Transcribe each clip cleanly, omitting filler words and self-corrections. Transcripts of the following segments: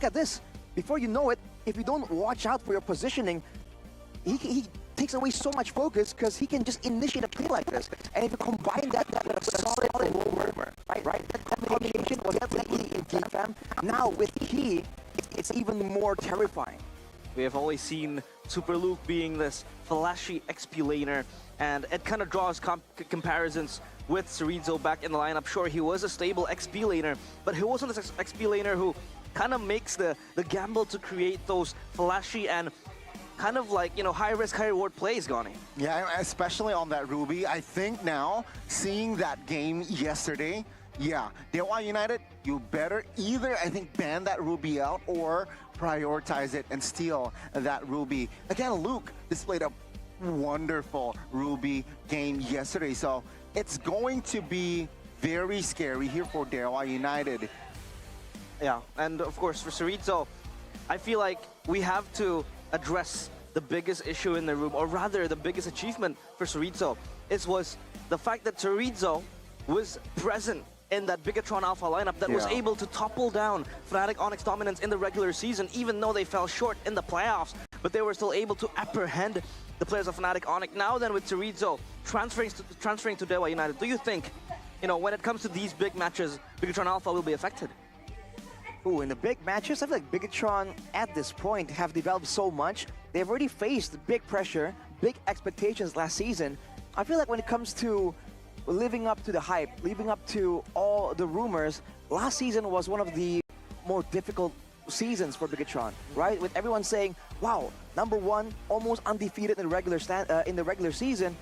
look at this. Before you know it, if you don't watch out for your positioning, he takes away so much focus because he can just initiate a play like this. And if you combine that with a solid roamer, right? That combination was definitely in defense. Now with Key, it's even more terrifying. We have always seen Super Luke being this flashy XP laner, and it kind of draws comparisons with Cerezo back in the lineup. Sure, he was a stable XP laner, but he wasn't this XP laner who kind of makes the gamble to create those flashy and kind of like, you know, high risk, high reward plays, Gani. Yeah, especially on that Ruby. I think now, seeing that game yesterday, yeah, Dewa United, you better either, I think, ban that Ruby out or prioritize it and steal that Ruby. Again, Luke displayed a wonderful Ruby game yesterday, so it's going to be very scary here for Dewa United. Yeah, and of course for Cerezo, I feel like we have to address the biggest issue in the room, or rather the biggest achievement for Cerezo was the fact that Cerezo was present in that Bigatron Alpha lineup that was able to topple down Fnatic Onyx dominance in the regular season, even though they fell short in the playoffs, but they were still able to apprehend the players of Fnatic Onyx. Now then with Cerezo transferring to Dewa United, do you think, you know, when it comes to these big matches, Bigatron Alpha will be affected? Ooh, in the big matches, I feel like Bigatron at this point have developed so much. They've already faced big pressure, big expectations last season. I feel like when it comes to living up to the hype, living up to all the rumors, last season was one of the more difficult seasons for Bigatron, right? With everyone saying, wow, #1, almost undefeated in the regular season.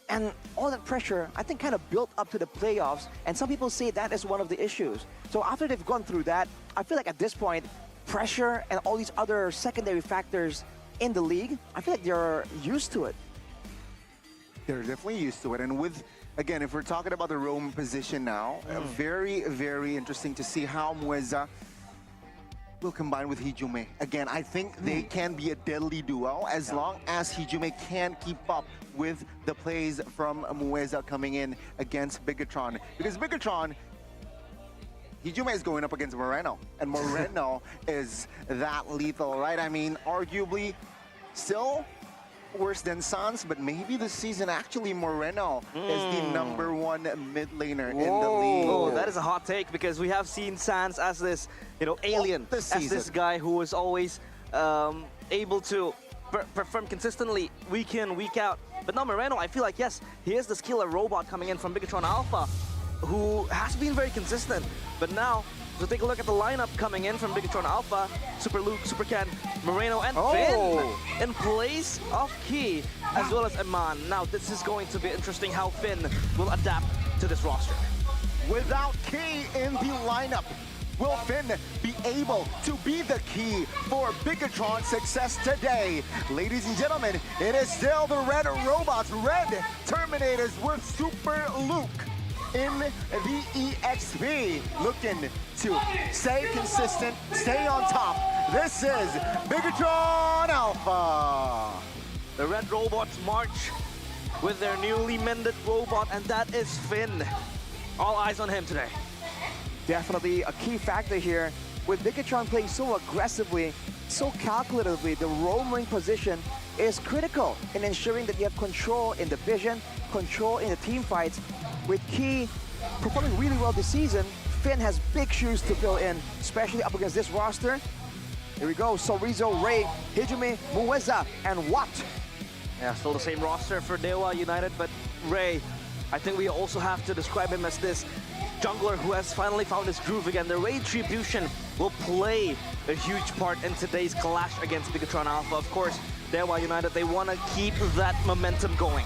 And all that pressure, I think, kind of built up to the playoffs. And some people say that is one of the issues. So after they've gone through that, I feel like at this point, pressure and all these other secondary factors in the league, I feel like they're used to it. They're definitely used to it. And with, again, if we're talking about the roam position now, very, very interesting to see how Mueza will combine with Hijume. Again, I think they can be a deadly duo as long as Hijume can keep up with the plays from Mueza coming in against Bigatron. Because Bigatron, Hijume is going up against Moreno, and Moreno is that lethal, right? I mean, arguably still worse than Sans, but maybe this season actually Moreno is the #1 mid laner in the league. Oh, that is a hot take, because we have seen Sans as this, you know, alien, as this guy who was always able to perform consistently week in, week out. But now Moreno, I feel like, yes, he is the skiller robot coming in from Bigatron Alpha, who has been very consistent. But now, so take a look at the lineup coming in from Bigatron Alpha: Super Luke, Super Ken, Moreno, and Finn in place of Key, as well as Eman. Now this is going to be interesting how Finn will adapt to this roster. Without Key in the lineup, will Finn be able to be the key for Bigatron's success today? Ladies and gentlemen, it is still the Red Robots, Red Terminators with Super Luke in the EXP, looking to stay consistent, stay on top. This is Bigatron Alpha. The Red Robots march with their newly mended robot, and that is Finn. All eyes on him today. Definitely a key factor here. With Bigatron playing so aggressively, so calculatively, the roaming position is critical in ensuring that you have control in the vision, control in the team fights. With Key performing really well this season, Finn has big shoes to fill in, especially up against this roster. Here we go, Cerezo, Ray, Hijume, Mueza, and Watt. Yeah, still the same roster for Dewa United, but Ray, I think we also have to describe him as this jungler who has finally found his groove again. The Retribution will play a huge part in today's clash against Bigatron Alpha. Of course, Dewa United, they want to keep that momentum going.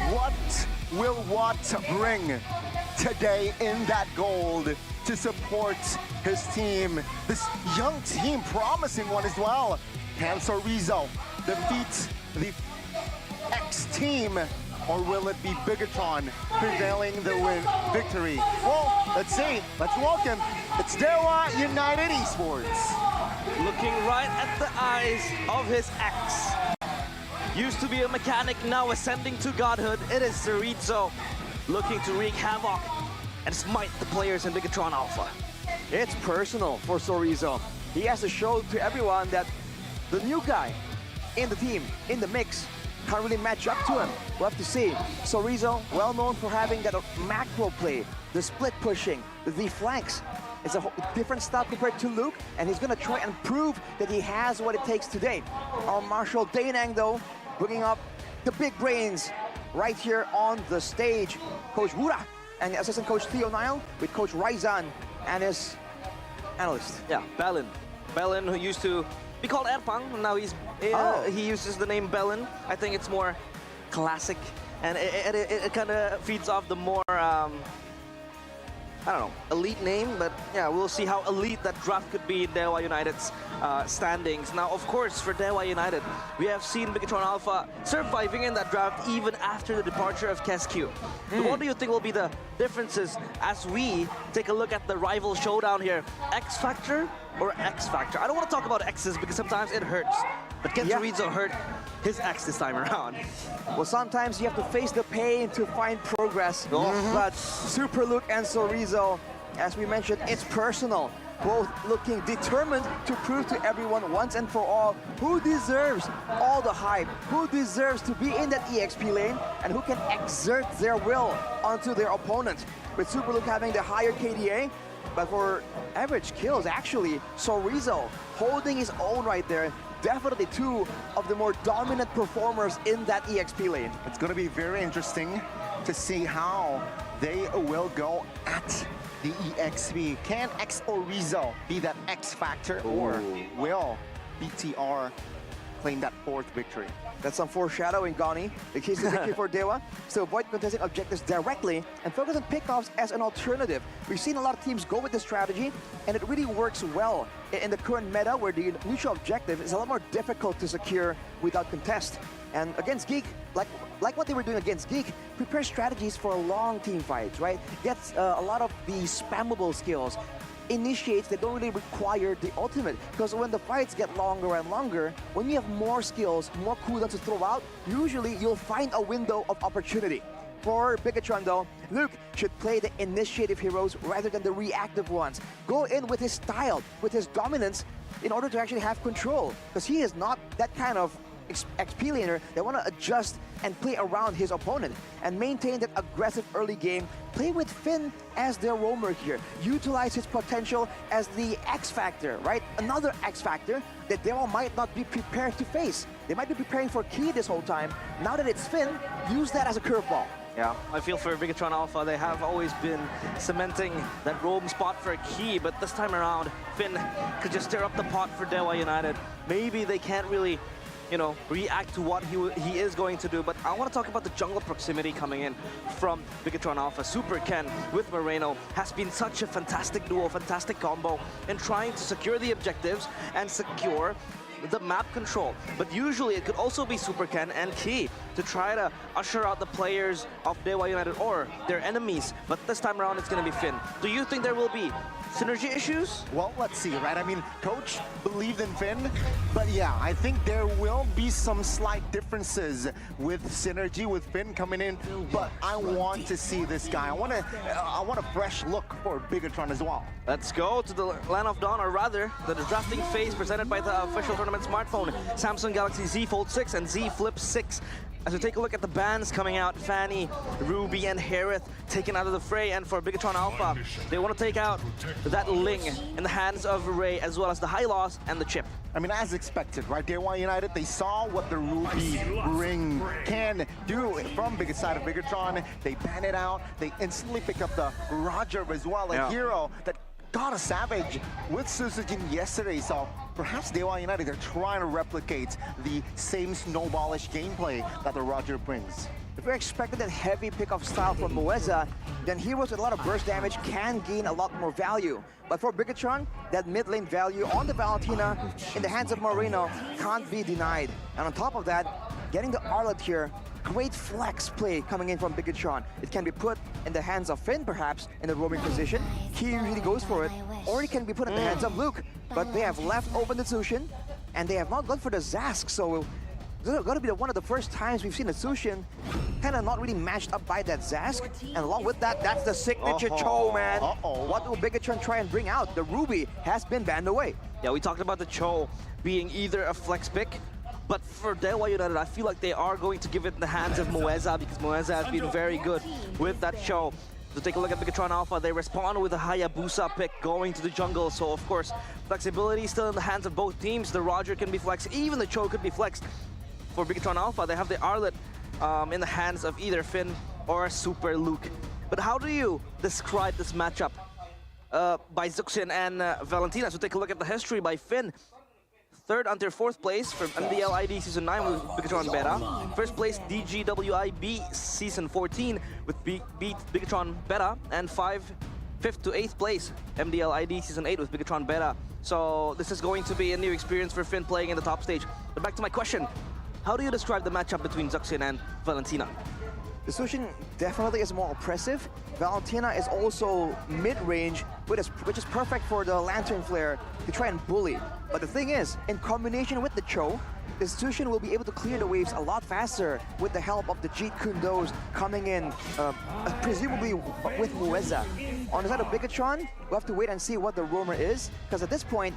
What will Watt bring today in that gold to support his team? This young team, promising one as well. Can Cerezo defeat the X team, or will it be Bigatron prevailing the victory? Well, let's see. Let's welcome. It's Dewa United Esports. Looking right at the eyes of his ex. Used to be a mechanic, now ascending to godhood. It is Cerezo looking to wreak havoc and smite the players in Bigatron Alpha. It's personal for Cerezo. He has to show to everyone that the new guy in the team, in the mix, can't really match up to him. We'll have to see. So Rizzo, well known for having that macro play, the split pushing, the flanks. It's a different style compared to Luke, and he's gonna try and prove that he has what it takes today. Our Marshal Dainang, though, bringing up the big brains right here on the stage. Coach Wura and assistant coach Theo Nile with Coach Raizan and his analyst. Yeah, Bellin. Bellin, who used to be called Erpang, now he uses the name Bellin. I think it's more classic, and it kind of feeds off the more, I don't know, elite name, but yeah, we'll see how elite that draft could be in Dewa United's standings. Now, of course, for Dewa United, we have seen Bigatron Alpha surviving in that draft even after the departure of Kesq. So what do you think will be the differences as we take a look at the rival showdown here? X Factor or X Factor? I don't want to talk about X's because sometimes it hurts, but Rizzo hurt his X this time around. Well, sometimes you have to face the pain to find progress. But Super Luke and Rizzo, as we mentioned, it's personal. Both looking determined to prove to everyone once and for all who deserves all the hype, who deserves to be in that EXP lane, and who can exert their will onto their opponent. With Super Luke having the higher KDA, but for average kills, actually, Rizzo holding his own right there. Definitely two of the more dominant performers in that EXP lane. It's going to be very interesting to see how they will go at the EXP. Can X or Rizzo be that X factor, or will BTR claim that fourth victory? That's some foreshadowing, Gani. The case of victory for Dewa, to avoid contesting objectives directly and focus on pickoffs as an alternative. We've seen a lot of teams go with this strategy, and it really works well in the current meta, where the neutral objective is a lot more difficult to secure without contest. And against Geek, like what they were doing against Geek, prepare strategies for long team fights, right? Gets a lot of the spammable skills, initiates that don't really require the ultimate, because when the fights get longer and longer, when you have more skills, more cooldowns to throw out, usually you'll find a window of opportunity. For Bigatron though, Luke should play the initiative heroes rather than the reactive ones. Go in with his style, with his dominance, in order to actually have control, because he is not that kind of XP laner that want to adjust and play around his opponent and maintain that aggressive early game. Play with Finn as their roamer here. Utilize his potential as the X Factor, right? Another X Factor that Dewa might not be prepared to face. They might be preparing for Key this whole time. Now that it's Finn, use that as a curveball. Yeah, I feel for Bigatron Alpha, they have always been cementing that roam spot for a Key, but this time around, Finn could just stir up the pot for Dewa United. Maybe they can't really, you know, react to what he is going to do. But I want to talk about the jungle proximity coming in from Bigatron Alpha. Super Ken with Moreno has been such a fantastic duo, fantastic combo in trying to secure the objectives and secure the map control. But usually it could also be Super Ken and Key to try to usher out the players of Dewa United or their enemies. But this time around it's going to be Finn. Do you think there will be synergy issues? Well, let's see, right? I mean, Coach believed in Finn, but yeah, I think there will be some slight differences with synergy with Finn coming in, but I want to see this guy. I want a fresh look for Bigatron as well. Let's go to the Land of Dawn, or rather, the drafting phase presented by the official tournament smartphone, Samsung Galaxy Z Fold 6 and Z Flip 6. As we take a look at the bans coming out, Fanny, Ruby, and Harith taken out of the fray. And for Bigatron Alpha, they want to take out that Ling in the hands of Ray, as well as the High Loss and the Chip. I mean, as expected, right? Dewa United, they saw what the Ruby ring can do from side of Bigatron. They ban it out. They instantly pick up the Roger as well, a hero that got a savage with Susujin yesterday. So perhaps Dewa United are trying to replicate the same snowballish gameplay that the Roger brings. If we're expecting that heavy pick-off style from Moeza, then heroes with a lot of burst damage can gain a lot more value. But for Bigatron, that mid lane value on the Valentina in the hands of Moreno can't be denied. And on top of that, getting the Arlet here, great flex play coming in from Bigatron. It can be put in the hands of Finn, perhaps, in the roaming position. He usually goes for it. Or it can be put in the hands of Luke. But they have left open the Sushin, and they have not gone for the Zask, so this is going to be one of the first times we've seen a Sushin kind of not really matched up by that Zask. And along with that, that's the signature Cho, man. What will Bigatron try and bring out? The Ruby has been banned away. Yeah, we talked about the Cho being either a flex pick, but for Dewa United, I feel like they are going to give it in the hands of Moeza because Moeza has been very good with that Cho. So take a look at Bigatron Alpha. They respond with a Hayabusa pick going to the jungle. So of course, flexibility still in the hands of both teams. The Roger can be flexed, even the Cho could be flexed. For Bigatron Alpha, they have the Arlet in the hands of either Finn or Super Luke. But how do you describe this matchup by Zuxian and Valentina? So take a look at the history by Finn. Third until fourth place from MPL ID Season 9 with Bigatron Beta. First place DGWIB Season 14 with beat Bigatron Beta. And fifth to eighth place MDL ID Season 8 with Bigatron Beta. So this is going to be a new experience for Finn playing in the top stage. But back to my question, how do you describe the matchup between Zuxian and Valentina? The Sushin definitely is more oppressive. Valentina is also mid-range, which is perfect for the Lantern Flare to try and bully. But the thing is, in combination with the Cho, the Sushin will be able to clear the waves a lot faster with the help of the Jeet Kundos coming in, presumably with Mueza. On the side of Bigatron, we'll have to wait and see what the roamer is, because at this point,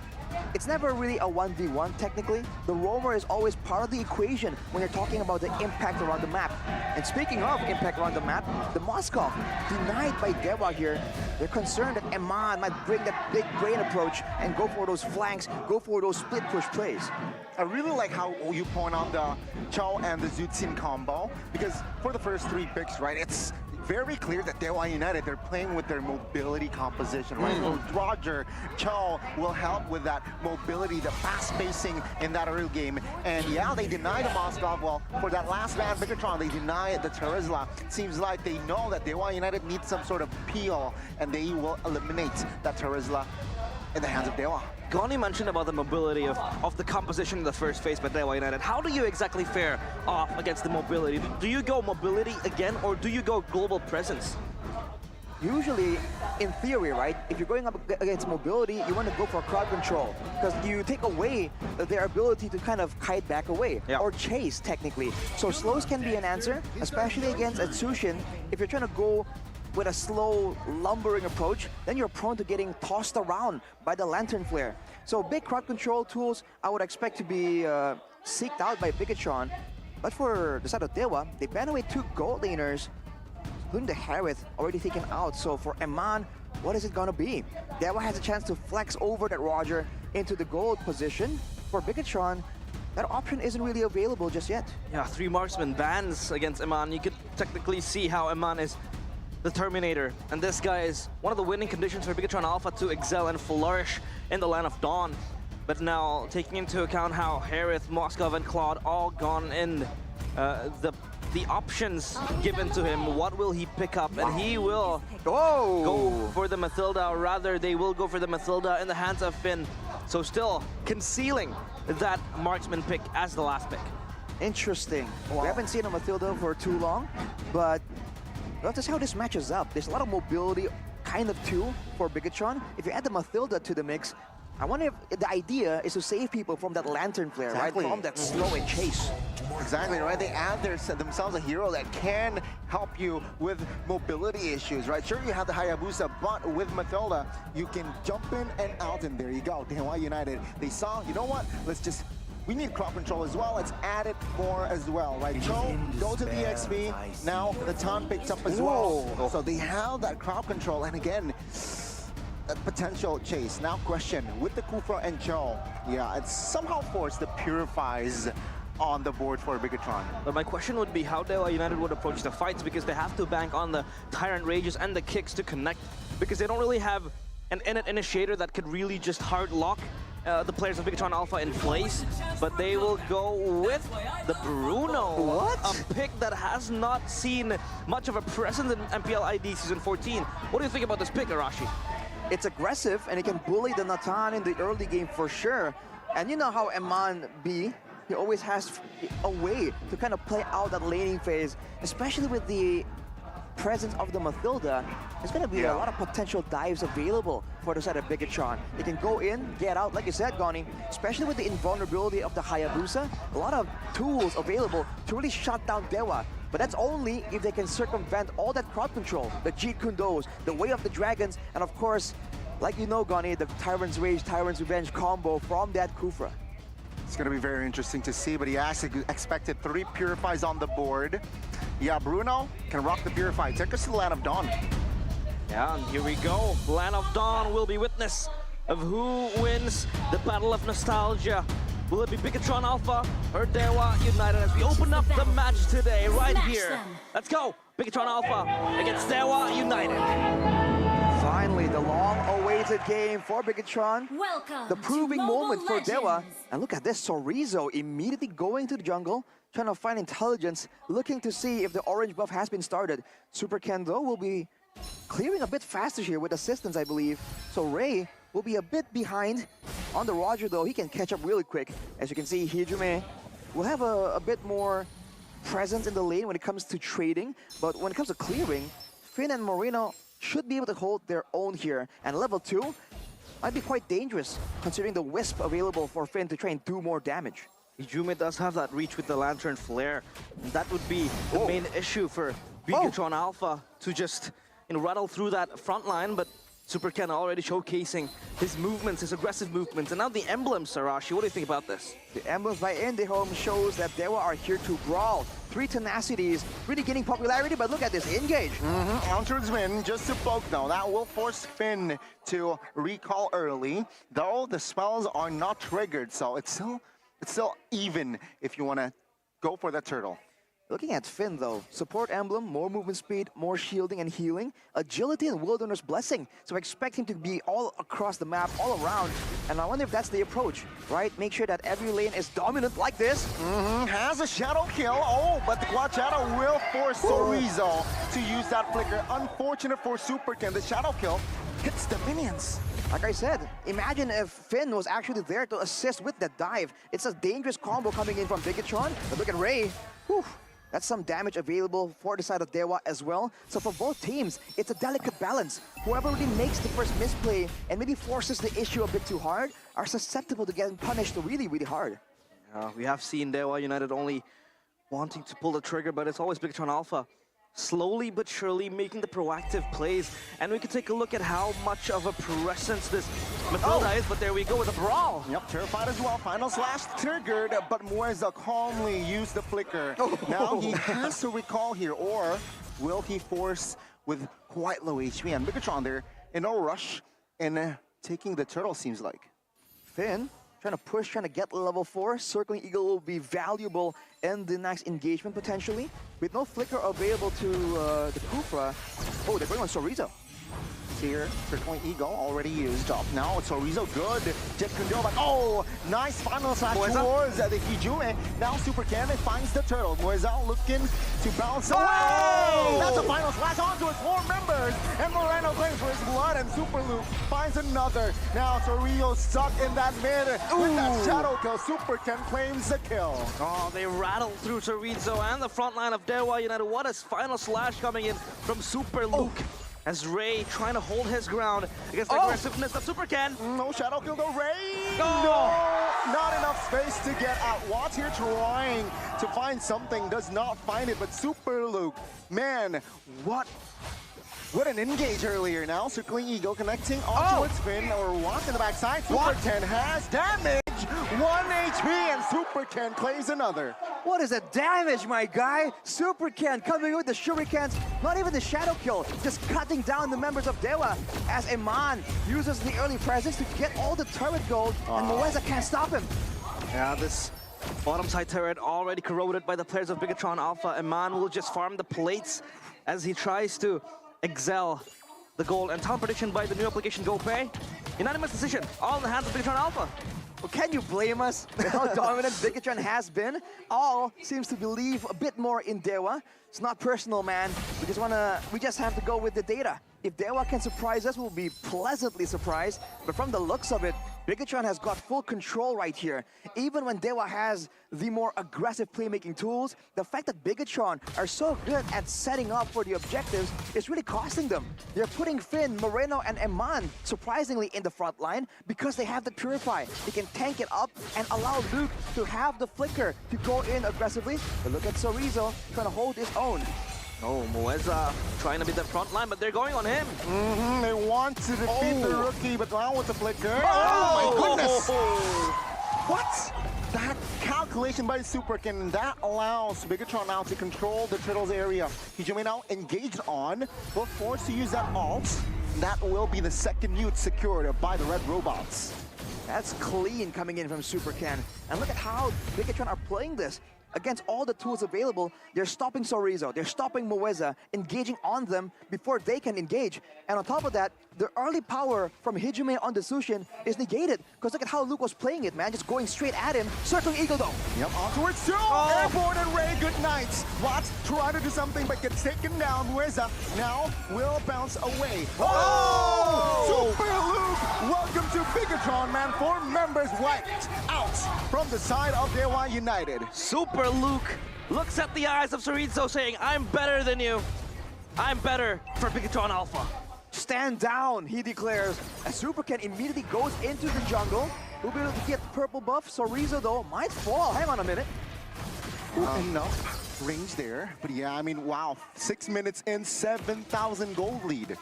it's never really a 1v1 technically. The roamer is always part of the equation when you're talking about the impact around the map. And speaking of impact around the map, the Moskov denied by Dewa here. They're concerned that Eman might bring that big brain approach and go for those flanks, go for those split push plays. I really like how you point out the Cho and the Zutsin combo, because for the first three picks, right, it's very clear that Dewa United, they're playing with their mobility composition, right? Roger, Cho will help with that mobility, the fast spacing in that early game. And yeah, they deny the Moskov. Well, for that last man, Bigatron, they deny the Terizla. Seems like they know that Dewa United needs some sort of peel, and they will eliminate that Terizla in the hands of Dewa. Goni mentioned about the mobility of the composition in the first phase by Dewa United. How do you exactly fare off against the mobility? Do you go mobility again, or do you go global presence? Usually, in theory, right, if you're going up against mobility, you want to go for crowd control, because you take away their ability to kind of kite back away, or chase, technically. So slows can be an answer, especially against a Tsushin. If you're trying to go with a slow, lumbering approach, then you're prone to getting tossed around by the Lantern Flare. So big crowd control tools I would expect to be seeked out by Bigatron. But for the side of Dewa, they ban away two gold laners, including the Harith already taken out. So for Eman, what is it gonna be? Dewa has a chance to flex over that Roger into the gold position. For Bigatron, that option isn't really available just yet. Yeah, 3 marksman bans against Eman. You could technically see how Eman is the Terminator, and this guy is one of the winning conditions for Bigatron Alpha to excel and flourish in the Land of Dawn. But now, taking into account how Harith, Moskov, and Claude all gone in, the options given to him, what will he pick up? And he will go for the Mathilda, or rather, they will go for the Mathilda in the hands of Finn. So still concealing that marksman pick as the last pick. Interesting. We haven't seen a Mathilda for too long, but we'll have to see how this matches up. There's a lot of mobility, kind of, too, for Bigatron. If you add the Mathilda to the mix, I wonder if the idea is to save people from that Lantern Flare, right? From that slow and chase. Exactly, right? They add themselves a hero that can help you with mobility issues, right? Sure, you have the Hayabusa, but with Mathilda, you can jump in and out, and there you go. Dewa United, they saw, you know what? We need crowd control as well. Let's add it more as well, right? Cho, go to the XP. Now the Tan picks up as well. So they have that crowd control, and again, that potential chase. Now question, with the Kufra and Cho, yeah, it's somehow forced the Purifies on the board for Bigatron. But my question would be how Dewa United would approach the fights, because they have to bank on the Tyrant Rages and the kicks to connect, because they don't really have an initiator that could really just hard lock the players of Bigatron Alpha in place, but they will go with the Bruno. What? A pick that has not seen much of a presence in MPL ID Season 14. What do you think about this pick, Arashi? It's aggressive, and he can bully the Natan in the early game for sure. And you know how Eman be, he always has a way to kind of play out that laning phase, especially with the presence of the Mathilda. There's going to be a lot of potential dives available for the side of Bigatron. They can go in, get out, like you said, Goni, especially with the invulnerability of the Hayabusa. A lot of tools available to really shut down Dewa. But that's only if they can circumvent all that crowd control, the Jeet Kundos, the Way of the Dragons, and of course, Like you know, Gani, the Tyrant's Rage, Tyrant's Revenge combo from that Kufra. It's going to be very interesting to see, but he actually expected 3 Purifies on the board. Yeah, Bruno can rock the Purify. Take us to the Land of Dawn. Yeah, and here we go. Land of Dawn will be witness of who wins the Battle of Nostalgia. Will it be Bigatron Alpha or Dewa United as we open up the match today right here? Let's go! Bigatron Alpha against Dewa United. Finally, the long-awaited game for Bigatron. Welcome The proving to moment Mobile for Dewa. Legends. And look at this, Sorizo immediately going to the jungle, trying to find intelligence, looking to see if the orange buff has been started. Super Ken, though, will be clearing a bit faster here with assistance, I believe. So Ray will be a bit behind. On the Roger, though, he can catch up really quick. As you can see, Hijume will have a bit more presence in the lane when it comes to trading. But when it comes to clearing, Finn and Moreno should be able to hold their own here. And level 2 might be quite dangerous, considering the Wisp available for Finn to try and do more damage. Ijume does have that reach with the Lantern Flare. And that would be the main issue for Bigatron Alpha to just rattle through that front line, but Super Ken already showcasing his movements, his aggressive movements. And now the emblems, Sarashi, what do you think about this? The emblems by IndyHome shows that Dewa are here to brawl. 3 tenacities, really gaining popularity, but look at this, engage. Launcher's win, just to poke though. That will force Finn to recall early, though the spells are not triggered, so it's still even if you want to go for that turtle. Looking at Finn though, support emblem, more movement speed, more shielding and healing, agility and Wilderness Blessing. So expect him to be all across the map, all around. And I wonder if that's the approach, right? Make sure that every lane is dominant like this. Has a shadow kill. Oh, but the Quad Shadow will force Sorizo to use that flicker. Unfortunate for Super Ken, the shadow kill hits the minions. Like I said, imagine if Finn was actually there to assist with that dive. It's a dangerous combo coming in from Bigatron. But look at Ray. Whew. That's some damage available for the side of Dewa as well. So for both teams, it's a delicate balance. Whoever really makes the first misplay and maybe forces the issue a bit too hard are susceptible to getting punished really, really hard. We have seen Dewa United only wanting to pull the trigger, but it's always Bigatron Alpha slowly but surely making the proactive plays. And we can take a look at how much of a presence this Matilda is, but there we go with a brawl. Yep, terrified as well. Final slash triggered, but Mueza calmly used the flicker. Now he has to recall here, or will he force with quite low HP? And Bigatron there in no rush and taking the turtle, seems like. Finn trying to push, trying to get level 4. Circling Eagle will be valuable in the next engagement potentially. With no flicker available to the Kufra. Oh, they're going on Sorizo. Here, Circling Eagle already used up. Now it's Sorizo good. Jet control, but oh, nice final slash towards the Hijume. Now Super Ken finds the turtle. Mueza looking to bounce away. That's a final slash onto his 4 members. And Moreno claims for his blood, and Super Luke finds another. Now Sorizo stuck in that mid. With that shadow kill, Super Ken claims the kill. Oh, they rattled through Chorizo and the front line of Dewa United. What a final slash coming in from Super Luke. As Ray trying to hold his ground against the aggressiveness of Super Ken. No shadow kill though, Ray! No! Not enough space to get out. Watts here trying to find something, does not find it, but Super Luke, man, what an engage earlier. Now Circling Eagle connecting onto its Finn, or Watts in the backside. Super Ken has damage, 1 HP, and Super Ken claims another. What is the damage, my guy? Super Ken coming with the shurikens, not even the shadow kill, just cutting down the members of Dewa as Iman uses the early presence to get all the turret gold, and Mueza can't stop him. Yeah, this bottom side turret already corroded by the players of Bigatron Alpha. Iman will just farm the plates as he tries to excel the gold. And talent prediction by the new application GoPay. Unanimous decision, all in the hands of Bigatron Alpha. Well, can you blame us with how dominant Bigatron has been? All seems to believe a bit more in Dewa. It's not personal, man. We just have to go with the data. If Dewa can surprise us, we'll be pleasantly surprised. But from the looks of it, Bigatron has got full control right here. Even when Dewa has the more aggressive playmaking tools, the fact that Bigatron are so good at setting up for the objectives is really costing them. They're putting Finn, Moreno, and Eman surprisingly in the front line because they have the Purify. They can tank it up and allow Luke to have the flicker to go in aggressively. But look at Sorizo trying to hold his own. Oh, Moeza trying to be the front line, but they're going on him. They want to defeat the rookie, but now with the flicker. Oh my goodness! What? That calculation by Superkin, that allows Bigatron now to control the Turtles area. Hijime now engaged on, but forced to use that ult. That will be the second mute secured by the Red Robots. That's clean coming in from Supercan. And look at how Bigatron are playing this. Against all the tools available, they're stopping Sorizo, they're stopping Moeza, engaging on them before they can engage. And on top of that, the early power from Hijime on the Sushin is negated. Because look at how Luke was playing it, man. Just going straight at him. Circling Eagle though. Yep, onwards too. Airborne and Ray, good night. Watt trying to do something but gets taken down. Moeza now will bounce away. Oh! Super Luke! Welcome to Bigatron, man. 4 members wiped out from the side of Dewa United. Super Luke looks at the eyes of Sorizo saying, I'm better than you. I'm better for Bigatron Alpha. Stand down, he declares. As Supercan immediately goes into the jungle. He'll be able to get purple buff. Sorizo, though, might fall. Hang on a minute. Enough range there. But yeah, I mean, wow. 6 minutes in, 7,000 gold lead.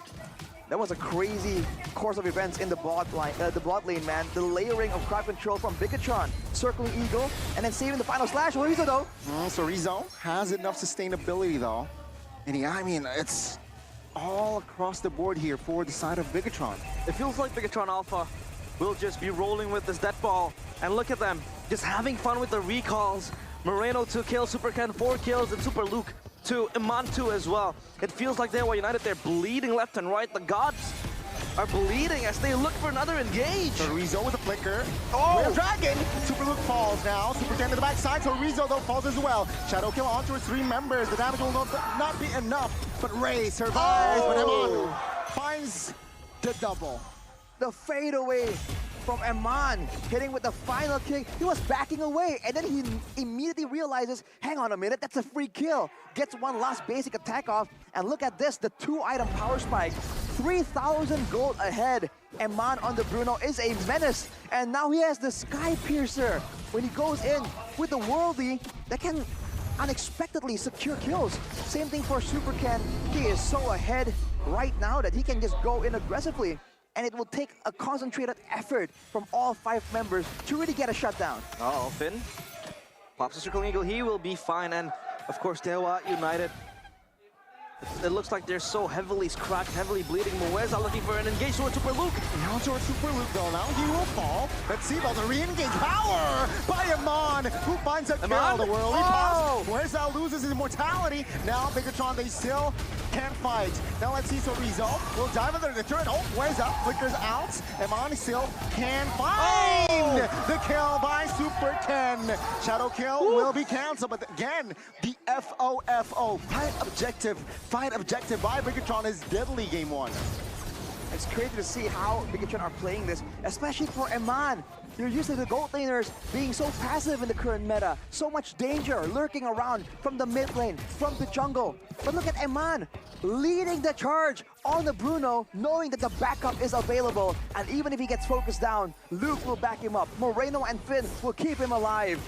That was a crazy course of events in the bot lane, man. The layering of crowd control from Bigatron, circling Eagle, and then saving the final slash. Sorizo, though. Sorizo has enough sustainability, though. And yeah, I mean, it's all across the board here for the side of Bigatron. It feels like Bigatron Alpha will just be rolling with this dead ball. And look at them, just having fun with the recalls. Moreno 2 kills, Supercan 4 kills, and Super Luke to Iman 2 as well. It feels like Dewa United, they're bleeding left and right. The gods are bleeding as they look for another engage. Sorizo with a flicker. Oh! Dragon! Super Luke falls now. Supercan to the backside. Sorizo though falls as well. Shadow kill onto his 3 members. The damage will not be enough. But Ray survives. But Eman finds the double. The fadeaway from Eman, hitting with the final kick. He was backing away, and then he immediately realizes, hang on a minute, that's a free kill. Gets one last basic attack off, and look at this, the 2-item power spike. 3,000 gold ahead. Eman on the Bruno is a menace, and now he has the Sky Piercer. When he goes in with the Worldly, that can unexpectedly secure kills. Same thing for Supercan. He is so ahead right now that he can just go in aggressively. And it will take a concentrated effort from all 5 members to really get a shutdown. Uh-oh, Finn pops a circling eagle. He will be fine. And of course, Dewa United, it looks like they're so heavily cracked, heavily bleeding. Moeza looking for an engage towards Super Luke. Now towards Super Luke though. Now he will fall. Let's see about the re-engage power by Eman, who finds a kill. The world pass. Moeza loses his immortality. Now Bigatron, they still can't fight. Now let's see Sorizo will dive under the turret. Oh, Moeza flickers out. Eman still can find the kill by Super Ken. Shadow kill will be cancelled, but again, the FOFO, fight objective by Bigatron is deadly game 1. It's crazy to see how Bigatron are playing this, especially for Eman. You're used to the gold laners being so passive in the current meta. So much danger lurking around from the mid lane, from the jungle. But look at Eman leading the charge on the Bruno, knowing that the backup is available. And even if he gets focused down, Luke will back him up. Moreno and Finn will keep him alive.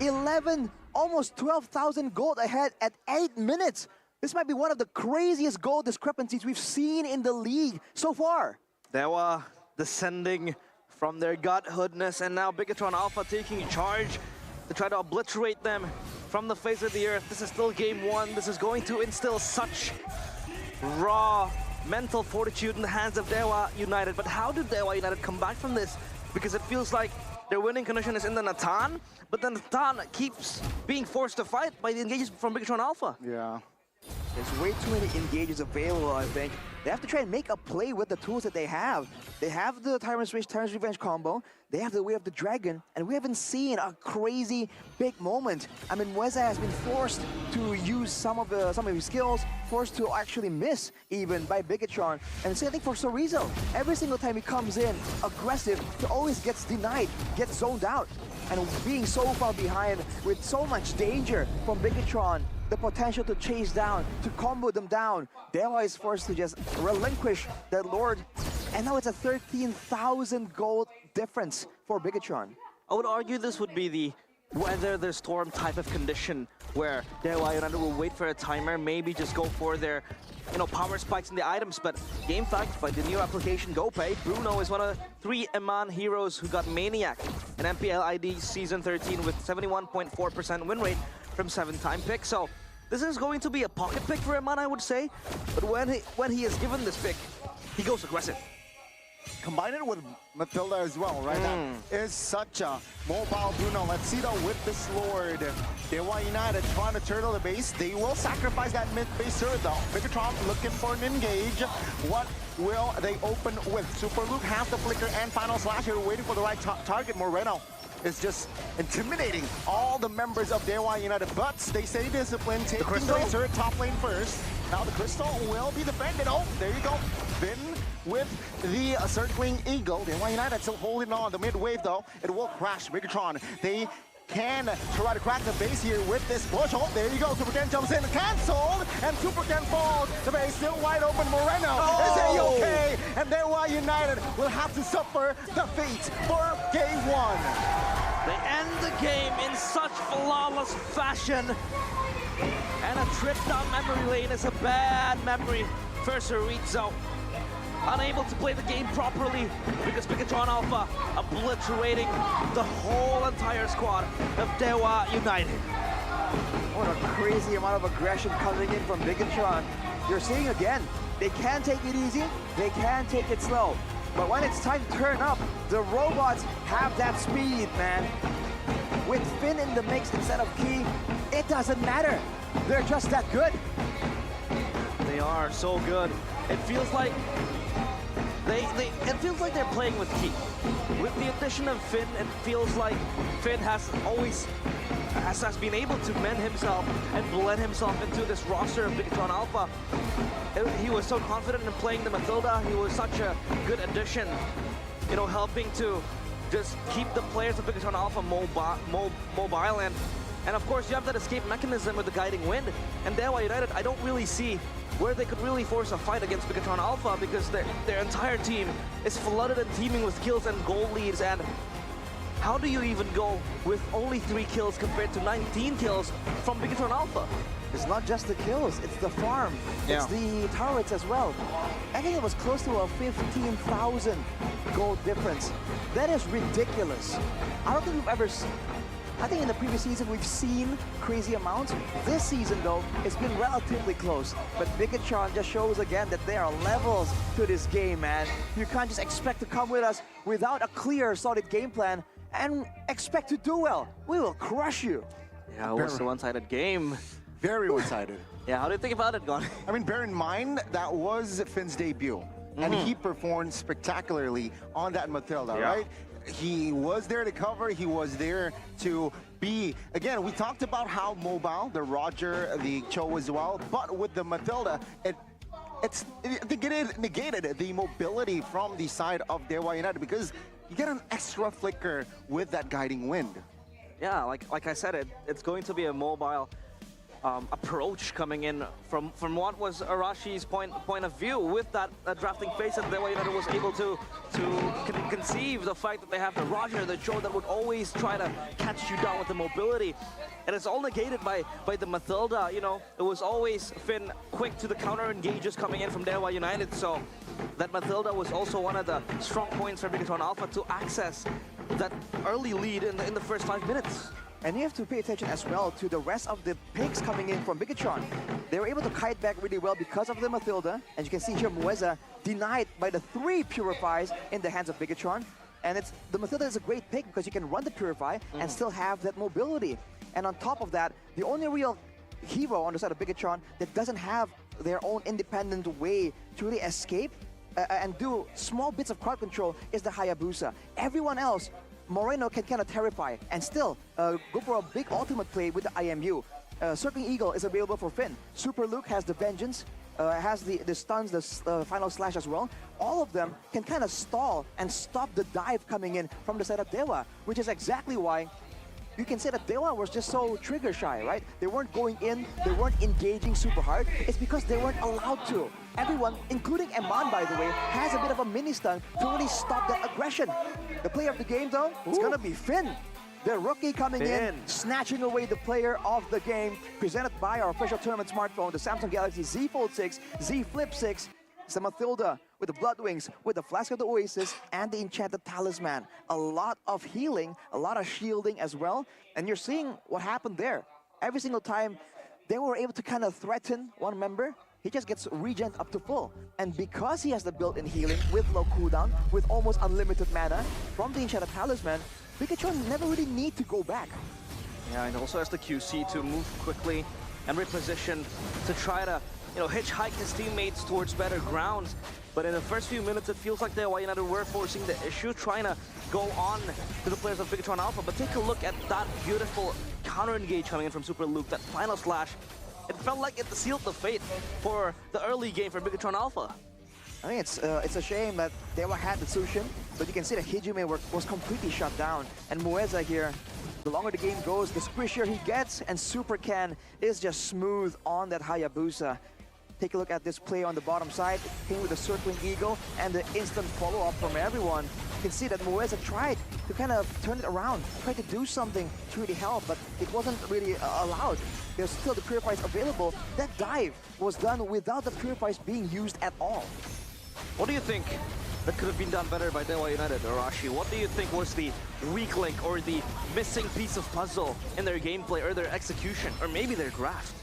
11, almost 12,000 gold ahead at 8 minutes. This might be one of the craziest goal discrepancies we've seen in the league so far. Dewa descending from their godhoodness, and now Bigatron Alpha taking charge to try to obliterate them from the face of the earth. This is still game 1. This is going to instill such raw mental fortitude in the hands of Dewa United. But how did Dewa United come back from this? Because it feels like their winning condition is in the Natan, but then Natan keeps being forced to fight by the engages from Bigatron Alpha. Yeah. There's way too many engages available, I think. They have to try and make a play with the tools that they have. They have the Tyrant's Revenge combo, they have the Way of the Dragon, and we haven't seen a crazy big moment. I mean, Moeza has been forced to use some of his skills, forced to actually miss even by Bigatron. And same thing for Sorizo. Every single time he comes in aggressive, he always gets denied, gets zoned out. And being so far behind with so much danger from Bigatron, the potential to chase down, to combo them down, Dewa is forced to just relinquish that Lord. And now it's a 13,000 gold difference for Bigatron. I would argue this would be the weather the storm type of condition where Dewa United will wait for a timer, maybe just go for their power spikes in the items. But game fact, by the new application GoPay, Bruno is one of 3 Eman heroes who got Maniac in MPL ID Season 13 with 71.4% win rate from 7-time pick. So this is going to be a pocket pick for Eman, I would say. But when he is given this pick, he goes aggressive. Combine it with Matilda as well, right? That is such a mobile Bruno. Let's see though with this Lord. Dewa United trying to turtle the base. They will sacrifice that mid base turret though. Bigatron looking for an engage. What will they open with? Super Luke has the flicker and final slash here, waiting for the right target. Moreno is just intimidating all the members of Dewa United, but they stay disciplined, taking the turret top lane first. Now the Crystal will be defended. Oh, there you go. Finn with the circling Eagle. Dewa United still holding on. The mid wave though, it will crash. Bigatron, they can try to crack the base here with this push. Oh, there you go. Super Ken jumps in, cancelled, and Super Ken falls. The base still wide open. Moreno is A-okay, and Dewa United will have to suffer the fate for game 1. They end the game in such flawless fashion. And a trip down memory lane is a bad memory for Chorizo. Unable to play the game properly because Bigatron Alpha obliterating the whole entire squad of Dewa United. What a crazy amount of aggression coming in from Bigatron. You're seeing again, they can take it easy, they can take it slow. But when it's time to turn up, the robots have that speed, man. With Finn in the mix instead of Key, it doesn't matter. They're just that good. They are so good. It feels like they're playing with Key. With the addition of Finn, it feels like Finn has been able to mend himself and blend himself into this roster of Bigatron Alpha. He was so confident in playing the Matilda. He was such a good addition, helping to just keep the players of Bigatron Alpha mobile. And of course, you have that escape mechanism with the guiding wind. And Dewa United, I don't really see where they could really force a fight against Bigatron Alpha because their entire team is flooded and teaming with kills and goal leads. And how do you even go with only 3 kills compared to 19 kills from Bigatron Alpha? It's not just the kills, it's the farm. It's the turrets as well. I think it was close to a 15,000 gold difference. That is ridiculous. I don't think we've ever I think in the previous season we've seen crazy amounts. This season though, it's been relatively close. But Bigatron just shows again that there are levels to this game, man. You can't just expect to come with us without a clear, solid game plan and expect to do well. We will crush you. Yeah, it was a one-sided game. Very one-sided. Yeah, how do you think about it, Gon? I mean, bear in mind, that was Finn's debut. And he performed spectacularly on that Matilda, right? He was there to cover, he was there to be, again, we talked about how mobile the Roger, the Cho as well, but with the Matilda, it negated the mobility from the side of Dewa United because you get an extra flicker with that guiding wind. Yeah, like I said, it's going to be a mobile approach coming in from what was Arashi's point of view with that drafting phase, and Dewa United was able to conceive the fact that they have the Roger, the Joe that would always try to catch you down with the mobility. And it's all negated by the Matilda, it was always Finn quick to the counter engages coming in from Dewa United, so that Matilda was also one of the strong points for Bigatron Alpha to access that early lead in the first 5 minutes. And you have to pay attention as well to the rest of the picks coming in from Bigatron. They were able to kite back really well because of the Matilda. And you can see here Mueza denied by the 3 Purifies in the hands of Bigatron. And the Matilda is a great pick because you can run the Purify and still have that mobility. And on top of that, the only real hero on the side of Bigatron that doesn't have their own independent way to really escape and do small bits of crowd control is the Hayabusa. Everyone else, Moreno can kind of terrify and still go for a big ultimate play with the IMU. Circling Eagle is available for Finn. Super Luke has the Vengeance, has the stuns, the final slash as well. All of them can kind of stall and stop the dive coming in from the side of Dewa, which is exactly why you can say that Dewa was just so trigger shy, right? They weren't going in, they weren't engaging super hard. It's because they weren't allowed to. Everyone, including Eman, by the way, has a bit of a mini stun to really stop that aggression. The player of the game, though, it's gonna be Finn. The rookie coming in, Finn. snatching away the player of the game, presented by our official tournament smartphone, the Samsung Galaxy Z Fold 6, Z Flip 6. It's the Mathilda with the Blood Wings, with the Flask of the Oasis, and the Enchanted Talisman. A lot of healing, a lot of shielding as well. And you're seeing what happened there. Every single time they were able to kind of threaten one member, he just gets regen up to full. And because he has the built-in healing with low cooldown, with almost unlimited mana from the Enchanted Talisman, Pikachu never really need to go back. Yeah, and also has the QC to move quickly and reposition to try to, hitchhike his teammates towards better grounds. But in the first few minutes, it feels like the United were forcing the issue, trying to go on to the players of Bigatron Alpha. But take a look at that beautiful counter-engage coming in from Super Luke, that final slash. It felt like it sealed the fate for the early game for Bigatron Alpha. I think it's a shame that Dewa had the Tsushin, but you can see that Hijime was completely shut down. And Mueza here, the longer the game goes, the squishier he gets, and Super Ken is just smooth on that Hayabusa. Take a look at this play on the bottom side, him with the circling eagle and the instant follow-up from everyone. You can see that Mueza tried to kind of turn it around, tried to do something to really help, but it wasn't really allowed. There's still the Purifiers available. That dive was done without the Purifiers being used at all. What do you think that could have been done better by Dewa United, Arashi? What do you think was the weak link or the missing piece of puzzle in their gameplay or their execution, or maybe their draft?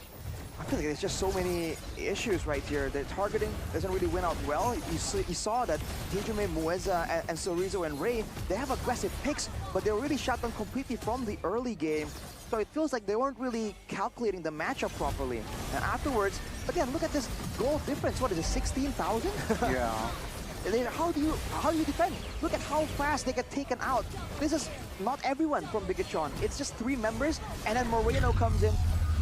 I feel like there's just so many issues right here. The targeting doesn't really win out well. You saw that Hijime, Mueza, and Sorizo and Ray, they have aggressive picks, but they were really shut down completely from the early game. So it feels like they weren't really calculating the matchup properly. And afterwards, again, look at this goal difference. What is it, 16,000? Yeah. How do you defend? Look at how fast they get taken out. This is not everyone from Bigatron. It's just 3 members, and then Moreno comes in,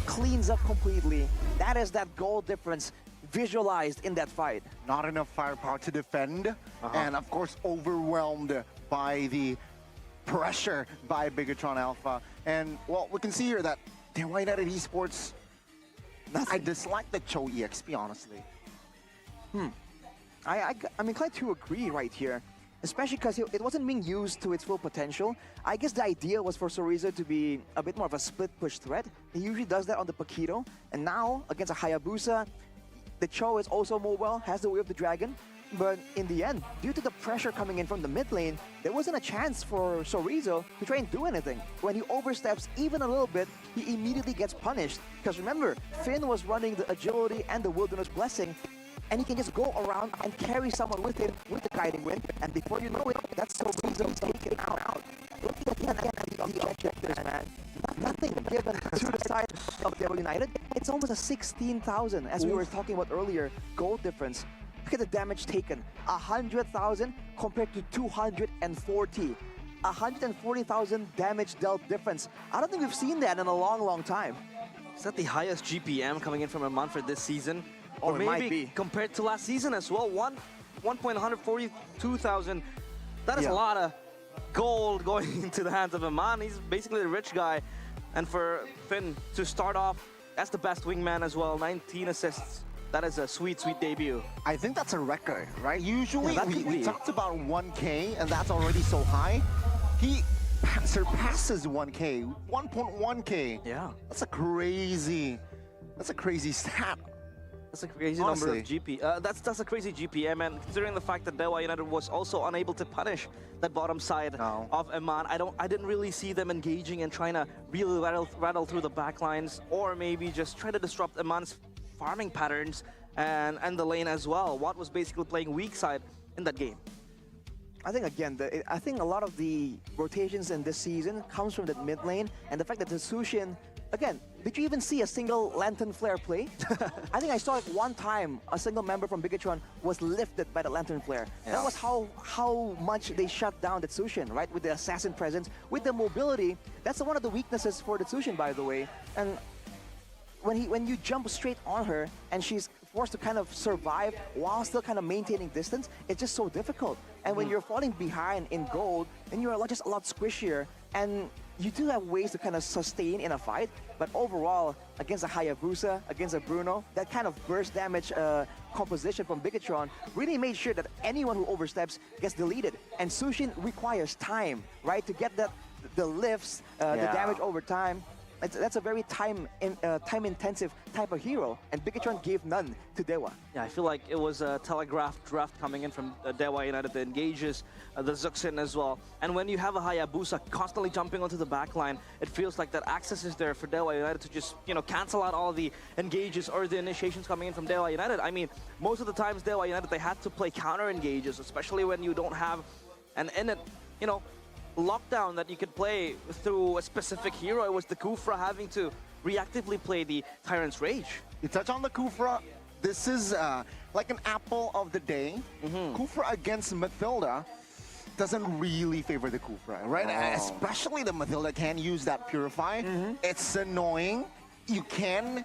cleans up completely. That is that goal difference visualized in that fight. Not enough firepower to defend, and of course overwhelmed by the pressure by Bigatron Alpha. And well, we can see here that Dewa United Esports, I dislike the Cho EXP, honestly. I'm inclined to agree right here, especially because it wasn't being used to its full potential. I guess the idea was for Sorizo to be a bit more of a split push threat. He usually does that on the Paquito, and now against a Hayabusa, the Cho is also mobile, has the Way of the Dragon, but in the end, due to the pressure coming in from the mid lane, there wasn't a chance for Sorizo to try and do anything. When he oversteps even a little bit, he immediately gets punished. Because remember, Finn was running the Agility and the Wilderness Blessing, and he can just go around and carry someone with him with the Guiding Wind, and before you know it, that's Sorizo taken out. Looking again at the objectives, man. Nothing given to the side of Dewa United. It's almost a 16,000, as we were talking about earlier, gold difference. Look at the damage taken. 100,000 compared to 240. 140,000 damage dealt difference. I don't think we've seen that in a long, long time. Is that the highest GPM coming in from a month for this season? Or it maybe might be. compared to last season as well, 1.142,000. That is Yeah. a lot of gold going into the hands of a man. He's basically a rich guy. And for Finn to start off as the best wingman as well, 19 assists. That is a sweet, sweet debut. I think that's a record, right? Usually Yeah, that could we be. talked about 1K, and that's already so high. He surpasses 1K, 1.1K. Yeah. That's a crazy stat. That's a crazy Honestly. number of GP. That's a crazy GPM, and considering the fact that Dewa United was also unable to punish that bottom side No. of Eman, I didn't really see them engaging and trying to really rattle through the backlines, or maybe just try to disrupt Eman's farming patterns and the lane as well. Watt was basically playing weak side in that game. I think again, I think a lot of the rotations in this season comes from that mid lane, and the fact that the Sushin, again, did you even see a single Lantern Flare play? I think I saw it one time, a single member from Bigatron was lifted by the Lantern Flare. Yeah. That was how much they shut down the Tsushin, right? With the assassin presence, with the mobility. That's one of the weaknesses for the Tsushin, by the way. And when you jump straight on her and she's forced to kind of survive while still kind of maintaining distance, it's just so difficult. And when you're falling behind in gold, then you're just a lot squishier, and you do have ways to kind of sustain in a fight, but overall, against a Hayabusa, against a Bruno, that kind of burst damage composition from Bigatron really made sure that anyone who oversteps gets deleted. And Sushin requires time, right, to get the lifts, the damage over time. That's a very time-intensive type of hero, and Bigatron gave none to Dewa. Yeah, I feel like it was a telegraphed draft coming in from Dewa United that engages the Zuxin as well. And when you have a Hayabusa constantly jumping onto the back line, it feels like that access is there for Dewa United to just, cancel out all the engages or the initiations coming in from Dewa United. I mean, most of the times Dewa United, they had to play counter engages, especially when you don't have an innate, lockdown that you could play through a specific hero. It was the Kufra having to reactively play the Tyrant's Rage. You touch on the Kufra. This is like an apple of the day. Kufra against Mathilda doesn't really favor the Kufra, right? Especially the Mathilda can use that Purify. It's annoying. You can,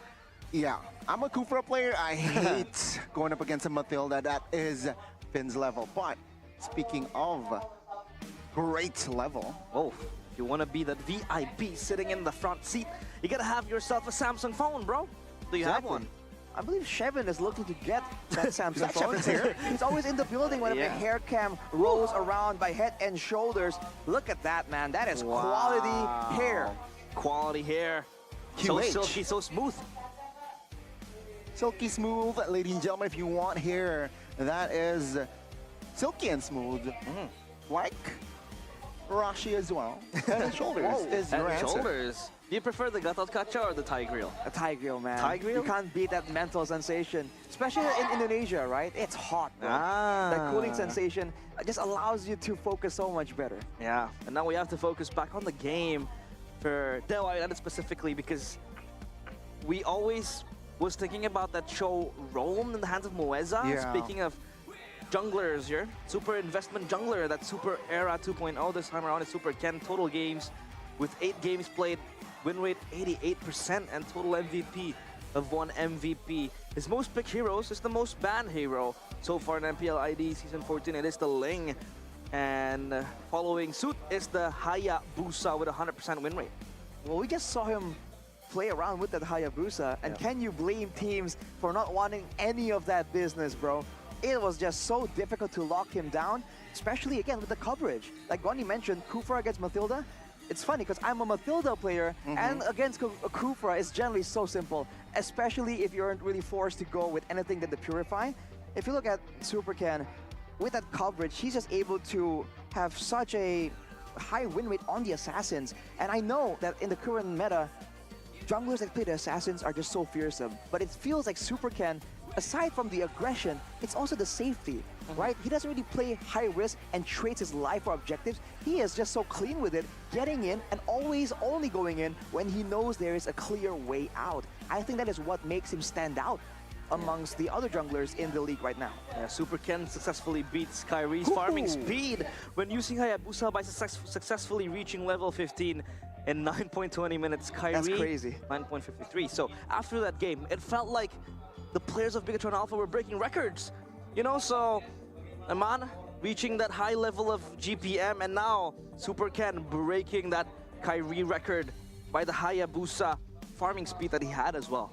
I'm a Kufra player. I hate going up against a Mathilda that is Finn's level. But speaking of great level. Oh, if you want to be that VIP sitting in the front seat, you gotta have yourself a Samsung phone, bro. Do you have one? I believe Shevin is looking to get that Samsung phone. Here. He's always in the building whenever the hair cam rolls around by head and shoulders. Look at that, man. That is quality hair. Quality hair. So silky, so smooth. Silky smooth, ladies and gentlemen. If you want hair that is silky and smooth, like Rashi as well. Head and shoulders is your answer. Shoulders. Do you prefer the Gatot Kacha or the Thai grill? A Thai grill, man. Thai grill? You can't beat that mental sensation, especially in Indonesia, right? It's hot, bro. That cooling sensation just allows you to focus so much better. Yeah, and now we have to focus back on the game for Dewa United specifically, because we always was thinking about that show Rome in the hands of Moeza. Speaking of junglers here, super investment jungler, that super era 2.0 this time around is Super Ken. Total games with 8 games played, win rate 88%, and total MVP of 1 MVP. His most picked heroes is the most banned hero so far in MPL ID Season 14. It is the Ling, and following suit is the Hayabusa with a 100% win rate. Well, we just saw him play around with that Hayabusa, and can you blame teams for not wanting any of that business, bro? It was just so difficult to lock him down, especially again with the coverage. Like Gonny mentioned, Kufra against Mathilda. It's funny because I'm a Mathilda player, and against Kufra it's generally so simple, especially if you aren't really forced to go with anything that the Purify. If you look at Super Ken, with that coverage, he's just able to have such a high win rate on the Assassins. And I know that in the current meta, junglers that play the Assassins are just so fearsome, but it feels like Super Ken, aside from the aggression, it's also the safety, right? He doesn't really play high risk and trades his life for objectives. He is just so clean with it, getting in and always only going in when he knows there is a clear way out. I think that is what makes him stand out amongst the other junglers in the league right now. Yeah, Super Ken successfully beats Kyrie's farming speed when using Hayabusa by successfully reaching level 15 in 9.20 minutes. Kyrie, that's crazy. 9.53. So after that game, it felt like the players of Bigatron Alpha were breaking records. So Aman reaching that high level of GPM, and now Super Ken breaking that Kyrie record by the Hayabusa farming speed that he had as well.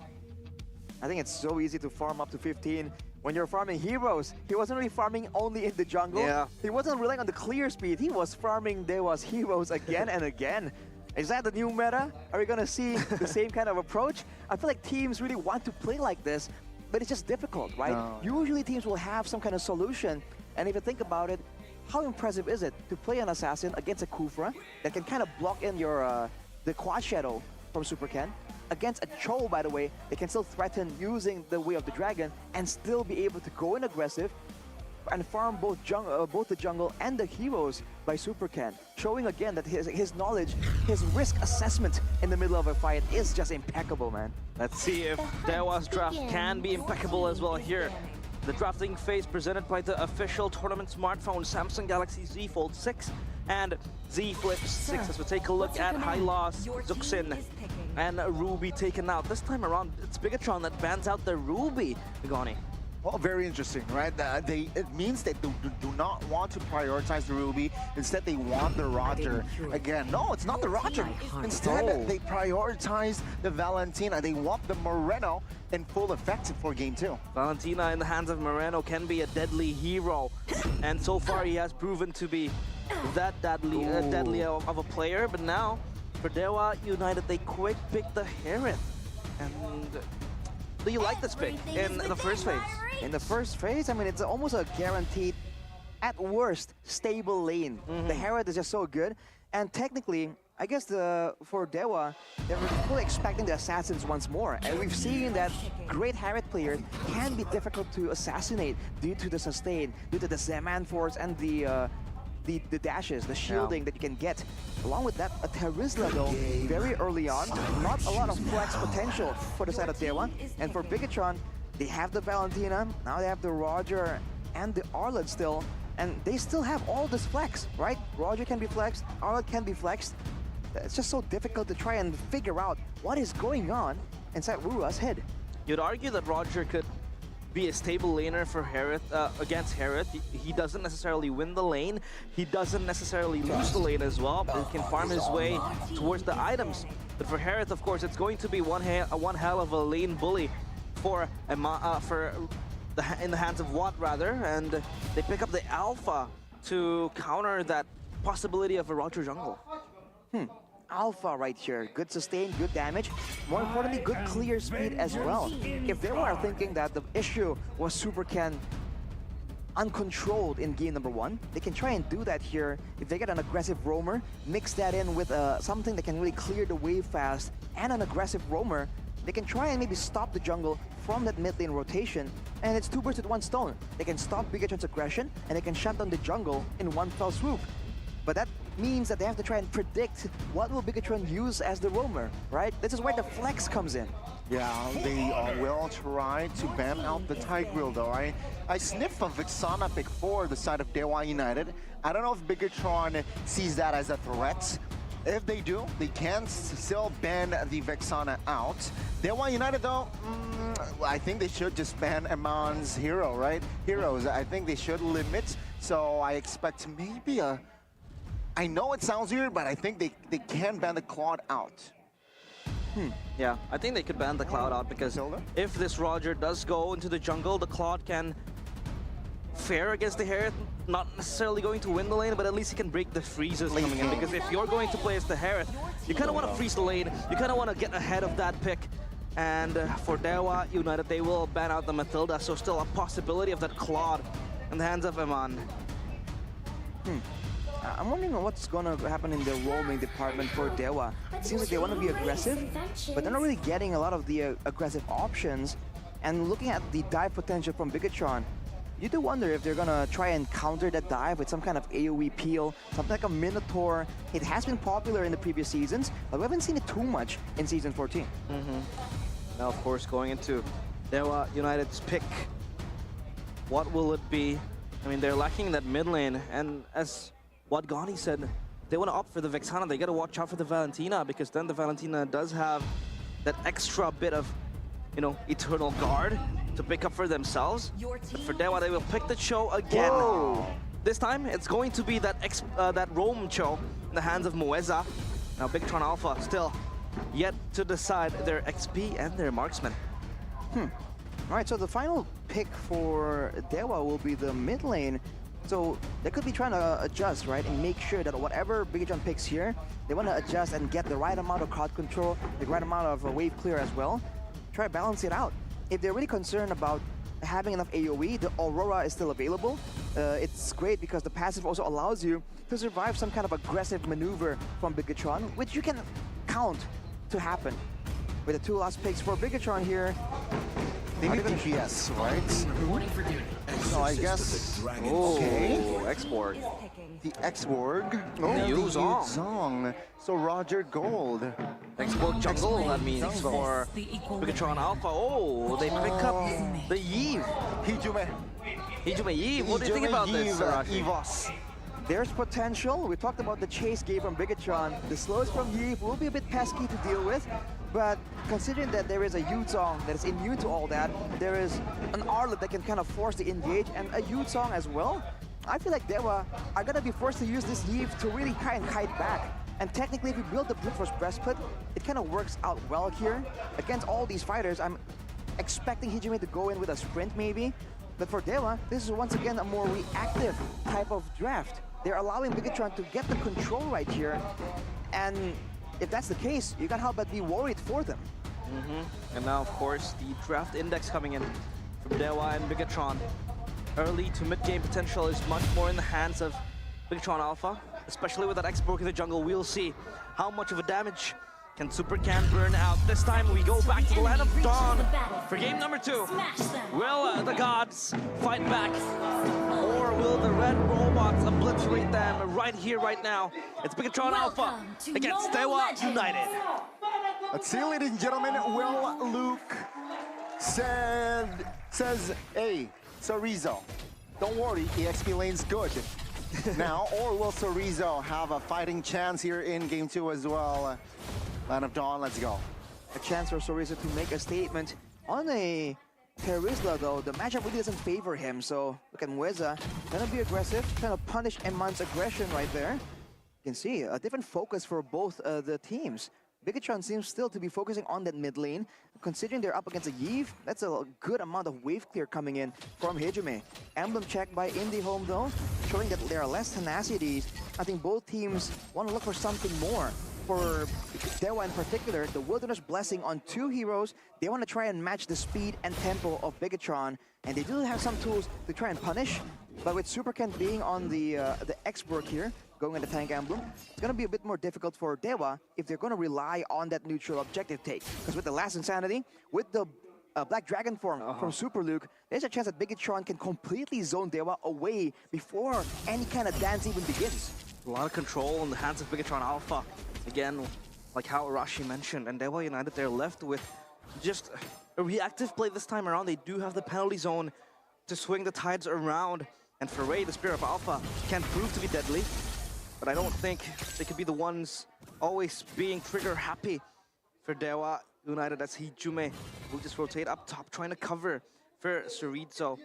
I think it's so easy to farm up to 15 when you're farming heroes. He wasn't really farming only in the jungle. He wasn't relying on the clear speed. He was farming Dewa's heroes again and again. Is that the new meta? Are we gonna see the same kind of approach? I feel like teams really want to play like this, but it's just difficult, right? Usually teams will have some kind of solution, and if you think about it, how impressive is it to play an Assassin against a Kufra that can kind of block in your the quad shadow from Super Ken, against a Cho, by the way, they can still threaten using the Way of the Dragon and still be able to go in aggressive and farm both the jungle and the heroes by Super Ken, showing again that his knowledge, his risk assessment in the middle of a fight is just impeccable, man. Let's see if Dewa's draft can be impeccable as well here. The drafting phase presented by the official tournament smartphone Samsung Galaxy Z Fold 6 and Z Flip 6. As we take a look at Hylos, Zuxin, and Ruby taken out. This time around, it's Bigatron that bans out the Ruby, Gonny. Well, very interesting, right? It means they do not want to prioritize the Ruby. Instead, they want the Roger. Again, no, it's not the Roger. Instead, they prioritize the Valentina. They want the Moreno in full effect for Game 2. Valentina in the hands of Moreno can be a deadly hero. And so far, he has proven to be that deadly of a player. But now, for Dewa United, they quick pick the Hereth. And do you like this pick in the first phase? In the first phase, I mean, it's almost a guaranteed, at worst, stable lane. The Herald is just so good. And technically, I guess for Dewa, they were fully expecting the assassins once more. And we've seen that great Herald players can be difficult to assassinate due to the sustain, due to the Zaman Force and the dashes, the shielding that you can get. Along with that, a Terizla though, very early on, not a lot of flex potential for the side of Dewa. And for Bigatron, they have the Valentina, now they have the Roger and the Arlott still, and they still have all this flex, right? Roger can be flexed, Arlott can be flexed. It's just so difficult to try and figure out what is going on inside Wurua's head. You'd argue that Roger could be a stable laner for Hereth, against Hereth. He doesn't necessarily win the lane. He doesn't necessarily lose the lane as well. He can farm his way towards the items. But for Hereth, of course, it's going to be one hell of a lane bully in the hands of Watt, rather. And they pick up the Alpha to counter that possibility of a Roger jungle. Alpha right here, good sustain, good damage, more importantly, good clear speed as well. If they were thinking that the issue was Supercan uncontrolled in game number 1, they can try and do that here. If they get an aggressive roamer, mix that in with something that can really clear the wave fast and an aggressive roamer, they can try and maybe stop the jungle from that mid lane rotation, and it's 2 birds with 1 stone. They can stop Bigatron's aggression and they can shut down the jungle in one fell swoop. But that means that they have to try and predict what will Bigatron use as the roamer, right? This is where the flex comes in. Yeah, they will try to ban out the Tigreal though. I sniff a Vixana pick for the side of Dewa United. I don't know if Bigatron sees that as a threat. If they do, they can still ban the Vexana out. Dewa United though, I think they should just ban Amon's hero, right? Heroes, I think they should limit. So I expect maybe a... I know it sounds weird, but I think they can ban the Claude out. Yeah, I think they could ban the Cloud out because if this Roger does go into the jungle, the Claude can fare against the Hereth. Not necessarily going to win the lane, but at least he can break the freezes coming in. Because if you're going to play as the Hereth, you kind of want to freeze the lane. You kind of want to get ahead of that pick. And for Dewa United, they will ban out the Matilda. So still a possibility of that Claude in the hands of Amon. I'm wondering what's going to happen in the roaming department for Dewa. It seems like they want to be aggressive, but they're not really getting a lot of the aggressive options. And looking at the dive potential from Bigatron, you do wonder if they're going to try and counter that dive with some kind of AoE peel, something like a Minotaur. It has been popular in the previous seasons, but we haven't seen it too much in Season 14. Now, of course, going into Dewa United's pick, what will it be? I mean, they're lacking that mid lane, and as what Gani said, they want to opt for the Vexana. They got to watch out for the Valentina, because then the Valentina does have that extra bit of, you know, Eternal Guard to pick up for themselves. But for Dewa, they will pick the Cho again. Whoa. This time, it's going to be that that roam Cho in the hands of Moeza. Now, Bigatron Alpha still yet to decide their XP and their marksman. All right, so the final pick for Dewa will be the mid lane. So they could be trying to adjust, right, and make sure that whatever Bigatron picks here, they want to adjust and get the right amount of crowd control, the right amount of wave clear as well. Try to balance it out. If they're really concerned about having enough AoE, the Aurora is still available. It's great because the passive also allows you to survive some kind of aggressive maneuver from Bigatron, which you can count to happen. With the 2 last picks for Bigatron here, They need DPS, right? No, I guess. Oh, X-Borg. The X-Borg. Oh, The the Yuzong. Yuzong. So Roger Gold. X-Borg jungle, that means, for Bigatron Alpha. Oh, they pick up the Yve. Hijume. Hijume Yve. What do you think about this, Rashi? Evos. there's potential. We talked about the chase game from Bigatron. The slows from Yve will be a bit pesky to deal with, but considering that there is a Yuzong that is immune to all that, there is an Arlott that can kind of force the engage, and a Yuzong as well, I feel like Dewa are gonna be forced to use this Yve to really try and kite back. And technically, if you build the Brute Force Breastplate, it kind of works out well here. Against all these fighters, I'm expecting Hijime to go in with a sprint maybe. But for Dewa, this is once again a more reactive type of draft. they're allowing Bigatron to get the control right here. And if that's the case, you can't help but be worried for them. And now, of course, the draft index coming in from Dewa and Bigatron. Early to mid-game potential is much more in the hands of Bigatron Alpha, especially with that X-Broke in the jungle. We'll see how much of a damage can Super Can burn out. This time we go back to the Land of Dawn for game number 2. Will the gods fight back? Or will the red robots obliterate them right here, right now? It's Bigatron Alpha against Dewa United. Let's see, ladies and gentlemen, Will Luke says, hey, Sorizo, don't worry, EXP lane's good. Now, or will Sorizo have a fighting chance here in game 2 as well? Land of Dawn, let's go. A chance for Sorizo to make a statement on a Terizla, though. The matchup really doesn't favor him, so look at Mweza. Gonna be aggressive, trying to punish Eman's aggression right there. You can see a different focus for both the teams. Bigatron seems still to be focusing on that mid lane. Considering they're up against a Yve, that's a good amount of wave clear coming in from Hijume. Emblem check by IndieHome though, showing that there are less tenacity. I think both teams want to look for something more. For Dewa in particular, the Wilderness Blessing on 2 heroes, they want to try and match the speed and tempo of Bigatron, and they do have some tools to try and punish. But with Super Ken being on the X-Work here, going in the tank emblem, it's going to be a bit more difficult for Dewa if they're going to rely on that neutral objective take. Because with the last Insanity, with the Black Dragon form from Super Luke, there's a chance that Bigatron can completely zone Dewa away before any kind of dance even begins. A lot of control in the hands of Bigatron Alpha. Again, like how Arashi mentioned, and Dewa United, they're left with just a reactive play this time around. They do have the penalty zone to swing the tides around. And for Ray, the Spirit of Alpha can prove to be deadly. But I don't think they could be the ones always being trigger happy for Dewa United, as Hijume will just rotate up top, trying to cover for Sorizo.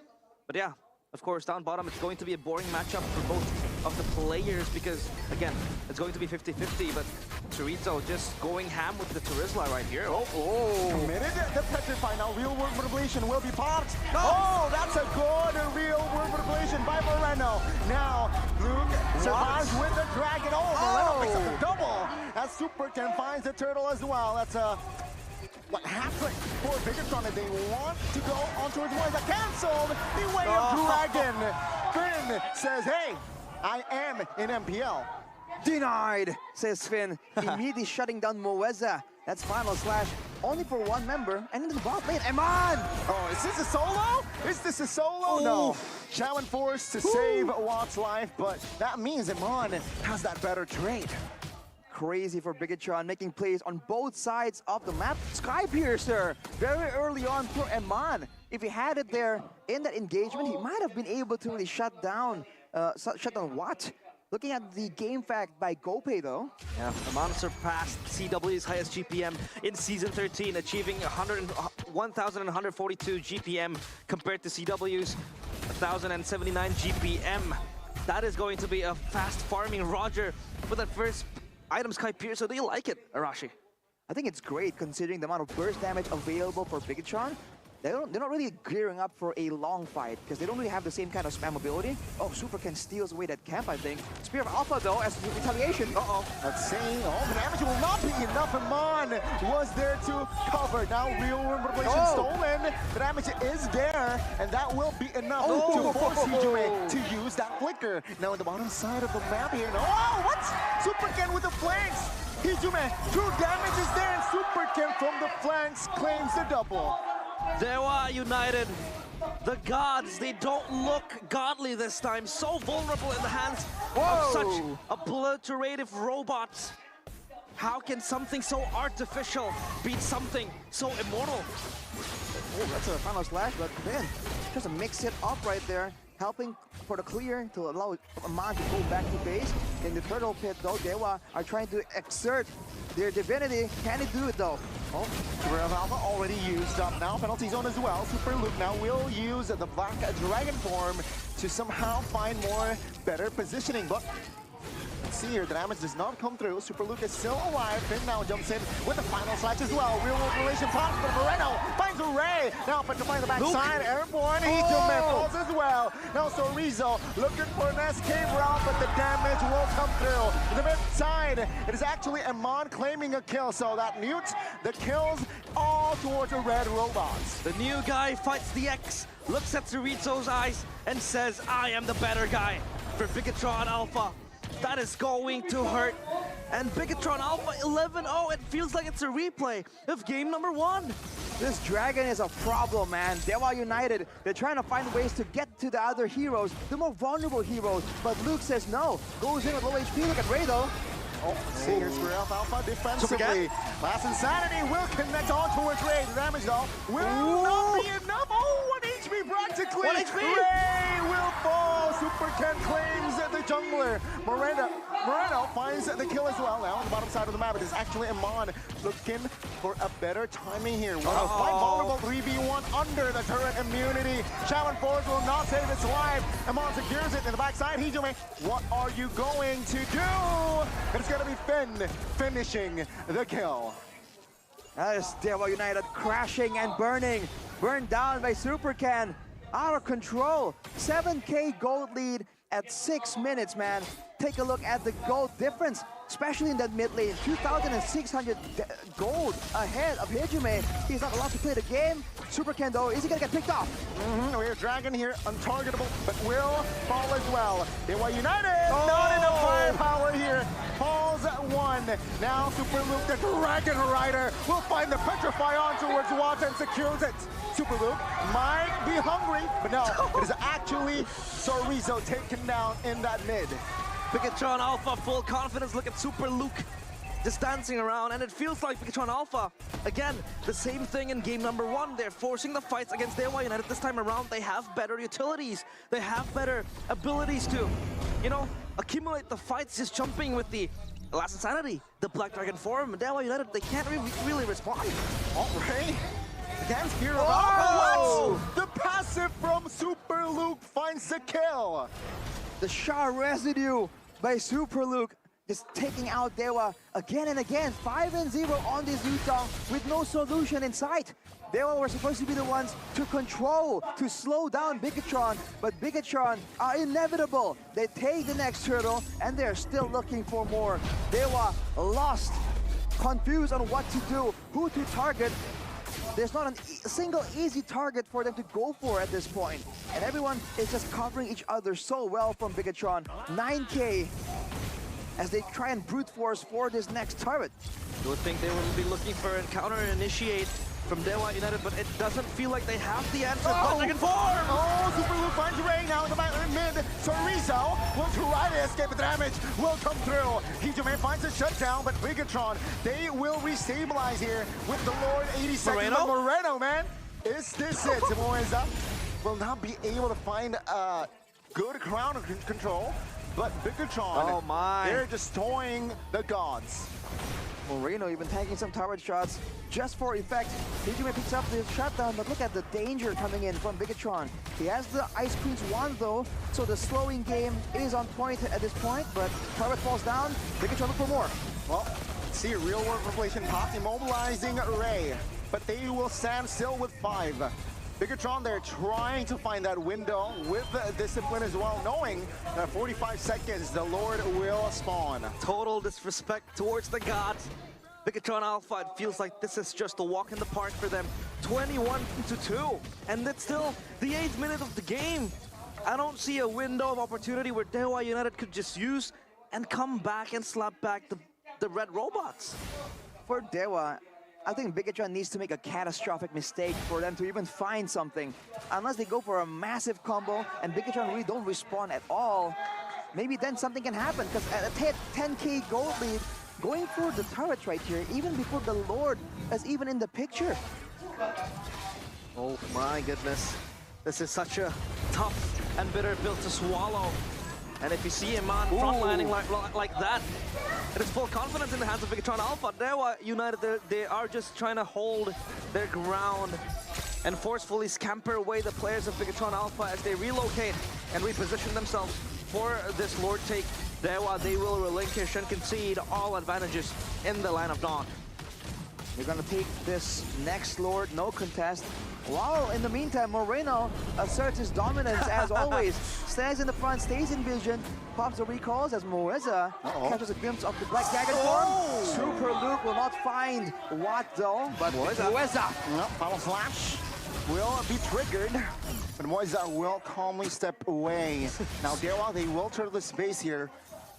But yeah, of course, down bottom, it's going to be a boring matchup for both of the players because, again, it's going to be 50-50, but Sorizo just going ham with the Terizla right here. Committed the Petrify. Now real world manipulation will be popped. Oh, that's a good real world manipulation by Moreno. Now Luke survives with the dragon. Moreno picks up the double as Super Ken finds the turtle as well. That's a hat-trick for Bigatron, and they want to go on towards one that canceled the way of Dragon. Finn says, hey, I am in MPL. Denied, says Finn, immediately shutting down Mweza. That's Final Slash, only for one member, and into the bot lane, Eman! Oh, is this a solo? Is this a solo? Ooh. No. Shaman forced to save Watt's life, but that means Eman has that better trade. Crazy for Bigatron, making plays on both sides of the map. Sky Piercer, very early on for Eman. If he had it there in that engagement, he might have been able to really shut down Watt. Looking at the game fact by GoPay though. Yeah, Eman surpassed CW's highest GPM in Season 13, achieving 1,142 GPM compared to CW's 1,079 GPM. That is going to be a fast farming Roger for that first item Sky Pierce, so do you like it, Arashi? I think it's great considering the amount of burst damage available for Bigatron. They're not really gearing up for a long fight because they don't really have the same kind of spam ability. Oh, Super Ken steals away that camp, I think. Spirit of Alpha, though, as retaliation. Let's see. Oh, the damage will not be enough. Eman was there to cover. Now, real manipulation stolen. The damage is there, and that will be enough to force Hijume to use that flicker. Now, on the bottom side of the map here. What? Super Ken with the flanks. Hijume, true damage is there, and Super Ken from the flanks claims the double. Dewa United, the gods, they don't look godly this time. So vulnerable in the hands of such obliterative robots. How can something so artificial beat something so immortal? Oh, that's a Final Slash, but then just to mix it up right there, helping for the clear to allow Eman to go back to base. In the turtle pit though, Dewa are trying to exert their divinity. Can he do it though? Oh, Spirit of Alpha already used up now. Penalty zone as well. Super Luke now will use the Black Dragon form to somehow find more better positioning. But let's see here. The damage does not come through. Super Luke is still alive. Finn now jumps in with the final slash as well. Real world relation pops, but Moreno finds a Ray. Now petrifying the backside. Airborne. Hijume falls as well. Now Sorizo looking for an escape route, but the damage will come through. The mid side, it is actually Amon claiming a kill, so that mutes the kills all towards the red robots. The new guy fights the X, looks at Chorizo's eyes, and says, I am the better guy for Bigatron Alpha. That is going to hurt. And Bigatron Alpha 11-0, it feels like it's a replay of game number 1. This Dragon is a problem, man. Dewa United, they're trying to find ways to get to the other heroes, the more vulnerable heroes, but Luke says no. Goes in with low HP, look at Ray though. Oh, see here's Alpha defensively. Last Insanity will connect on towards Ray. The damage though will not be enough. Oh, 1 HP practically. 1 HP. Ray will fall. Super Ken claims the jungler. Moreno finds the kill as well. Now on the bottom side of the map, it is actually Amon looking for a better timing here. Quite vulnerable 3v1 under the turret immunity. Shaman Forge will not save its life. Amon secures it in the backside. Hijume, what are you going to do? It's gonna be Finn finishing the kill. That is Dewa United crashing and burning. Burned down by Super Ken. Out of control. 7K gold lead at 6 minutes, man. Take a look at the gold difference, especially in that mid lane. 2,600 gold ahead of Hijume. He's not allowed to play the game. Super Ken though, is he gonna get picked off? We have Dragon here, untargetable, but will fall as well. Dewa United, not enough firepower here. Falls at 1. Now Super Luke, the Dragon Rider, will find the Petrify on towards Watt and secures it. Super Luke might be hungry, but no, it is actually Sorizo taken down in that mid. Bigatron Alpha, full confidence. Look at Super Luke just dancing around, and it feels like Bigatron Alpha, again, the same thing in game number 1. They're forcing the fights against Dewa United. This time around, they have better utilities. They have better abilities to, you know, accumulate the fights, just jumping with the Last Insanity, the Black Dragon form. Dewa United, they can't really respond. All right. Dance gear of the passive from Super Luke finds the kill. The Shah residue by Super Luke just taking out Dewa again and again. 5-0 on this Utah with no solution in sight. Dewa were supposed to be the ones to control, to slow down Bigatron, but Bigatron are inevitable. They take the next turtle and they're still looking for more. Dewa lost, confused on what to do, who to target. There's not a single easy target for them to go for at this point. And everyone is just covering each other so well from Bigatron. 9K as they try and brute force for this next turret. You would think they would be looking for a counter initiate from Dewa United, but it doesn't feel like they have the answer. Black Dragon form! Oh, Super Luke finds Ray now in the back mid. Sorizo will try to escape, but the damage will come through. Hijume finds a shutdown, but Bigatron, they will restabilize here with the Lord 80 seconds. But Moreno, man, is this it? Moeza will not be able to find a good crown control, but Bigatron, they're just toying the gods. Moreno even taking some turret shots just for effect. Hijume picks up the shutdown, but look at the danger coming in from Bigatron. He has the Ice Queen's wand though, so the slowing game is on point at this point, but turret falls down. Bigatron look for more. Well, see real world revelation pop immobilizing Ray, but they will stand still with 5. Bigatron, they're trying to find that window with discipline as well, knowing that 45 seconds, the Lord will spawn. Total disrespect towards the gods. Bigatron Alpha, it feels like this is just a walk in the park for them. 21-2, and it's still the 8th minute of the game. I don't see a window of opportunity where Dewa United could just use and come back and slap back the red robots. For Dewa, I think Bigatron needs to make a catastrophic mistake for them to even find something. Unless they go for a massive combo and Bigatron really don't respond at all, maybe then something can happen, because at a 10K gold lead, going for the turret right here, even before the Lord is even in the picture. Oh my goodness. This is such a tough and bitter pill to swallow. And if you see him on frontlining like that, it is full confidence in the hands of Bigatron Alpha. Dewa United, they are just trying to hold their ground and forcefully scamper away the players of Bigatron Alpha as they relocate and reposition themselves for this Lord take. Dewa, they will relinquish and concede all advantages in the line of dawn. They're gonna take this next Lord, no contest. While in the meantime, Moreno asserts his dominance as always. Stands in the front, stays in vision, pops the recalls as Moeza catches a glimpse of the Black Dragon form. Super Luke will not find Watt though, but Moeza. No, final flash will be triggered, but Moiza will calmly step away. Now, Dewa, they will turn the space here.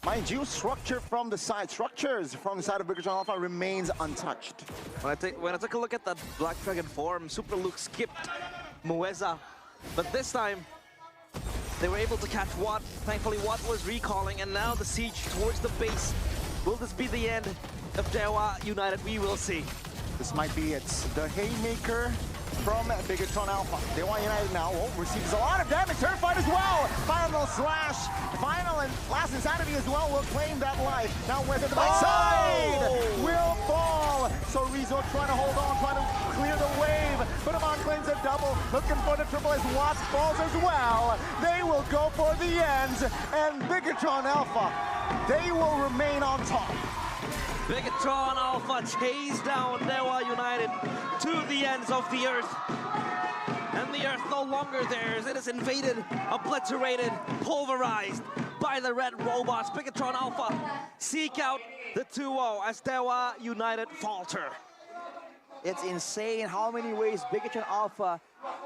Mind you, structures from the side of Big John Alpha remains untouched. When I take a look at that Black Dragon form, Super Luke skipped Moeza, but this time they were able to catch Watt. Thankfully, Watt was recalling, and now the siege towards the base. Will this be the end of Dewa United? We will see. This might be it. The Haymaker from Bigatron Alpha. Dewa United now receives a lot of damage. Terrified as well. Final slash. Final and last insanity as well will claim that life. Now where's at the backside? Will fall. So Rizzo trying to hold on, trying to clear the wave. But Amon claims a double. Looking for the triple as Watts falls as well. They will go for the ends. And Bigatron Alpha, they will remain on top. Bigatron Alpha chase down Dewa United to the ends of the earth. And the earth no longer theirs. It is invaded, obliterated, pulverized by the red robots. Bigatron Alpha seek out the 2-0 as Dewa United falter. It's insane how many ways Bigatron Alpha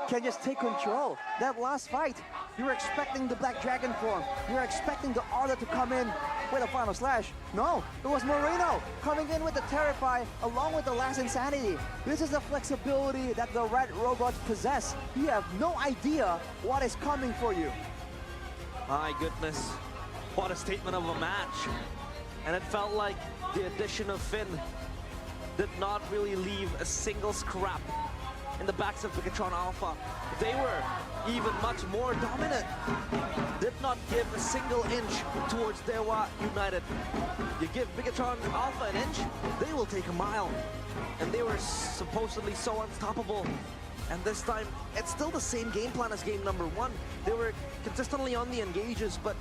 can just take control. That last fight, you were expecting the Black Dragon form. You were expecting the Order to come in with a final slash. No, it was Moreno coming in with the Terrify along with the last Insanity. This is the flexibility that the red robots possess. You have no idea what is coming for you. My goodness, what a statement of a match. And it felt like the addition of Finn did not really leave a single scrap in the backs of Bigatron Alpha. They were even much more dominant. Did not give a single inch towards Dewa United. You give Bigatron Alpha an inch, they will take a mile. And they were supposedly so unstoppable. And this time, it's still the same game plan as game number 1. They were consistently on the engages, but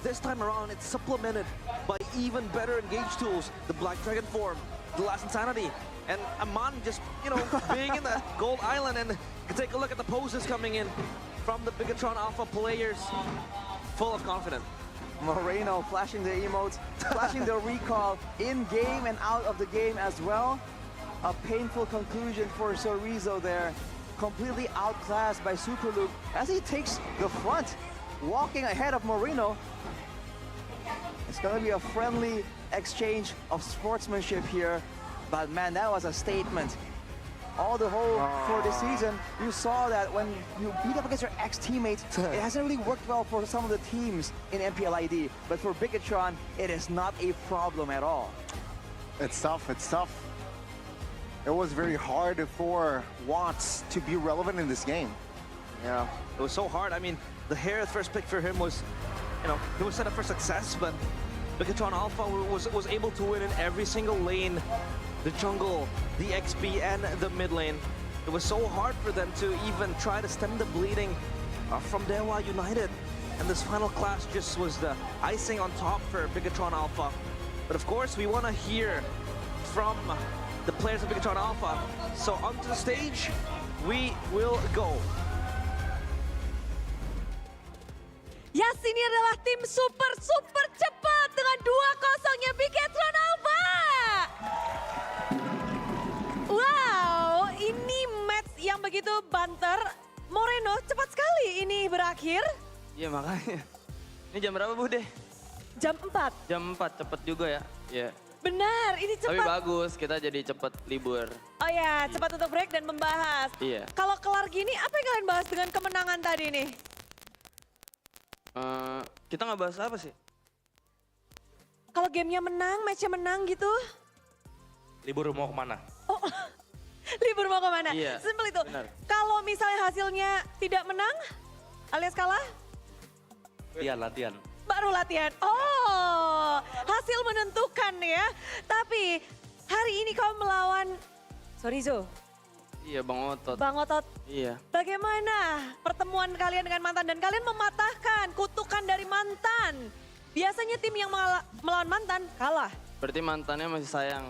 this time around, it's supplemented by even better engage tools. The Black Dragon form, the last Insanity, and Amon just, being in the Gold Island. And you can take a look at the poses coming in from the Bigatron Alpha players, full of confidence. Moreno flashing the emotes, flashing the recall in-game and out of the game as well. A painful conclusion for Sorizo there. Completely outclassed by Super Luke as he takes the front, walking ahead of Moreno. It's going to be a friendly exchange of sportsmanship here. But man, that was a statement. All the whole for this season, you saw that when you beat up against your ex-teammates, it hasn't really worked well for some of the teams in MPL ID. But for Bigatron, it is not a problem at all. It's tough, it's tough. It was very hard for Watts to be relevant in this game. Yeah, it was so hard. I mean, the Harith first pick for him was, he was set up for success, but Bigatron Alpha was able to win in every single lane. The jungle, the XP, and the mid lane. It was so hard for them to even try to stem the bleeding from Dewa United. And this final clash just was the icing on top for Bigatron Alpha. But of course, we want to hear from the players of Bigatron Alpha. So onto the stage, we will go. Yes, ini adalah tim super cepat dengan 2-0-nya Bigatron Alpha. Wow, ini match yang begitu banter. Moreno, cepat sekali ini berakhir. Iya makanya. Ini jam berapa Bu deh? Jam 4. Jam 4, cepet juga ya. Iya. Benar, ini cepat. Tapi bagus, kita jadi cepet libur. Oh ya, cepat untuk break dan membahas. Iya. Kalau kelar gini, apa yang kalian bahas dengan kemenangan tadi nih? Kita nggak bahas apa sih? Kalau gamenya menang, matchnya menang gitu. Libur mau kemana? Oh, libur mau kemana? Iya, Simpel itu. benar. Kalau misalnya hasilnya tidak menang, alias kalah, Latihan. baru latihan. Oh, hasil menentukan ya. Tapi hari ini kau melawan Sorizo, Iya Bang Otot. Bang Otot. Iya. Bagaimana pertemuan kalian dengan mantan dan kalian mematahkan kutukan dari mantan? biasanya tim yang melawan mantan kalah. Berarti mantannya masih sayang,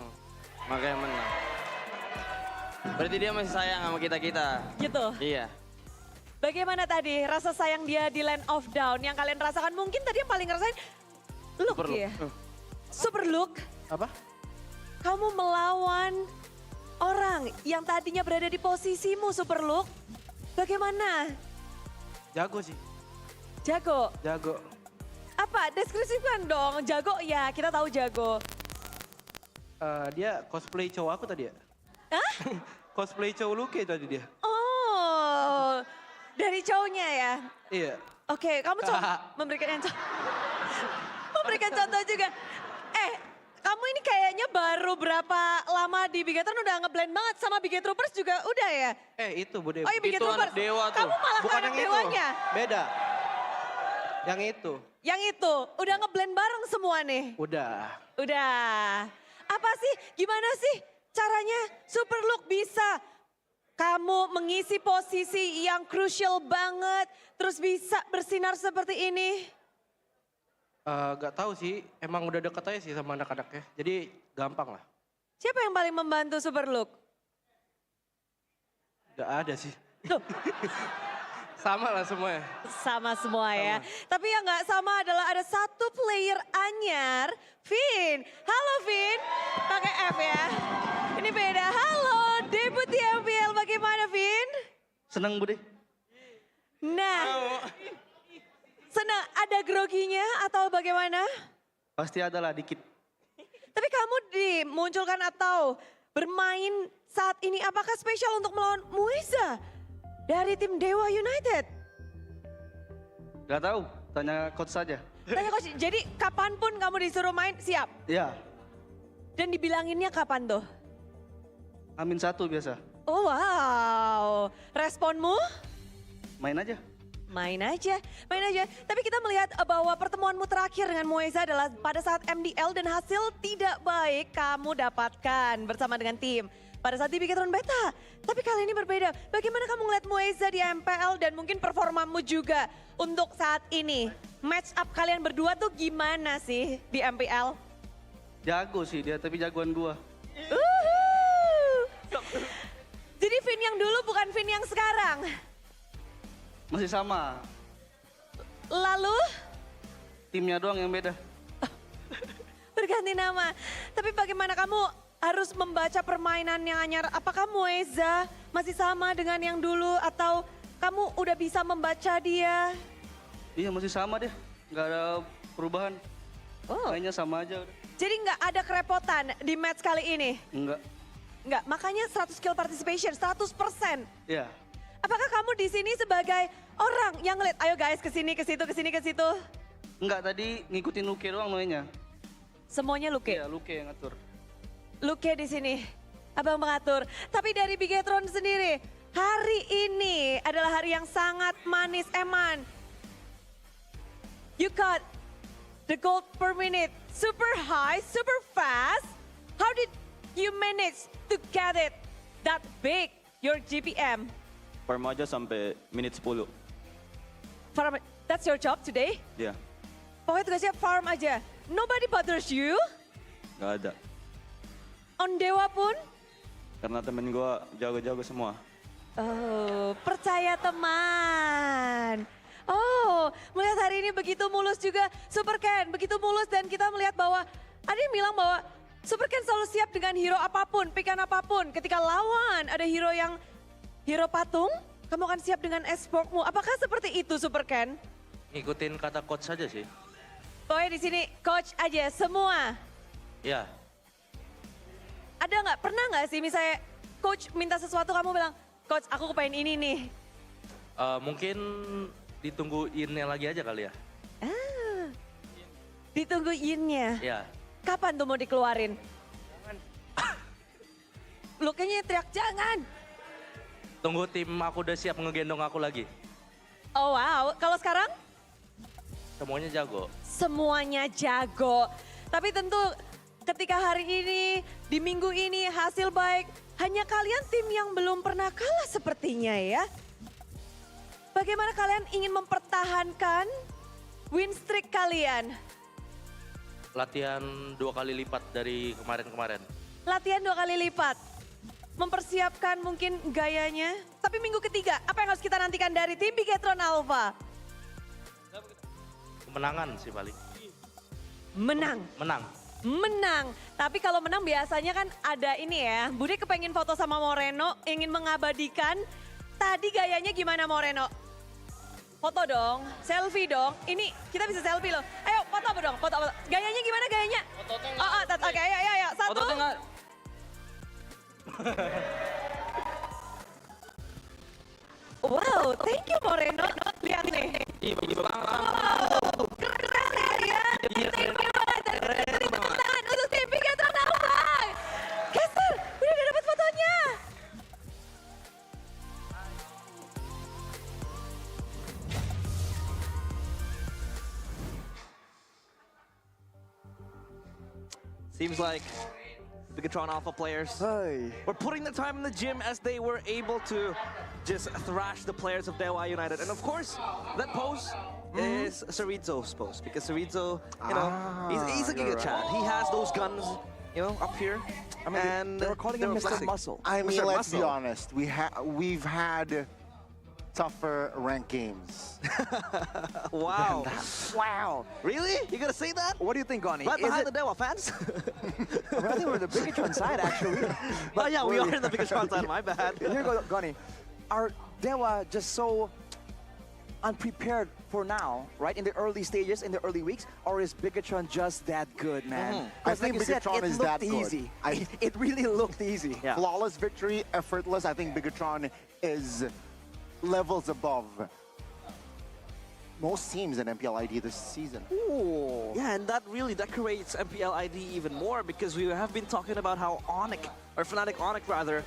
makanya menang. Berarti dia masih sayang sama kita-kita. Gitu. Iya. Bagaimana tadi rasa sayang dia di Land of Down yang kalian rasakan? Mungkin tadi yang paling ngerasain look Super look. ya. Super look. Apa? Kamu melawan orang yang tadinya berada di posisimu super look. Bagaimana? Jago sih, Jago. jago. Apa? Deskripsikan dong. Jago ya, kita tahu jago. Dia cosplay cowok aku tadi ya. Hah? Cosplay cowok Luke tadi dia. Oh, dari cowoknya ya? Iya. Oke, kamu coba memberikan contoh. Memberikan contoh juga. Kamu ini kayaknya baru berapa lama di Bigetron udah ngeblend banget sama Biget Troopers juga udah ya? Itu Bude. Oh iya Biget Itu Troopers. anak dewa tuh. Kamu malah Bukan anak yang itu. dewanya. Beda. Yang itu. Yang itu, udah ngeblend bareng semua nih. Udah. Udah. Apa sih, gimana sih caranya Super Look bisa kamu mengisi posisi yang krusial banget, terus bisa bersinar seperti ini? Gak tahu sih, emang udah deket aja sih sama anak-anaknya. Jadi gampang lah. Siapa yang paling membantu Super Look? Gak ada sih. Loh, Sama lah semuanya. sama semua ya. Tapi yang nggak sama adalah ada satu player anyar, Vin. Halo Vin, pakai F ya. Ini beda. Halo, debut di MPL bagaimana Vin? Seneng Bude. Nah, senang ada groginya atau bagaimana? Pasti ada lah dikit. Tapi kamu dimunculkan atau bermain saat ini apakah spesial untuk melawan Muiza dari tim Dewa United? Gak tahu, tanya coach saja. Tanya coach, jadi kapanpun kamu disuruh main siap? Iya, Dan dibilanginnya kapan tuh? Amin 1 biasa. Oh wow, responmu? Main aja. Main aja, main aja. Tapi kita melihat bahwa pertemuanmu terakhir dengan Mueza adalah pada saat MDL dan hasil tidak baik kamu dapatkan bersama dengan tim. Pada saat di Bigetron Beta. Tapi kali ini berbeda. Bagaimana kamu ngeliat Mueza di MPL dan mungkin performamu juga untuk saat ini? Match up kalian berdua tuh gimana sih di MPL? Jago sih dia, tapi jagoan gua. Jadi Vin yang dulu bukan Vin yang sekarang. Masih sama, Lalu timnya doang yang beda. berganti nama. Tapi bagaimana kamu harus membaca permainan yang anyar? Apakah Mueza masih sama dengan yang dulu atau kamu udah bisa membaca dia? Iya masih sama deh, nggak ada perubahan. Oh. Kayaknya sama aja udah. Jadi nggak ada kerepotan di match kali ini? Enggak, Nggak, makanya 100 kill participation, 100%. iya. Apakah kamu di sini sebagai orang yang ngeliat, ayo guys ke sini, ke situ, ke sini, ke situ? Enggak, tadi ngikutin Luke doang mainnya. Semuanya Luke. Iya, Luke yang ngatur. Luke di sini, abang mengatur. Tapi dari Bigetron sendiri, hari ini adalah hari yang sangat manis, Eman. You got the gold per minute, super high, super fast. How did you manage to get it that big, your GPM? Farm aja sampai menit 10. Farm, that's your job today? Iya, Pokoknya tugasnya farm aja. Nobody bothers you? nggak ada. On Dewa pun? Karena temen gua jago-jago semua. Oh, percaya teman. Oh, melihat hari ini begitu mulus juga Super Ken, begitu mulus dan kita melihat bahwa ada yang bilang bahwa Super Ken selalu siap dengan hero apapun, pickan apapun. Ketika lawan ada hero patung, kamu akan siap dengan S14-mu. Apakah seperti itu Super Ken? Ngikutin kata coach saja sih. Pokoknya di sini coach aja semua. Iya. Ada nggak, pernah nggak sih misalnya coach minta sesuatu kamu bilang, coach aku kepengen ini nih. Mungkin ditunggu innya lagi aja kali ya. Ditunggu innya. Iya. Kapan tuh mau dikeluarin? Lu kayaknya teriak jangan. Tunggu tim aku udah siap ngegendong aku lagi. Oh wow, kalau sekarang? Semuanya jago. Semuanya jago. Tapi tentu ketika hari ini, di minggu ini hasil baik. Hanya kalian tim yang belum pernah kalah sepertinya ya. Bagaimana kalian ingin mempertahankan win streak kalian? Latihan 2 kali lipat dari kemarin-kemarin. Latihan 2 kali lipat. Mempersiapkan mungkin gayanya. Tapi minggu ketiga, apa yang harus kita nantikan dari tim Bigetron Alpha? Kemenangan sih paling. Menang. Menang. Tapi kalau menang biasanya kan ada ini ya. Budi kepengen foto sama Moreno, ingin mengabadikan. Tadi gayanya gimana Moreno? Foto dong, selfie dong. Ini kita bisa selfie loh. Ayo foto apa dong? Foto. Gayanya gimana gayanya? Foto Oke, ayo. Satu. Foto enggak. Wow, thank you Moreno. Lihat nih. Iya, Wow, keren ya. Thank you banget. Tepuk tangan untuk tim Bigetron Alpha. Geser, udah dapat fotonya. Seems like Bigetron Alpha players Hey. were putting the time in the gym as they were able to just thrash the players of Dewa United. And of course, that pose is Cerezo's pose, because Cerezo, you know, he's a Giga Chad. He has those guns, you know, up here. I mean, and they were calling him Mr. flexing. Muscle. I mean, Mr. let's be Muscle. honest. We've had tougher ranked games. Wow. Wow. Really? You gonna say that? What do you think, Goni? Right Is behind it- the Dewa fans? I think we're the Bigetron side, actually. Oh yeah, we we're- are in the Bigetron side, my bad. Here you go, Goni. Are Dewa just so unprepared for now, right? In the early stages, in the early weeks, or is Bigetron just that good, man? I 'Cause think like you said, Bigetron it is looked that good. easy. I- It really looked easy. Yeah. Flawless victory, effortless. I think Bigetron is levels above most teams in MPL ID this season. Ooh. Yeah, and that really decorates MPL ID even more, because we have been talking about how Onyx, or Fnatic Onyx rather,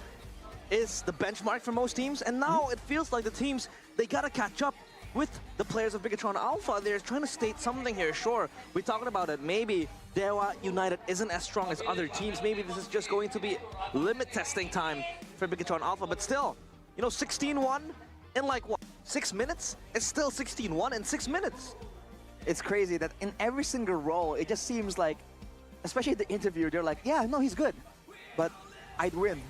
is the benchmark for most teams, and now it feels like the teams, they gotta catch up with the players of Bigetron Alpha. They're trying to state something here. Sure, we're talking about it. Maybe Dewa United isn't as strong as other teams. Maybe this is just going to be limit testing time for Bigetron Alpha, but still, you know, 16-1 in like what, 6 minutes? It's still 16-1 in 6 minutes. It's crazy that in every single role, it just seems like, especially the interview, they're like, yeah, no, he's good, but I'd win.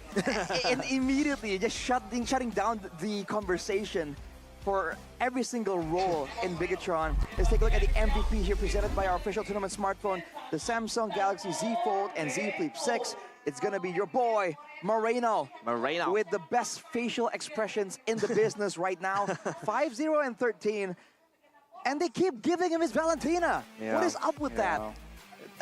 And immediately just shutting down the conversation for every single role in Bigetron. Let's take a look at the MVP here presented by our official tournament smartphone, the Samsung Galaxy Z Fold and Z Flip 6. It's gonna be your boy, Moreno. Moreno. With the best facial expressions in the business right now. 5-0 and 13. And they keep giving him his Valentina. Yeah. What is up with that?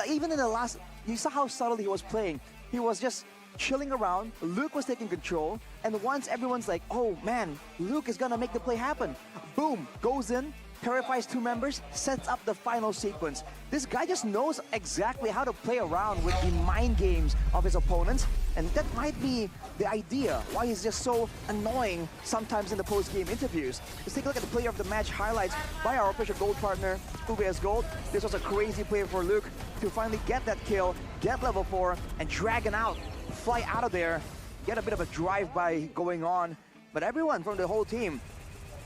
Even in the last, you saw how subtle he was playing. He was just chilling around. Luke was taking control. And once everyone's like, oh man, Luke is gonna make the play happen. Boom, goes in, terrifies 2 members, sets up the final sequence. This guy just knows exactly how to play around with the mind games of his opponents. And that might be the idea why he's just so annoying sometimes in the post-game interviews. Let's take a look at the player of the match highlights by our official gold partner, UBS Gold. This was a crazy play for Luke to finally get that kill, get level 4, and dragon out, fly out of there, get a bit of a drive-by going on. But everyone from the whole team,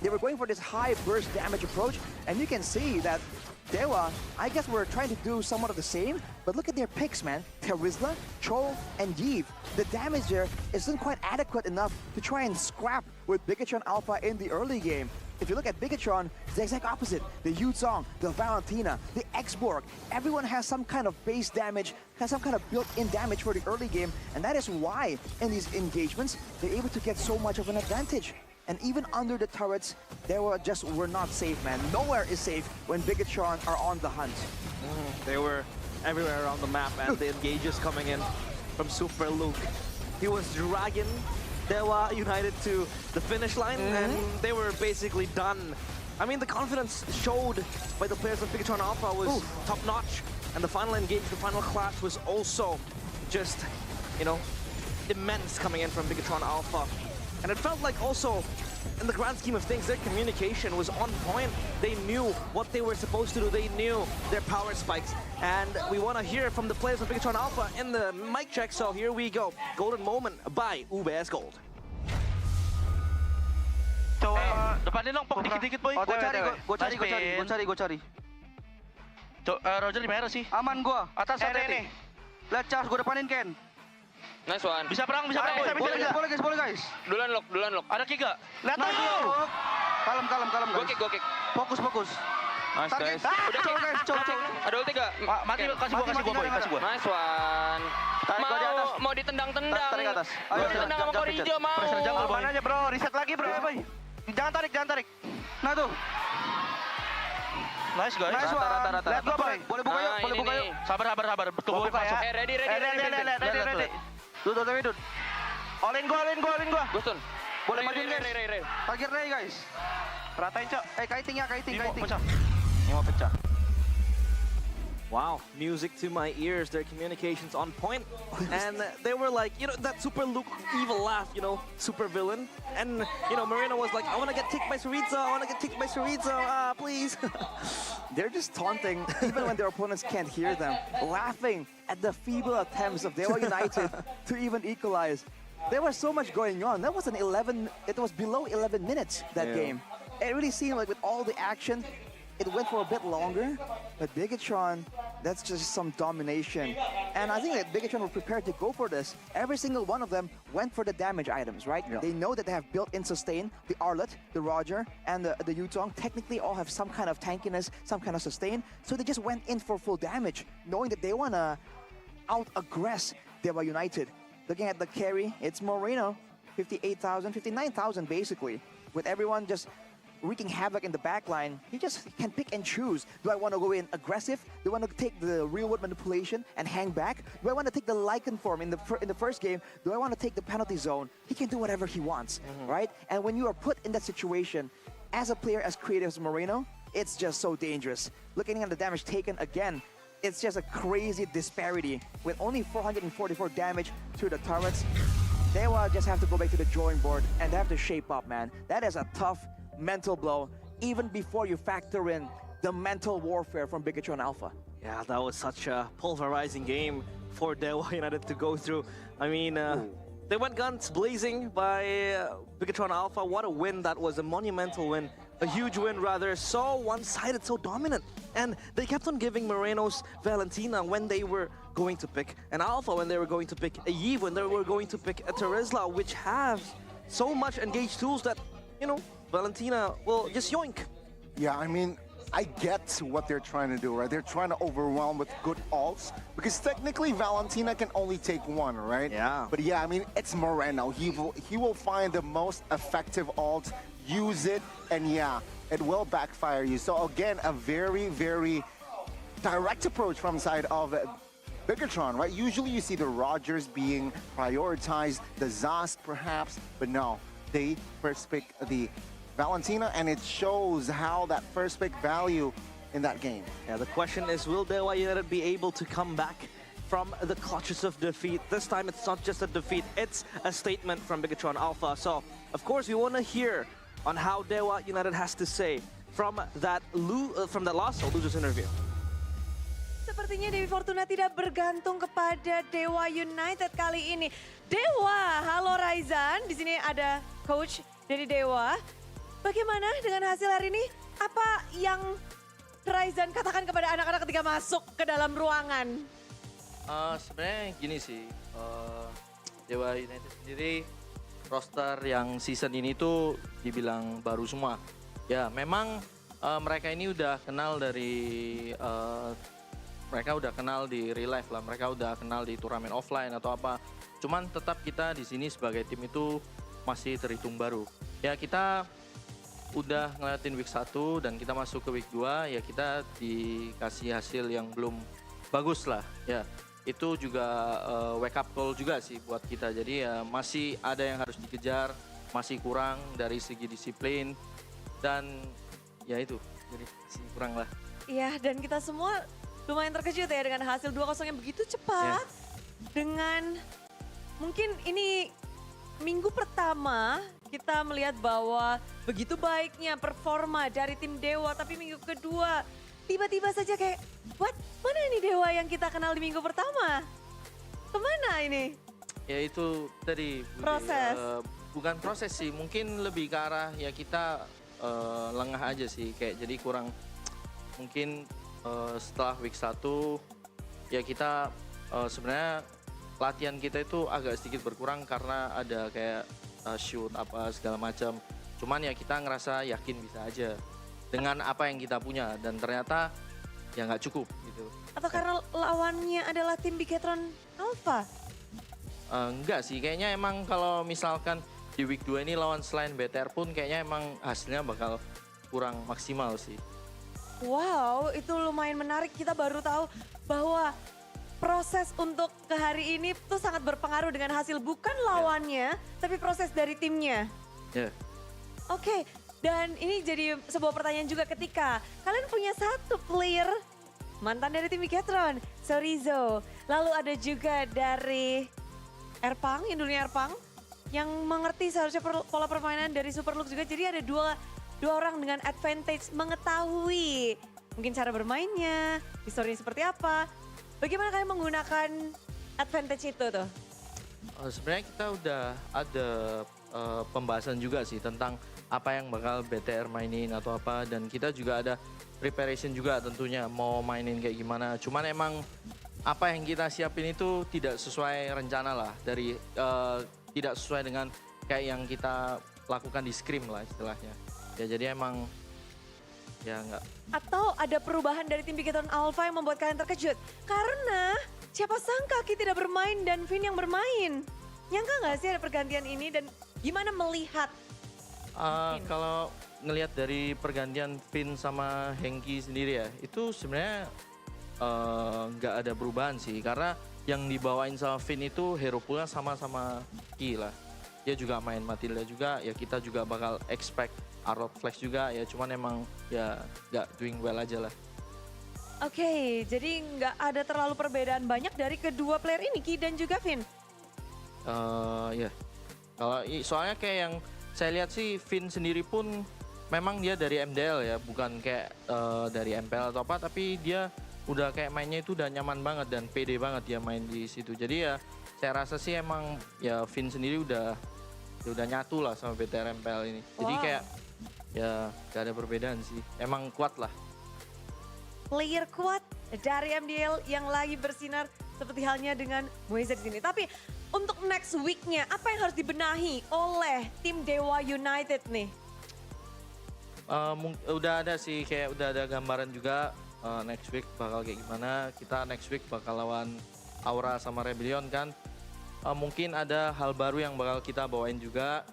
they were going for this high burst damage approach, and you can see that Dewa, I guess we're trying to do somewhat of the same, but look at their picks, man. Terizla, Chol, and Yves. The damage there isn't quite adequate enough to try and scrap with Bigetron Alpha in the early game. If you look at Bigetron, it's the exact opposite. The Yuzong, the Valentina, the X-Borg, everyone has some kind of base damage, has some kind of built-in damage for the early game, and that is why in these engagements, they're able to get so much of an advantage. And even under the turrets, they were not safe, man. Nowhere is safe when Bigetron are on the hunt. They were everywhere around the map, and the engages coming in from Super Luke. He was dragging Dewa United to the finish line, and they were basically done. I mean, the confidence showed by the players of Bigetron Alpha was top-notch, and the final engage, the final clash was also just, you know, immense coming in from Bigetron Alpha. And it felt like also, in the grand scheme of things, their communication was on point. They knew what they were supposed to do. They knew their power spikes. And we want to hear from the players of Bigetron Alpha in the mic check. So here we go. Golden moment by UBS Gold. Depan ni long, pok dikit-dikit boy. Gue cari. Roger di merah sih. Aman gua. Atas satu nih. Lihat Charles, gua depanin Ken. Nice one. Bisa perang, bisa perang. Boleh guys. Duluan lock. Ada Kiga. Lihat Nice, tuh. Kalem guys. Go kick. Fokus. Nice Target. guys. Udah Kick. guys, coba. Ada ulti gak? Mati, kasih gua boy, kasih gua. Nice one. Tarik gua di atas. Mau ditendang-tendang. Tarik atas. Mau ditendang sama Korijo mau. Pressure jungle, boy. Aman aja bro, reset lagi bro. Jangan tarik. Nah tuh. Nice guys. Nice one. Rata. Lihat gua boy. Boleh buka yuk, Nah, boleh ini buka nih. yuk. Sabar. Tunggu Gua buka masuk. ya. Ready. Ready. Tuh. All in gua. Gustun. Boleh majuin guys. Ray. Target Ray guys. Ratain, Cok. Kiting. Ini pecah. Ini mau pecah. Wow, music to my ears, their communication's on point. And they were like, that super Luke evil laugh, super villain. And, Marina was like, I want to get kicked by Chorizo, please. They're just taunting, even when their opponents can't hear them, laughing at the feeble attempts of Dewa United to even equalize. There was so much going on. That was it was below 11 minutes, that game. It really seemed like with all the action, it went for a bit longer, but Bigatron, that's just some domination. And I think that Bigatron were prepared to go for this. Every single one of them went for the damage items, right? Yeah. They know that they have built-in sustain. The Arlet, the Roger, and the Yutong technically all have some kind of tankiness, some kind of sustain. So they just went in for full damage, knowing that they want to out-aggress Dewa United. Looking at the carry, it's Moreno, 58,000, 59,000 basically, with everyone just wreaking havoc in the backline. He just can pick and choose. Do I want to go in aggressive? Do I want to take the real-world manipulation and hang back? Do I want to take the Lycan form in the first game? Do I want to take the penalty zone? He can do whatever he wants, right? And when you are put in that situation, as a player as creative as Moreno, it's just so dangerous. Looking at the damage taken again, it's just a crazy disparity. With only 444 damage to the turrets, they will just have to go back to the drawing board and they have to shape up, man. That is a tough mental blow, even before you factor in the mental warfare from Bigatron Alpha. Yeah, that was such a pulverizing game for Dewa United to go through. I mean, they went guns blazing by Bigatron Alpha. What a win that was, a monumental win. A huge win, rather. So one-sided, so dominant. And they kept on giving Moreno's Valentina when they were going to pick an Alpha, when they were going to pick a Yve, when they were going to pick a Terizla, which have so much engaged tools that, Valentina will just yoink. Yeah, I mean, I get what they're trying to do, right? They're trying to overwhelm with good ults, because technically Valentina can only take one, right? Yeah. But yeah, I mean, it's Moreno. He will find the most effective ult, use it, and yeah, it will backfire you. So again, a very, very direct approach from the side of Bigatron, right? Usually you see the Rogers being prioritized, the Zast perhaps, but no, they first pick the Valentina, and it shows how that first pick value in that game. Yeah, the question is, will Dewa United be able to come back from the clutches of defeat? This time it's not just a defeat, it's a statement from Bigatron Alpha. So, of course, we want to hear on how Dewa United has to say from that loss or losers interview. Sepertinya Dewi Fortuna tidak bergantung kepada Dewa United kali ini. Dewa, halo Raizan. Di sini ada coach dari Dewa. Bagaimana dengan hasil hari ini? Apa yang Raizan katakan kepada anak-anak ketika masuk ke dalam ruangan? Sebenarnya gini sih, Dewa United sendiri roster yang season ini tuh dibilang baru semua. Ya memang mereka ini udah kenal dari mereka udah kenal di real life lah, mereka udah kenal di turnamen offline atau apa. Cuman tetap kita di sini sebagai tim itu masih terhitung baru. Ya kita udah ngeliatin week 1 dan kita masuk ke week 2, ya kita dikasih hasil yang belum bagus lah. Ya itu juga wake up call juga sih buat kita. Jadi ya masih ada yang harus dikejar, masih kurang dari segi disiplin dan ya itu, jadi masih kurang lah. Iya, dan kita semua lumayan terkejut ya dengan hasil 2-0 yang begitu cepat. Dengan mungkin ini minggu pertama kita melihat bahwa begitu baiknya performa dari tim Dewa, tapi minggu kedua tiba-tiba saja kayak, what? Mana ini Dewa yang kita kenal di minggu pertama? Kemana ini? Ya itu tadi Budi, Proses. Bukan proses sih, mungkin lebih ke arah ya kita lengah aja sih, kayak jadi kurang mungkin setelah week 1 ya kita sebenarnya latihan kita itu agak sedikit berkurang karena ada kayak shoot apa segala macam. Cuman ya kita ngerasa yakin bisa aja dengan apa yang kita punya dan ternyata ya nggak cukup gitu. Atau karena lawannya adalah tim Bigetron Alpha? Enggak sih, kayaknya emang kalau misalkan di week 2 ini lawan selain BTR pun kayaknya emang hasilnya bakal kurang maksimal sih. Wow, itu lumayan menarik. Kita baru tahu bahwa proses untuk ke hari ini tuh sangat berpengaruh dengan hasil. Bukan lawannya, tapi proses dari timnya. Ya. Oke, dan ini jadi sebuah pertanyaan juga ketika kalian punya satu player mantan dari tim Bigetron, Sorizo. Lalu ada juga dari Erpang, yang dulunya Erpang, yang mengerti seharusnya pola permainan dari Superlook juga. Jadi ada dua orang dengan advantage mengetahui mungkin cara bermainnya, historinya seperti apa. Bagaimana kalian menggunakan advantage itu tuh? Sebenarnya kita udah ada pembahasan juga sih tentang apa yang bakal BTR mainin atau apa. Dan kita juga ada preparation juga tentunya mau mainin kayak gimana. Cuman emang apa yang kita siapin itu tidak sesuai rencana lah. Tidak sesuai dengan kayak yang kita lakukan di scrim lah istilahnya. Ya jadi emang ya enggak. Atau ada perubahan dari tim Bigetron Alpha yang membuat kalian terkejut? Karena siapa sangka Ki tidak bermain dan Vin yang bermain. Nyangka nggak sih ada pergantian ini dan gimana melihat? Kalau ngelihat dari pergantian Vin sama Hengki sendiri ya, itu sebenarnya nggak ada perubahan sih. Karena yang dibawain sama Vin itu hero poolnya sama-sama Ki lah. Dia juga main Matilda juga, ya kita juga bakal expect Arrow Flash juga ya, cuman emang ya nggak doing well aja lah. Oke, jadi nggak ada terlalu perbedaan banyak dari kedua player ini, Ki dan juga Vin. Ya, kalau soalnya kayak yang saya lihat sih Vin sendiri pun memang dia dari MDL ya, bukan kayak dari MPL atau apa, tapi dia udah kayak mainnya itu udah nyaman banget dan pede banget dia main di situ. Jadi ya saya rasa sih emang ya Vin sendiri udah nyatu lah sama BTR MPL ini. Jadi kayak ya gak ada perbedaan sih, emang kuat lah. Player kuat dari MDL yang lagi bersinar seperti halnya dengan Moiza di sini. Tapi untuk next week-nya apa yang harus dibenahi oleh tim Dewa United nih? Udah ada sih, kayak udah ada gambaran juga next week bakal kayak gimana. Kita next week bakal lawan Aura sama Rebellion kan. Mungkin ada hal baru yang bakal kita bawain juga.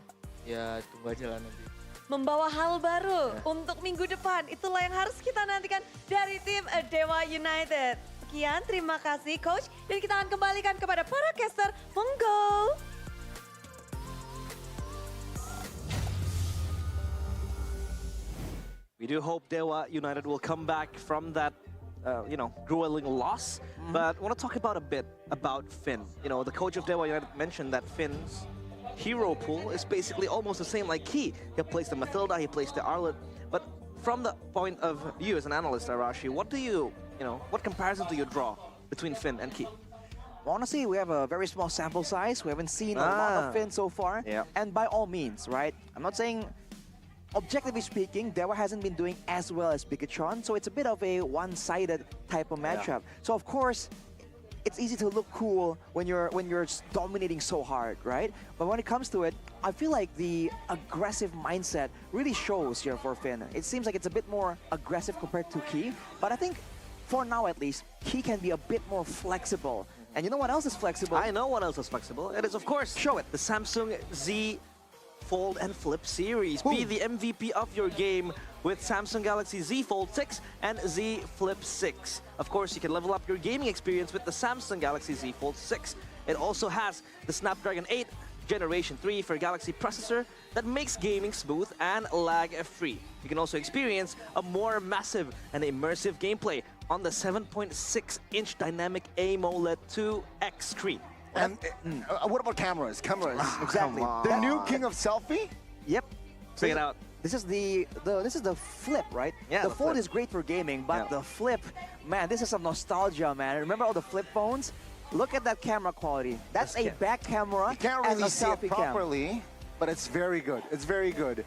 Ya tunggu aja lah nanti. Membawa hal baru untuk minggu depan. Itulah yang harus kita nantikan dari tim Dewa United. Sekian, terima kasih Coach. Dan kita akan kembalikan kepada para caster. Monggo! We do hope Dewa United will come back from that, grueling loss. But I want to talk about a bit about Finn. You know, the coach of Dewa United mentioned that Finn's hero pool is basically almost the same like Ki. He plays the Matilda, he plays the Arlet. But from the point of view as an analyst, Arashi, what comparison do you draw between Finn and Ki? Honestly, we have a very small sample size. We haven't seen a lot of Finn so far. Yeah. And by all means, right? I'm not saying, objectively speaking, Dewa hasn't been doing as well as Bigetron, so it's a bit of a one-sided type of matchup. So of course, it's easy to look cool when you're dominating so hard, right? But when it comes to it, I feel like the aggressive mindset really shows here for Finn. It seems like it's a bit more aggressive compared to Ki, but I think for now at least, Ki can be a bit more flexible. And you know what else is flexible? I know what else is flexible. It is, of course, Show it. The Samsung Z Fold and Flip series. Boom. Be the MVP of your game with Samsung Galaxy Z Fold 6 and Z Flip 6. Of course, you can level up your gaming experience with the Samsung Galaxy Z Fold 6. It also has the Snapdragon 8 Generation 3 for Galaxy processor that makes gaming smooth and lag-free. You can also experience a more massive and immersive gameplay on the 7.6-inch dynamic AMOLED 2X screen. And what about cameras? Cameras. Exactly. The new king of selfie? Yep. Check it out. This is the flip, right? Yeah, the the fold flip. is great for gaming, but Yeah. the flip, man, this is some nostalgia, man. Remember all the flip phones? Look at that camera quality. That's a back camera You can't and really a see it selfie cam. properly, but it's very good. It's very good.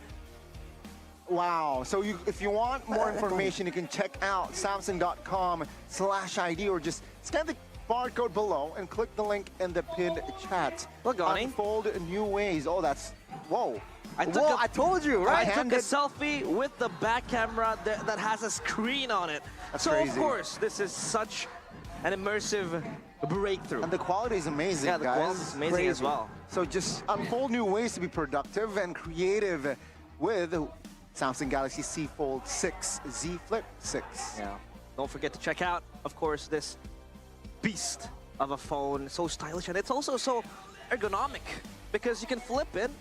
Wow. So if you want more information, you can check out samsung.com/ID or just scan the barcode below and click the link in the pinned chat. Look, Gani. Unfold new ways. Oh, that's, whoa. I told you, I right? took a Handed- selfie with the back camera that has a screen on it. That's so crazy. of course, this is such an immersive breakthrough. And the quality is amazing, Yeah, the guys. quality is amazing as well. So just unfold new ways to be productive and creative with Samsung Galaxy Z Fold 6, Z Flip 6. Yeah. Don't forget to check out, of course, this beast of a phone. So stylish, and it's also so ergonomic because you can flip it,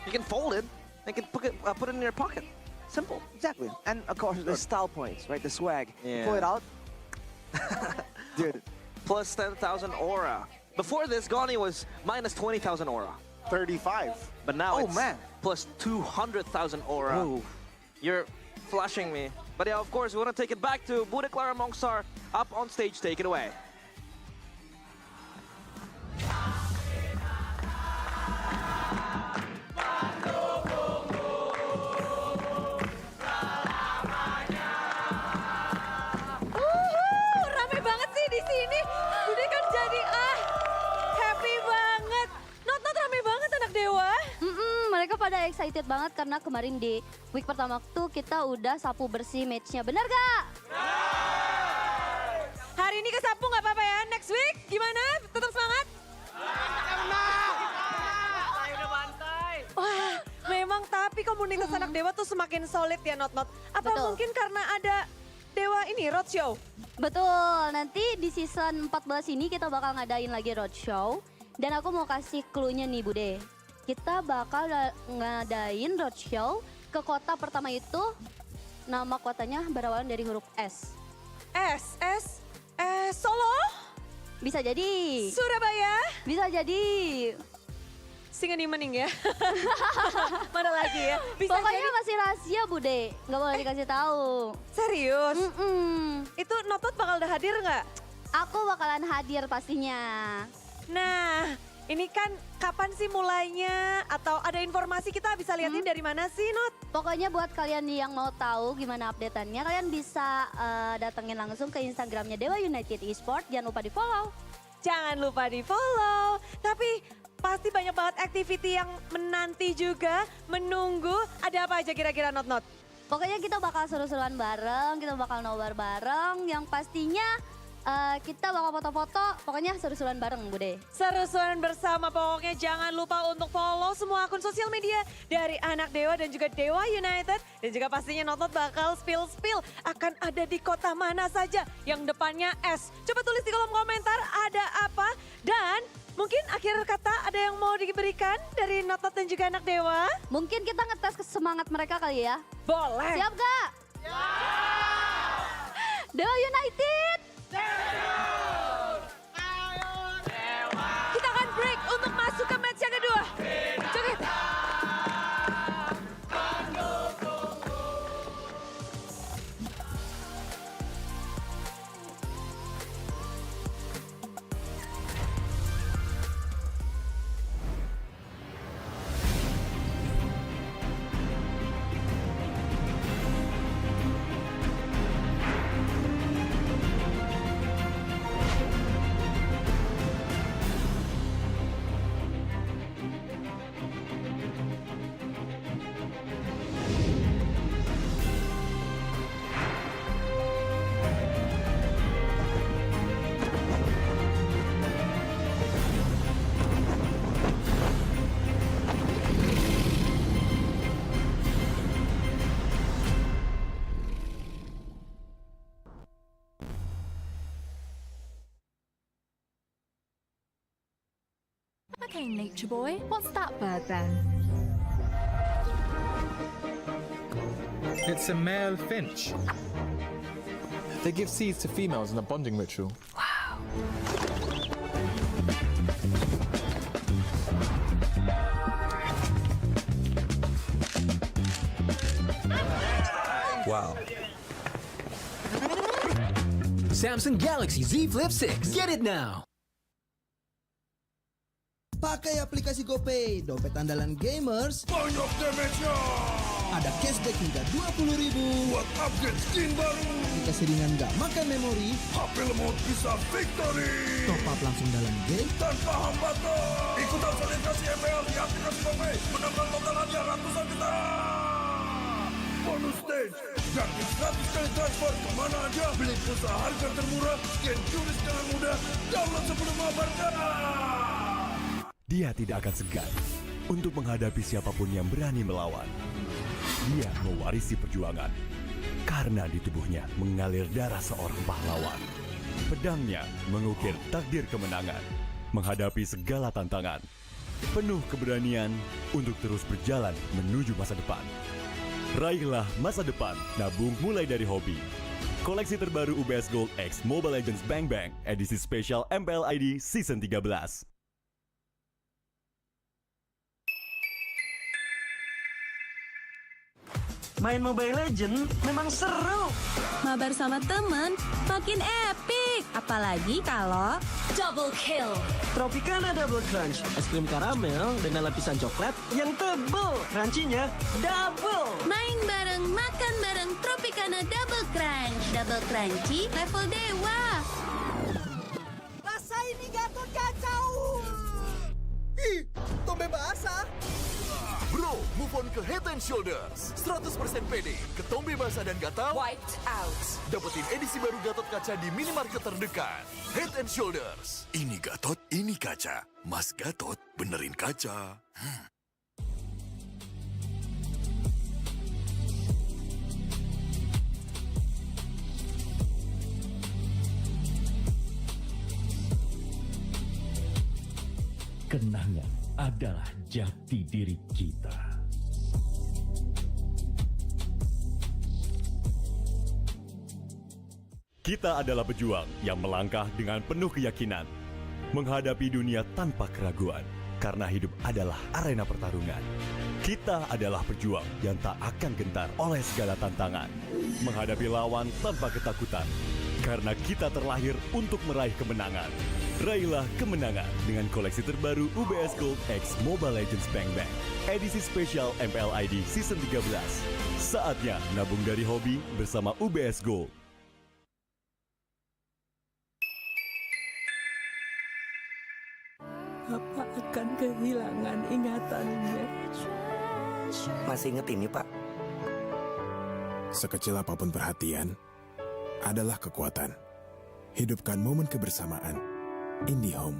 you can fold it, and you can put it in your pocket. Simple. Exactly. And of course, the style points, right? The swag. Yeah. Pull it out. Dude. Plus 10,000 aura. Before this, Gani was minus 20,000 aura. 35. But now Oh, it's man. plus 200,000 aura. Whoa. You're flashing me. But yeah, of course, we want to take it back to Bude Clara Mongstar up on stage. Take it away. Rame banget sih di sini. Udah kan jadi happy banget. Not rame banget anak dewa. Mereka pada excited banget karena kemarin di week pertama tuh kita udah sapu bersih matchnya. Bener gak? Hari ini kesapu nggak apa-apa ya. Next week gimana? Tetap semangat? Wah, memang tapi komunitas anak dewa tuh semakin solid ya Not. Apa Betul. mungkin karena ada dewa ini roadshow? Betul, nanti di season 14 ini kita bakal ngadain lagi roadshow. Dan aku mau kasih clue-nya nih Bude. Kita bakal ngadain roadshow ke kota pertama itu. Nama kotanya berawalan dari huruf S. Solo? Bisa jadi. Surabaya? Bisa jadi. Singa mening ya. Mana lagi ya? Bisa Pokoknya jadi. masih rahasia Bude, nggak boleh dikasih tahu. Serius? Mm-mm. Itu Notot bakal udah hadir nggak? Aku bakalan hadir pastinya. Nah, ini kan kapan sih mulainya? Atau ada informasi kita bisa lihatin dari mana sih, Not? Pokoknya buat kalian yang mau tahu gimana update-annya, kalian bisa datengin langsung ke Instagramnya Dewa United Esport. Jangan lupa di follow. Jangan lupa di follow. Tapi pasti banyak banget activity yang menanti juga, menunggu. Ada apa aja kira-kira Not? Pokoknya kita bakal seru-seruan bareng, kita bakal nobar bareng. Yang pastinya kita bakal foto-foto, pokoknya seru-seruan bareng Bude. Seru-seruan bersama, pokoknya jangan lupa untuk follow semua akun sosial media dari Anak Dewa dan juga Dewa United. Dan juga pastinya Not bakal spill akan ada di kota mana saja yang depannya S. Coba tulis di kolom komentar ada apa. Dan mungkin akhir kata ada yang mau diberikan dari Not dan juga Anak Dewa? Mungkin kita ngetes semangat mereka kali ya. Boleh. Siap gak? Dewa United! Kita akan break untuk masuk ke match yang kedua. Joget. Okay, nature boy, what's that bird then? It's a male finch. They give seeds to females in a bonding ritual. Wow. Samsung Galaxy Z Flip 6. Get it now. Pakai aplikasi GoPay, dompet andalan gamers. Banyak damage-nya. Ada cashback hingga 20.000 buat upgrade skin baru. jika seringan nggak makan memori. HP lemot bisa victory. Top up langsung dalam game tanpa hambatan. Ikutan selebrasi MPL di aplikasi GoPay. Menambah total hadiah ratusan juta. Bonus stage. Gratis 100 kali transfer kemana aja. Beli pulsa harga termurah. Scan QRIS dengan mudah. Download sebelum mabarkan. Dia tidak akan segan untuk menghadapi siapapun yang berani melawan. Dia mewarisi perjuangan karena di tubuhnya mengalir darah seorang pahlawan. Pedangnya mengukir takdir kemenangan, menghadapi segala tantangan. Penuh keberanian untuk terus berjalan menuju masa depan. Raihlah masa depan, nabung mulai dari hobi. Koleksi terbaru UBS Gold X Mobile Legends Bang Bang, edisi spesial MPL ID Season 13. Main Mobile Legends memang seru. Mabar sama temen makin epic. Apalagi kalau double kill. Tropicana Double Crunch, es krim karamel dengan lapisan coklat yang tebal. Crunchy-nya double. Main bareng, makan bareng Tropicana Double Crunch. Double crunchy level dewa. Rasa ini Gatot kacau. Ih, tombe basah. Bro, move on ke Head and Shoulders. 100% pede, ketombe basah dan gatal Wiped out. dapetin edisi baru Gatot Kaca di minimarket terdekat. Head and Shoulders. Ini Gatot, ini kaca. Mas Gatot, benerin kaca. Kenangan adalah jati diri kita. Kita adalah pejuang yang melangkah dengan penuh keyakinan, menghadapi dunia tanpa keraguan, karena hidup adalah arena pertarungan. Kita adalah pejuang yang tak akan gentar oleh segala tantangan, menghadapi lawan tanpa ketakutan, karena kita terlahir untuk meraih kemenangan. Raihlah kemenangan dengan koleksi terbaru UBS Gold X Mobile Legends Bang Bang, edisi spesial MPL ID Season 13. Saatnya nabung dari hobi bersama UBS Gold. Apa akan kehilangan ingatannya? Masih inget ini, Pak? Sekecil apapun perhatian adalah kekuatan. Hidupkan momen kebersamaan. IndiHome.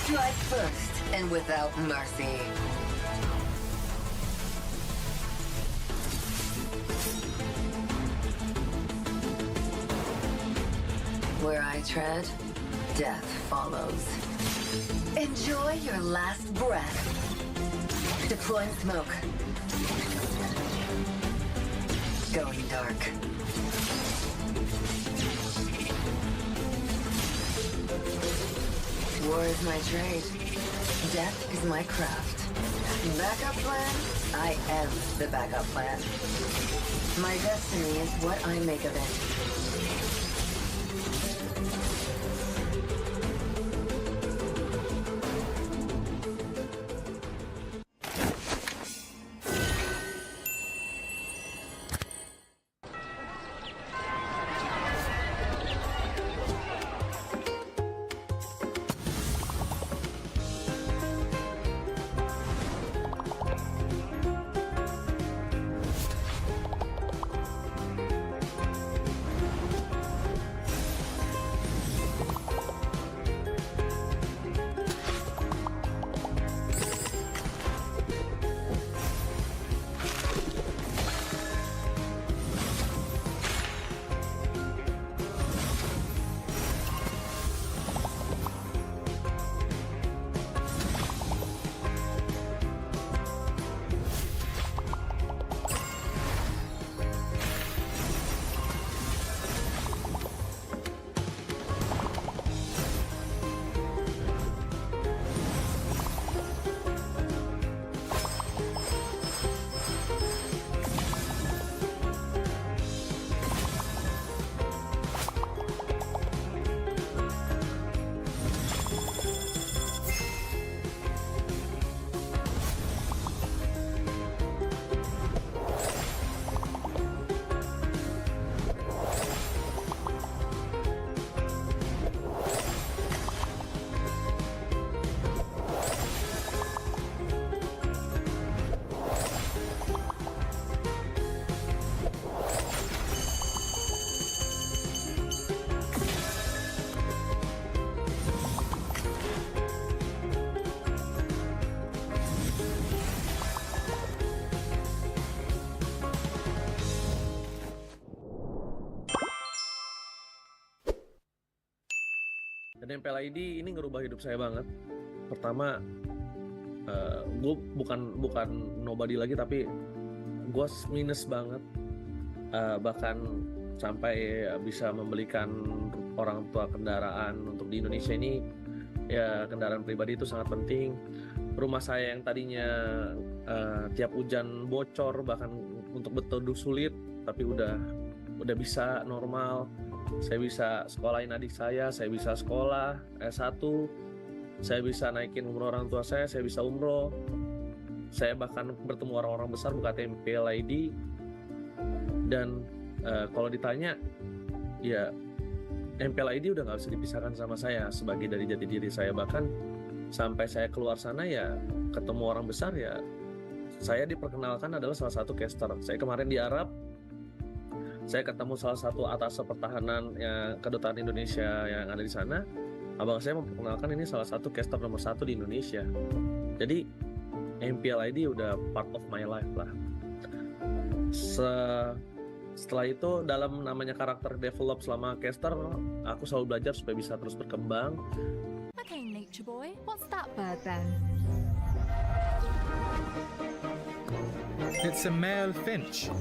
Strike first and without mercy. Where I tread, death follows. Enjoy your last breath. Deploying smoke. Going dark. War is my trade. Death is my craft. Backup plan? I am the backup plan. My destiny is what I make of it. Dan MPL ID ini ngerubah hidup saya banget. Pertama, gue bukan nobody lagi, tapi gue minus banget. Bahkan sampai bisa membelikan orang tua kendaraan untuk di Indonesia ini, ya kendaraan pribadi itu sangat penting. Rumah saya yang tadinya tiap hujan bocor, bahkan untuk berteduh sulit, tapi udah bisa normal. Saya bisa sekolahin adik saya bisa sekolah S1, saya bisa naikin umur orang tua saya bisa umroh. Saya bahkan bertemu orang-orang besar buka MPL ID. Dan kalau ditanya, ya MPL ID udah nggak bisa dipisahkan sama saya sebagai dari jati diri saya. Bahkan sampai saya keluar sana ya ketemu orang besar, ya saya diperkenalkan adalah salah satu caster. Saya kemarin di Arab, saya ketemu salah satu atas pertahanan yang kedutaan Indonesia yang ada di sana. Abang saya memperkenalkan ini salah satu caster nomor 1 di Indonesia. Jadi MPL ID udah part of my life lah. Setelah itu dalam namanya karakter develop selama caster, aku selalu belajar supaya bisa terus berkembang. Okay, nature boy, what's that bird then? It's a male finch.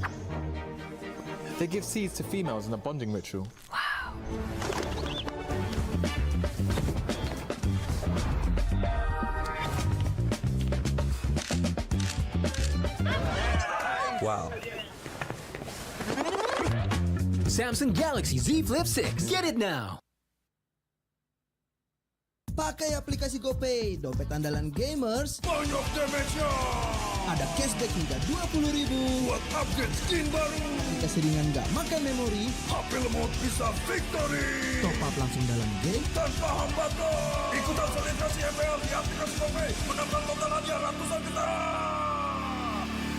They give seeds to females in a bonding ritual. Wow. Samsung Galaxy Z Flip 6. Get it now. Pakai aplikasi GoPay, dompet andalan gamers. Banyak damage-nya. Ada cashback hingga 20.000 buat upgrade skin baru. Aplikasi ringan gak makan memori. HP lemot bisa victory. Top up langsung dalam game tanpa hambatan. Ikutan selebrasi MPL di aplikasi GoPay. Menambah total hadiah ratusan juta.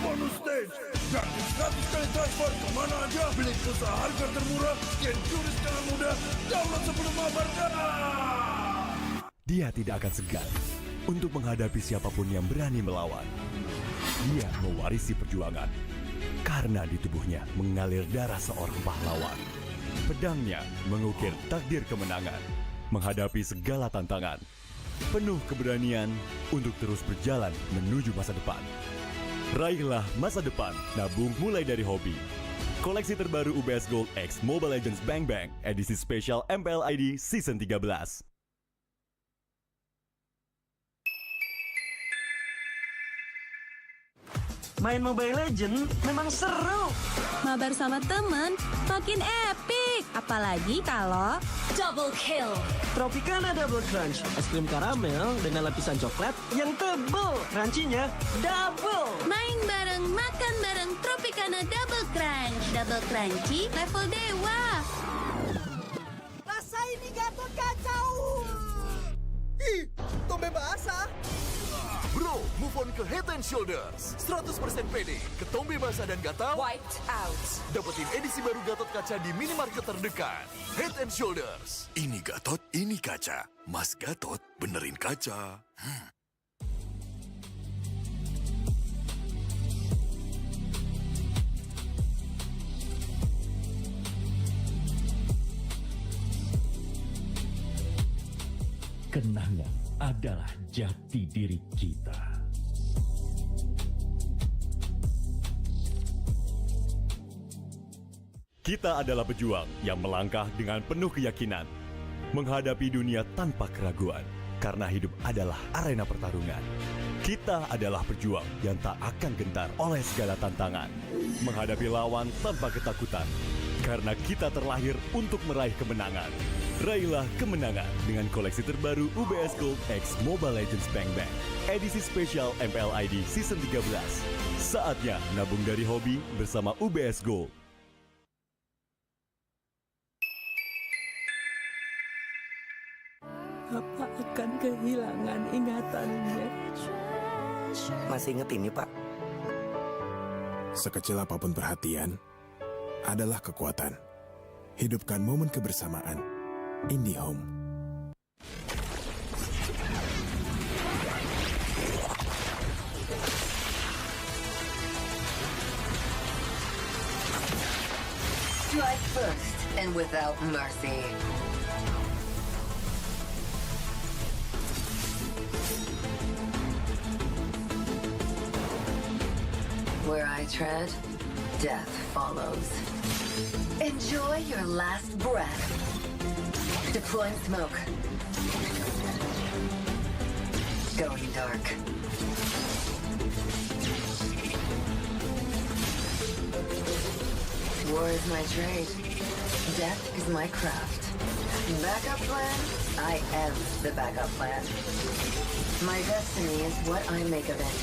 Bonus stage. Gratis 100 kali transfer kemana aja. Beli pulsa harga termurah. Scan jurus dengan mudah. Download sebelum mabarkan. Dia tidak akan segan untuk menghadapi siapapun yang berani melawan. Dia mewarisi perjuangan karena di tubuhnya mengalir darah seorang pahlawan. Pedangnya mengukir takdir kemenangan, menghadapi segala tantangan. Penuh keberanian untuk terus berjalan menuju masa depan. Raihlah masa depan, nabung mulai dari hobi. Koleksi terbaru UBS Gold X Mobile Legends Bang Bang, edisi spesial MPL ID Season 13. Main Mobile Legends memang seru. Mabar sama temen makin epic. Apalagi kalau double kill. Tropicana Double Crunch, es krim karamel dengan lapisan coklat yang tebal. Crunchy-nya double. Main bareng, makan bareng Tropicana Double Crunch. Double crunchy level dewa. Rasa ini Gatot kacau. Ih, tombe basah. Bro, move on ke Head and Shoulders. 100% pede, ketombe basah dan gatal wiped out. Dapetin edisi baru Gatot kaca di minimarket terdekat. Head and Shoulders. Ini Gatot, ini kaca. Mas Gatot, benerin kaca. Kenangan adalah jati diri kita. Kita adalah pejuang yang melangkah dengan penuh keyakinan, menghadapi dunia tanpa keraguan, karena hidup adalah arena pertarungan. Kita adalah pejuang yang tak akan gentar oleh segala tantangan, menghadapi lawan tanpa ketakutan, karena kita terlahir untuk meraih kemenangan. Raihlah kemenangan dengan koleksi terbaru UBS Gold X Mobile Legends Bang Bang, edisi spesial MPL ID Season 13. Saatnya nabung dari hobi bersama UBS Gold. Apa akan kehilangan ingatannya? Masih inget ini, Pak? Sekecil apapun perhatian adalah kekuatan. Hidupkan momen kebersamaan. IndiHome. Strike first and without mercy. Where I tread, death follows. Enjoy your last breath. Deploying smoke. Going dark. War is my trade. Death is my craft. Backup plan? I am the backup plan. My destiny is what I make of it.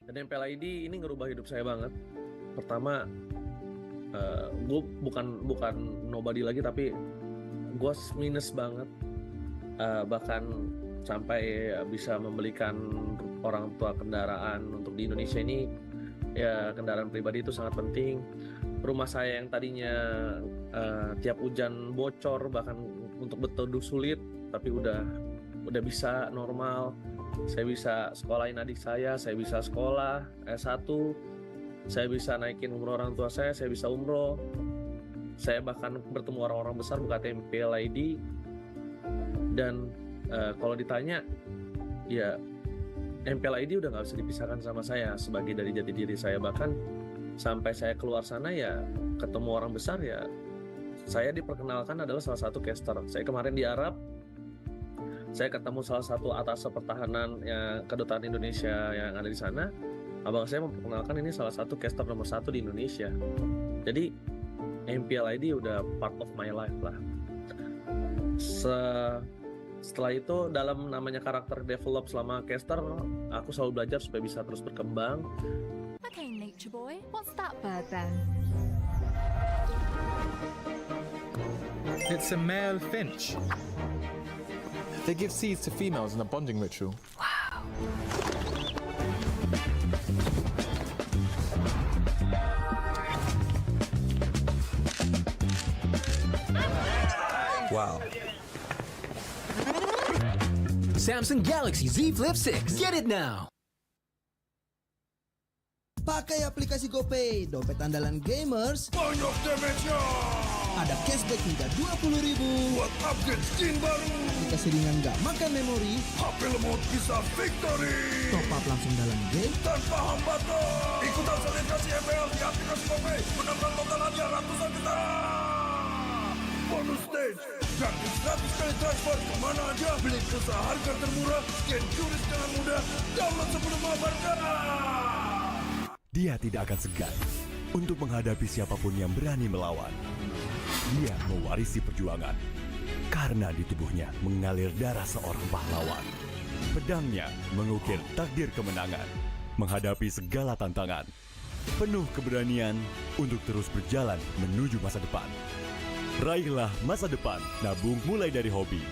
Dan MPL ID ini ngerubah hidup saya banget. Pertama, gue bukan nobody lagi, tapi gue minus banget. Bahkan sampai bisa membelikan orang tua kendaraan untuk di Indonesia ini, ya kendaraan pribadi itu sangat penting. Rumah saya yang tadinya tiap hujan bocor, bahkan untuk berteduh sulit, tapi udah bisa normal. Saya bisa sekolahin adik saya bisa sekolah S1, saya bisa naikin umroh orang tua saya bisa umroh. Saya bahkan bertemu orang-orang besar buka MPL ID. Dan kalau ditanya, ya MPL ID udah nggak bisa dipisahkan sama saya sebagai dari jati diri saya. Bahkan sampai saya keluar sana ya ketemu orang besar, ya saya diperkenalkan adalah salah satu caster. Saya kemarin di Arab, saya ketemu salah satu atas pertahanan kedutaan Indonesia yang ada di sana. Abang saya memperkenalkan ini salah satu caster nomor 1 di Indonesia. Jadi MPL ID udah part of my life lah. Setelah itu dalam namanya karakter develop selama caster, aku selalu belajar supaya bisa terus berkembang. Okay, nature boy, what's that bird then? It's a male finch. They give seeds to females in a bonding ritual. Wow. Wow. Samsung Galaxy Z Flip 6. Get it now. Pakai aplikasi GoPay, dompet andalan gamers. Banyak damage-nya. Ada cashback hingga 20.000 buat upgrade skin baru. Aplikasi ringan gak makan memori. HP lemot bisa victory. Top up langsung dalam game tanpa hambatan. Ikutan selebrasi MPL di aplikasi GoPay. Menangkan total hadiah ratusan juta. Bonus stage. Gratis 100 kali transfer kemana aja. Beli pulsa harga termurah. Scan juris dengan mudah. Download sebelum mabarkan. Dia tidak akan segan untuk menghadapi siapapun yang berani melawan. Dia mewarisi perjuangan karena di tubuhnya mengalir darah seorang pahlawan. Pedangnya mengukir takdir kemenangan, menghadapi segala tantangan, penuh keberanian untuk terus berjalan menuju masa depan. Raihlah masa depan, nabung mulai dari hobi.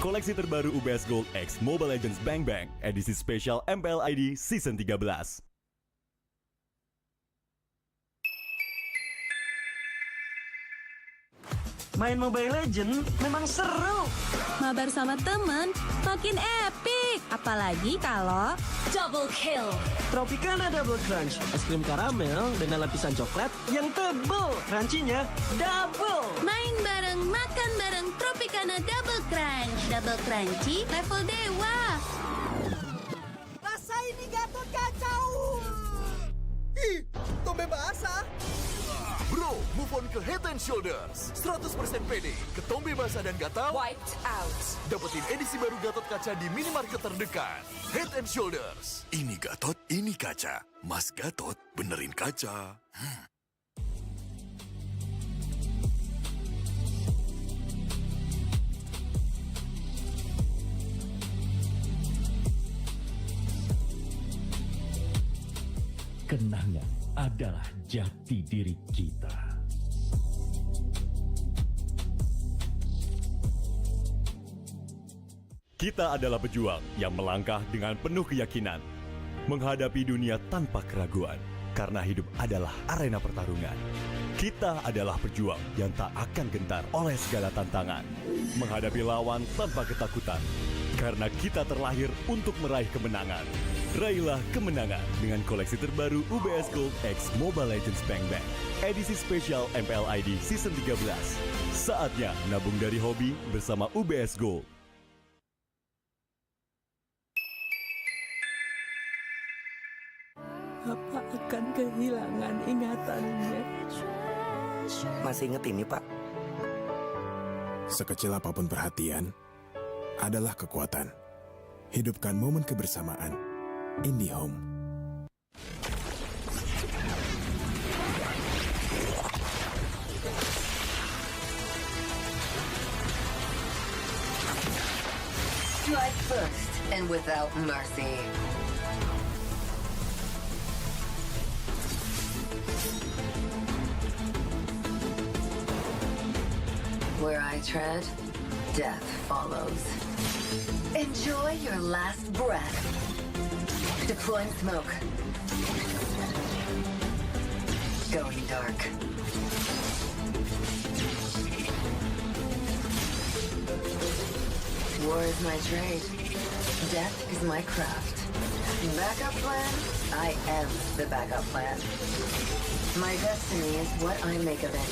Koleksi terbaru UBS Gold X Mobile Legends Bang Bang, edisi spesial MPL ID Season 13. Main Mobile Legends memang seru. Mabar sama temen makin epic. Apalagi kalau double kill. Tropicana Double Crunch, es krim karamel dengan lapisan coklat yang tebal. Crunchy-nya double. Main bareng, makan bareng Tropicana Double Crunch. Double crunchy level dewa. Rasa ini Gatot kacau. Ih, tobe basah. Bro, move on ke Head and Shoulders. 100% pede, ketombe basah dan gatal wiped out. Dapetin edisi baru Gatot kaca di minimarket terdekat. Head and Shoulders. Ini Gatot, ini kaca. Mas Gatot, benerin kaca. Kenangan adalah jati diri kita. Kita adalah pejuang yang melangkah dengan penuh keyakinan, menghadapi dunia tanpa keraguan, karena hidup adalah arena pertarungan. Kita adalah pejuang yang tak akan gentar oleh segala tantangan, menghadapi lawan tanpa ketakutan, karena kita terlahir untuk meraih kemenangan. Raihlah kemenangan dengan koleksi terbaru UBS Gold X Mobile Legends Bang Bang, edisi spesial MPL ID Season 13. Saatnya nabung dari hobi bersama UBS Gold. Apa akan kehilangan ingatannya? Masih inget ini, Pak? Sekecil apapun perhatian, adalah kekuatan. Hidupkan momen kebersamaan. IndiHome. Strike first and without mercy. Where I tread, death follows. Enjoy your last breath. Deploying smoke. Going dark. War is my trade. Death is my craft. Backup plan? I am the backup plan. My destiny is what I make of it.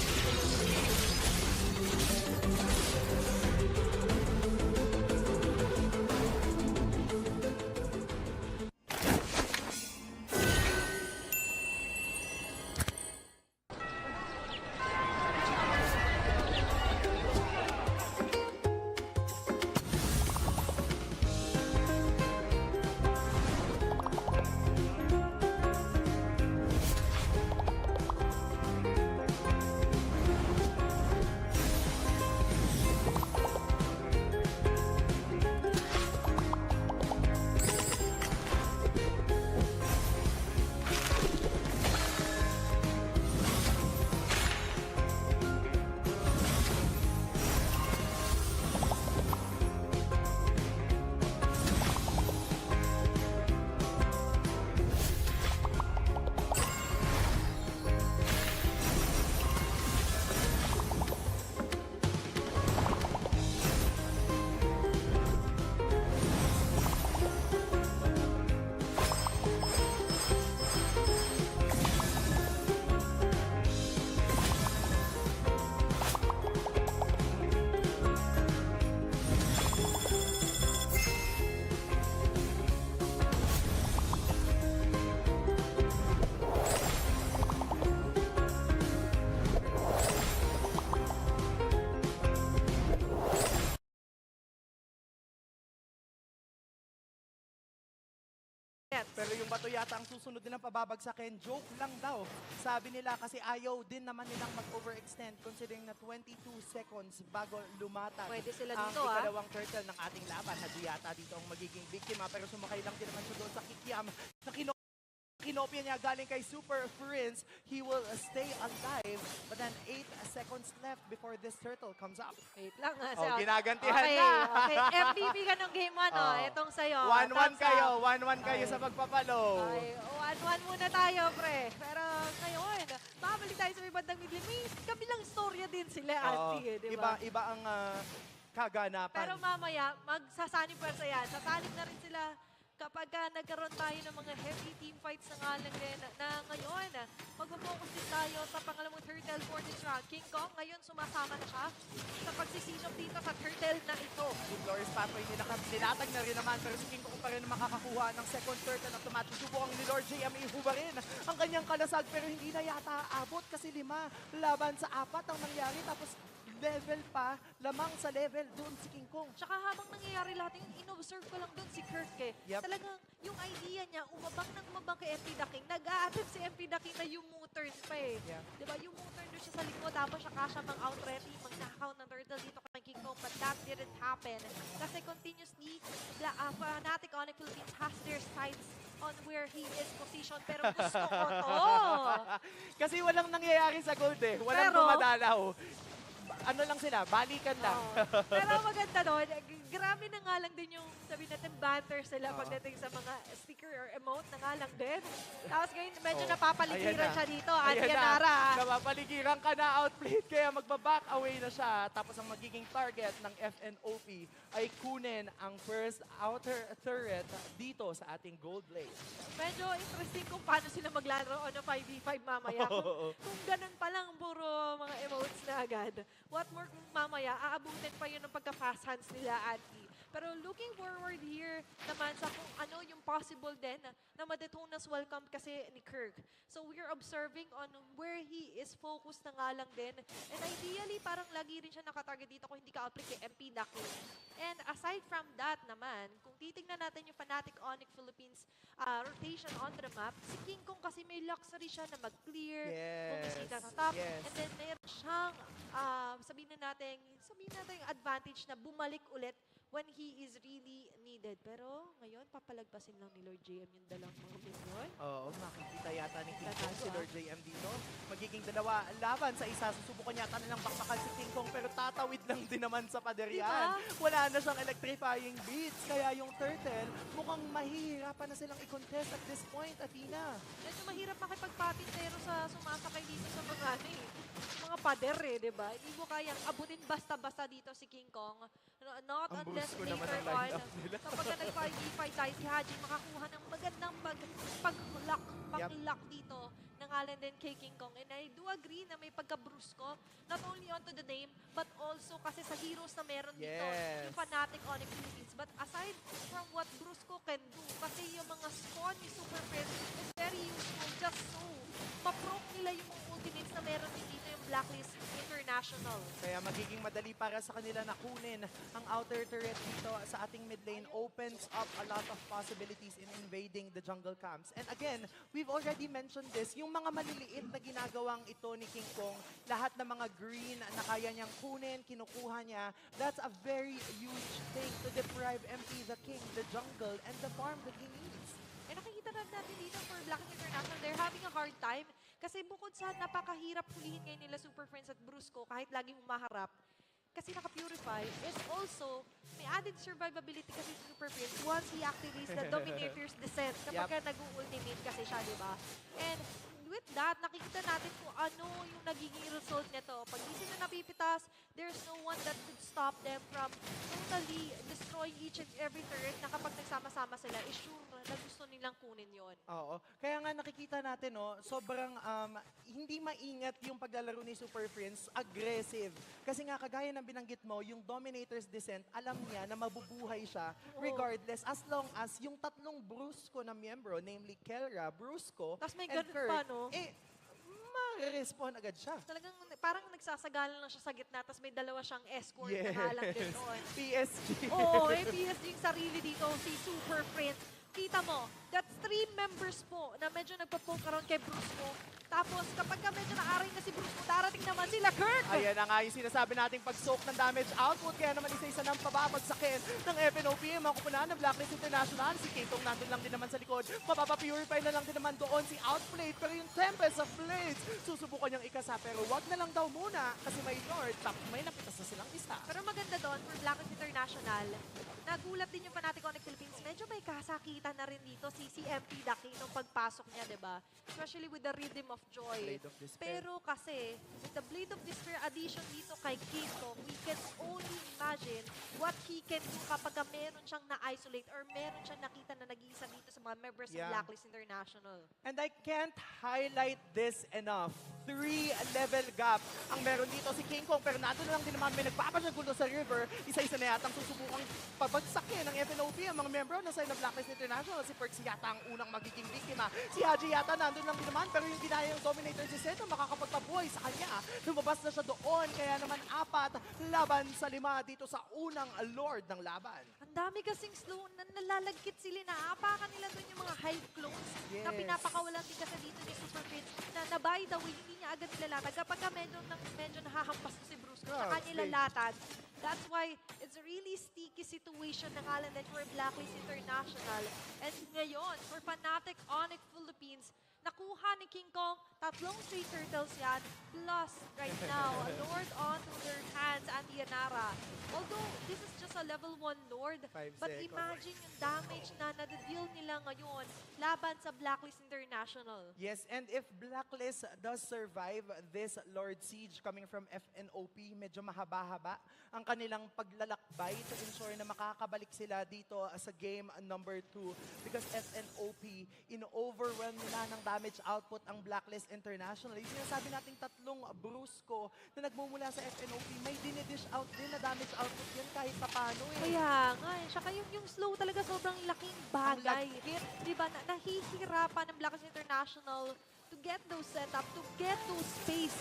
Pero yung bato yata ang susunod nilang pababagsakin. Joke lang daw. Sabi nila kasi ayaw din naman nilang mag-overextend considering na 22 seconds bago lumatag. Pwede sila ang dito, ikalawang turtle ng ating laban. Hadi yata dito ang magiging biktima pero sumakay lang din naman siya doon sa kikiam na kinopya niya galing kay Super Prince. He will stay alive but then 8 seconds left before this turtle comes up. Wait lang nga. Oh, ginagantihan okay, na. Okay, MVP ka ng game 1, Itong sa'yo. 1-1 kayo. 1-1 kayo Okay. sa pagpapalo. Okay, 1-1 muna tayo, pre. Pero ngayon, babalik tayo sa may bandang midlane. May kabilang storya din sila, Auntie, di ba? Iba ang kaganapan. Pero mamaya, magsasanib pa sa yan. Sasanib na rin sila kapag nagkaroon tayo ng mga heavy team fights na nga lang din na ngayon, magpo-focus din tayo sa pangalawang turtle for this round. King Kong, ngayon sumasama na siya sa pagsisinop dito sa turtle na ito. Yung Glorious Pathway nilatag na rin naman pero si King Kong pa rin makakakuha ng second turtle na tumatubok ang ni Lord JM ihubarin ang kanyang kalasag pero hindi na yata abot kasi 5 laban sa 4 ang nangyari tapos level pa, lamang sa level doon si King Kong. Tsaka habang nangyayari lahat, yung in-observe ko lang doon si Kirk Yep. Talagang yung idea niya, umabang kay MP The King. Nag-a-attempt si MP The King na yung U-turn pa Yeah. Diba? Yung U-turn doon siya sa likod, tapos siya kasha mang out ready, mag-count ng turtle dito kay King Kong. But that didn't happen. Kasi continuously, Fnatic Onyx Philippines has their sights on where he is positioned. Pero gusto ko to. Kasi walang nangyayari sa gold Walang dumadalaw. Ano lang sila, balikan lang. Pero maganda doon, grabe na nga lang din yung sabi natin banter sila pagdating sa mga sticker or emote na nga lang din. Tapos ngayon medyo napapaligiran siya dito, Auntie Nara. Napapaligiran ka na, outplayed kaya magbaback away na siya. Tapos ang magiging target ng FNOP ay kunin ang first outer turret dito sa ating gold blade. Medyo interesting kung paano sila maglaro on a 5v5 mamaya. Kung ganun pa lang, puro mga emotes na agad. What more kung mamaya, aabutin pa yun ng pagka-fast hands nila, Auntie. Pero looking forward here naman sa kung ano yung possible din na madetonas welcome kasi ni Kirk. So we're observing on where he is focused na nga lang din. And ideally, parang lagi rin siya nakatarget dito kung hindi ka apply kay MP The King. And aside from that naman, kung titingnan natin yung Fnatic Onyx Philippines rotation on the map, si King Kong kasi may luxury siya na mag-clear, bumisita sa top, and then meron siyang sabihin natin advantage na bumalik ulit when he is really needed. Pero ngayon, papalagpasin lang ni Lord JM yung dalawang mga minion. Oo, makikita yata ni King Kong si Lord JM dito. Magiging dalawa laban sa isa. Susubukan yata nilang bakbakan si King Kong pero tatawid lang din naman sa paderyan. Wala na siyang electrifying beats. Kaya yung turtle, mukhang mahihirapan na silang i-contest at this point, Athena. Medyo mahirap makipagpatintero sa sumasakay dito sa mga mga pader diba? Hindi mo kayang abutin basta-basta dito si King Kong. Not unless later on, kapag nag-5v5 tayo, si Haji makakuha ng magandang pag-lock dito ng Allen din kay King Kong. And I do agree na may pagka-brusko, not only onto the name, but also kasi sa heroes na meron dito, yung Fnatic Onyx Philippines. But aside from what Brusco can do, kasi yung mga spawn ni Super Prince is very useful just so ma-proc nila yung ultimates na meron din dito yung Blacklist International. Kaya magiging madali para sa kanila na kunin ang outer turret dito sa ating mid lane. Opens up a lot of possibilities in invading the jungle camps. And again, we've already mentioned this, yung mga maliliit na ginagawang ito ni King Kong, lahat ng mga green na kaya niyang kunin, kinukuha niya, that's a very huge thing to deprive MP The King, the jungle, and the farm that he needs. Eh nakikita na natin dito for Blacklist International, they're having a hard time kasi bukod sa napakahirap hulihin ngayon nila Super Friends at Brusco kahit laging humaharap, kasi naka-purify, is also may added survivability kasi Super Friends once he activates the Dominator's Descent kapag nag-ultimate kasi siya, di ba? And with that, nakikita natin kung ano yung nagiging result nito. Pag di sila napipitas, there's no one that could stop them from totally destroying each and every turret na kapag nagsama-sama sila, is sure na gusto nilang kunin yon. Oo. Kaya nga nakikita natin, sobrang hindi maingat yung paglalaro ni Super Prince, aggressive. Kasi nga, kagaya ng binanggit mo, yung Dominator's Descent, alam niya na mabubuhay siya regardless as long as yung tatlong Brusco na miyembro, namely Kelra, Brusco, tapos may and ganun Kirk, pa, no? ma-respond agad siya. Talagang parang nagsasagala lang siya sa gitna, tapos may dalawa siyang escort na nga lang din doon. PSG. Oo, PSG yung sarili dito, si Super Prince. Kita mo, that's 3 members po na medyo nagpo-poke around kay Brusco. Tapos kapag medyo naaring na si Bruce, darating naman sila Kirk. Ayan na nga yung sinasabi nating pag-soak ng damage output. Kaya naman isa-isa ng pababagsakin ng FNOP. Mga kupunan ng Blacklist International. Si Kitong nandun lang din naman sa likod. Mapapapurify na lang din naman doon si Outplayed. Pero yung Tempest of Blades, susubukan niyang ikasa. Pero wag na lang daw muna kasi may Lord. Tapos may napitas na silang isa. Pero maganda doon for Blacklist International. Nagulat din yung Fnatic Connect Philippines. Medyo may kasakitan na rin dito si MP Daki nung pagpasok niya, di ba? Especially with the Rhythm of Joy. Blade of Despair. Pero kasi, with the Blade of Despair addition dito kay Kito, we can only imagine what he can do kapag meron siyang na-isolate or meron siyang nakita na nag-iisa dito sa mga members ng Blacklist International. And I can't highlight this enough. 3-level gap ang meron dito si King Kong. Pero nandun na lang din naman may nagpapasagulo sa river. Isa-isa na yatang susubukang pabagsakin ng FNOP ang mga membro na side ng Blacklist International. Si Perks yata ang unang magiging biktima. Si Haji yata nandun lang din naman. Pero yung ginaya yung Dominator si Zeta makakapagpabuhay sa kanya. Lumabas na siya doon. Kaya naman 4 laban sa 5 dito sa unang Lord ng laban. Ang dami kasing slow na nalalagkit sila. Naapakan nila doon yung mga hive clones na pinapakawalan din kasi dito ni Super Prince na by the way, hindi niya agad nilalatag. Kapag medyo nahahampas na si Bruce sa kanya nilalatag. That's why it's a really sticky situation ng Alan that for Blacklist International. And ngayon, for Fnatic Onyx Philippines, nakuha ni King Kong 3 straight turtles yan, plus right now, a Lord onto their hands and Yanara. Although, this is just a level 1 Lord, but imagine yung damage na na-deal nila ngayon laban sa Blacklist International. Yes, and if Blacklist does survive this Lord Siege coming from FNOP, medyo mahaba-haba ang kanilang paglalakbay to ensure na makakabalik sila dito sa game number 2 because FNOP, in-overwhelm nila ng damage output ang Blacklist International. Yung sinasabi nating 3 Brusco na nagmumula sa FNOP, may dinidish out din na damage output yan kahit papano eh. Kaya nga eh. Saka yung slow talaga sobrang laking bagay. Diba? Nahihirapan ng Blacklist International to get those setup, to get those space.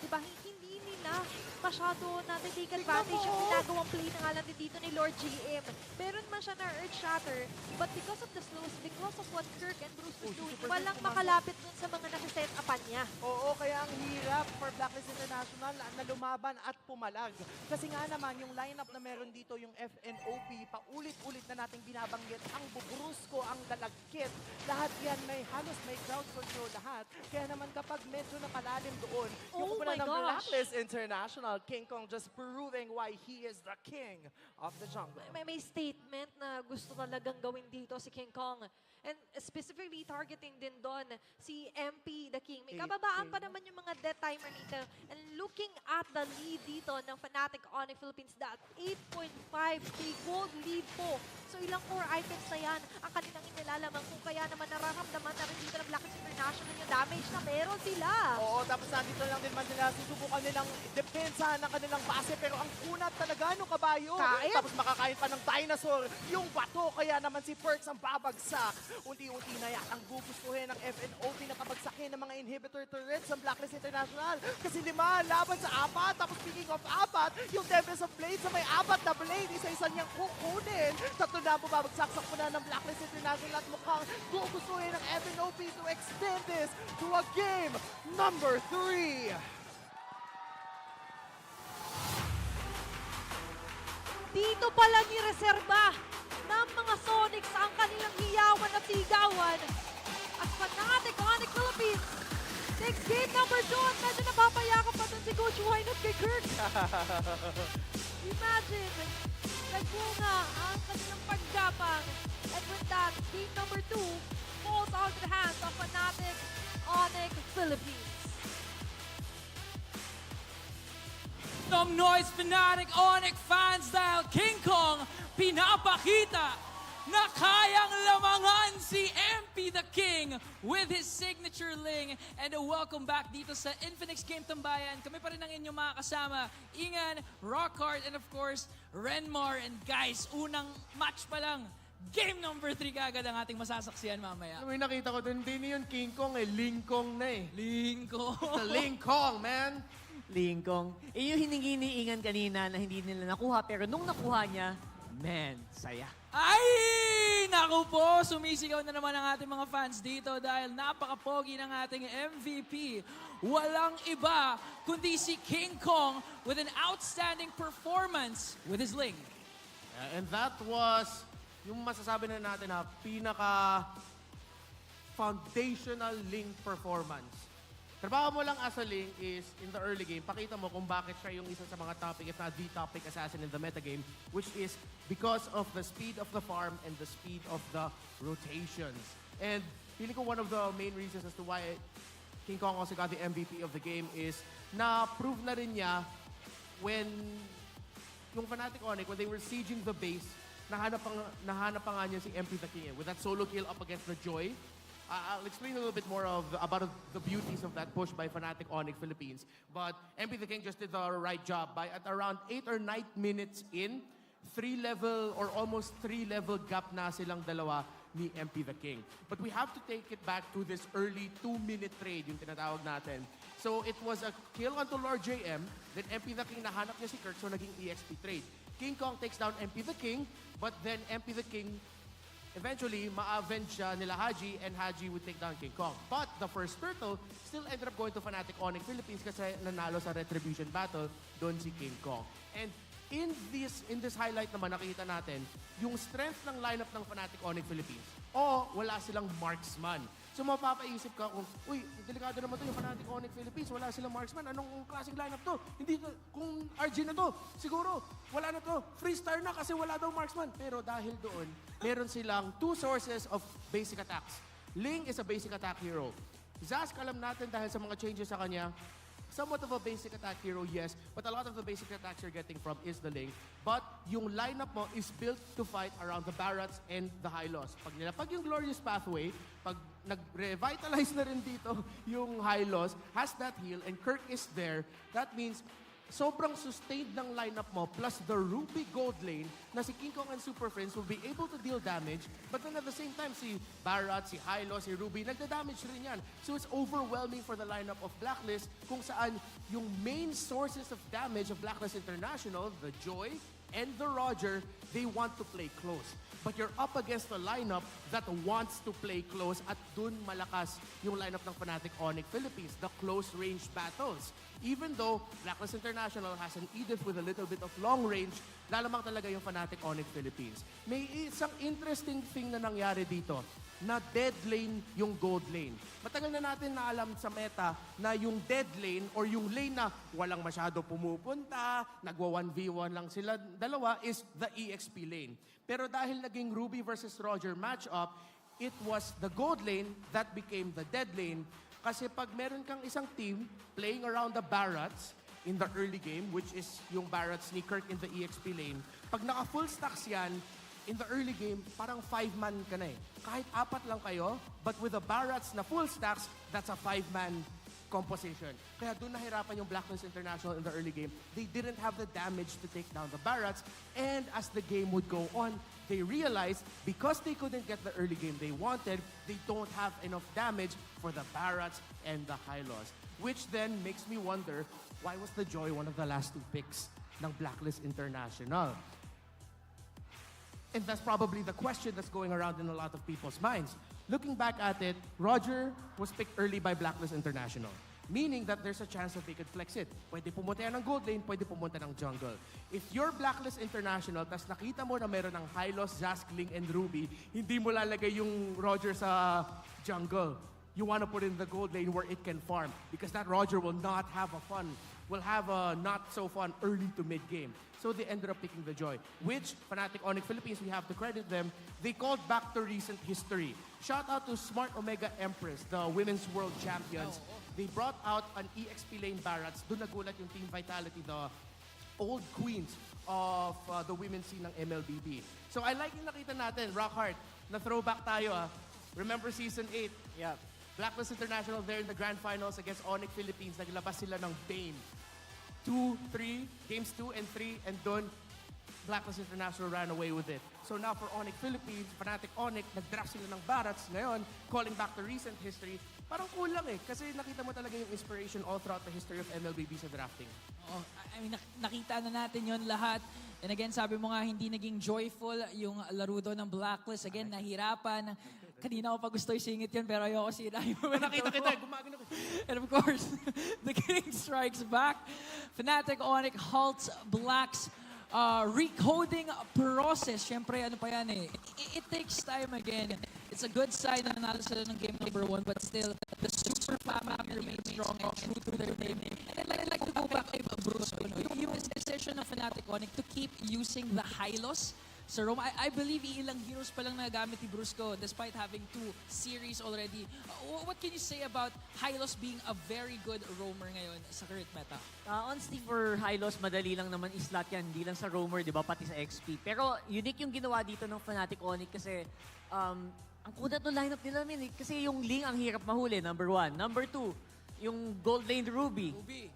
Diba? Hindi nila masyado take advantage yung ginagawang play na nga lang dito ni Lord GM. Meron man siya na Earth Shatter, but because of the slows, because of what Kirk and Bruce was doing, walang makalapit dun sa mga nasa-set upan niya. Oo, kaya ang hirap for Blacklist International na lumaban at pumalag. Kasi nga naman, yung lineup na meron dito, yung FNOP, paulit-ulit na nating binabanggit, ang Bubrusko, ang Dalagkit, lahat yan halos may crowd control lahat. Kaya naman kapag medyo napalalim doon, yung kupunan ng Blacklist International, King Kong just proving why he is the king of the jungle. May statement na gusto talagang gawin dito si King Kong. And specifically targeting din doon si MP, the King. May kababaan pa naman yung mga death timer nito. And looking at the lead dito ng Fnatic Onyx Philippines, that 8.5k gold lead po. So ilang core items na yan ang kanilang inilalamang kung kaya naman nararamdaman na rin dito ng Blacklist International yung damage na meron sila. Oo, tapos nandito lang din man sila susubukan nilang depensa ng kanilang base pero ang kunat talaga ng kabayo. Tapos makakain pa ng dinosaur yung bato kaya naman si Perks ang babagsak. Unti-unti na yatang gugustuhin ng FNOP na kabagsakin ng mga inhibitor turrets ng Blacklist International. Kasi 5 laban sa 4. Tapos speaking of 4, yung Tempest of Blades na may 4 na blade, isa-isa niyang kukunin. 3 na bumabagsak sa kuna ng Blacklist International at mukhang gugustuhin ng FNOP to extend this to a game number 3. Dito pala ni reserba ng mga Sonics ang kanilang hiyawan at sigawan. At Fnatic Onyx Philippines takes game number 2 at medyo napapayakap pa dun si Coach Wynot kay Kirk. Imagine, nagbunga ang kanilang paggapang. And with that, game number 2 falls out of the hands of Fnatic Onyx Philippines. Some noise, Fnatic Onyx fans dahil King Kong pinapakita na kayang lamangan si MP the King with his signature ling. And welcome back dito sa Infinix Game Tambayan. Kami pa rin ang inyong mga kasama, Ingan, Rockhard, and of course, Renmar. And guys, unang match pa lang, game number 3 kagad ang ating masasaksihan mamaya. May nakita ko doon, hindi yun King Kong eh, Ling Kong na eh. Ling Kong. The Ling Kong, man. Ling Kong. Yung hiningi ni Ingan kanina na hindi nila nakuha, pero nung nakuha niya, man, saya. Ay! Naku po, sumisigaw na naman ang ating mga fans dito dahil napaka-pogi ng ating MVP. Walang iba kundi si King Kong with an outstanding performance with his Ling. And that was yung masasabi na natin na pinaka foundational Ling performance. Trabaho mo lang as a Ling is, in the early game, pakita mo kung bakit siya yung isa sa mga topic, if not the topic assassin in the metagame, which is because of the speed of the farm and the speed of the rotations. And feeling ko one of the main reasons as to why King Kong also got the MVP of the game is na-prove na rin niya when yung Fnatic Onyx, when they were sieging the base, nahanap pa nga niya si MP the King with that solo kill up against the Joy. I'll explain a little bit more about the beauties of that push by Fnatic Onyx Philippines. But MP the King just did the right job by at around 8 or 9 minutes in, 3-level or almost 3-level gap na silang dalawa ni MP the King. But we have to take it back to this early 2-minute trade, yung tinatawag natin. So it was a kill onto Lord JM, then MP the King nahanap niya si Kirk, so naging EXP trade. King Kong takes down MP the King, but then MP the King eventually, ma-avenge siya nila Haji, and Haji would take down King Kong. But the first turtle still ended up going to Fnatic Onyx Philippines kasi nanalo sa Retribution Battle doon si King Kong. And in this highlight naman, nakita natin yung strength ng lineup ng Fnatic Onyx Philippines. O wala silang marksman. So mapapaisip ka kung, uy, delikado naman to yung Fnatic Onyx Philippines, wala silang marksman. Anong klaseng lineup to? Hindi to, kung RG na to, siguro, wala na to. Freestar na kasi wala daw marksman. Pero dahil doon, meron silang 2 sources of basic attacks. Ling is a basic attack hero. Zask, alam natin dahil sa mga changes sa kanya, somewhat of a basic attack hero, yes, but a lot of the basic attacks you're getting from is the Ling. But yung lineup mo is built to fight around the Barats and the Hylos. Pag nilapag yung Glorious Pathway, pag nag-revitalize na rin dito yung Hylos, has that heal, and Kirk is there, that means sobrang sustained ng lineup mo plus the Ruby Gold lane na si King Kong and Super Friends will be able to deal damage, but then at the same time, si Barat, si Hylo, si Ruby, nagda-damage rin yan. So it's overwhelming for the lineup of Blacklist kung saan yung main sources of damage of Blacklist International, the Joy and the Roger, they want to play close. But you're up against a lineup that wants to play close at dun malakas yung lineup ng Fnatic Onyx Philippines, the close-range battles. Even though Blacklist International has an Edith with a little bit of long range, lalamang talaga yung Fnatic Onyx Philippines. May isang interesting thing na nangyari dito, na dead lane yung gold lane. Matagal na natin na alam sa meta na yung dead lane or yung lane na walang masyado pumupunta, nagwa 1v1 lang sila dalawa is the EXP lane. Pero dahil naging Ruby versus Roger matchup, it was the gold lane that became the dead lane. Kasi pag meron kang isang team playing around the Barats in the early game, which is yung Barats ni Kirk in the EXP lane, pag naka-full stacks yan, in the early game, parang 5-man ka na eh. Kahit 4 lang kayo, but with the Barats na full stacks, that's a 5-man composition. Kaya doon nahirapan yung Blacklist International in the early game. They didn't have the damage to take down the Barats, and as the game would go on, they realized because they couldn't get the early game they wanted, they don't have enough damage for the Barats and the Hylos. Which then makes me wonder, why was the Joy one of the last 2 picks ng Blacklist International? And that's probably the question that's going around in a lot of people's minds. Looking back at it, Roger was picked early by Blacklist International. Meaning that there's a chance that they could flex it. Pwede pumunta yan ng gold lane, pwede pumunta ng jungle. If you're Blacklist International, tas nakita mo na meron ng Hylos, Zask, Ling, and Ruby, hindi mo lalagay yung Roger sa jungle. You want to put in the gold lane where it can farm. Because that Roger will not have a fun, will have a not so fun early to mid game. So they ended up picking the Joy, which Fnatic Onyx Philippines, we have to credit them, they called back to recent history. Shout out to Smart Omega Empress, the Women's World Champions. They brought out an EXP lane Barats. Doon nagulat yung Team Vitality, the old queens of the women's scene ng MLBB. So I like yung nakita natin, Rockhart, na throwback tayo ah. Remember Season 8? Yeah. Blacklist International there in the Grand Finals against Onyx Philippines. Naglabas sila ng Bane. 2, 3, games 2 and 3, and doon, Blacklist International ran away with it. So now for Onyx Philippines, Fnatic Onyx, nag-draft sila ng Barats ngayon, calling back to recent history. parang kulang eh. Kasi nakita mo talaga yung inspiration all throughout the history of MLBB sa drafting. Oo, I mean, nakita na natin yon lahat. And again, sabi mo nga, hindi naging joyful yung laro doon ng Blacklist. Again, nahirapan. Kanina ko pa gusto isingit yun, pero ayoko sira yung momentum Nakita mo. kita, gumagano ko. And of course, the King strikes back. Fnatic Onyx halts Black's recoding process. Siyempre, ano pa yan eh. It takes time again. It's a good sign na nanalo sila ng game number 1, but still, the super family remains strong and true to their name. And I'd like to go back kay Bruce. Yung decision of Fnatic Onyx to keep using the Hylos sa Rome. I believe ilang heroes pa lang nagamit ni Brusco despite having 2 series already. What can you say about Hylos being a very good roamer ngayon sa current meta? Honestly, for Hylos, madali lang naman islat yan. Hindi lang sa roamer, di ba? Pati sa XP. Pero unique yung ginawa dito ng Fnatic Onyx kasi ang kudat ng lineup nila, kasi yung Ling ang hirap mahuli, number 1. Number 2, yung Gold Lane Ruby.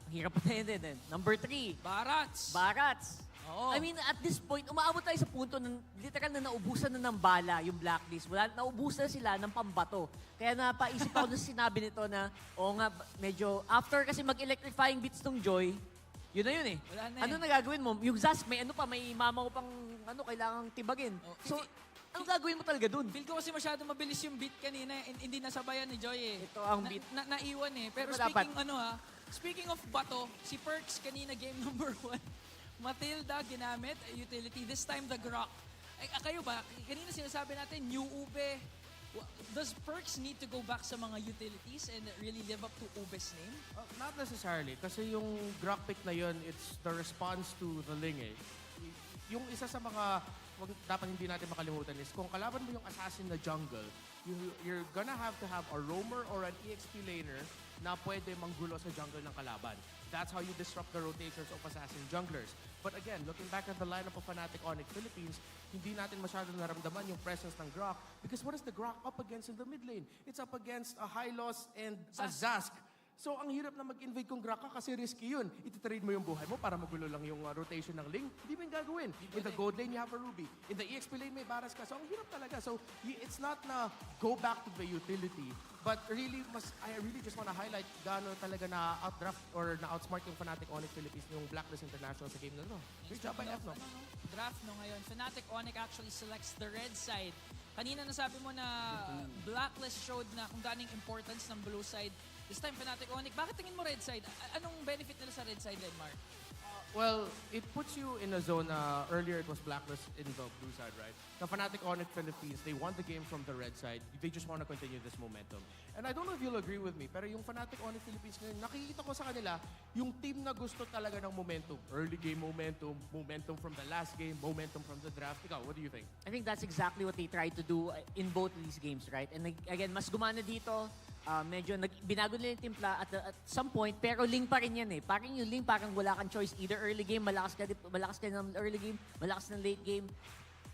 Ang hirap patayin din. Number 3, Barats. Oo. I mean, at this point, umaabot tayo sa punto na literal na naubusan na ng bala yung Blacklist. Naubusan sila ng pambato. Kaya napaisip ako nung sinabi nito na, nga, medyo, after kasi mag-electrifying beats tong Joy, yun na yun eh. Wala na Ano na gagawin mo? Yung Zask, may mama ko pang, kailangang tibagin. So, anong gagawin mo talaga dun? Feel ko kasi masyado mabilis yung beat kanina. Hindi nasabayan ni Joy eh. Ito ang beat. Naiwan eh. Pero Ano dapat? speaking of bato, si Perks kanina game number 1. Matilda ginamit, utility. This time the Grok. Kayo ba? Kanina sinasabi natin, New Ube. Does Perks need to go back sa mga utilities and really live up to Ube's name? Not necessarily. Kasi yung Grok pick na yun, it's the response to the Ling eh. Yung isa sa mga dapat hindi natin makalimutan is kung kalaban mo yung assassin na jungle, you're gonna have to have a roamer or an EXP laner na pwede manggulo sa jungle ng kalaban. That's how you disrupt the rotations of assassin junglers. But again, looking back at the lineup of Fnatic Onyx Philippines, hindi natin masyadong naramdaman yung presence ng Grok. Because what is the Grok up against in the mid lane? It's up against a Hylos and a Zask. So, ang hirap na mag-invade kung Grok ka kasi risky yun. Ititrade mo yung buhay mo para magulo lang yung rotation ng Ling. Hindi mo yung gagawin. In the gold lane, you have a Ruby. In the EXP lane, may Baras ka. So, ang hirap talaga. So, it's not na go back to the utility. But really, I really just want to highlight gano'n talaga na outdraft or na outsmart yung Fnatic Onyx Philippines yung Blacklist International sa game na ito. Great job by F, no? Draft no ngayon. Fnatic Onyx actually selects the red side. Kanina nasabi mo na Blacklist showed na kung gaano yung importance ng blue side. This time, Fnatic Onyx, bakit tingin mo red side? Anong benefit nila sa red side, Mark? Well, it puts you in a zone earlier it was Blacklist in the blue side, right? The Fnatic Onyx Philippines, they won the game from the red side. They just want to continue this momentum. And I don't know if you'll agree with me, pero yung Fnatic Onyx Philippines ngayon, nakikita ko sa kanila, yung team na gusto talaga ng momentum. Early game momentum, momentum from the last game, momentum from the draft. Ikaw, what do you think? I think that's exactly what they tried to do in both these games, right? And again, mas gumana dito. Medyo binago nila yung timpla at some point, pero Ling pa rin yan eh. Parang yung Ling, parang wala kang choice. Either early game, malakas ka ng early game, malakas ng late game.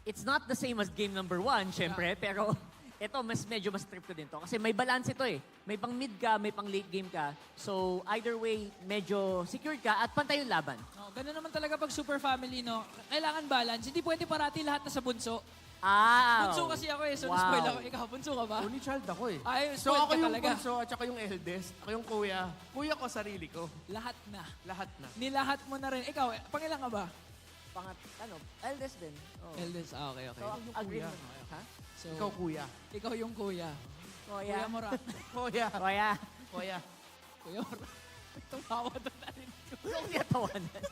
It's not the same as game number 1, syempre, pero ito, medyo mas trip ko din to. Kasi may balance ito eh. May pang mid ka, may pang late game ka. So, either way, medyo secured ka at pantay yung laban. Ganun naman talaga pag super family, no? Kailangan balance. Hindi pwede parati lahat na sa bunso. Bunso kasi ako eh, so na-spoil ako. Ikaw, bunso ka ba? Only child ako eh. Ay, so spoiled ako ka yung talaga. bunso at saka yung eldest. Ako yung kuya. Kuya ko, sarili ko. Lahat na. Lahat na. Nilahat mo na rin. Ikaw, pangilan ka ba? Eldest din. Oh. Eldest, okay. So, ako yung kuya. Ha? So, Ikaw kuya. Ikaw yung kuya. Kuya. Kuya Mora. Kuya. Kuya. Kuya. Kuya Mora. Tumawa doon na rin ko. Kuya tawanan.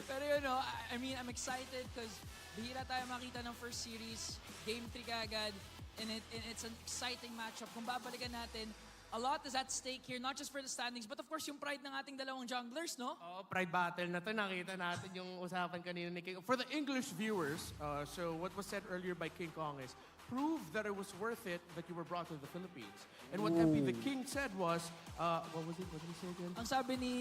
Pero you know, I mean, I'm excited because bihira tayo makita ng first series, Game 3 kaagad, and it's an exciting matchup. Kung babalikan natin, a lot is at stake here, not just for the standings, but of course yung pride ng ating dalawang junglers, no? Oh, pride battle na to. Nakita natin yung usapan kanina ni King. For the English viewers, so what was said earlier by King Kong is, prove that it was worth it that you were brought to the Philippines. And what MP the King said was, what was it? What did he say again? Ang sabi ni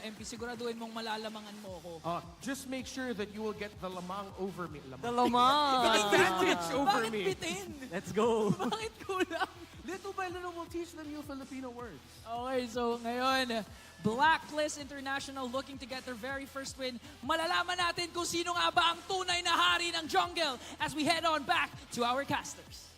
MP, siguraduhin mong malalamangan mo ako. Just make sure that you will get the lamang over me. The lamang! Advantage over Bakit me. bitin? Let's go! Bakit kulang? Little by little, we'll teach them new Filipino words. Okay, so ngayon, Blacklist International looking to get their very first win. Malalaman natin kung sino nga ba ang tunay na hari ng jungle as we head on back to our casters.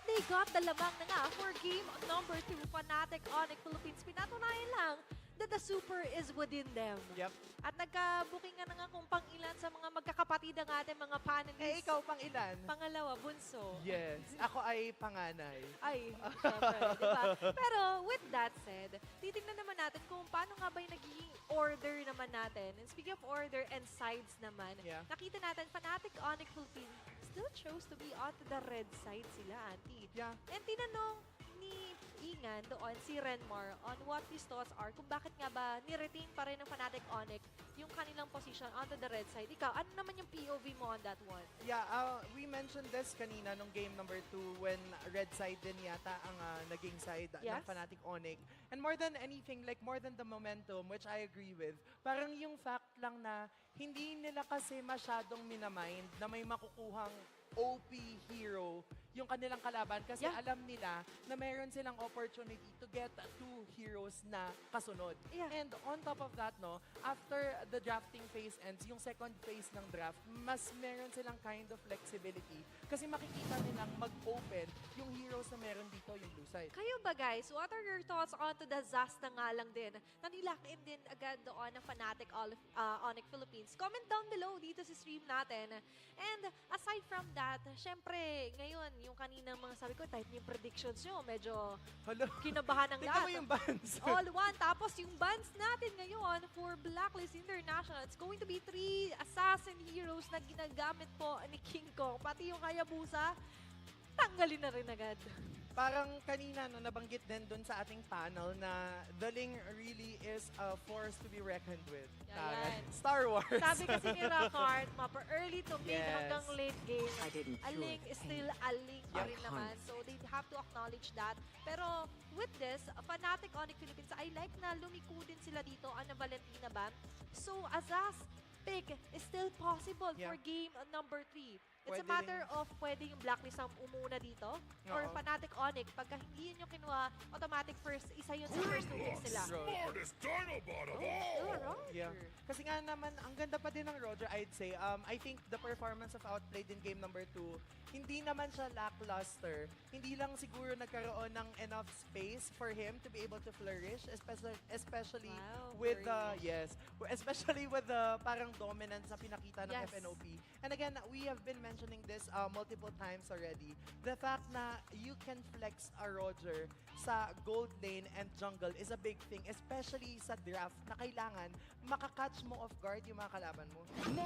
they got the lamang na nga for game number 2, Fnatic Onyx Philippines. Pinatunayan lang that the super is within them. Yep. At nagka-booking na nga kung pang ilan sa mga magkakapatid ng ating mga panelists. Ikaw pang ilan? Pangalawa, bunso. Yes. Ako ay panganay. Ay, syempre, di ba? Pero with that said, titignan naman natin kung paano nga ba yung nagiging order naman natin. And speaking of order and sides naman, nakita natin, Fnatic Onyx Philippines still chose to be onto the red side sila, Auntie. Yeah. And tinanong ni Ingan doon, si Renmar, on what his thoughts are, kung bakit nga ba ni-retain pa rin ng Fnatic Onyx yung kanilang position onto the red side. Ikaw, ano naman yung POV mo on that one? Yeah, we mentioned this kanina nung game number 2 when red side din yata ang naging side ng Fnatic Onyx. And more than anything, like more than the momentum, which I agree with, parang yung fact lang na hindi nila kasi masyadong minamind na may makukuhang OP hero yung kanilang kalaban kasi alam nila na meron silang opportunity to get 2 heroes na kasunod. And on top of that, no, after the drafting phase ends, yung second phase ng draft, mas meron silang kind of flexibility kasi makikita nilang mag-open yung heroes na meron dito, yung blue side. Kayo ba guys, what are your thoughts onto the Zaz na nga lang din? Nanilakin din agad doon ng Fnatic Onyx Philippines. Comment down below dito sa stream natin. And aside from that, syempre, ngayon, yung kaninang mga sabi ko, type yung predictions nyo, medyo kinabahan ng lahat. Tingnan mo yung bans. All one. Tapos yung bans natin ngayon for Blacklist International, it's going to be 3 assassin heroes na ginagamit po ni King Kong. Pati yung Hayabusa, tanggalin na rin agad. Parang kanina, no, nabanggit din dun sa ating panel na the Ling really is a force to be reckoned with. Star Wars. Sabi kasi ni Rockart, mapa early to mid hanggang late game, a Ling is still a Ling pa rin naman. So they have to acknowledge that. Pero with this, Fnatic Onyx Philippines, I like na lumiko din sila dito, Ana Valentina ba? So Azaz pick is still possible for game number 3. It's a matter of pwede yung Blacklist ang umuna dito or Fnatic Onyx. Pagka hindi yun yung kinuha, automatic first, isa yun sa first 2 picks nila. Smartest Dinobot of all! Yeah. Kasi nga naman, ang ganda pa din ng Roger, I'd say. I think the performance of Outplayed in game number 2, hindi naman siya lackluster. Hindi lang siguro nagkaroon ng enough space for him to be able to flourish, especially with the, especially with the parang dominance na pinakita ng FNOP. And again, we have been mentioning this multiple times already. The fact na you can flex a Roger sa gold lane and jungle is a big thing, especially sa draft na kailangan makakatch mo off guard yung mga kalaban mo.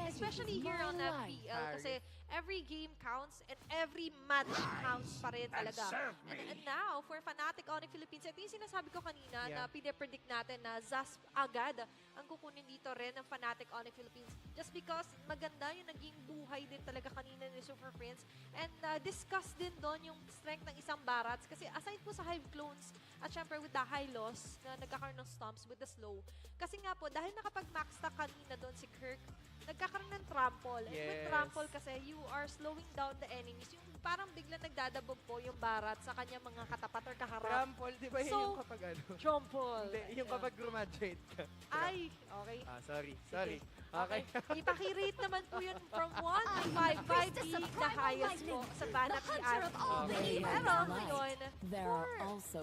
Especially here on MPL kasi every game counts and every match counts pa rin talaga. And now, for Fnatic Onyx Philippines, ito yung sinasabi ko kanina na pide-predict natin na Zas agad ang kukunin dito rin ng Fnatic Onyx Philippines just because maganda yung naging buhay din talaga kanina ni Super Prince. And discuss din doon yung strength ng isang Barats kasi aside po sa Hive Clones at syempre with the high loss na nagkakaroon ng stomps with the slow. Kasi nga po, dahil nakapag-max stack kanina doon si Kirk, nagkakaroon ng trample. And with trample kasi, you are slowing down the enemies. Yung parang bigla nagdadabog po yung Barat sa kanyang mga katapat or kaharap. Trample, di ba yun yung kapag ano? Trample. Hindi, yung kapag graduate ka. Ay, okay. Sorry. Okay. Ipakirate naman po yun from 1 to 5. 5 being the highest po sa banat ni Andy. Pero ngayon, for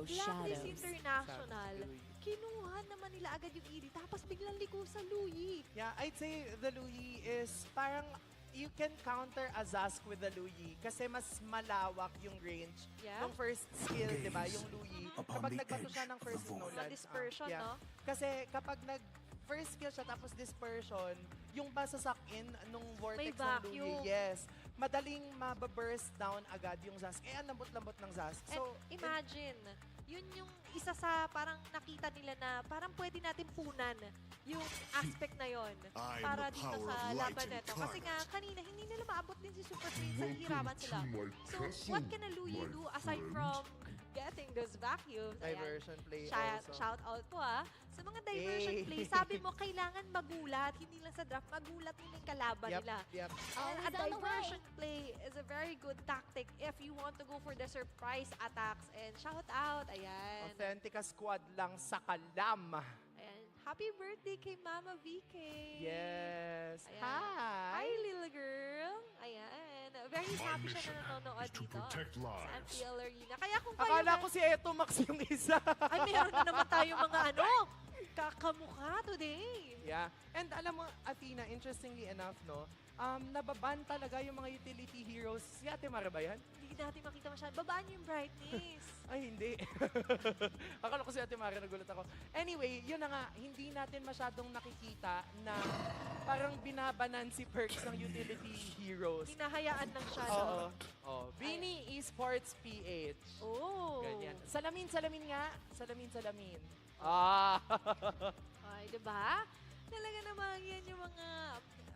Blacklist International, kinuha naman nila agad yung ED, tapos biglang liko sa Luyi. Yeah, I'd say the Luyi is parang you can counter a Zask with the Luyi kasi mas malawak yung range ng first skill, di ba? Yung Luyi. Kapag nagbato siya ng first Snowland. Dispersion, no? Kasi kapag first skill siya tapos dispersion, yung basasak in nung vortex ng Luyi, madaling mababurst down agad yung Zask. Eh, ang lambot-lambot ng Zask. So, imagine, yun yung isa sa parang nakita nila na parang pwede natin punan yung aspect na yon para dito sa laban nito. Kasi nga, kanina, hindi nila maabot din si Super Prince. Nahihirapan sila. So, what can a Luyi do aside from getting those vacuums? Diversion play Shout out po sa mga diversion play. Sabi mo, kailangan magulat. Hindi lang sa draft, magulat nila yung kalaban nila. A diversion play is a very good tactic if you want to go for the surprise attacks. And shout out, ayan. Authentica squad lang sa kalam. Ayan. happy birthday kay Mama VK. Yes. Ayan. Hi. Hi, little girl. Ayan. Very happy siya na nanonood dito sa MPL Arena. Kaya kung kayo... Akala ko si Eto Max yung isa. Ay, meron na naman tayo mga kakamukha today. Yeah. And alam mo, Athena, interestingly enough, no, nababan talaga yung mga utility heroes. Si Ate Mara ba yan? Hindi natin makita masyado. Babaan yung brightness. Ay, hindi. Akala ko si Ate Mara, nagulat ako. Anyway, yun na nga, hindi natin masyadong nakikita na parang binabanan si perks ng utility heroes. Hinahayaan lang siya. Oo. Oh, Bini Esports PH. Oh. Ganyan. Salamin nga. Salamin. Ay, diba? Talaga naman yan yung mga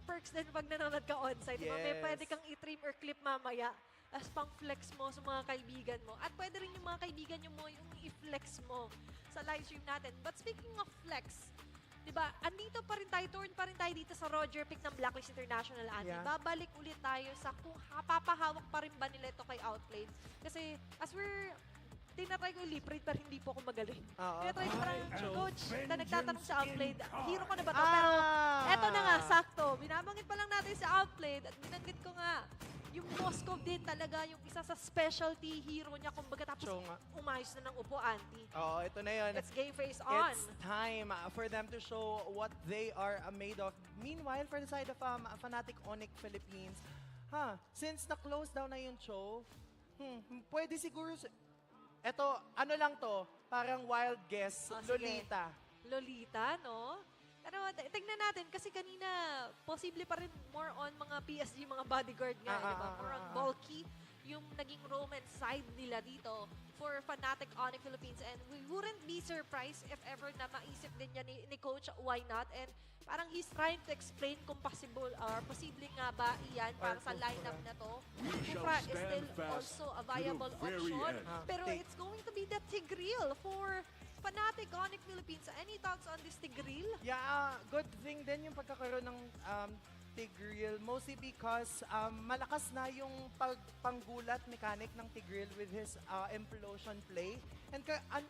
perks din pag nanonood ka on-site. Diba? May Yes. pwede kang i-trim or clip mamaya as pang flex mo sa mga kaibigan mo. At pwede rin yung mga kaibigan mo yung i-flex mo sa live stream natin. But speaking of flex, diba, andito pa rin tayo, turn pa rin tayo dito sa Roger pick ng Blacklist International, Andy. Yeah. Babalik ulit tayo sa kung papahawak pa rin ba nila ito kay Outplayed. Kasi as we're tinatry ko i-lip pero hindi po ako magaling. Tinatry ko parang, Coach, na nagtatanong sa Outplayed, hero ko na ba to? Pero eto na nga, sakto. Binabanggit pa lang natin sa Outplayed at binanggit ko nga, yung Moscow din talaga yung isa sa specialty hero niya. Kumbaga tapos umayos na ng upo, Auntie. Oo, ito na yun. It's game face on. It's time for them to show what they are made of. Meanwhile, for the side of Fnatic Onyx Philippines, since na-close down na yung show, pwede siguro... Eto, ano lang to, parang wild guess, Lolita. Lolita, no? Pero tignan natin, kasi kanina, posible pa rin more on mga PSG, mga bodyguard nga, di ba? More on bulky, yung naging romance side nila dito for Fnatic Onyx Philippines. And we wouldn't be surprised if ever na maisip din niya ni Coach, why not? And parang he's trying to explain kung possible or posible nga ba iyan para sa lineup na to. Kufra is still also a viable option. Pero it's going to be the Tigreal for Fnatic Onyx Philippines. Any thoughts on this Tigreal? Yeah, good thing din yung pagkakaroon ng Tigreal. Mostly because malakas na yung panggulat mechanic ng Tigreal with his implosion play. And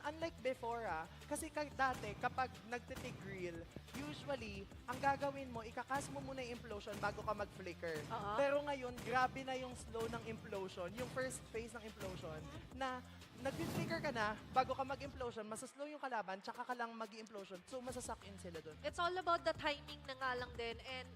unlike before, kasi dati kapag nagtitigreal, usually, ang gagawin mo, ikakas mo muna yung implosion bago ka mag-flicker. Pero ngayon, grabe na yung slow ng implosion, yung first phase ng implosion, na nag-flicker ka na, bago ka mag-implosion, masaslow yung kalaban, tsaka ka lang mag-implosion. So, masasak in sila dun. It's all about the timing na nga lang din. And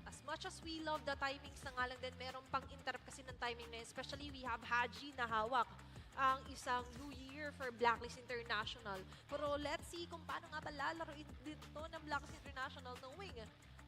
as much as we love the timings na nga lang din, meron pang interrupt kasi ng timing na yun. Especially, we have Haji na hawak ang isang New Year for Blacklist International. Pero let's see kung paano nga ba lalaroin dito ng Blacklist International knowing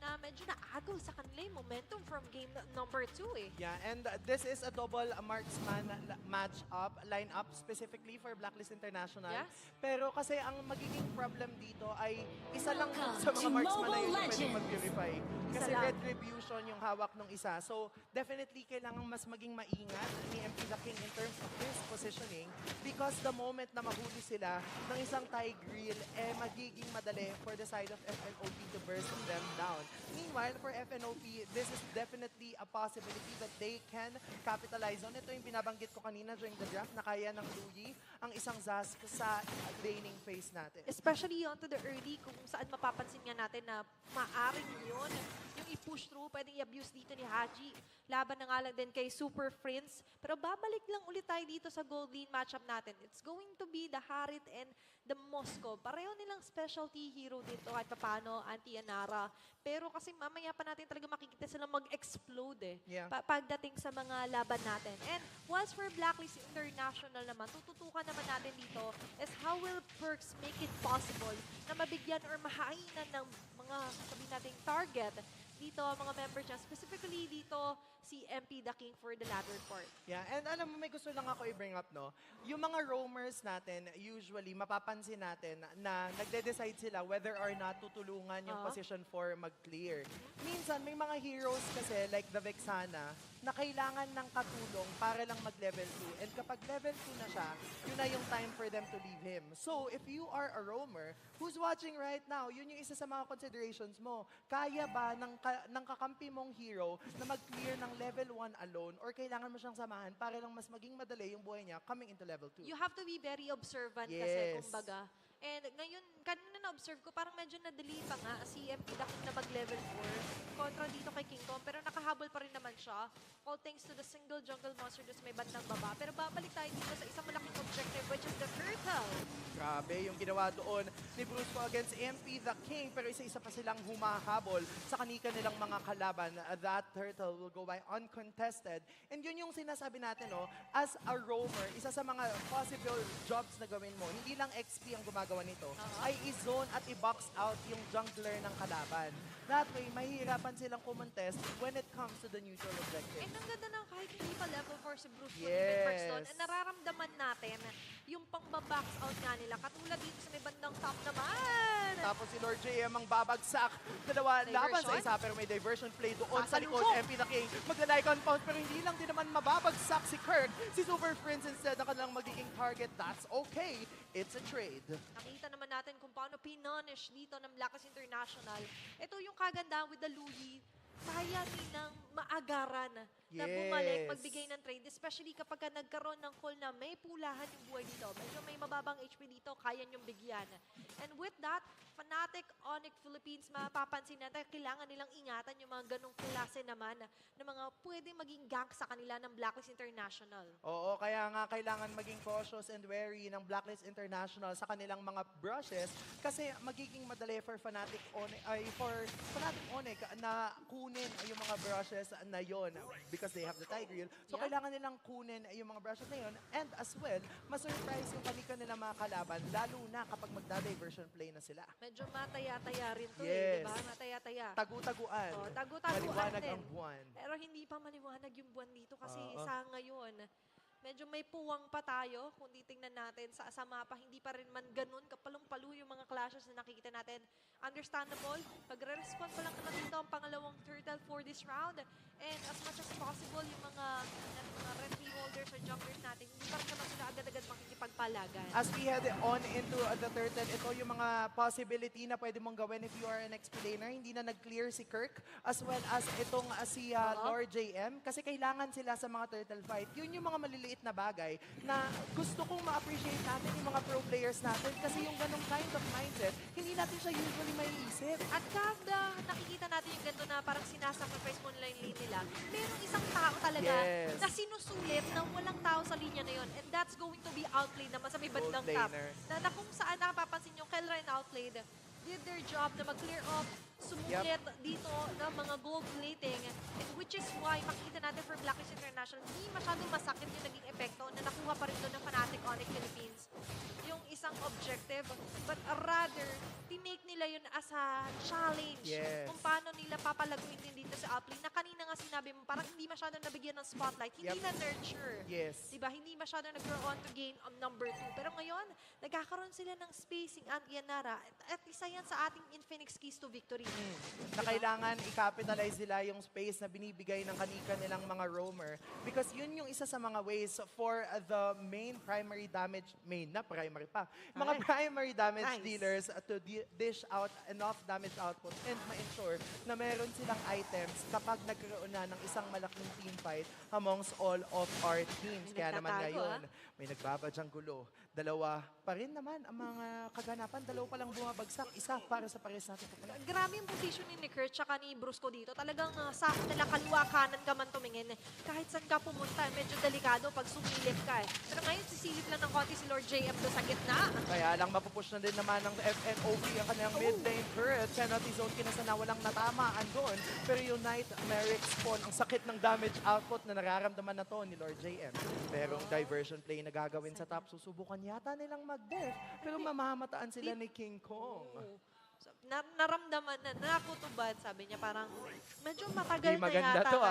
na medyo naagaw sa kanila yung momentum from game number 2 eh. Yeah, and this is a double marksman match-up, line-up specifically for Blacklist International. Yes. Pero kasi ang magiging problem dito ay isa lang sa mga marksman na yun yung pwede mag-purify. Kasi retribution yung hawak ng isa. So, definitely kailangan mas maging maingat ni MP the King in terms of his positioning because the moment na mahuli sila ng isang Tigreal, magiging madali for the side of FNOP to burst them down. Meanwhile, for FNOP, this is definitely a possibility that they can capitalize on. Ito yung binabanggit ko kanina during the draft na kaya ng Louis ang isang Zask sa laning phase natin. Especially onto the early, kung saan mapapansin nga natin na maaring yun, yung i-push through, pwedeng i-abuse dito ni Haji. Laban na nga lang din kay Super Prince. Pero babalik lang ulit tayo dito sa gold lane matchup natin. It's going to be the Harit and the Moscow. Pareho nilang specialty hero dito kahit paano, Anti-Anara. Pero kasi mamaya pa natin talaga makikita sila mag-explode pagdating sa mga laban natin. And once for Blacklist International naman, tututukan naman natin dito is how will Perks make it possible na mabigyan or mahainan ng mga sabihin nating target dito, mga members niya. Specifically dito, si MP the King for the latter part. Yeah, and alam mo, may gusto lang ako i-bring up, no? Yung mga roamers natin, usually, mapapansin natin na nagde-decide sila whether or not tutulungan yung position 4 mag-clear. Minsan, may mga heroes kasi, like the Vexana, na kailangan ng katulong para lang mag-level 2. And kapag level 2 na siya, yun na yung time for them to leave him. So, if you are a roamer who's watching right now, yun yung isa sa mga considerations mo. Kaya ba ng kakampi mong hero na mag-clear ng level 1 alone or kailangan mo siyang samahan para lang mas maging madali yung buhay niya coming into level 2? You have to be very observant kasi, kumbaga. And ngayon, kanina na-observe ko, parang medyo na-delay pa nga si MP Dakin na mag-level 4 kontra dito kay King Kong. Pero nakahabol pa rin naman siya. All thanks to the single jungle monster doon sa may bandang baba. Pero babalik tayo dito sa isang malaking objective, which is the turtle. Grabe yung ginawa doon ni Brusco against MP the King, pero isa-isa pa silang humahabol sa kanika nilang mga kalaban. That turtle will go by uncontested. And yun yung sinasabi natin, no? As a roamer, isa sa mga possible jobs na gawin mo, hindi lang XP ang gumagawa nito, ay i-zone at i-box out yung jungler ng kalaban. That way, mahihirapan silang kumontest when it comes to the neutral objective. And ang ganda ng kahit hindi pa level 4 si Bruce Yes. doon, nararamdaman natin yung pang-box out nga nila. Katulad dito sa may bandang top naman. Tapos si Lord JM ang babagsak. Dalawa laban sa isa, pero may diversion play doon sa likod. MP the King magla-Lycan Pounce, pero hindi lang din naman mababagsak si Kirk. Si Super Prince instead ang kanilang magiging target. That's okay. It's a trade. Nakita naman natin kung paano pinunish dito ng Blacklist International. Ito yung kagandahan with the Louis. Kaya nilang maagaran na bumalik, magbigay ng trade. Especially kapag nagkaroon ng call na may pulahan yung buhay dito. Medyo may mababang HP dito, kaya niyong bigyan. And with that, Fnatic, Onyx Philippines, mapapansin natin, kailangan nilang ingatan yung mga ganong klase naman na mga pwedeng maging gank sa kanila ng Blacklist International. Oo, kaya nga kailangan maging cautious and wary ng Blacklist International sa kanilang mga brushes kasi magiging madali for Fnatic Onyx na kunin yung mga brushes na yon because they have the Tigreal. So kailangan nilang kunin yung mga brushes na yon and as well, masurprise yung kanika nila mga kalaban lalo na kapag magda-diversion play na sila. Medyo mataya-taya rin to eh, di ba? Mataya-taya. Tagu-taguan. Oh, tagu-taguan Maliwanag din. ang buwan. Pero hindi pa maliwanag yung buwan dito kasi sa ngayon, medyo may puwang pa tayo kung titingnan natin sa mapa. Hindi pa rin man ganun kapalong-palo yung mga clashes na nakikita natin. Understandable. Pagre-respond pa lang naman dito ang pangalawang turtle for this round. And as much as possible, yung mga referee holders or junglers natin, hindi pa rin naman sila agad-agad makikipagpalagan. As we head on into the turtle, ito yung mga possibility na pwede mong gawin if you are an explainer. Hindi na nag-clear si Kirk as well as itong si Lord JM kasi kailangan sila sa mga turtle fight. Yun yung mga maliliit na bagay na gusto kong ma-appreciate natin yung mga pro players natin kasi yung ganong kind of mindset, hindi natin siya usually maiisip. At kada nakikita natin yung ganito na parang sinasacrifice mo nila yung lane nila, merong isang tao talaga na sinusulit na walang tao sa linya na yun. And that's going to be outplayed naman sa may bandang top. Na kung saan nakapapansin yung Kelrain outplayed, did their job na mag-clear off, sumulit dito ng mga gold plating, and which is why makikita natin for Blacklist International, hindi masyadong masakit yung naging epekto na nakuha pa rin doon ng Fnatic Onyx Philippines. Yung isang objective, but rather, tinake nila yun as a challenge. Kung paano nila papalaguin din dito sa uplane, na kanina nga sinabi mo, parang hindi masyadong nabigyan ng spotlight, hindi na nurture. Diba? Hindi masyadong nag-grow on to gain number 2. Pero ngayon, nagkakaroon sila ng spacing and Yanara. At isa yan sa ating Infinix keys to victory. Na kailangan i-capitalize nila yung space na binibigay ng kanika nilang mga roamer because yun yung isa sa mga ways for the main primary damage, mga primary damage dealers to dish out enough damage output and ma-ensure na meron silang items kapag nagkaroon na ng isang malaking team fight amongst all of our teams. Kaya naman ngayon, may nagbabadyang gulo. Dalawa pa rin naman ang mga kaganapan. Dalawa pa lang bumabagsak. Isa para sa pares natin. Grabe yung positioning ni Kurt tsaka ni Brusco dito. Talagang sa nila kaliwa kanan ka man tumingin. Kahit saan ka pumunta, medyo delikado pag sumilip ka eh. Pero ngayon, sisilip lang ng konti si Lord JM doon sa gitna. Kaya lang mapupush na din naman ng FNOV ang kanyang mid lane Kurt. Penalty zone kinasana walang natamaan doon. Pero Unite Merrick Spawn, ang sakit ng damage output na nararamdaman na to ni Lord JM. Pero diversion play na gagawin sa top, susubukan yata nilang mag-def. Pero mamamataan sila ni King Kong. Naramdaman na, nakutubad, sabi niya, parang medyo matagal na maganda yata, to,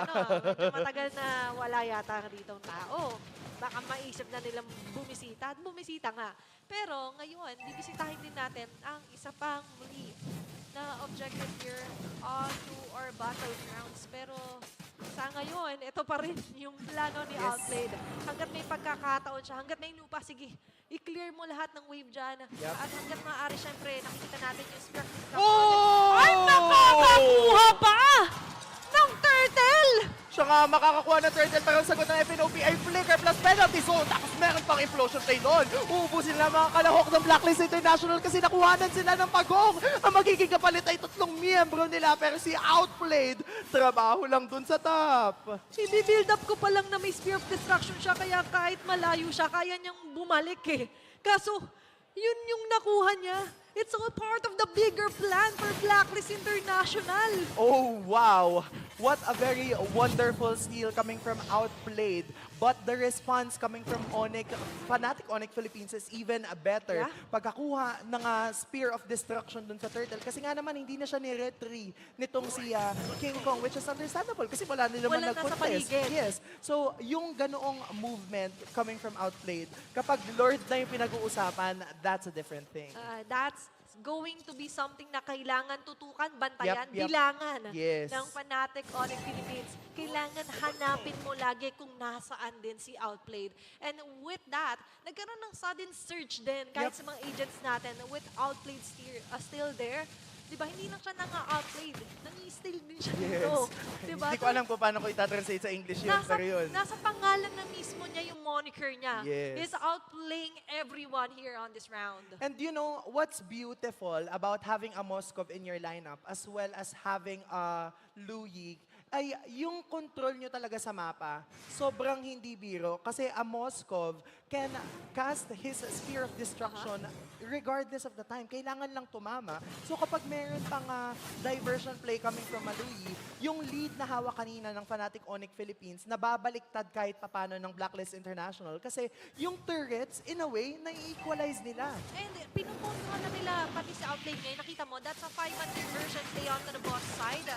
medyo matagal na wala yata ditong tao. Baka maisip na nilang bumisita, at bumisita nga. Pero ngayon, bibisitahin din natin ang isa pang muli na objective here to our battlegrounds. Pero sa ngayon, ito pa rin yung plano ni Outplayed. Hanggat may pagkakataon siya, hanggat may lupa, sige, i-clear mo lahat ng wave dyan. At hanggat maaari, syempre, nakikita natin yung Spirit ng Oh! Ay, nakakakuha pa ng turtle! Siya nga makakakuha ng turtle pero ang sagot ng FNOP ay flicker plus penalty zone. Tapos meron pang implosion play doon. Uubusin nila mga kalahok ng Blacklist International kasi nakuhanan sila ng pagong. Ang magiging kapalit ay 3 miyembro nila pero si Outplayed, trabaho lang dun sa top. I-build up ko pa lang na may Spear of Destruction siya kaya kahit malayo siya, kaya niyang bumalik eh. Kaso, yun yung nakuha niya. It's all part of the bigger plan for Blacklist International. Oh, wow. What a very wonderful steal coming from Outplayed. But the response coming from Onyx, Fnatic Onyx Philippines is even better. Yeah. Pagkakuha ng Spear of Destruction dun sa Turtle. Kasi nga naman, hindi na siya ni-retry nitong si King Kong, which is understandable kasi wala naman Walang nasa nag-contest. paligid. Yes. So, yung ganoong movement coming from Outplayed, kapag Lord na yung pinag-uusapan, that's a different thing. That's going to be something na kailangan tutukan, bantayan, Yep. bilangan Yes. ng Fnatic Onyx Philippines. Kailangan hanapin mo lagi kung nasaan din si Outplayed. And with that, nagkaroon ng sudden surge din kahit sa mga agents natin with Outplayed still there. Diba, hindi lang siya outplayed, nangi-steal din siya dito. Diba? Hindi ko alam kung paano ko itatranslate sa English yun, pero yun. Nasa pangalan na mismo niya yung moniker niya. Yes. He's outplaying everyone here on this round. And you know, what's beautiful about having a Moskov in your lineup as well as having a Louis ay yung control nyo talaga sa mapa, sobrang hindi biro. Kasi a Moskov can cast his Spear of Destruction regardless of the time. Kailangan lang tumama. So kapag meron pang diversion play coming from Louis, yung lead na hawak kanina ng Fnatic Onyx Philippines, nababaliktad kahit papano ng Blacklist International. Kasi yung turrets, in a way, na-equalize nila. And pinupuntuhan na nila pati sa outplay ngayon. Nakita mo, that's a 5-man diversion play onto the boss side.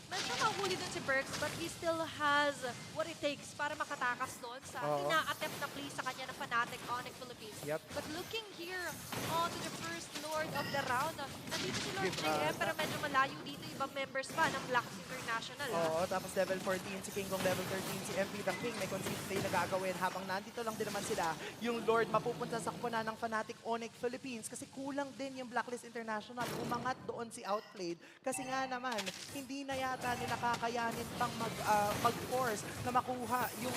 Medyo mahuli dun si Berks, but he still has what it takes para makatakas doon sa ina-attempt na play sa kanya ng Fnatic Onyx Philippines. Yep. But looking here onto the first Lord of the round, nandito si Lord JM pero medyo malayo dito ibang members pa ng Blacklist International. Oo, tapos level 14 si King Kong, level 13 si MP the King. May consist play na gagawin habang nandito lang din naman sila. Yung Lord mapupunta sa kupunan ng Fnatic Onyx Philippines kasi kulang din yung Blacklist International. Umangat doon si Outplayed kasi nga naman, hindi na yata nila kakayanin pang mag-force na makuha yung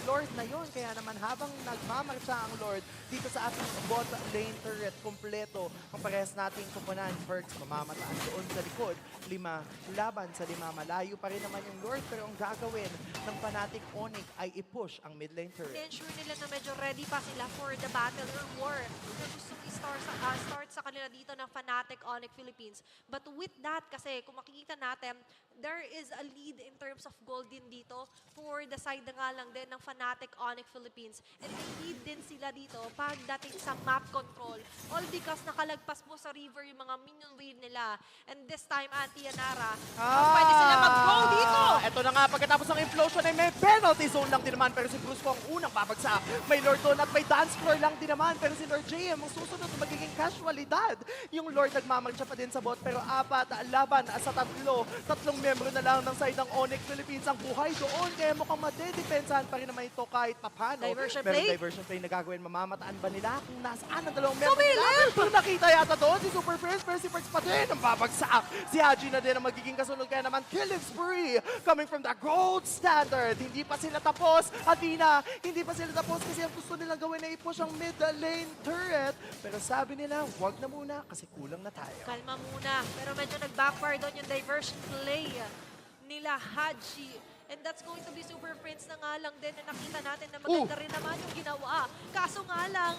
Lord na yon. Kaya naman habang nagmamarcha ang Lord dito sa ating bot lane turret, kompleto ang parehas nating kupunan. Perks, mamamataan doon sa likod. 5 laban sa 5. Malayo pa rin naman yung Lord pero ang gagawin ng Fnatic Onyx ay i-push ang mid lane turret. Ensure nila na medyo ready pa sila for the battle or war na gustong start sa kanila dito ng Fnatic Onyx Philippines. But with that, kasi kung makikita natin, there is a lead in terms of gold din dito for the side na nga lang din ng Fnatic Onyx Philippines. And may lead din sila dito pagdating sa map control. All because nakalagpas mo sa river yung mga minion wave nila. And this time, Auntie Yanara, pwede sila mag-go dito! Ito na nga, pagkatapos ng implosion ay may penalty zone lang din naman pero si Bruce po ang unang babagsak. May Lord doon at may dance floor lang din naman pero si Lord JM ang susunod magiging casualidad. Yung Lord nagmamarcha pa din sa bot pero 4 laban sa 3. 3 miyembro na lang ng side ng Onyx Philippines ang buhay doon. Kaya mukhang madedepensahan pa rin naman ito kahit papano. Diversion Meron play? diversion play na gagawin. Mamamataan ba nila kung nasaan ang 2 miyembro nila? Pero nakita yata doon si Super Prince pero si Perks pa din ang babagsak. Si Haji na din ang magiging kasunod. Kaya naman killing spree coming from the gold standard. Hindi pa sila tapos. Athena, hindi pa sila tapos kasi ang gusto nilang gawin na i-push ang mid lane turret. Pero sabi nila, wag na muna kasi kulang na tayo. Kalma muna. Pero medyo nag-backfire doon yung diversion play nila Haji. And that's going to be Super Prince na nga lang din na nakita natin na maganda rin naman yung ginawa. Kaso nga lang,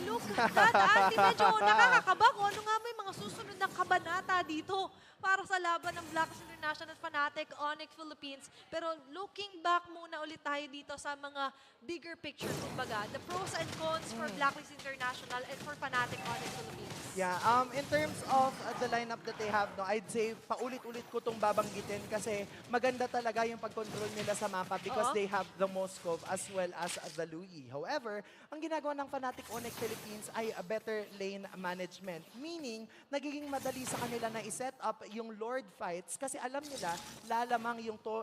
look at that, Auntie, medyo nakakakaba kung ano nga may mga susunod na kabanata dito para sa laban ng Blacklist International Fnatic Onyx Philippines. Pero looking back muna ulit tayo dito sa mga bigger picture, kumbaga. The pros and cons for Blacklist International and for Fnatic Onyx Philippines. Yeah, in terms of the lineup that they have, no, I'd say paulit-ulit ko itong babanggitin kasi maganda talaga yung pag-control nila sa mapa because they have the Moskov as well as the Louis. However, ang ginagawa ng Fnatic Onyx Philippines ay a better lane management. Meaning, nagiging magiging madali sa kanila na i-set up yung Lord fights kasi alam nila lalamang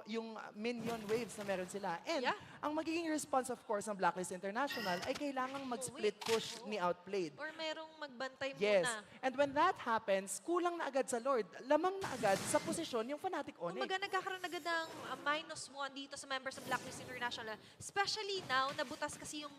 yung minion waves na meron sila. And ang magiging response of course ng Blacklist International ay kailangang mag-split push ni Outplayed. Or merong magbantay Yes. muna. And when that happens, kulang na agad sa Lord. Lamang na agad sa posisyon yung Fnatic Onyx. Kumbaga nagkakaroon agad ng -1 dito sa members ng Blacklist International. Especially now, nabutas kasi yung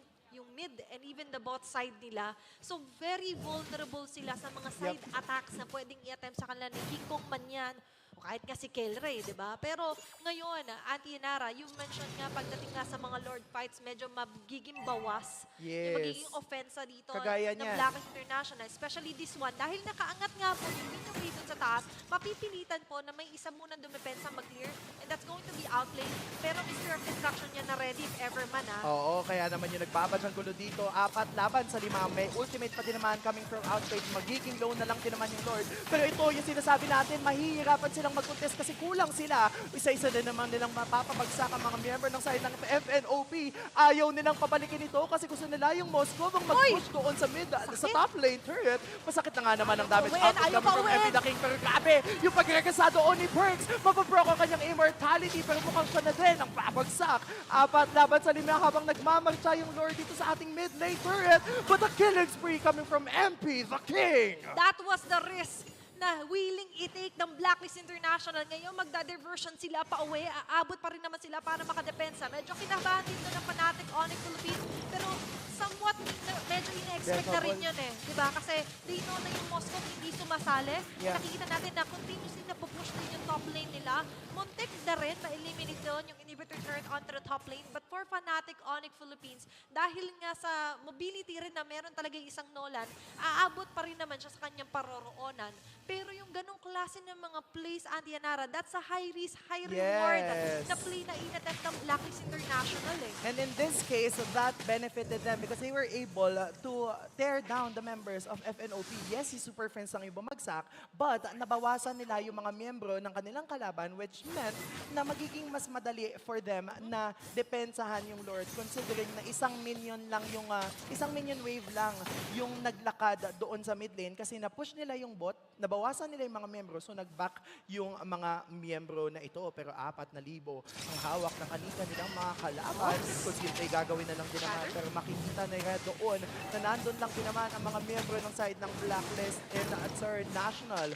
mid and even the bot side nila. So very vulnerable sila sa mga side attacks na pwedeng i-attempt sa kanila ni King Kong man yan. O kahit nga si Kelray, di ba? Pero ngayon, Auntie Yanara, you mentioned nga pagdating nga sa mga Lord fights, medyo magiging bawas. Yung magiging offensa dito Kagaya ng niyan. Blacklist International. Especially this one. Dahil nakaangat nga po yung minion wave dun sa taas, mapipilitan po na may isa munang dumepensa mag-clear. And that's going to be Outplayed. Pero Mr. of Destruction niya na ready if ever man, Oo, kaya naman yung nagbabad ng gulo dito. 4 laban sa 5. May ultimate pa din naman coming from Outplayed. Magiging low na lang din naman yung Lord. Pero ito yung sinasabi natin, mahihirapan silang mag-contest kasi kulang sila. Isa-isa din naman nilang mapapabagsak ang mga member ng side ng FNOP. Ayaw nilang pabalikin ito kasi gusto nila yung Moscow ang mag-push doon sa mid, sa top lane turret. Masakit na nga naman ang damage output coming from MP the King. Pero grabe, yung pagregasa doon ni Perks, mapabroke ang kanyang immortality pero mukhang siya na din ang babagsak. 4 laban sa 5 habang nagmamarcha yung Lord dito sa ating mid lane turret. But a killing spree coming from MP the King. That was the risk na willing i-take ng Blacklist International. Ngayon, magda-diversion sila pa uwi. Aabot pa rin naman sila para makadepensa. Medyo kinabahan dito ng Fnatic Onyx Philippines. Pero somewhat, medyo ina-expect na rin yun eh. Diba? Kasi they know na yung Moscow hindi sumasali. Nakikita natin na continuously na pupush din yung top lane nila. Muntik na rin ma-eliminate doon yung inhibitor turret onto the top lane. But for Fnatic Onyx Philippines, dahil nga sa mobility rin na meron talaga yung isang Nolan, aabot pa rin naman siya sa kanyang paroroonan. Pero yung ganong klase ng mga plays, Auntie Yanara, that's a high risk, high reward na play na inattempt ng Blacklist International eh. And in this case, that benefited them because they were able to tear down the members of FNOP. Yes, si Super Friends ang yung bumagsak, but nabawasan nila yung mga miyembro ng kanilang kalaban which meant na magiging mas madali for them na depensahan yung Lord considering na isang minion wave lang yung naglakad doon sa mid lane kasi na-push nila yung bot, nabawasan nila yung mga miyembro so nag-back yung mga miyembro na ito pero 4,000 ang hawak ng nilang mga kalaban. Kung simple gagawin na lang din naman pero makikita nila doon na nandun lang din naman ang mga miyembro ng side ng Blacklist International.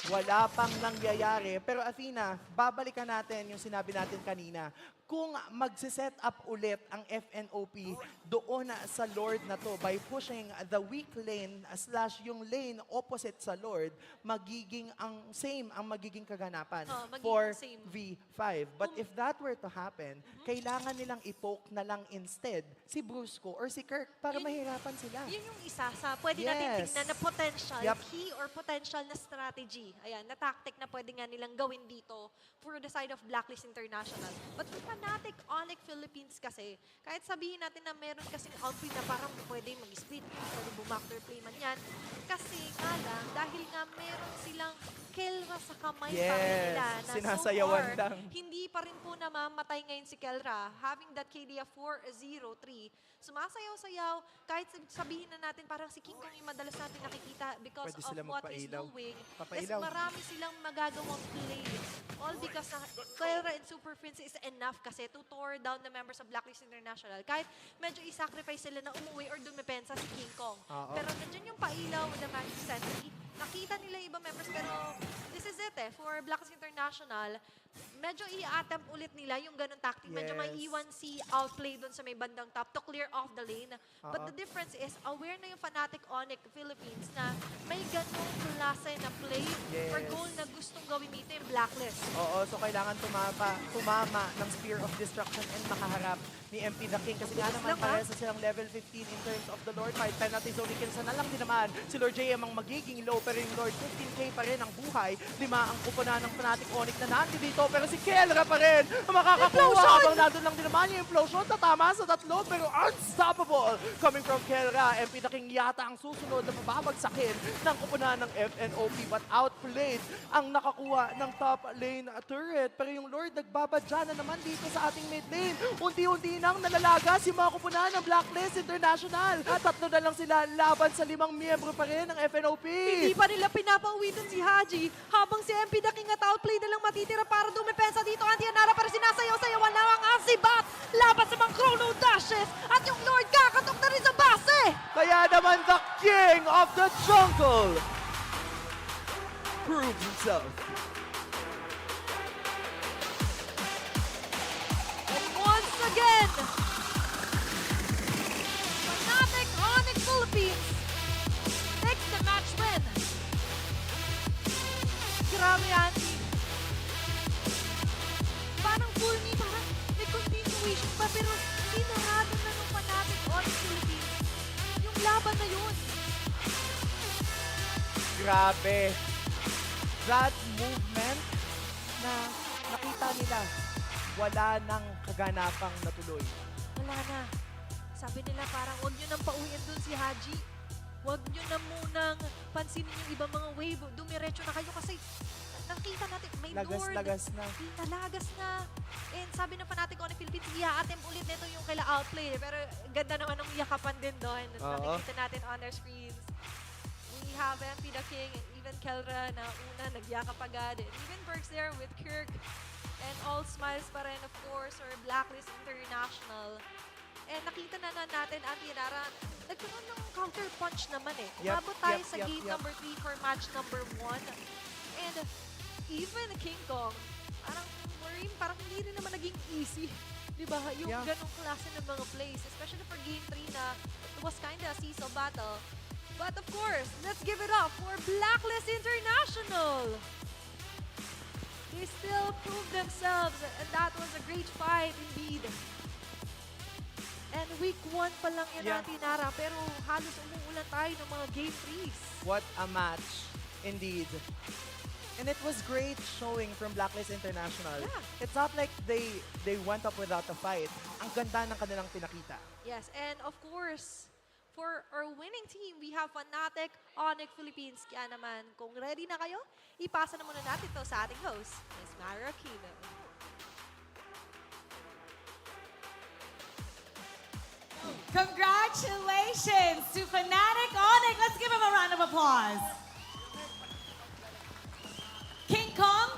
Wala pang nangyayari. Pero Athena, babalikan natin yung sinabi natin kanina. Kung magsiset up ulit ang FNOP doon sa Lord na to by pushing the weak lane / yung lane opposite sa Lord, magiging ang magiging kaganapan for V5. But if that were to happen, kailangan nilang i-poke na lang instead si Brusco or si Kirk para mahirapan sila. Yun yung isa sa pwede natin tingnan na potential key or potential na strategy. Ayan, na tactic na pwede nga nilang gawin dito for the side of Blacklist International. But for Fnatic Onyx Philippines kasi, kahit sabihin natin na meron kasing outfit na parang pwede mag-split, pwede bumactor play man yan. Kasi nga lang, dahil nga meron silang Kelra sa kamay pa rin nila na sinasayawan so far, lang. hindi pa rin po namamatay ngayon si Kelra. Having that KD of 4-0-3, sumasayaw-sayaw, kahit sabihin na natin parang si King Kong yung madalas natin nakikita because of what he's doing. Is marami silang magagawang plays. All because Kelra and Super Prince is enough kasi to tore down the members of Blacklist International. Kahit medyo i-sacrifice sila na umuwi or dumepensa si King Kong. Pero nandiyan yung pailaw with the Magic Sentry. Nakita nila yung ibang members pero this is it for Blacklist International. Medyo i-attempt ulit nila yung ganun tactic. Medyo may iwan si Outplay doon sa may bandang top to clear off the lane. But the difference is, aware na yung Fnatic Onyx Philippines na may ganung klase na play or goal na gustong gawin dito yung Blacklist. Oo, so kailangan tumama ng Spear of Destruction and makaharap ni MP the King kasi nga naman parehas na silang level 15 in terms of the Lord fight. Penalty zone kills na lang din naman si Lord JM ang magiging low pero yung Lord 15k pa rin ang buhay. 5 ang kuponan ng Fnatic Onyx na nandito pero si Kelra pa rin ang makakakuha habang nandun lang din naman yung implosion. Tatama sa tatlo pero unstoppable coming from Kelra. MP the King yata ang susunod na mababagsakin ng kupunan ng FNOP but outplayed ang nakakuha ng top lane turret. Pero yung Lord nagbabadya na naman dito sa ating mid lane. Unti-unti nang nalalagas yung mga kupunan ng Blacklist International. At tatlo na lang sila laban sa 5 miyembro pa rin ng FNOP. Hindi pa nila pinapauwitan si Haji habang si MP the King at outplay na lang matitira para dumepensa dito. Antianara pero sinasayaw-sayawan na ang Asibat laban sa mga chrono dashes at yung Lord kakatok na rin sa base. Kaya naman the King of the Jungle proves himself. And once again, Fnatic Onyx Philippines takes the match win. Grabe, Andy. Parang full me, parang may continuation pa, pero sinarado na ng Fnatic Onyx Philippines yung laban na yun. Grabe. That movement na nakita nila, wala nang kaganapang natuloy. Wala na. Sabi nila parang huwag nyo nang pauwiin dun si Haji. Huwag nyo na munang pansinin yung ibang mga wave. Dumiretso na kayo kasi nakita natin may Lord. Lagas na. Nalagas na. And sabi ng Fnatic Onyx Philippines, i-attempt ulit nito yung kaila outplay. Pero ganda naman ng yakapan din doon. Nakikita natin on our screens. We have MP the King and even Kelra na una nagyakap agad. And even Bergs there with Kirk. And all smiles pa rin, of course, or Blacklist International. And nakita na natin, Antianara, nagkaroon ng counter punch naman eh. Umabot tayo sa game number 3 for match number 1. And even King Kong, parang Marine, parang hindi rin naman naging easy. Diba? Yung ganong klase ng mga plays. Especially for game 3 na it was kinda a seesaw battle. But of course, let's give it up for Blacklist International. They still proved themselves and that was a great fight indeed. And week 1 pa lang yan natin, Nara, pero halos umuulan tayo ng mga game 3s. What a match, indeed. And it was great showing from Blacklist International. Yeah. It's not like they went up without a fight. Ang ganda ng kanilang pinakita. Yes, and of course, for our winning team, we have Fnatic Onyx Philippines. Kaya naman, kung ready na kayo, ipasa na muna natin ito sa ating host, Ms. Mara Aquino. Congratulations to Fnatic Onyx. Let's give him a round of applause. King Kong?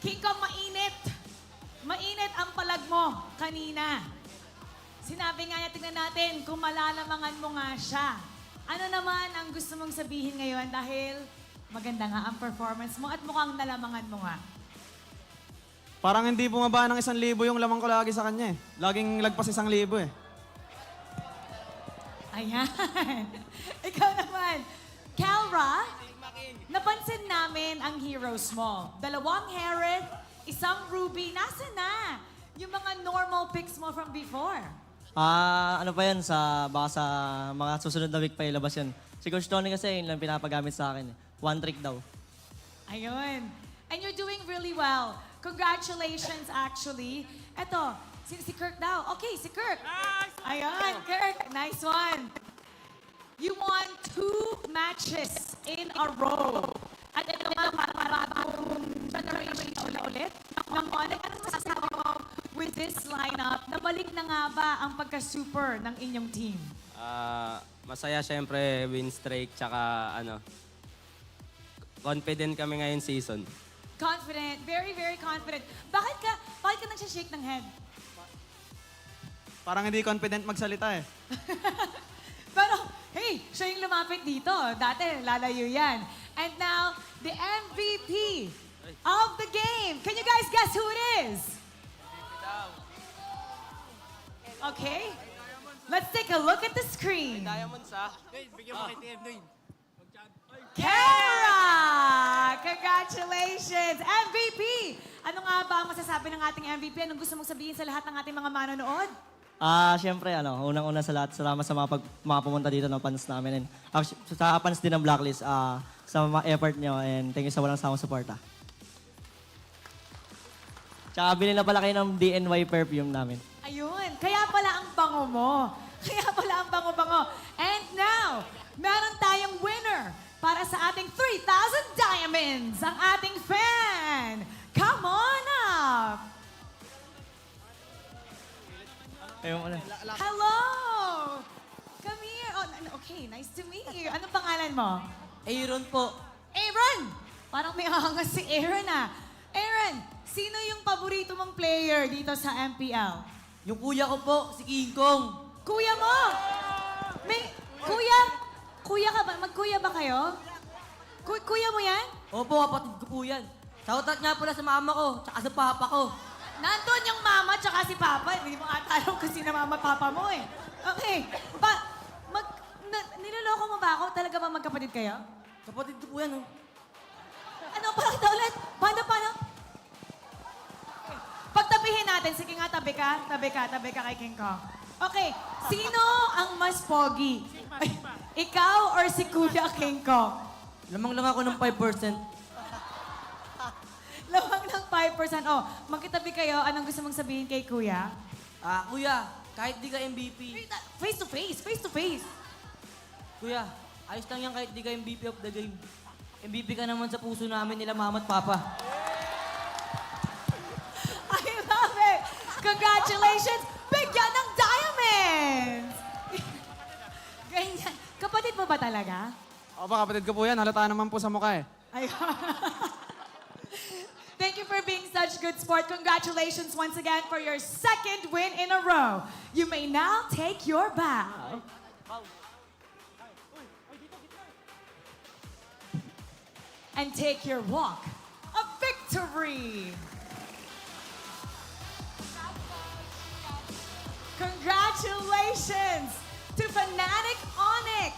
King Kong, mainit. Mainit ang palag mo kanina. Sinabi nga niya, tingnan natin kung malalamangan mo nga siya. Ano naman ang gusto mong sabihin ngayon dahil maganda nga ang performance mo at mukhang nalamangan mo nga. Parang hindi bumaba ng 1,000 yung lamang ko lagi sa kanya eh. Laging lagpas 1,000 eh. Ayan. Ikaw naman. Calra, napansin namin ang heroes mo. 2 Herod, 1 Ruby. Nasaan na yung mga normal picks mo from before? Ano pa yan, baka sa mga susunod na week pa ilabas yun. Si Coach Tony kasi yun lang pinapagamit sa akin. 1 trick daw. Ayun. And you're doing really well. Congratulations, actually. Eto, si Kirk daw. Okay, si Kirk. Ayun, Kirk. Nice one. You won 2 matches in a row. At ito nga, bagong generation ulit ng Onyx. Ano masasabi mo with this lineup? Nabalik na nga ba ang pagka-super ng inyong team? Masaya syempre, win streak, tsaka confident kami ngayon season. Confident, very, very confident. Bakit ka nagsashake ng head? Parang hindi confident magsalita eh. Pero, hey, siya yung lumapit dito. Dati, lalayo yan. And now, the MVP of the game. Can you guys guess who it is? Okay. Let's take a look at the screen. Kara! Congratulations! MVP! Ano nga ba ang masasabi ng ating MVP? Anong gusto mong sabihin sa lahat ng ating mga manonood? Siyempre, unang-una sa lahat, salamat sa mga pumunta dito ng fans namin. And, sa fans din ng Blacklist, sa mga effort nyo, and thank you sa walang samang suporta. Tsaka bilhin na pala kayo ng DNY perfume namin. Ayun, kaya pala ang bango mo. Kaya pala ang bango-bango. And now, meron tayong winner para sa ating 3,000 diamonds, ang ating fan. Come on up! Ayun mo na. Hello! Come here. Oh, okay, nice to meet you. Anong pangalan mo? Aaron po. Aaron! Parang may angas si Aaron ah. Aaron, sino yung paborito mong player dito sa MPL? Yung kuya ko po, si King Kong. Kuya mo! May, kuya ka ba? Magkuya ba kayo? Kuya mo yan? Opo, kapatid ko po yan. Shoutout nga pala sa mama ko, tsaka sa papa ko. Nandun yung mama tsaka si papa. Hindi mo ata alam kung sino mama at papa mo eh. Okay. Niloloko mo ba ako? Talaga ba magkapatid kayo? Kapatid ko po yan, oh. Ano? Pakita ulit. Paano? Pagtabihin natin. Sige nga, tabi ka kay King Kong. Okay. Sino ang mas pogi? Ikaw or si Kuya King Kong? Lamang lang ako ng 5%. Lamang ng 5%. Oh, magkitabi kayo. Anong gusto mong sabihin kay Kuya? Kuya, kahit di ka MVP. Face to face. Kuya, ayos lang yan kahit di ka MVP of the game. MVP ka naman sa puso namin nila mama at papa. I love it! Congratulations! Bigyan ng diamonds! Ganyan. Kapatid mo ba talaga? Opo, kapatid ko po yan. Halata naman po sa mukha eh. Ay. Thank you for being such good sport. Congratulations once again for your second win in a row. You may now take your bow. And take your walk of victory. Congratulations to Fnatic Onyx!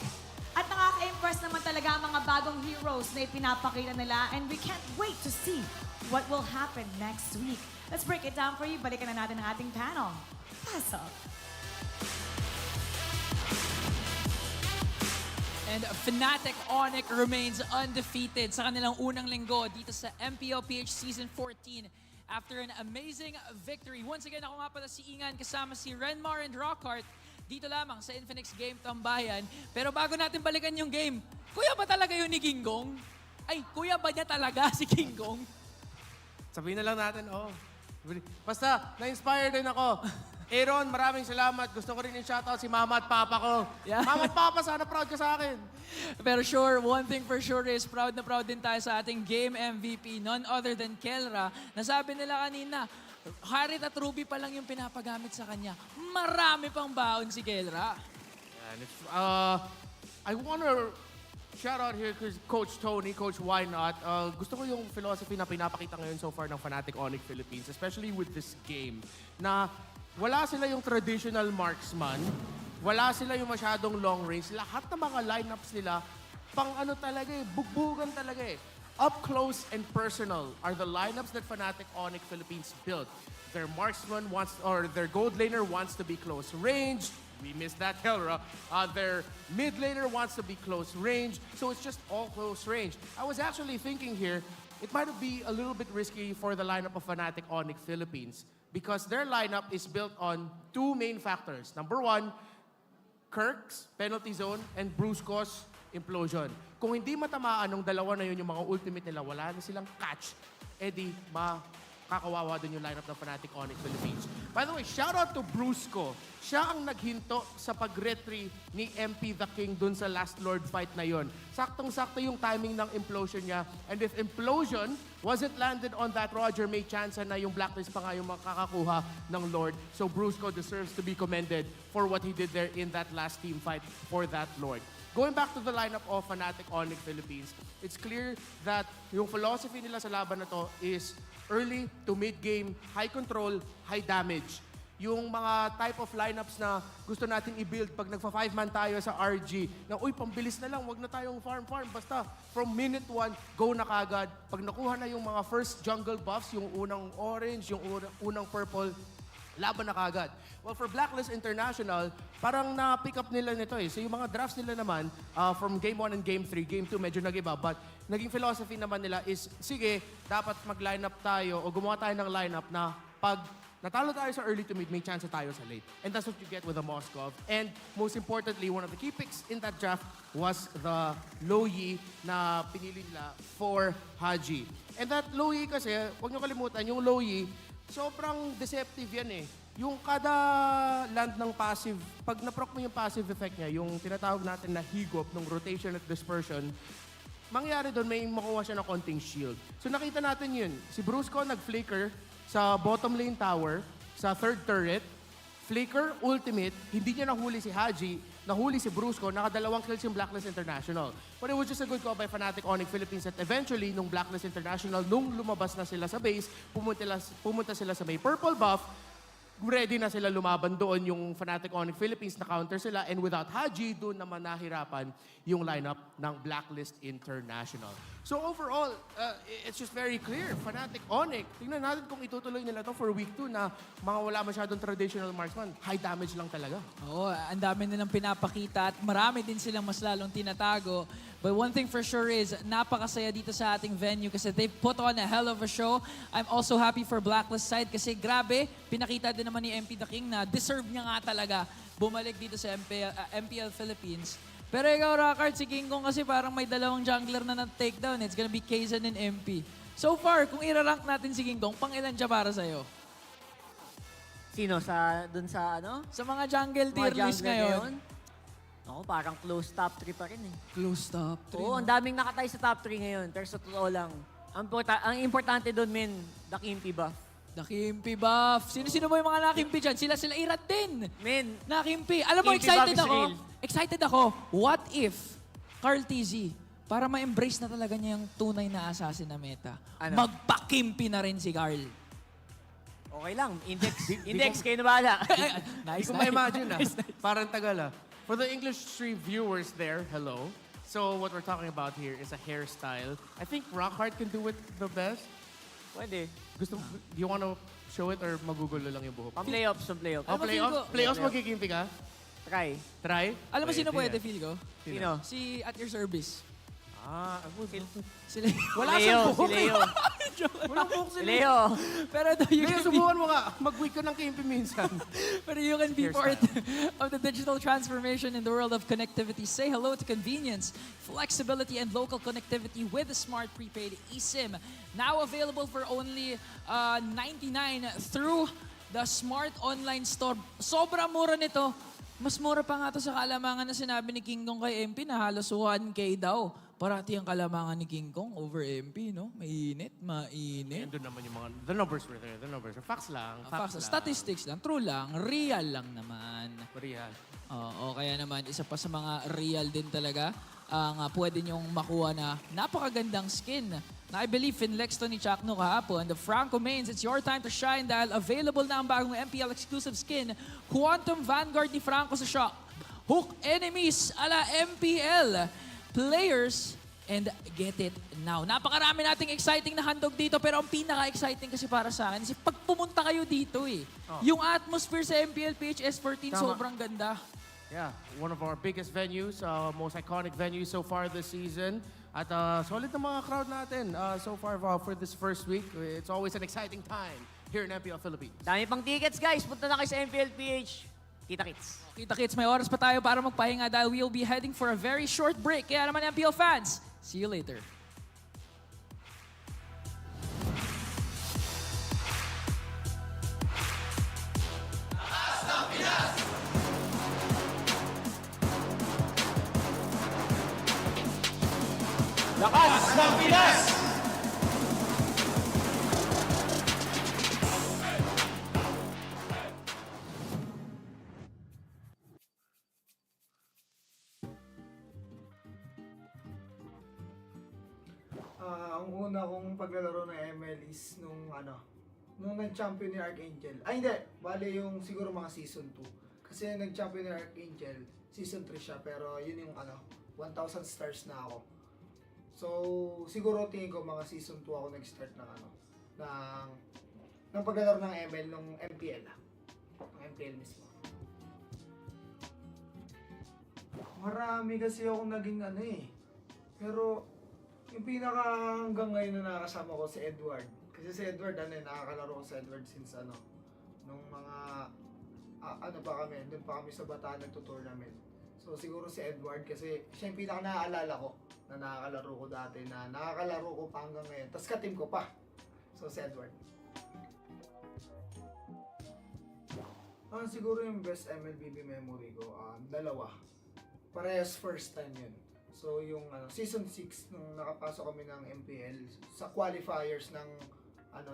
At nakaka-impress naman talaga ang mga bagong heroes na ipinapakita nila, and we can't wait to see what will happen next week. Let's break it down for you. Balikan na natin ang ating panel. Pass up. And Fnatic Onyx remains undefeated sa kanilang unang linggo dito sa MPL PH Season 14 after an amazing victory. Once again, ako nga pala si Ingan kasama si Renmar and Rockhart dito lamang sa Infinix Game Tambayan. Pero bago natin balikan yung game, kuya ba talaga yun ni King Kong? Ay, kuya ba niya talaga si King Kong? Sabihin na lang natin, oh. Basta, na-inspire din ako. Aaron, maraming salamat. Gusto ko rin i-shoutout si mama at papa ko. Yeah. Mama at papa, sana proud ka sa akin. Pero sure, one thing for sure is proud na proud din tayo sa ating game MVP, none other than Kelra. Nasabi nila kanina, Harit at Ruby pa lang yung pinapagamit sa kanya. Marami pang baon si Kelra. And it's, I want to shout out here Coach Tony, Coach Why Not. Gusto ko yung philosophy na pinapakita ngayon so far ng Fnatic Onyx Philippines, especially with this game, na wala sila yung traditional marksman, wala sila yung masyadong long range. Lahat ng mga lineups nila, pang ano talaga eh, bugbugan talaga eh. Up close and personal are the lineups that Fnatic Onyx Philippines built. Their marksman wants, or their gold laner wants to be close range. We missed that, Kelra. Their mid laner wants to be close range. So it's just all close range. I was actually thinking here, it might be a little bit risky for the lineup of Fnatic Onyx Philippines because their lineup is built on two main factors. Number one, Kirk's penalty zone and Brusco's implosion. Kung hindi matamaan ng dalawa na yun yung mga ultimate nila, wala na silang catch, edi makakawawa dun yung lineup ng Fnatic Onyx Philippines. By the way, shout out to Brusco. Siya ang naghinto sa pag-retry ni MP the King dun sa last Lord fight na yon. Saktong-sakto yung timing ng implosion niya. And if implosion wasn't landed on that Roger, may chance na yung blacklist pa nga yung makakakuha ng Lord. So Brusco deserves to be commended for what he did there in that last team fight for that Lord. Going back to the lineup of Fnatic Onyx Philippines, it's clear that yung philosophy nila sa laban na to is early to mid-game, high control, high damage. Yung mga type of lineups na gusto natin i-build pag nagfa-5-man tayo sa RG, na uy, pambilis na lang, wag na tayong farm. Basta from minute 1, go na kagad. Pag nakuha na yung mga first jungle buffs, yung unang orange, yung unang purple, laban na kagad. Well, for Blacklist International, parang na-pick up nila nito eh. So yung mga drafts nila naman, from Game 1 and Game 3, Game 2 medyo nag-iba. But naging philosophy naman nila is, sige, dapat mag-lineup tayo o gumawa tayo ng lineup na pag natalo tayo sa early to mid, may chance tayo sa late. And that's what you get with the Moskov. And most importantly, one of the key picks in that draft was the Loyi na pinili nila for Haji. And that Loyi kasi, huwag niyo kalimutan, yung Loyi, sobrang deceptive yan eh. Yung kada land ng passive, pag naproc mo yung passive effect niya, yung tinatawag natin na higop ng rotation at dispersion, mangyari doon may makuha siya ng konting shield. So nakita natin yun. Si Brusco nag-flicker sa bottom lane tower, sa third turret, flicker, ultimate, hindi niya nahuli si Haji, nahuli si Brusco, nakadalawang kills yung Blacklist International. But it was just a good call by Fnatic Onyx Philippines at eventually, nung Blacklist International, nung lumabas na sila sa base, pumunta sila sa may purple buff, ready na sila lumaban doon yung Fnatic Onyx Philippines na counter sila and without Haji, doon naman nahirapan yung lineup ng Blacklist International. So overall, it's just very clear. Fnatic Onyx, tingnan natin kung itutuloy nila to for week 2 na mga wala masyadong traditional marksman. High damage lang talaga. Oo, ang dami nilang pinapakita at marami din silang mas lalong tinatago. But one thing for sure is, napakasaya dito sa ating venue kasi they put on a hell of a show. I'm also happy for Blacklist side kasi grabe, pinakita din naman ni MP The King na deserve niya nga talaga bumalik dito sa MPL Philippines. Pero ikaw, Rockard, si King Kong kasi parang may dalawang jungler na na-takedown. It's gonna be Kazan and MP. So far, kung irarank natin si King Kong, pang ilan siya para sa'yo? Sino? Dun sa ano? Sa mga jungle tier list ngayon? Ako, parang close top 3 pa rin eh. Close top 3? Oo, ang daming nakatay sa top 3 ngayon. Pero sa totoo lang, ang importante doon, men, the Kimpi buff. The Kimpi buff. Sino-sino mo yung mga nakimpi dyan? Sila Irat din. Men, Nakimpi. Alam mo, Kimpi excited buff is ako. real. Excited ako. What if Carl TZ, para ma-embrace na talaga niya yung tunay na assassin na meta, magpa-Kimpi na rin si Carl? Okay lang. Index kayo na bahala. Hindi ko ma-imagine Parang tagal For the English stream viewers there, hello. So what we're talking about here is a hairstyle. I think Rockhard can do it the best. Pwede. Do you want to show it or magugulo lang yung buhok? Playoffs. Playoffs magigimpi ka? Try? Alam mo sino pwede, feel ko? Sino? Si At Your Service. Si Wala Leo. siyang buhok. Si Leo. Walang buhok si Leo. Pero you can be, subukan mo nga. Mag-week ka ng kimpi minsan. pero you can be part of the digital transformation in the world of connectivity. Say hello to convenience, flexibility, and local connectivity with the smart prepaid eSIM. Now available for only $99 through the smart online store. Sobrang mura nito. Mas mura pa nga to sa kalamangan na sinabi ni King Kong kay MP na halos 1K daw. Parati ang kalamangan ni King Kong over MP, no? Mainit. And doon naman yung mga, the numbers were there. The numbers are facts lang. Facts lang. Statistics lang. True lang. Real lang naman. Real. Oo, kaya naman, isa pa sa mga real din talaga ang pwede nyong makuha na napakagandang skin na I believe Finlex to ni Chakno kahapon. The Franco Mains, it's your time to shine dahil available na ang bagong MPL exclusive skin, Quantum Vanguard ni Franco sa shop. Hook enemies ala MPL players and get it now. Napakarami nating exciting na handog dito pero ang pinaka-exciting kasi para sa akin is pag pumunta kayo dito yung atmosphere sa MPL PH S14 sobrang ganda. Yeah, one of our biggest venues, most iconic venues so far this season. At solid na mga crowd natin so far for this first week. It's always an exciting time here in MPL Philippines. Dami pang tickets, guys. Punta na kayo sa MPL PH. Kita-kits. Kita-kits, may oras pa tayo para magpahinga dahil we'll be heading for a very short break. Kaya naman MPL fans, see you later. Lakas ng Pinas! Ang una kong paglalaro ng ML is nung nag-champion ni Archangel. Ay hindi, bale yung siguro mga season 2. Kasi nag-champion ni Archangel, season 3 siya, pero yun yung 1,000 stars na ako. So, siguro tingin ko mga season 2 ako nag-start ng ng paglalaro ng ML nung MPL. MPL mismo. Marami kasi akong naging ano eh. Pero yung pinaka hanggang ngayon na nakakasama ko si Edward. Kasi si Edward, nakakalaro ko si Edward since nung mga, ano pa kami, doon pa kami sa Bataan nagto-tournament. So siguro si Edward kasi siya yung pinaka naaalala ko na nakakalaro ko dati, na nakakalaro ko pa hanggang ngayon. Tapos ka-team ko pa. So si Edward. Siguro yung best MLBB memory ko, dalawa. Parehas first time yun. So yung season 6 nung nakapasok kami ng MPL sa qualifiers ng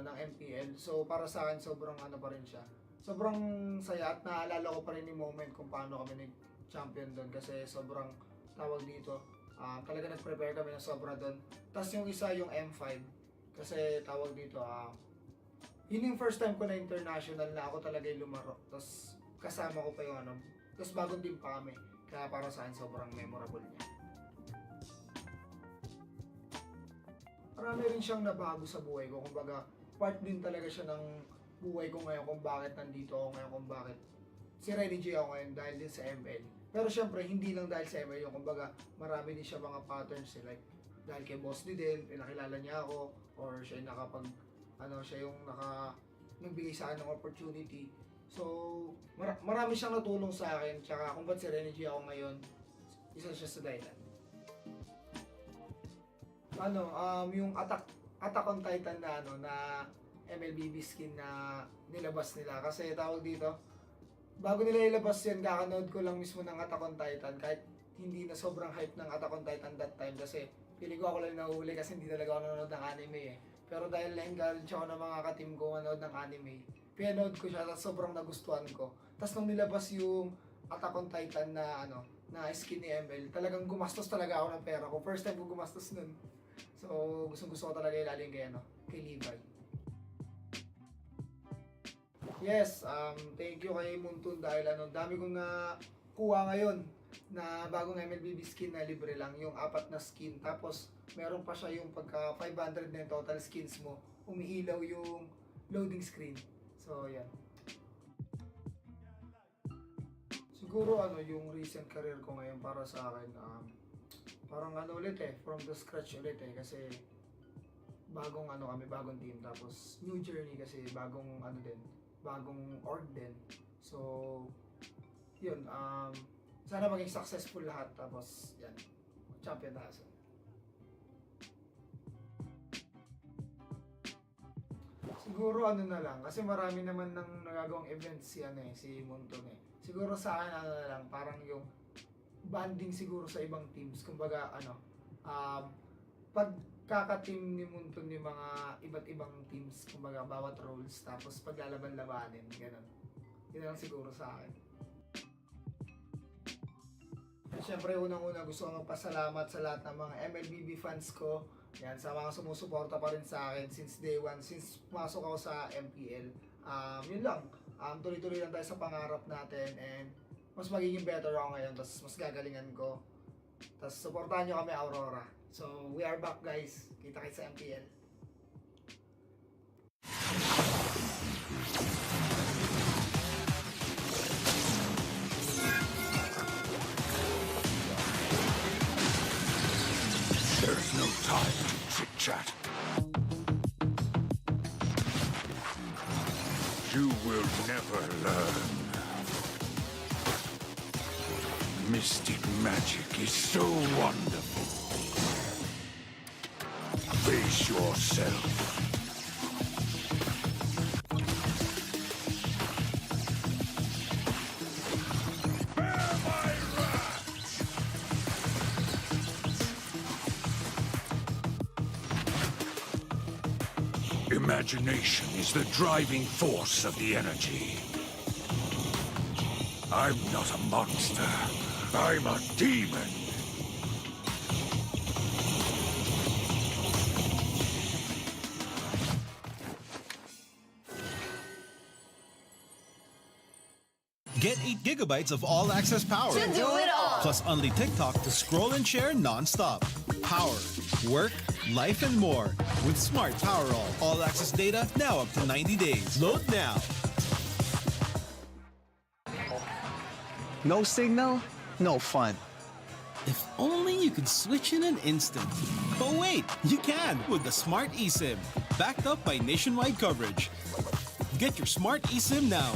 MPL. So para sa akin sobrang pa rin siya. Sobrang saya at naalala ko pa rin yung moment kung paano kami nag-champion doon kasi sobrang tawag dito. Talaga nag-prepare kami ng sobra doon. Tapos yung isa yung M5 kasi tawag dito yun yung first time ko na international na ako talaga yung lumaro. Tapos kasama ko pa yung tapos bagong team pa kami. Kaya para sa akin sobrang memorable niya. Marami rin siyang nabago sa buhay ko. Kumbaga, part din talaga siya ng buhay ko ngayon kung bakit nandito ako ngayon, kung bakit si Renny J ako ngayon dahil din sa ML. Pero syempre, hindi lang dahil sa ML yung kumbaga, marami din siya mga patterns like dahil kay Boss din, pinakilala niya ako or siya yung siya yung nagbigay sa akin ng opportunity. So, marami siyang natulong sa akin. Tsaka kung ba't si Renny J ako ngayon, isa siya sa dahilan. Yung Attack on Titan na MLBB skin na nilabas nila. Kasi tawag dito, bago nila ilabas yan, kakanood ko lang mismo ng Attack on Titan. Kahit hindi na sobrang hype ng Attack on Titan that time. Kasi pili ko ako lang nahuli kasi hindi talaga ako nanonood ng anime eh. Pero dahil na-encourage ako ng mga ka-team ko manood ng anime, pinanood ko siya at sobrang nagustuhan ko. Tapos nung nilabas yung Attack on Titan na na skin ni ML, talagang gumastos talaga ako ng pera ko. First time ko gumastos nun. So, gusto ko talaga ilalim kay Levi. Yes, thank you kay Muntun dahil dami kong nakuha ngayon na bagong MLBB skin na libre lang, yung 4 na skin. Tapos, meron pa siya yung pagka 500 na yung total skins mo, umiilaw yung loading screen. So, yan. Siguro yung recent career ko ngayon para sa akin, parang ulit from the scratch ulit kasi bagong kami, bagong team, tapos new journey kasi bagong bagong org din. So, yun, sana maging successful lahat, tapos yan, champion na kasi. Siguro na lang, kasi marami naman nang nagagawang events si Munton Siguro sa akin na lang, parang yung banding siguro sa ibang teams. Kumbaga pagkaka-team ni Munton yung mga iba't ibang teams, kumbaga bawat roles, tapos paglalaban-labanin, gano'n. Yun lang siguro sa akin. Siyempre, unang-una gusto ko magpasalamat sa lahat ng mga MLBB fans ko. Yan, sa mga sumusuporta pa rin sa akin since day one, since pumasok ako sa MPL. Yun lang. Tuloy-tuloy lang tayo sa pangarap natin and mas magiging better ako ngayon, tapos mas gagalingan ko. Tapos supportahan nyo kami, Aurora. So, we are back guys. Kita kayo sa MPL. There's no time to chit-chat. You will never learn. Mystic magic is so wonderful. Face yourself. Imagination is the driving force of the energy. I'm not a monster. I'm a demon. Get 8 gigabytes of all-access power. To do it all. Plus only TikTok to scroll and share non-stop. Power, work, life, and more. With Smart Power All access data now up to 90 days. Load now. No signal, no fun. If only you could switch in an instant. But wait, you can with the Smart eSIM. Backed up by nationwide coverage. Get your Smart eSIM now.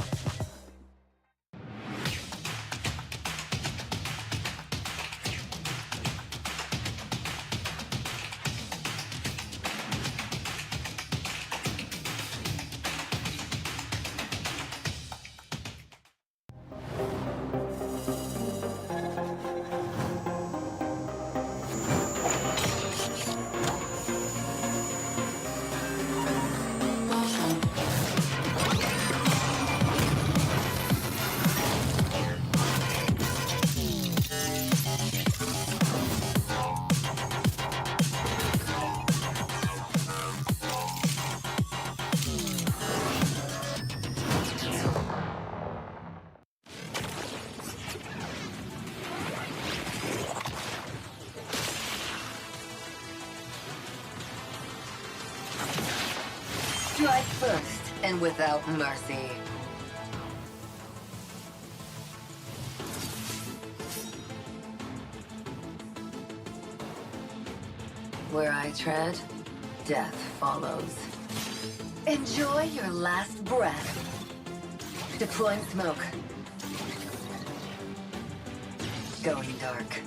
Strike first and without mercy. Where I tread, death follows. Enjoy your last breath. Deploying smoke. Going dark.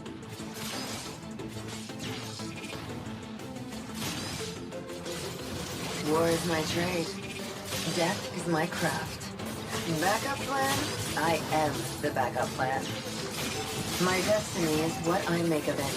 War is my trade. Death is my craft. Backup plan? I am the backup plan. My destiny is what I make of it.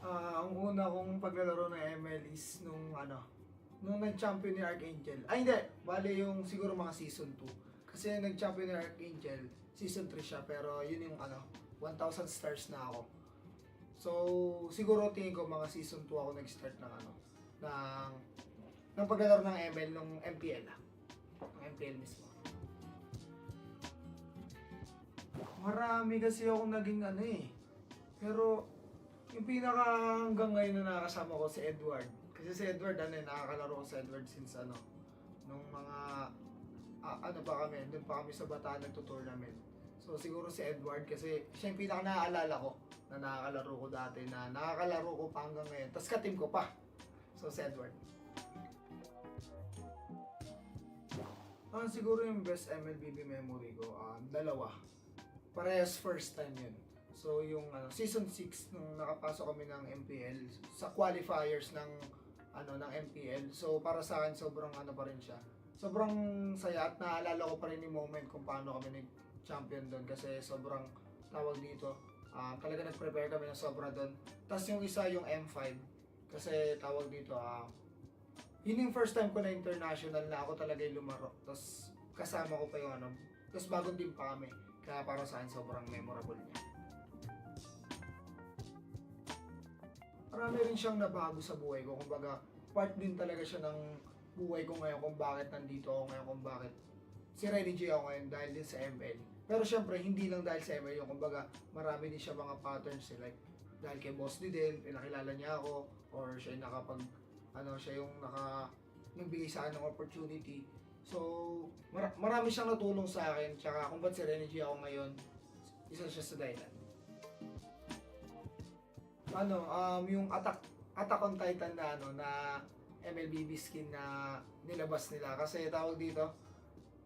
Ang una kong paglalaro ng ML is nung nag-champion ni Archangel. Ay hindi, bale yung siguro mga season 2. Kasi nag-champion ni Archangel, season 3 siya, pero yun yung 1,000 stars na ako. So, siguro tingin ko mga season 2 ako nag-start ng paglalaro ng ML nung MPL. Ng MPL mismo. Marami kasi akong naging pero yung pinaka hanggang ngayon na nakakasama ko si Edward. Kasi si Edward, nakakalaro ko si Edward since nung mga, pa kami, doon pa kami sa Bataan nagto-tournament. So siguro si Edward kasi siya yung pinaka naaalala ko na nakakalaro ko dati, na nakakalaro ko pa hanggang ngayon. Tapos ka-team ko pa. So si Edward. Siguro yung best MLBB memory ko, dalawa. Parehas first time yun. So yung season 6 nung nakapasok kami ng MPL sa qualifiers ng MPL. So para sa akin sobrang pa rin siya. Sobrang saya at naalala ko pa rin yung moment kung paano kami nag-champion doon kasi sobrang tawag dito. Talaga nag-prepare kami ng sobra doon. Tapos yung isa yung M5 kasi tawag dito yun yung first time ko na international na ako talaga yung lumaro. Tapos kasama ko pa yung tapos bagong team pa kami. Kaya para sa akin sobrang memorable niya. Marami rin siyang nabago sa buhay ko. Kumbaga, part din talaga siya ng buhay ko ngayon kung bakit nandito ako ngayon, kung bakit si Renny J ako ngayon dahil din sa ML. Pero syempre, hindi lang dahil sa ML yung kumbaga, marami din siya mga patterns like dahil kay Boss D din, pinakilala niya ako or siya yung siya yung nagbigay sa akin ng opportunity. So, marami siyang natulong sa akin, tsaka kung ba't si Renegade ako ngayon, isa siya sa dahilan. Yung Attack on Titan na na MLBB skin na nilabas nila. Kasi tawag dito,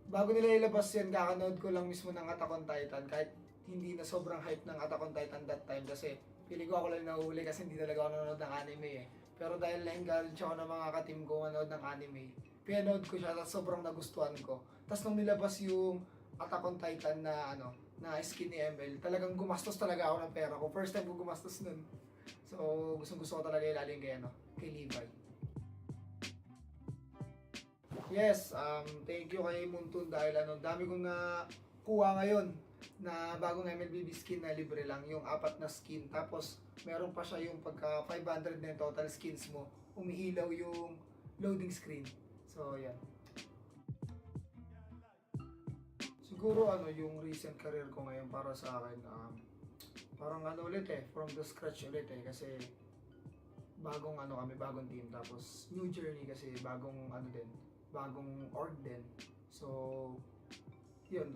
bago nila ilabas yan, kakanood ko lang mismo ng Attack on Titan. Kahit hindi na sobrang hype ng Attack on Titan that time. Kasi pili ko ako lang nahuli kasi hindi talaga ako nanonood ng anime eh. Pero dahil na-encourage ako ng mga ka-team ko manood ng anime, pinanood ko siya at sobrang nagustuhan ko. Tapos nung nilabas yung Attack on Titan na na skin ni ML, talagang gumastos talaga ako ng pera ko. First time ko gumastos nun. So, gusto ko talaga ilalim kay Levi. Yes, thank you kay Muntun dahil dami kong nakuha ngayon na bagong MLBB skin na libre lang, yung 4 na skin. Tapos, meron pa siya yung pagka 500 na yung total skins mo, umiilaw yung loading screen. So, yan. Siguro yung recent career ko ngayon para sa akin, parang ulit from the scratch ulit kasi bagong kami, bagong team, tapos new journey kasi bagong bagong org din. So, yun,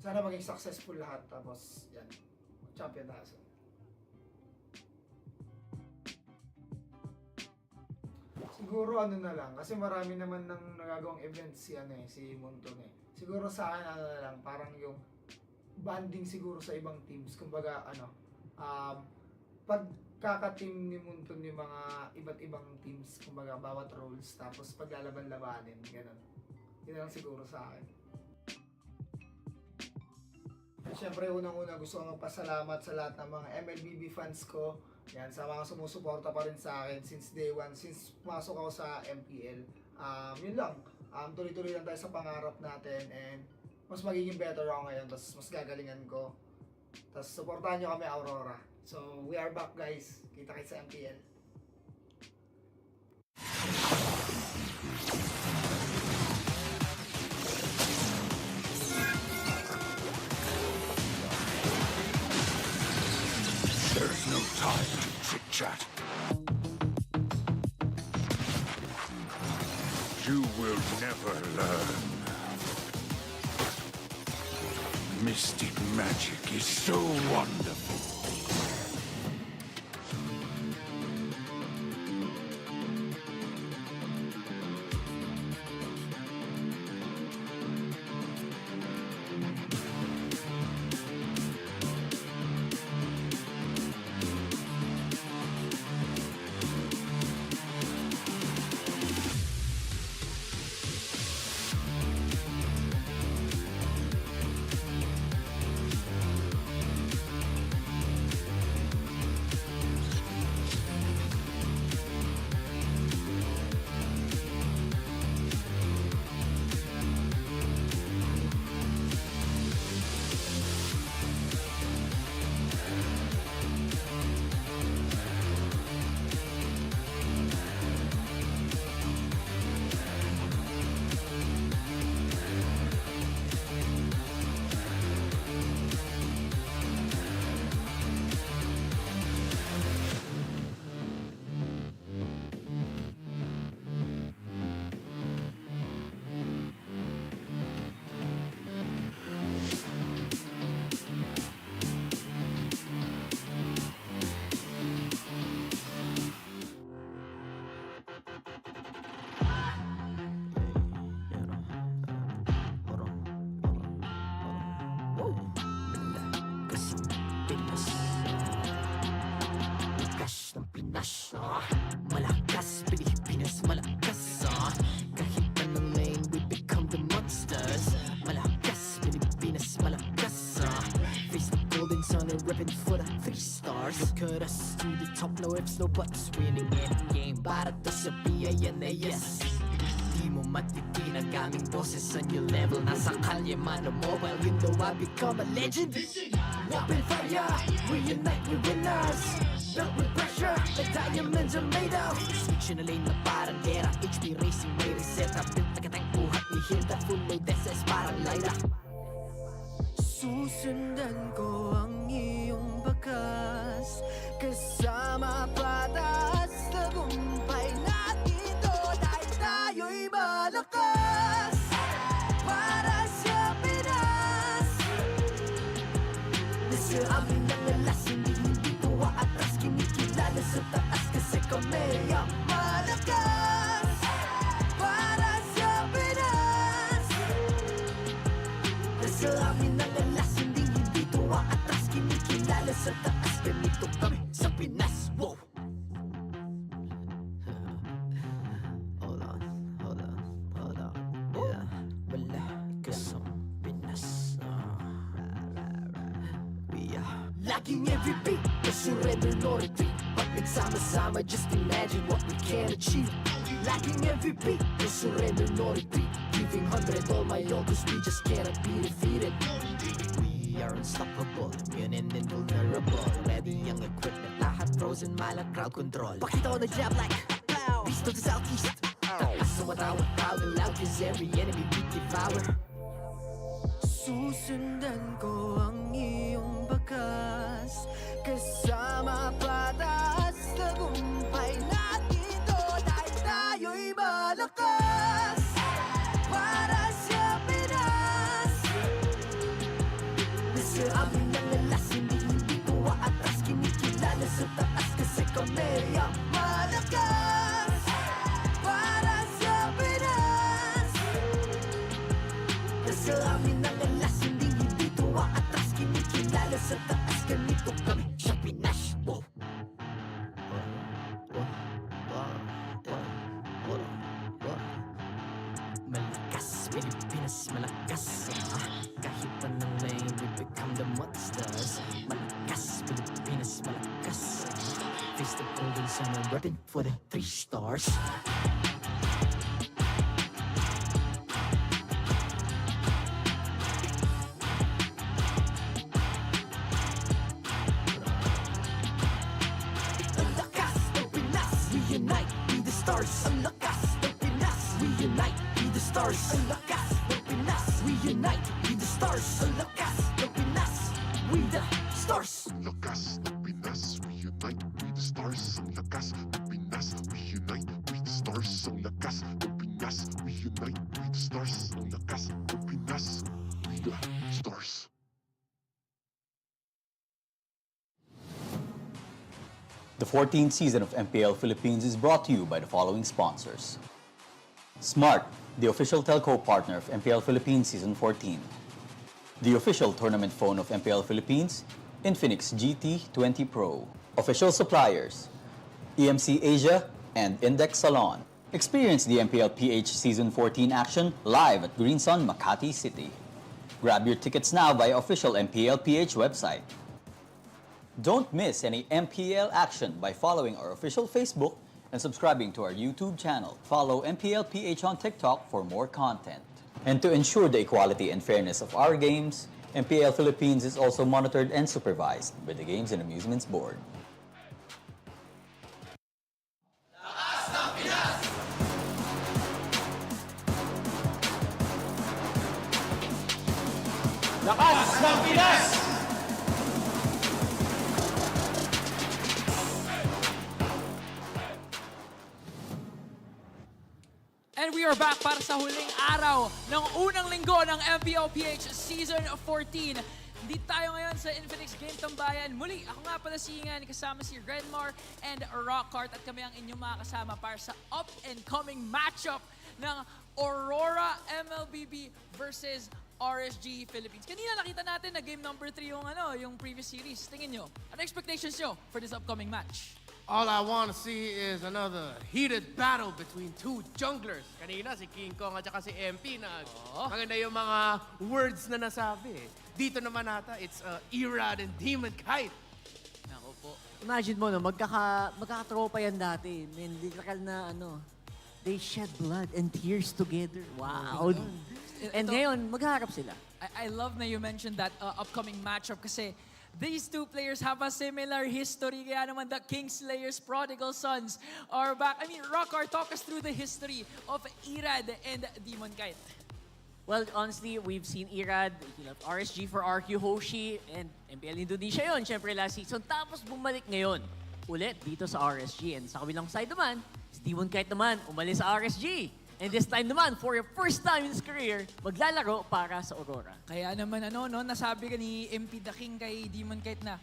sana maging successful lahat, tapos yan, champion na so. Siguro na lang, kasi marami naman ng nagagawang events si Munton Siguro sa akin na lang, parang yung banding siguro sa ibang teams. Kumbaga pagkaka-team ni Munton yung mga iba't ibang teams, kumbaga bawat roles, tapos paglalaban-labanin, gano'n. Yun lang siguro sa akin. Siyempre, unang-una gusto kong magpasalamat sa lahat ng mga MLBB fans ko. Yan, sa mga sumusuporta pa rin sa akin since day one, since pumasok ako sa MPL. Yun lang. Tuloy-tuloy lang tayo sa pangarap natin and mas magiging better ako ngayon, tapos mas gagalingan ko. Tapos supportahan nyo kami, Aurora. So, we are back guys. Kita kayo sa MPL. There's no time to chit-chat. You will never learn. Mystic magic is so wonderful. Malakas, Pilipinas, malakas kahit anong lane, we become the monsters. Malakas, Pilipinas, malakas face the golden sun and ribbon for the 3 stars. Look at us to the top, no ifs, no buts, winning any game para to sa PINAS. Di mo matitin ang aming boses on your level. Nasa kalye man o mobile, you know I become a legend. Open fire, we unite, we winners. Built with pressure, like diamonds are made of. Switch in a lane na parang gera, HP racing may reseta. Built na kitang buhat ni Hilda, full load SS parang Lyra. Susundan ko ang iyong bakas, kasama patas, tagumpay natin to dahil tayo'y malakas. ng alas, hindi ko aatras, kinikilala sa taas kasi kami ang malakas para sa Pinas. Nasa amin ng alas, hindi ko aatras, kinikilala sa taas, ganito kami sa Pinas. Wow! Hold on. Yeah, malakas ang Pinas. Laging MVP, no surrender, no retreat. Pag nagsama-sama, just imagine what we can achieve. Laging MVP, no surrender, no retreat. Giving 100 all my all, cause we just cannot be defeated. We are unstoppable, immune and invulnerable. Ready ang equipment, lahat frozen, malang crowd control. Pakita ko na jab like pow, east to the southeast. Takas sa matawa, proud and loud, cause every enemy we devour. Susundan ko ang iyong bakas, kasama pataas, tagumpay natin to, dahil tayo'y malakas para sa Pinas. Nasa amin ng alas, hindi ko aatras, kinikilala sa taas kasi kami ang malakas para sa Pinas. Nasa amin ng alas, hindi ko aatras, kinikilala sa taas, ganito kami sa Pinas. Wow! Malakas, Pilipinas, malakas. Kahit anong lane, we become the monsters. Malakas, Pilipinas, malakas. Face the golden sun and repping for the 3 stars. Ang lakas ng Pinas, we unite, be the stars. Ang lakas ng Pinas, we unite, be the stars. Ang lakas ng Pinas, we unite, be the stars. Ang lakas ng Pinas, we the stars. Ang lakas ng Pinas, we unite, we the stars. Ang lakas ng Pinas, we unite, we the stars. Ang lakas ng Pinas, we unite, we the stars. Ang lakas ng Pinas, we the stars. The 14th season of MPL Philippines is brought to you by the following sponsors. Smart, the official telco partner of MPL Philippines Season 14. The official tournament phone of MPL Philippines, Infinix GT20 Pro. Official suppliers, EMC Asia and Index Salon. Experience the MPL PH Season 14 action live at Green Sun, Makati City. Grab your tickets now via official MPL PH website. Don't miss any MPL action by following our official Facebook and subscribing to our YouTube channel. Follow MPL PH on TikTok for more content. And to ensure the equality and fairness of our games, MPL Philippines is also monitored and supervised by the Games and Amusements Board. Lakas ng Pinas! And we are back para sa huling araw ng unang linggo ng MPL PH Season 14. Dito tayo ngayon sa Infinix Game Tambayan. Muli, ako nga pala si Ingan, kasama si Renmar and Rockhart at kami ang inyong mga kasama para sa up-and-coming matchup ng Aurora MLBB versus RSG Philippines. Kanina nakita natin na game number 3 yung previous series. Tingin nyo, ano expectations nyo for this upcoming match? All I want to see is another heated battle between 2 junglers. Kanina si King Kong at saka si MP maganda yung mga words na nasabi. Dito naman nata, it's Irad and Demon Kite. Ako po. Imagine mo, magkakatropa yan dati. Literal na they shed blood and tears together. Wow. And ngayon, maghaharap sila. I love na you mentioned that upcoming matchup kasi these 2 players have a similar history. Kaya naman the Kingslayers Prodigal Sons are back. I mean, Rockhart, talk us through the history of Irad and Demon Kite. Well, honestly, we've seen Irad, he left RSG for RQ Hoshi, and MPL Indonesia yun, syempre last season. Tapos bumalik ngayon, ulit dito sa RSG. And sa kabilang side naman, si Demon Kite naman, umalis sa RSG. And this time naman, for your first time in his career, maglalaro para sa Aurora. Kaya naman nasabi ka ni MP the King kay Demon Kite na,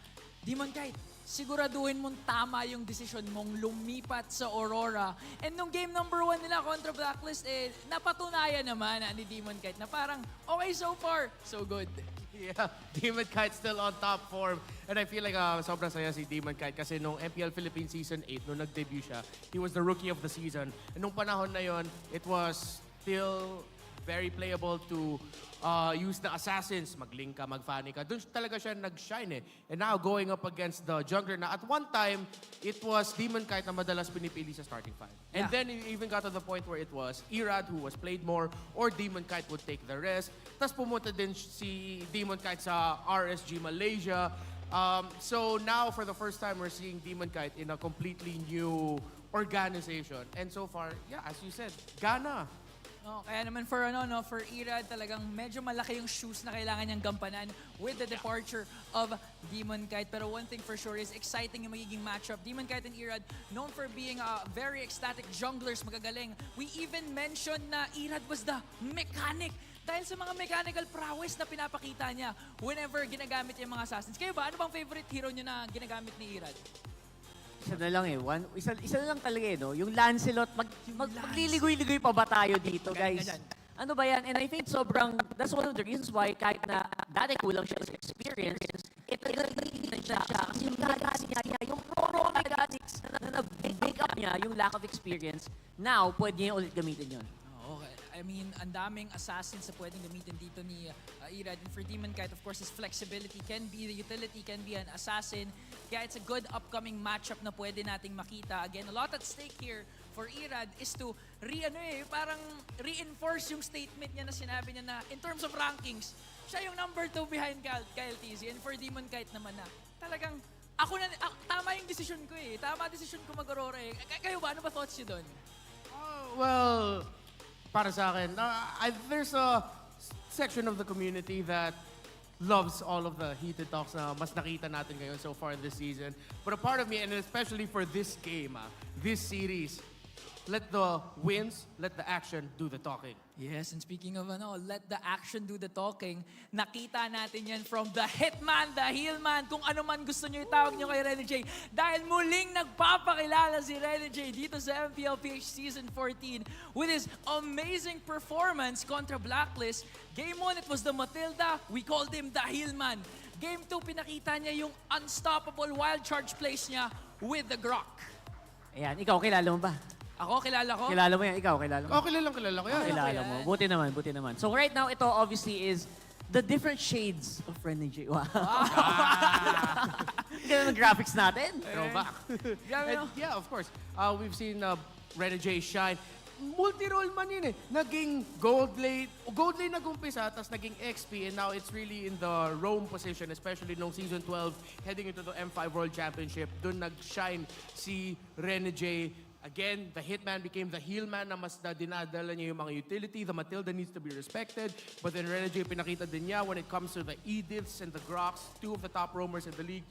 Demon Kite, siguraduhin mong tama yung desisyon mong lumipat sa Aurora. And nung game number 1 nila kontra Blacklist, napatunayan naman ni Demon Kite na parang, okay so far, so good. Yeah, Demon Kite still on top form. And I feel like sobrang saya si Demon Kite kasi nung MPL Philippines Season 8, nung nag-debut siya, he was the rookie of the season. And nung panahon na yon, it was still very playable to use the assassins, mag-link ka, mag-fanny ka. Doon talaga siya nag-shine eh. And now going up against the jungler na at one time, it was Demon Kite na madalas pinipili sa starting five. And then it even got to the point where it was Irad who was played more or Demon Kite would take the rest. Tapos pumunta din si Demon Kite sa RSG Malaysia. So now for the first time, we're seeing Demon Kite in a completely new organization. And so far, yeah, as you said, Ghana. Kaya naman for Irad, talagang medyo malaki yung shoes na kailangan niyang gampanan with the departure of Demon Kite. Pero one thing for sure is exciting yung magiging matchup. Demon Kite and Irad, known for being very ecstatic junglers, magagaling. We even mentioned na Irad was the mechanic dahil sa mga mechanical prowess na pinapakita niya whenever ginagamit yung mga assassins. Kayo ba, ano bang favorite hero niyo na ginagamit ni Irad? Isa na lang isa na lang talaga no? Yung Lancelot, magliligoy-ligoy pa ba tayo dito, guys? Ano ba yan? And I think that's one of the reasons why kahit na dati kulang siya sa experience, talagang siya. Kasi yung mechanics niya, yung pro mechanics na na-make up niya, yung lack of experience, now, pwede niya ulit gamitin yun. Okay. I mean, ang daming assassins na pwedeng gamitin dito ni Irad. And for Demon Kite, of course, his flexibility can be the utility, can be an assassin. Kaya it's a good upcoming matchup na pwede nating makita. Again, a lot at stake here for Irad is to parang reinforce yung statement niya na sinabi niya na in terms of rankings, siya yung number 2 behind Kyle TZ. And for Demon Kite naman na talagang tama yung decision ko eh. Tama decision ko mag-Aurora eh. Kayo ba? Ano ba thoughts niyo doon? Well, para sa akin, there's a section of the community that loves all of the heated talks na mas nakita natin ngayon so far in this season. But a part of me, and especially for this game, this series, let the wins, let the action do the talking. Yes, and speaking of let the action do the talking, nakita natin yan from the hitman, the healman, kung ano man gusto nyo itawag nyo kay Rene J. Dahil muling nagpapakilala si Rene J dito sa MPL PH Season 14 with his amazing performance kontra Blacklist. Game 1, it was the Matilda. We called him the healman. Game 2, pinakita niya yung unstoppable wild charge plays niya with the Grok. Ayan, ikaw, kilala mo ba? Ako, kilala ko. Kilala mo yan, ikaw, kilala mo? Kilala ko yan. Kilala mo. Buti naman. So right now, ito obviously is the different shades of Rene J. Wow. Ganun ang graphics natin. Throwback. Yeah, of course. We've seen Rene J shine. Multi-role man yun eh. Naging gold lane nag-umpisa, tapos naging XP, and now it's really in the roam position, especially nung Season 12, heading into the M5 World Championship. Doon nag-shine si Rene J. Again, the Hitman became the healman na mas dinadala niya yung mga utility. The Matilda needs to be respected. But then Rene J pinakita din niya when it comes to the Ediths and the Groks, two of the top roamers in the league,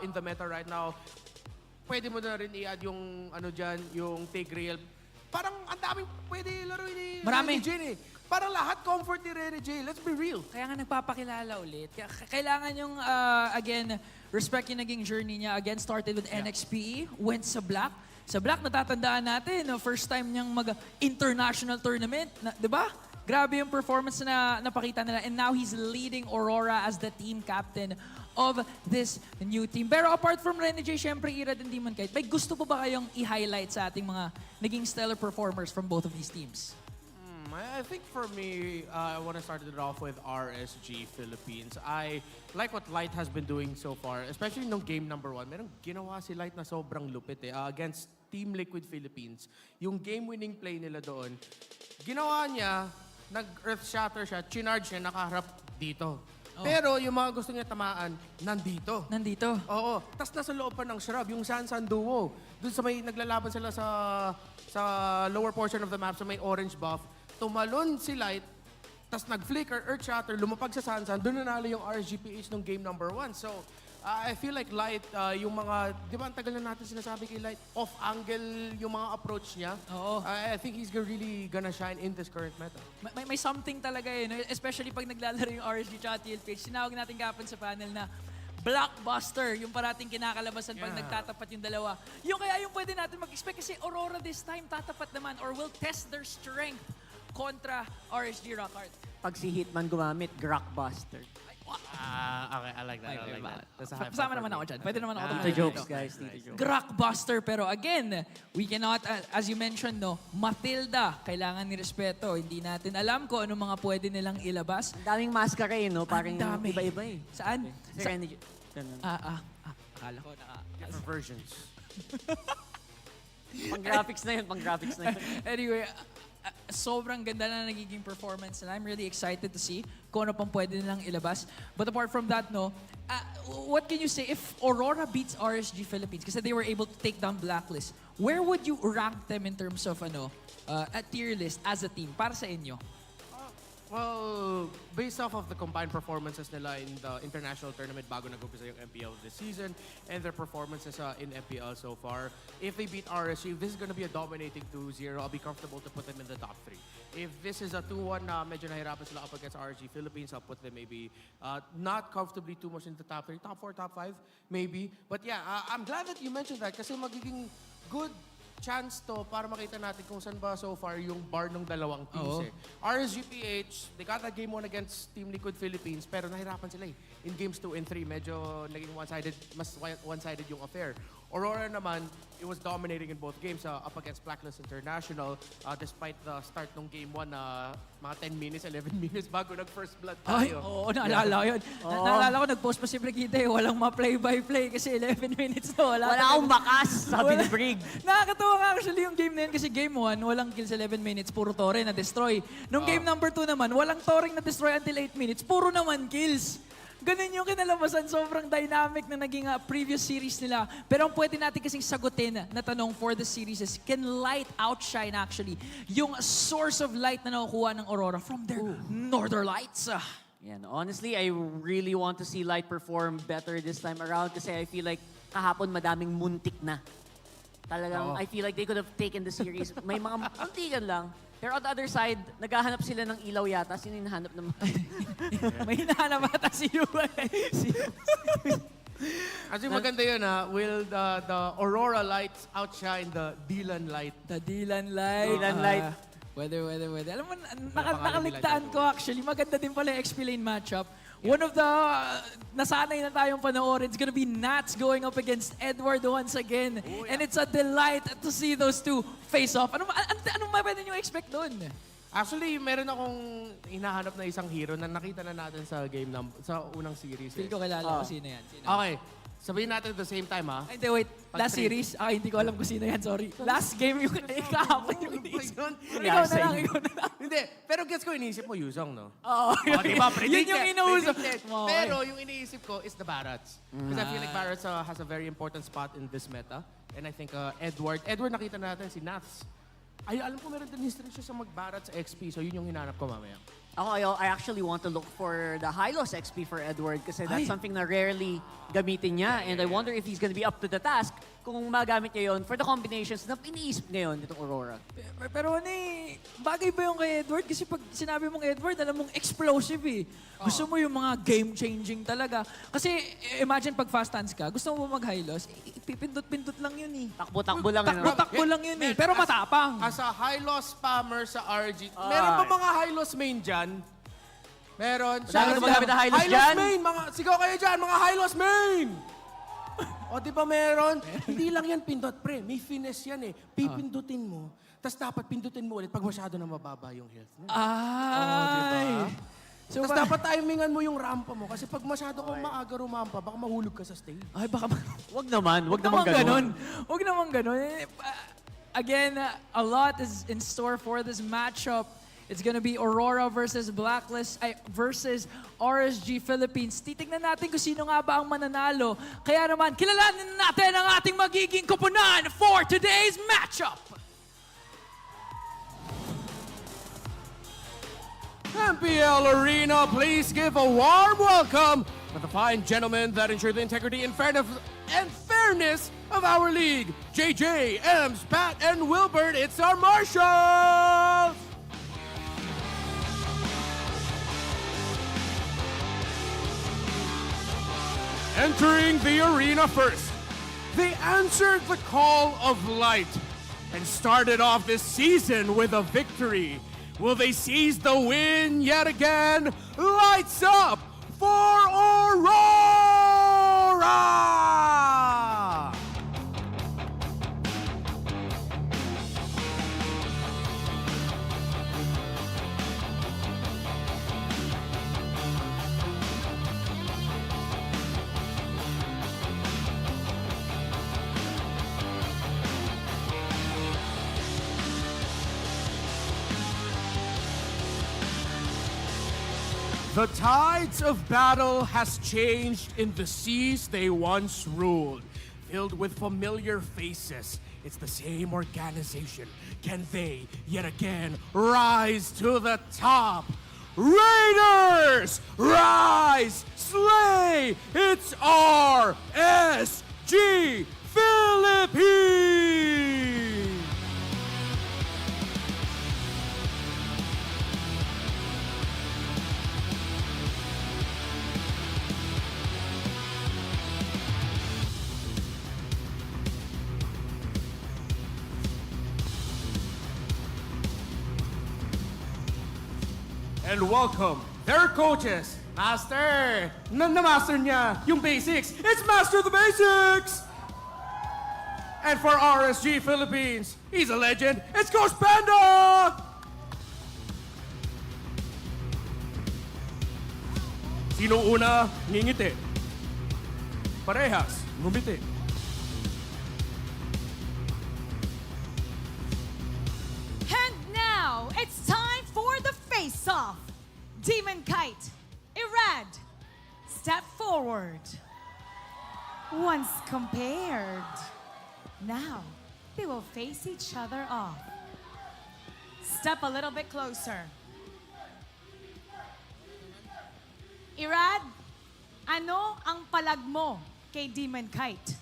in the meta right now. Pwede mo na rin i-add yung yung Tigreal. Parang ang daming pwede laruin ni Rene J eh. Parang lahat comfort ni Rene J. Let's be real. Kaya nga nagpapakilala ulit. Kailangan yung, again, respect yung naging journey niya. Again, started with NXPE, went sa Black. Sa Black, natatandaan natin, first time niyang mag-international tournament. Di ba? Grabe yung performance na napakita nila. And now he's leading Aurora as the team captain of this new team. Pero apart from Rene J, syempre Irad and Demon Kite, may gusto po ba kayong i-highlight sa ating mga naging stellar performers from both of these teams? I think for me, I want to start it off with RSG Philippines. I like what Light has been doing so far, especially nung game number 1. Merong ginawa si Light na sobrang lupit against Team Liquid Philippines. Yung game-winning play nila doon, ginawa niya, nag-earth shatter siya, chinarge niya, nakaharap dito. Pero yung mga gusto niya tamaan, nandito. Oo. Tapos nasa loob pa ng shrub, yung Sansan Duo. Doon sa may naglalaban sila sa lower portion of the map, sa may orange buff. Tumalon si Light, tas nag-flicker, earth shatter, lumapag sa Sansan, doon nanalo yung RSGPH nung game number 1. So, I feel like Light, yung mga, di ba ang tagal na natin sinasabi kay Light, off-angle yung mga approach niya. Oo. I think he's really gonna shine in this current meta. May something talaga eh, no? Especially pag naglalaro yung RSG tsaka TLPH. Sinawag natin kapon sa panel na blockbuster, yung parating kinakalabasan pag nagtatapat yung dalawa. Yung kaya yung pwede natin mag-expect kasi Aurora this time tatapat naman or will test their strength kontra RSG Rockhard. Pag si Hitman gumamit, Grockbuster. Okay, I like that. I like that. That's a high Kasama five naman for ako me. dyan. Pwede naman ako Tito tumayo jokes, dito. guys. Tito jokes. Grockbuster, pero again, we cannot, as you mentioned, no, Matilda, kailangan ni respeto. Hindi natin alam kung ano mga pwede nilang ilabas. Ang daming maskara eh, no? Parang Ang dami. iba-iba eh. Saan? Serenity. Ganun. Akala ko na. Different versions. Pang-graphics na yun, pang-graphics na yun. Anyway, sobrang ganda na nagiging performance and I'm really excited to see kung ano pang pwede nilang ilabas. But apart from that, no, what can you say if Aurora beats RSG Philippines kasi they were able to take down Blacklist, where would you rank them in terms of a tier list as a team para sa inyo? Well, based off of the combined performances nila in the international tournament bago nag-umpisa yung MPL this season and their performances in MPL so far, if they beat RSU, if this is going to be a dominating 2-0, I'll be comfortable to put them in the top 3. If this is a 2-1 na medyo nahirapan sila up against RSG Philippines, I'll put them maybe not comfortably too much in the top 3, top 4, top 5, maybe. But yeah, I'm glad that you mentioned that kasi magiging good chance to para makita natin kung saan ba so far yung bar ng dalawang teams eh. RSGPH, they got that game 1 against Team Liquid Philippines pero nahirapan sila eh. In games 2 and 3, medyo naging one-sided, mas one-sided yung affair. Aurora naman, it was dominating in both games up against Blacklist International despite the start ng game 1 na mga 10 minutes, 11 minutes bago nag-first blood tayo. Oo, naalala ko yun. Naalala ko, nag-post pa si Brigida eh, walang ma-play-by-play kasi 11 minutes na wala. Wala akong bakas, sabi ni Brig. Nakakatawa nga actually yung game na yun kasi game 1, walang kills 11 minutes, puro Torre na destroy. Nung game number 2 naman, walang Torre na destroy until 8 minutes, puro naman kills. Ganun yung kinalabasan, sobrang dynamic na naging previous series nila. Pero ang pwede natin kasing sagutin na tanong for the series is, can Light outshine actually yung source of light na nakukuha ng Aurora from their Northern Lights? Yan. Honestly, I really want to see Light perform better this time around kasi I feel like kahapon madaming muntik na. Talagang, I feel like they could have taken the series. May mga muntikan lang. Pero on the other side, naghahanap sila ng ilaw yata. Sino yung hinahanap naman? May hinahanap ata si Yuan. Kasi maganda yun will the Aurora Lights outshine the Dylan Light? The Dylan Light. Dylan Light. Pwede. Alam mo, nakaligtaan ko actually. Maganda din pala yung XP lane matchup. One of the nasanay na tayong panoorin, it's gonna be Nats going up against Edward once again. And it's a delight to see those two face off. Anong pwede nyo expect doon? Actually, meron akong hinahanap na isang hero na nakita na natin sa sa unang series. Feel ko kilala ko sino yan. Okay. Sabihin natin at the same time, ha? Hindi, wait. Last series? Hindi ko alam kung sino yan, sorry. Last game yung kahapon yung iniisip. Ikaw na lang. Hindi, pero gets ko, iniisip mo Yuzong, no? Oo. Diba? Yun yung inausap. Pero yung iniisip ko is the Barats. Because I feel like Barats has a very important spot in this meta. And I think Edward nakita natin si Nats. Ay, alam ko meron din history siya sa mag-Barats XP. So yun yung hinanap ko mamaya. I actually want to look for the high-loss XP for Edward kasi that's something na rarely gamitin niya. And I wonder if he's gonna be up to the task kung magamit niya yun for the combinations na iniisip niya yun itong Aurora. Pero bagay ba yung kay Edward? Kasi pag sinabi mong Edward, alam mong explosive eh. Gusto mo yung mga game-changing talaga. Kasi imagine pag fast hands ka, gusto mo mag-high loss, pipindot-pindot lang yun eh. Takbo-takbo lang. Takbo lang yun eh. Pero matapang. As a high-loss spammer sa RG, meron pa mga high-loss main dyan? Meron. Madami na magamit na high-loss dyan. Main! Sigaw kayo dyan, mga high-loss main! O di ba meron? Hindi lang yan pindot, pre. May finesse yan eh. Pipindutin mo, tapos dapat pindutin mo ulit pag masyado na mababa yung health niya. Ay! So, tapos dapat timingan mo yung rampa mo kasi pag masyado kang maaga rumampa, baka mahulog ka sa stage. Ay, baka... Wag naman ganun. Wag naman ganun. Again, a lot is in store for this matchup. It's gonna be Aurora versus Blacklist versus RSG Philippines. Titignan natin kung sino nga ba ang mananalo. Kaya naman, kilalanin natin ang ating magiging koponan for today's matchup. MPL Arena, please give a warm welcome but the fine gentlemen that ensure the integrity and fairness of our league. JJ, Ems, Pat, and Wilbert, it's our marshals! Entering the arena first, they answered the call of light and started off this season with a victory. Will they seize the win yet again? Lights up for Aurora! The tides of battle has changed in the seas they once ruled. Filled with familiar faces, it's the same organization. Can they yet again rise to the top? Raiders, rise, slay, it's RSG Philippines! And welcome their coaches. Master! Na-master niya yung basics. It's Master of the Basics! And for RSG Philippines, he's a legend. It's Coach Panda! Sino una ngingiti? Parehas, ngumiti. And now, it's time for the face-off. Demon Kite, Irad, step forward. Once compared, now they will face each other off. Step a little bit closer. Irad, ano ang palag mo kay Demon Kite?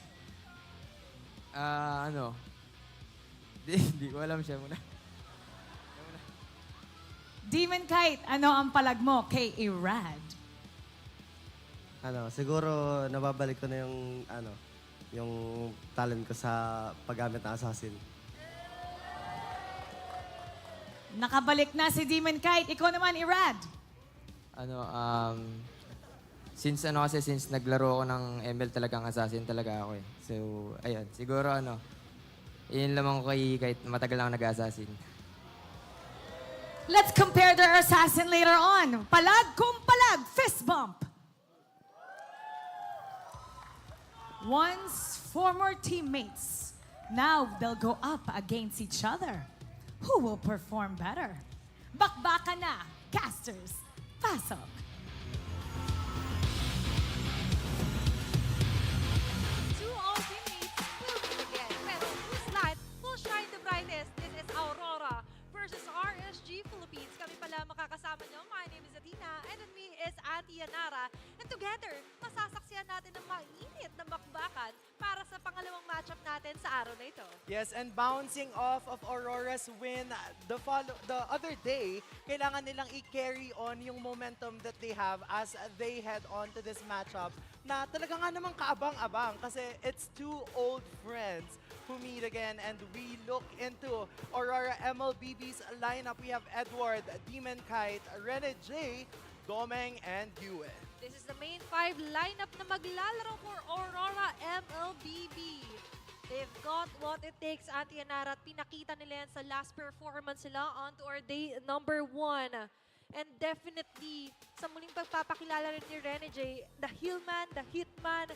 Ano? Di ko alam siya muna. Demon Kite, ano ang palag mo kay Irad? Siguro nababalik ko na yung talent ko sa paggamit ng assassin. Nakabalik na si Demon Kite. Ikaw naman, Irad. Since naglaro ako ng ML talagang assassin talaga ako eh. So, ayun. Siguro yun lamang ko kahit matagal lang ako nag-assassin. Let's compare their assassin later on. Palag kung palag, fist bump. Once former teammates, now they'll go up against each other. Who will perform better? Bakbaka na, casters, pasok. Two all teammates will meet again. Pero whose light will shine the brightest? This is Aurora versus RSG Philippines. Kami pala makakasama nyo. My name is Athena and with me is Auntie Yanara. And together, masasaksiyan natin ng mainit na bakbakan para sa pangalawang matchup natin sa araw na ito. Yes, and bouncing off of Aurora's win the other day, kailangan nilang i-carry on yung momentum that they have as they head on to this matchup na talaga nga namang kaabang-abang kasi it's two old friends who meet again, and we look into Aurora MLBB's lineup. We have Edward, Demon Kite, Rene J, Domeng, and Yue. This is the main five lineup na maglalaro for Aurora MLBB. They've got what it takes, Auntie Yanara, at pinakita nila yan sa last performance nila onto our day number 1. And definitely, sa muling pagpapakilala rin ni Rene J, the Healman, the Hitman,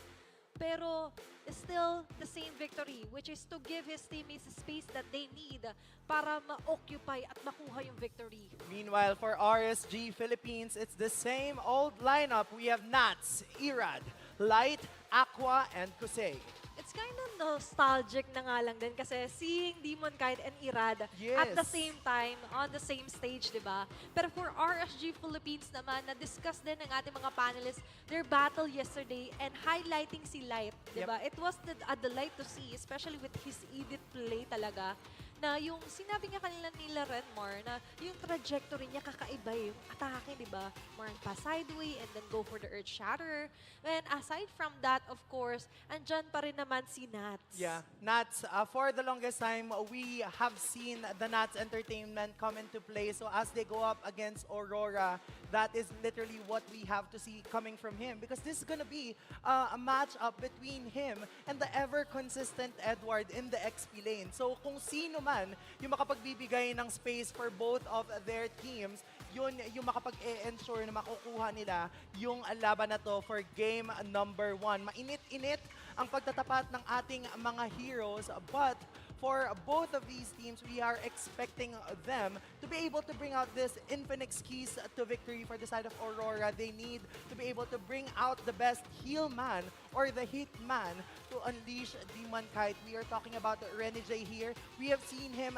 pero still the same victory, which is to give his teammates the space that they need para ma-occupy at makuha yung victory. Meanwhile, for RSG Philippines, it's the same old lineup. We have Nats, Irad, Light, Aqua, and Kusei. It's kind of nostalgic na nga lang din kasi seeing Demon Kite and Irad at the same time on the same stage, di ba? Pero for RSG Philippines naman, na-discuss din ng ating mga panelists their battle yesterday and highlighting si Light, di ba? It was a delight to see, especially with his edit play talaga, na yung sinabi nga kanila nila Renmar na yung trajectory niya kakaiba yung atake, di ba? More on pa sideway and then go for the Earth Shatterer. And aside from that, of course, andyan pa rin naman si Nats. Yeah, Nats, for the longest time, we have seen the Nats Entertainment come into play. So as they go up against Aurora, that is literally what we have to see coming from him. Because this is gonna be a match-up between him and the ever-consistent Edward in the XP lane. So kung sino man yung makapagbibigay ng space for both of their teams, yun yung makapag-ensure na makukuha nila yung laban na to for game number 1. Mainit-init ang pagtatapat ng ating mga heroes, but for both of these teams, we are expecting them to be able to bring out this Infinix keys to victory for the side of Aurora. They need to be able to bring out the best heal man or the hit man to unleash Demon Kite. We are talking about Renny J here. We have seen him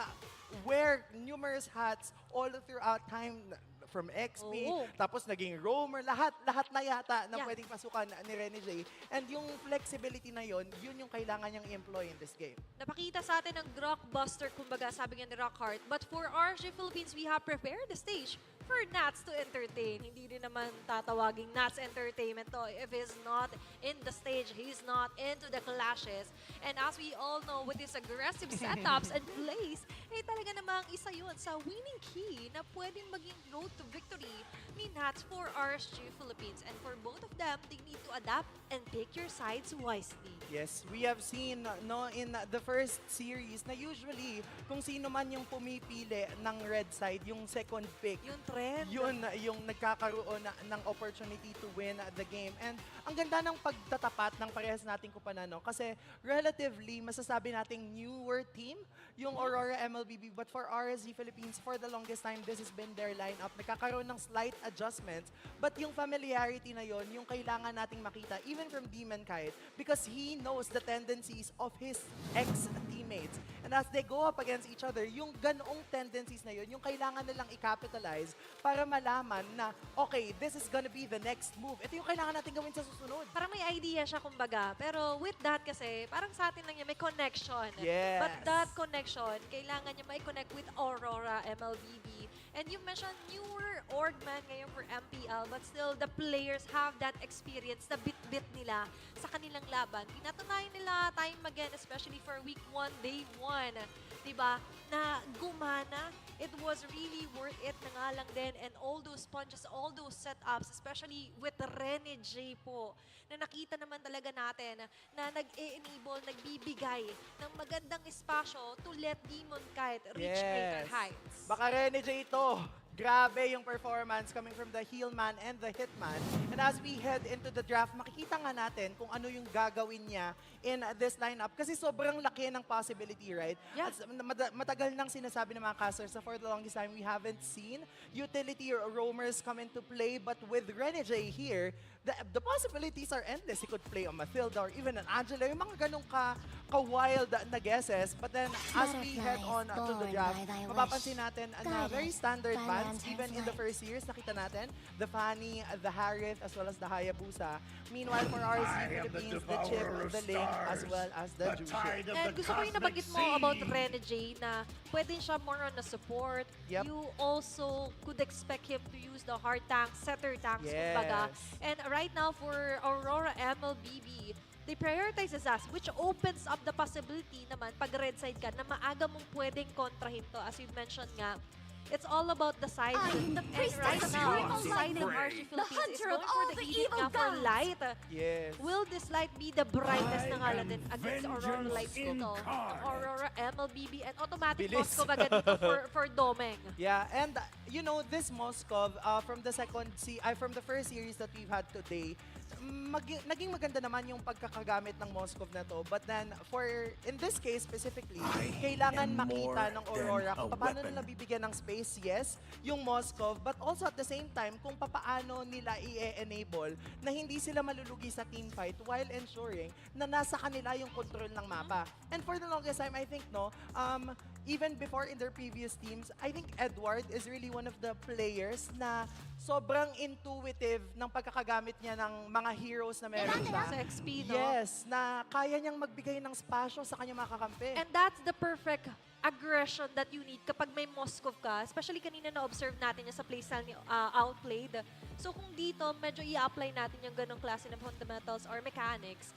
wear numerous hats all throughout time, from XP, tapos naging roamer, lahat na yata na pwedeng pasukan ni Renny J. And yung flexibility na yun yung kailangan niyang i-employ in this game. Napakita sa atin ng Rockbuster, kumbaga sabi nga ni Rockhart. But for RSG Philippines, we have prepared the stage for Nats to entertain. Hindi din naman tatawaging Nats Entertainment to. If he's not in the stage, he's not into the clashes. And as we all know, with these aggressive setups and plays, talaga namang isa yun sa winning key na pwedeng maging road to victory ni Nats for RSG Philippines. And for both of them, they need to adapt and pick your sides wisely. Yes, we have seen in the first series na usually kung sino man yung pumipili ng red side, yung second pick, yung trend, yun yung nagkakaroon ng opportunity to win the game. And ang ganda ng pagtatapat ng parehas nating kupanano kasi relatively masasabi nating newer team yung Aurora MLBB, but for RSG Philippines, for the longest time, this has been their lineup. Nagkakaroon ng slight adjustments, but yung familiarity na yon yung kailangan nating makita, even from Demon Kite, because he knows the tendencies of his ex-teammates. And as they go up against each other, yung ganoong tendencies na yon yung kailangan nilang i-capitalize para malaman na, okay, this is gonna be the next move. Ito yung kailangan natin gawin sa susunod. Parang may idea siya, kumbaga. Pero with that kasi, parang sa atin lang yan, may connection. Yes. But that connection, kailangan niya may connect with Aurora MLBB. And you mentioned newer Ordman ngayon for MPL, but still the players have that experience, the bit-bit nila sa kanilang laban. Pinatunayan nila time again, especially for week 1, day 1. Diba? Na gumana. It was really worth it na nga lang din. And all those punches, all those setups, especially with Renny J po, na nakita naman talaga natin na nag-e-enable, nagbibigay ng magandang espasyo to let Demon Kite reach greater heights. Baka Renny J ito. Grabe yung performance coming from the Healman and the Hitman. And as we head into the draft, makikita nga natin kung ano yung gagawin niya in this lineup. Kasi sobrang laki ng possibility, right? Yeah. Matagal nang sinasabi ng mga casters na for the longest time, we haven't seen utility or roamers come into play. But with Renny J here, the possibilities are endless. He could play a Mathilda or even an Angela. Yung mga ganong ka-wild na guesses. But then, as we head on to the draft, mapapansin natin na very standard bans. Even in the first years, nakita natin the Fanny, the Harith, as well as the Hayabusa. Meanwhile, for RSG Philippines, the Chip, the Link, as well as the Jushin. And gusto ko yung nabanggit mo about Renny J na pwede siya more on the support. Yep. You also could expect him to use the hard tanks, setter tanks, kumbaga. And right now for Aurora MLBB, they prioritize us, which opens up the possibility naman pag red side ka na maaga mong pwedeng kontrahin to. As you mentioned nga, it's all about the side. And right now, the side of RSG Philippines is going for the edit nga for Light. Yes. Will this Light be the brightest na nga lang din against Aurora Lights ko? Aurora MLBB and automatic Moscow agad dito for Domeng. Yeah, and you know, this Moskov from the first series that we've had today, naging maganda naman yung pagkakagamit ng Moskov na to. But then, in this case specifically, kailangan makita ng Aurora kung paano nila bibigyan ng space, yes, yung Moskov, but also at the same time, kung paano nila i-enable na hindi sila malulugi sa team fight while ensuring na nasa kanila yung control ng mapa. And for the longest time, I think, even before in their previous teams, I think Edward is really one of the players na sobrang intuitive ng pagkakagamit niya ng mga heroes na meron siya. Sa XP, no? Yes, na kaya niyang magbigay ng spasyo sa kanyang mga kakampi. And that's the perfect aggression that you need kapag may Moskov ka. Especially kanina na-observe natin yung sa playstyle ni Outplayed. So kung dito, medyo i-apply natin yung ganong klase ng fundamentals or mechanics,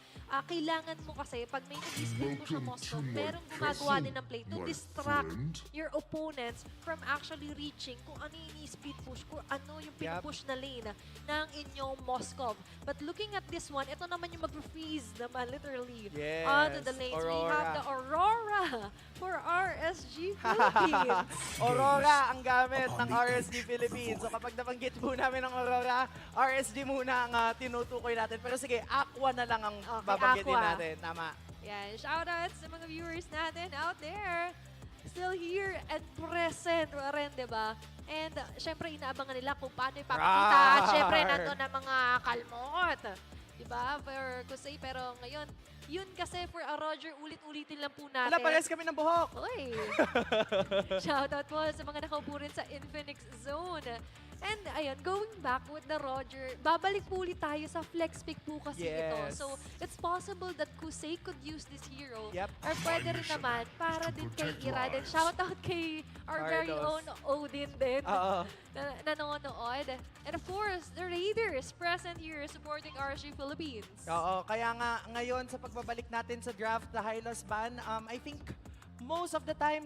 kailangan mo kasi, pag may nag-split push na Moskov, merong gumagawa din ng play to distract your opponents from actually reaching kung ano yung split push, kung ano yung pinupush na lane ng inyong Moskov. But looking at this one, ito naman yung mag-freeze naman, literally, onto the lanes. We have the Aurora for RSG Philippines. Aurora ang gamit ng RSG Philippines. So kapag nabanggit po namin ng Aurora, RSG muna ang tinutukoy natin. Pero sige, Aqua na lang ang babanggitin natin. Tama. Yan, shoutouts sa mga viewers natin out there. Still here and present rin, diba? And syempre, inaabangan nila kung paano ipapakita. At syempre, nandun na mga kalmot. Diba? Pero ngayon, yun kasi for a Roger, ulit-ulitin lang po natin. Wala, pares kami ng buhok. Uy! Shoutout po sa mga nakaupo rin sa Infinix Zone. And ayun, going back with the Roger, babalik po ulit tayo sa flex pick po kasi ito. So, it's possible that Kusei could use this hero. Or pwede rin naman para din kay Irad. And shoutout kay our very own Odin din na nanonood. And of course, the Raiders present here supporting RSG Philippines. Oo, kaya nga ngayon sa pagbabalik natin sa draft, the high-loss ban, I think most of the time,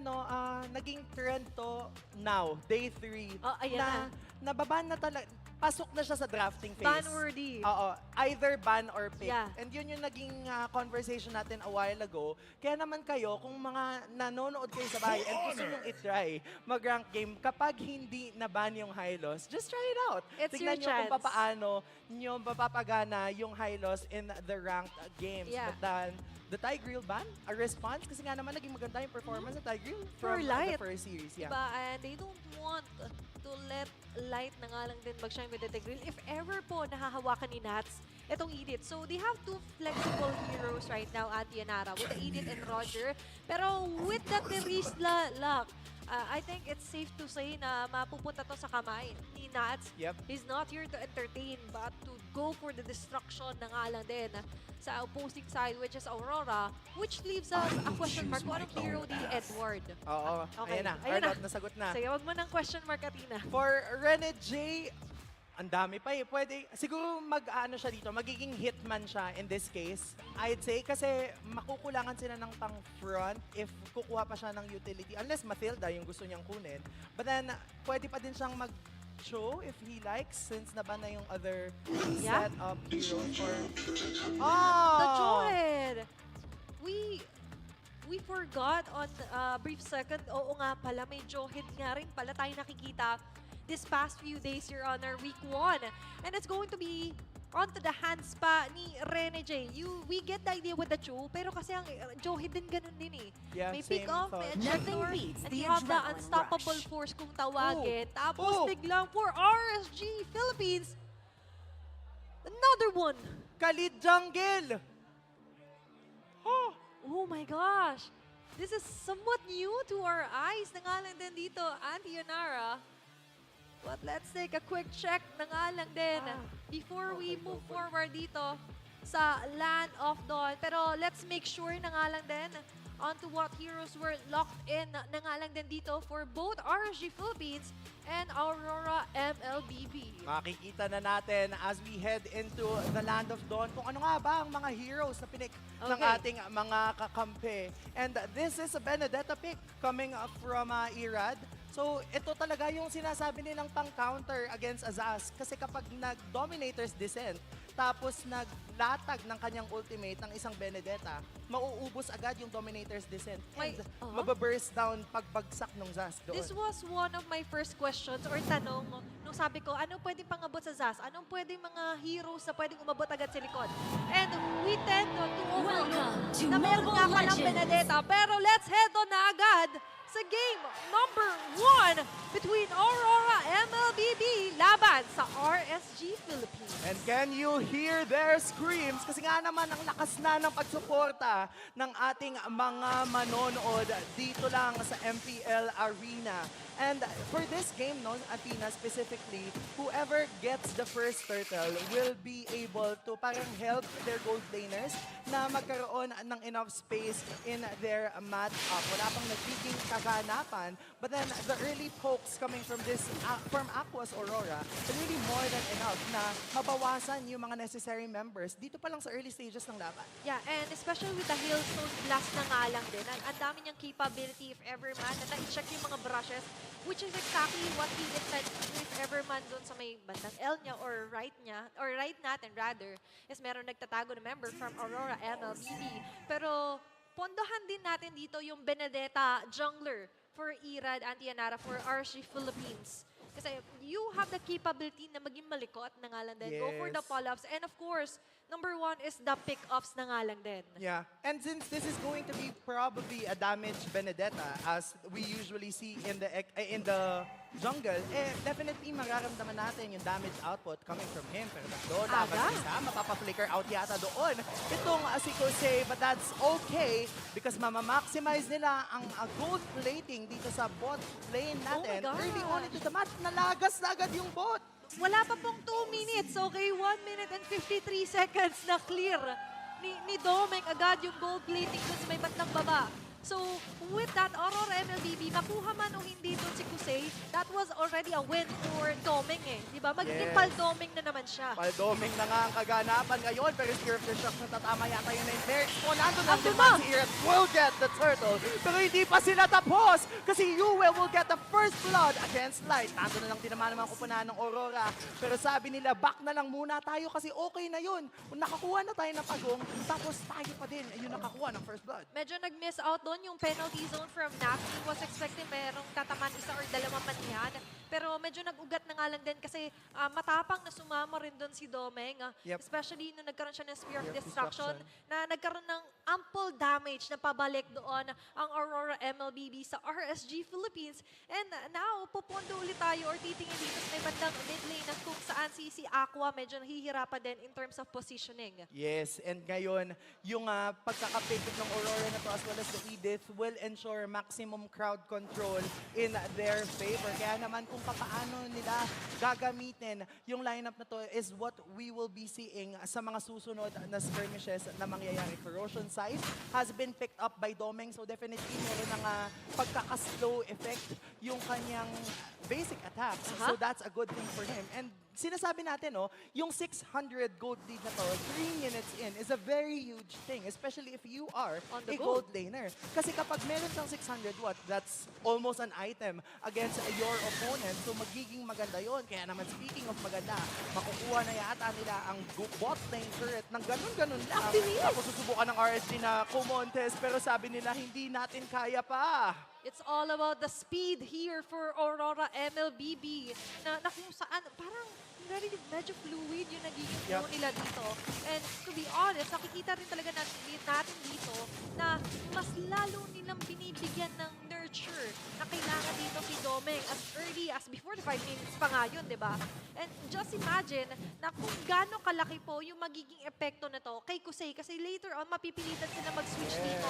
naging trend to now, day 3, na nababan na talaga, pasok na siya sa drafting phase. Ban-worthy. Oo, either ban or pick. Yeah. And yun yung naging conversation natin a while ago. Kaya naman kayo, kung mga nanonood kayo sa bahay and gusto nyo i-try mag-rank game, kapag hindi na-ban yung high loss, just try it out. It's Tignan your nyo kung chance. paano nyo mapapagana yung high loss in the ranked games. Yeah. But then, the Tigreal ban, a response, kasi nga naman naging maganda yung performance ng Tigreal For from Light. the first series. Yeah. Diba? And they don't want to let Light na nga lang din mag-shine with the Tigreal. If ever po nahahawakan ni Nats itong Edith. So they have two flexible heroes right now at Yanara with the Edith and Roger. Pero with the Therese luck, I think it's safe to say na mapupunta to sa kamay ni Nats. He's not here to entertain but to go for the destruction na nga lang din sa opposing side, which is Aurora, which leaves us a question mark. Kung anong hero ni Edward? Oo, Okay. ayan na. Arnold, nasagot na. Sige, wag mo ng question mark, Athena. For Rene J, ang dami pa Pwede, siguro mag-ano siya dito, magiging hitman siya in this case. I'd say kasi makukulangan sila ng pang-front if kukuha pa siya ng utility. Unless Mathilda yung gusto niyang kunin. But then, pwede pa din siyang show if he likes since naban na yung other set of heroes or The Joed! We forgot on brief second. Oo nga pala, may Johed nga rin pala tayo nakikita this past few days here on our week 1. And it's going to be onto the hands pa ni Rene J. We get the idea with the Cho, pero kasi ang Johed din ganun din eh. Yeah, may same pick off, thought. may ejector, and you have the unstoppable force kung tawagin. Tapos biglang for RSG Philippines, another one. Khalid Jungle! Oh my gosh! This is somewhat new to our eyes na nga lang din dito, Antionara. But let's take a quick check na nga lang din before we move forward dito sa Land of Dawn. Pero let's make sure na nga lang din onto what heroes were locked in na nga lang din dito for both RSG Philippines and Aurora MLBB. Makikita na natin as we head into the Land of Dawn kung ano nga ba ang mga heroes na pinik ng ating mga kakampi. And this is a Benedetta pick coming from Irad. So, ito talaga yung sinasabi nilang pang-counter against Azaz. Kasi kapag nag-Dominator's Descent, tapos naglatag ng kanyang ultimate ng isang Benedetta, mauubos agad yung Dominator's Descent. And mababurst down pagbagsak ng Zaz doon. This was one of my first questions or tanong nung sabi ko, anong pwedeng pangabot sa Zaz? Anong pwedeng mga heroes na pwedeng umabot agad sa likod? And we tend to overlook na meron nga palang Benedetta. Pero let's head on na agad sa game number 1 between Aurora MLBB laban sa RSG Philippines. And can you hear their screams? Kasi nga naman ang lakas na ng pagsuporta ng ating mga manonood dito lang sa MPL Arena. And for this game, no, Athena specifically, whoever gets the first turtle will be able to parang help their gold laners na magkaroon ng enough space in their match-up. Wala pang nagiging kaganapan. But then the early pokes coming from this from Aqua's Aurora are really more than enough na mabawasan yung mga necessary members dito pa lang sa early stages ng laban. Yeah, and especially with the Hailstone Blast na nga lang din, ang dami niyang capability if ever man, na i-check yung mga brushes, which is exactly what he intended to do if ever man doon sa may bandang L niya, or right natin rather, is meron nagtatago na member from Aurora MLBB. Pero pondohan din natin dito yung Benedetta jungler for Irad Antianara for RSG Philippines. Kasi you have the capability na maging malikot na nga lang din. Go for the pull-ups. And of course, number 1 is the pick-ups na nga lang din. Yeah, and since this is going to be probably a damaged Benedetta as we usually see in the jungle, definitely mararamdaman natin yung damage output coming from him. Pero doon, mapapa-flicker out yata doon. Itong si Jose, but that's okay because mama-maximize nila ang gold plating dito sa bot lane natin. Early on into the match, nalagas na agad yung bot. Wala pa pong 2 minutes, okay? 1 minute and 53 seconds na clear ni Domeng agad yung gold plating dun sa may bandang baba. So, with that, Aurora MLBB, makuha man o hindi doon si Kusei, that was already a win for Domeng eh. Diba? Magiging Paldomeng na naman siya. Paldomeng na nga ang kaganapan ngayon, pero Spear of the Shock natatama yata yun na yung Derek. Nandun lang naman si Irat will get the turtle, pero hindi pa sila tapos kasi Yuwe will get the first blood against Light. Nandun na lang tinamaan naman kupunan ng Aurora, pero sabi nila, back na lang muna tayo kasi okay na yun. Kung nakakuha na tayo ng pagong, tapos tayo pa din yung nakakuha ng first blood. Medyo nag-miss out doon yung penalty zone from Nafi. Was expecting merong tataman isa or dalawa man yan. Pero medyo nag-ugat na nga lang din kasi matapang na sumama rin doon si Domeng. Especially nung nagkaroon siya ng Spear of Destruction na nagkaroon ng ample damage na pabalik doon ang Aurora MLBB sa RSG Philippines. And now, pupondo ulit tayo or titingin dito sa may bandang mid lane na kung saan si Aqua medyo nahihirapan din in terms of positioning. Yes, and ngayon, yung pagkakapick ng Aurora na to as well as the Edith will ensure maximum crowd control in their favor. Kaya naman kung paano nila gagamitin yung lineup na to is what we will be seeing sa mga susunod na skirmishes na mangyayari. Corrosion Sight has been picked up by Domeng, so definitely meron ng pagkaka-slow effect yung kanyang basic attacks. So that's a good thing for him. And sinasabi natin, yung 600 gold lead na to, 3 minutes in, is a very huge thing, especially if you are a gold laner. Kasi kapag meron kang 600 watt, that's almost an item against your opponent. So magiging maganda yon. Kaya naman, speaking of maganda, makukuha na yata nila ang bot lane turret ng ganun-ganun lang. Tapos susubukan ng RSG na kumontes, pero sabi nila, hindi natin kaya pa. It's all about the speed here for Aurora MLBB na kung saan parang medyo fluid yung nagiging flow nila dito. And to be honest, nakikita rin talaga natin dito na mas lalo nilang binibigyan ng nurture na kailangan dito si Domeng as early as before the 5 minutes pa nga yun, di ba? And just imagine na kung gaano kalaki po yung magiging epekto na to kay Kusei kasi later on mapipilitan sila mag-switch dito.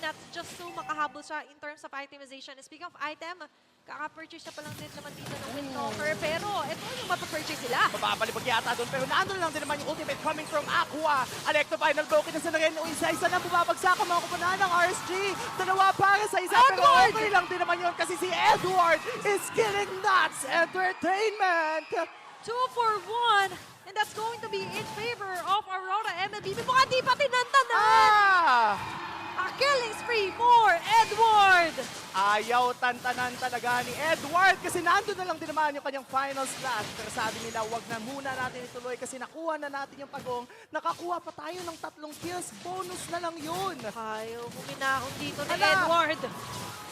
Not just so makahabol siya in terms of itemization. Speaking of item, kaka-purchase siya pa lang din naman dito ng Windtalker. Pero ito yung mapapurchase sila. Mapapalibag yata doon, pero nandun lang din naman yung ultimate coming from Aqua. Electro Final Broken na sila rin. Isa-isa na bumabagsak ang mga kupunan ng RSG. Dalawa para sa isa, pero okay lang din naman yun kasi si Edward is killing nuts entertainment. 2 for 1. And that's going to be in favor of Aurora MLBB. Mukhang di pa tinantanan! A killing spree for Edward! Ayaw tantanan talaga ni Edward kasi nandun na lang din naman yung kanyang final slash. Pero sabi nila, wag na muna natin ituloy kasi nakuha na natin yung pagong. Nakakuha pa tayo ng 3 kills. Bonus na lang yun. Ayaw, huminahon dito ni Edward.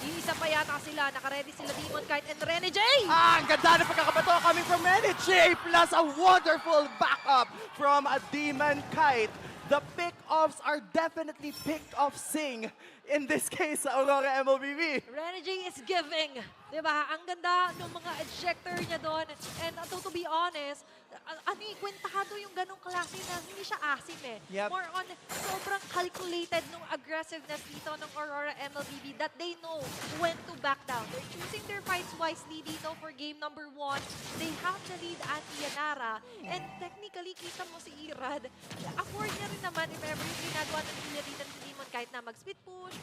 Iisa pa yata sila. Naka-ready sila Demon Kite and Rene J. Ang ganda ng pagkakabato coming from Rene J plus a wonderful backup from a Demon Kite. The pick-offs are definitely pick-off-sing in this case sa Aurora MLBB. Rene J is giving. Diba? Ang ganda ng mga ejector niya doon. And to be honest, kwentado yung ganong klase na hindi siya asim eh. Yep. More on sobrang calculated nung aggressiveness dito ng Aurora MLBB that they know when to back down. They're choosing their fights wisely dito for game number 1. They have the lead at Yanara. And technically, kita mo si Irad, afford niya rin naman if ever yung ginagawa ng Julia dito si Demon kahit na mag-split push,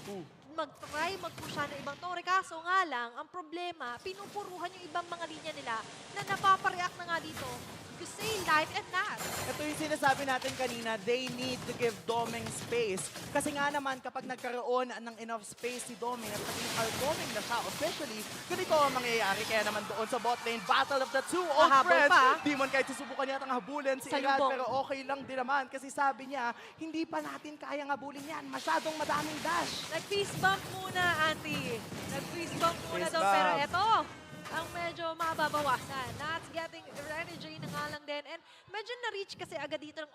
mag-try, mag-push ng ibang tore. Kaso nga lang, ang problema, pinupuruhan yung ibang mga linya nila na napapareact na nga dito to say life and not. Ito yung sinasabi natin kanina, they need to give Doming space. Kasi nga naman, kapag nagkaroon ng enough space si Doming at naging Doming na siya officially, ganito ang mangyayari. Kaya naman doon sa bot lane, battle of the two old Mahabol friends. pa. Demon kahit susubukan yata ng habulin si Sa Irad, lubong. pero okay lang din naman. Kasi sabi niya, hindi pa natin kayang habulin yan. Masyadong madaming dash. Nag-fist bump muna, Auntie. Nag-fist bump muna Fist doon. bump. Pero eto, ang medyo mababawasan. That's getting Rene J na nga lang din. And medyo na-reach kasi agad dito ng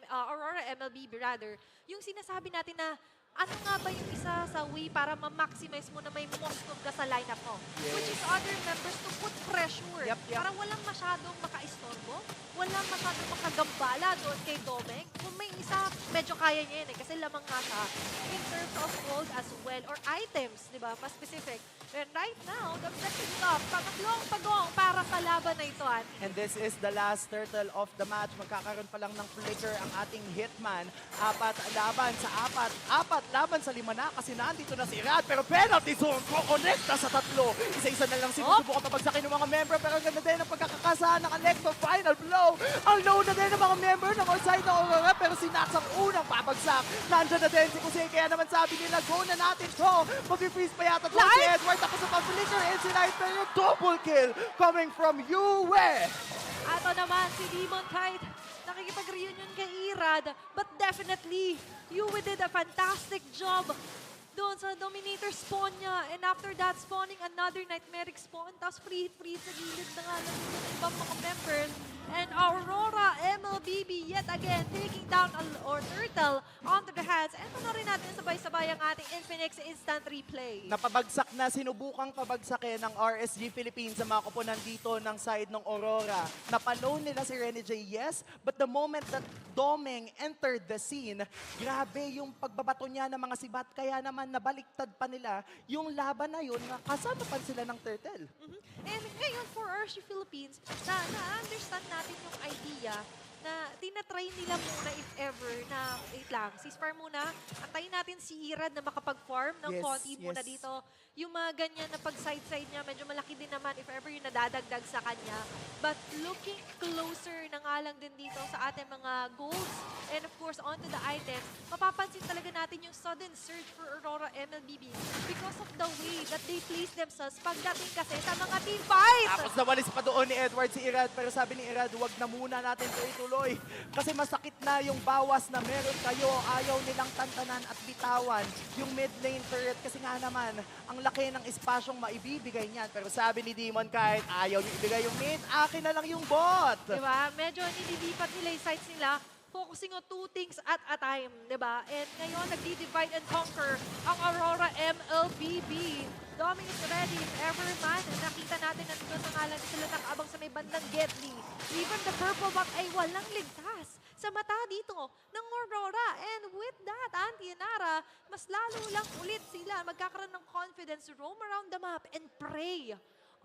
Aurora MLB rather. Yung sinasabi natin na ano nga ba yung isa sa way para ma-maximize mo na may most of ka sa lineup mo? Yes. Which is other members to put pressure. Yep. Para walang masyadong maka-istorbo, walang masyadong makagambala doon kay Domeng. Kung may isa, medyo kaya niya yun eh. Kasi lamang nga siya in terms of gold as well or items, di ba? Mas specific. And right now, the objective is up. Pangatlong pagong para sa laban na ito, Andy. And this is the last turtle of the match. Magkakaroon pa lang ng flicker ang ating hitman. 4 laban sa 4. 4 laban sa 5 na kasi nandito na si Irad. Pero penalty zone ko connecta sa 3. Isa-isa na lang sinusubukan pabagsakin ng mga member. Pero ang ganda din ang pagkakakasahan ng Alekto. Final blow. Ang low na din ng mga member ng outside ng Aurora. Pero si Nax ang unang pabagsak. Nandyan na din si Jose. Kaya naman sabi nila, go na natin to. Mag-freeze pa yata to si Edward. Tapos sa pag-flicker and si Light. Pero double kill coming from Yue. Ato naman si Demon Kite. Nakikipag-reunion kay Irad. But definitely, Yue did a fantastic job doon sa Dominator spawn niya. And after that, spawning another Nightmaric spawn. Tapos free sa gilid na nga lang yung ibang mga members. And Aurora MLBB yet again taking down or Turtle onto the hands. Ito na rin natin sabay-sabay ang ating Infinix instant replay. Napabagsak na, sinubukang pabagsakin ng RSG Philippines sa mga koponan dito ng side ng Aurora. Napalone nila si Rene J, yes, but the moment that Doming entered the scene, grabe yung pagbabato niya ng mga sibat. Kaya naman nabaliktad pa nila yung laban na yun na kasama pa sila ng Turtle. And ngayon for RSG Philippines, na-understand natin yung idea na tinatry nila muna if ever na, wait lang, ceasefire muna, antayin natin si Irad na makapag-farm ng Yes, konti muna yes. dito. Yung mga ganyan na pag-side-side niya, medyo malaki din naman if ever yung nadadagdag sa kanya. But looking closer na nga lang din dito sa ating mga golds and of course onto the items, mapapansin talaga natin yung sudden surge for Aurora MLBB because of the way that they place themselves pagdating kasi sa mga team fights. Tapos nawalis pa doon ni Edward si Irad, pero sabi ni Irad, huwag na muna natin ito ituloy. Kasi masakit na yung bawas na meron kayo. Ayaw nilang tantanan at bitawan yung mid lane turret kasi nga naman, ang laki ng espasyong maibibigay niyan. Pero sabi ni Demon kahit ayaw niyo ibigay yung mid, akin na lang yung bot. Diba? Medyo nililipat nila yung sights nila, focusing on 2 things at a time, diba? And ngayon, nagdi-divide and conquer ang Aurora MLBB. Doming is ready if ever man. Nakita natin na doon na nga lang sila nakaabang sa may bandang Getly. Even the purple buff ay walang ligtas sa mata dito ng Aurora. And with that, Auntie Nara, mas lalo lang ulit sila magkakaroon ng confidence to roam around the map and pray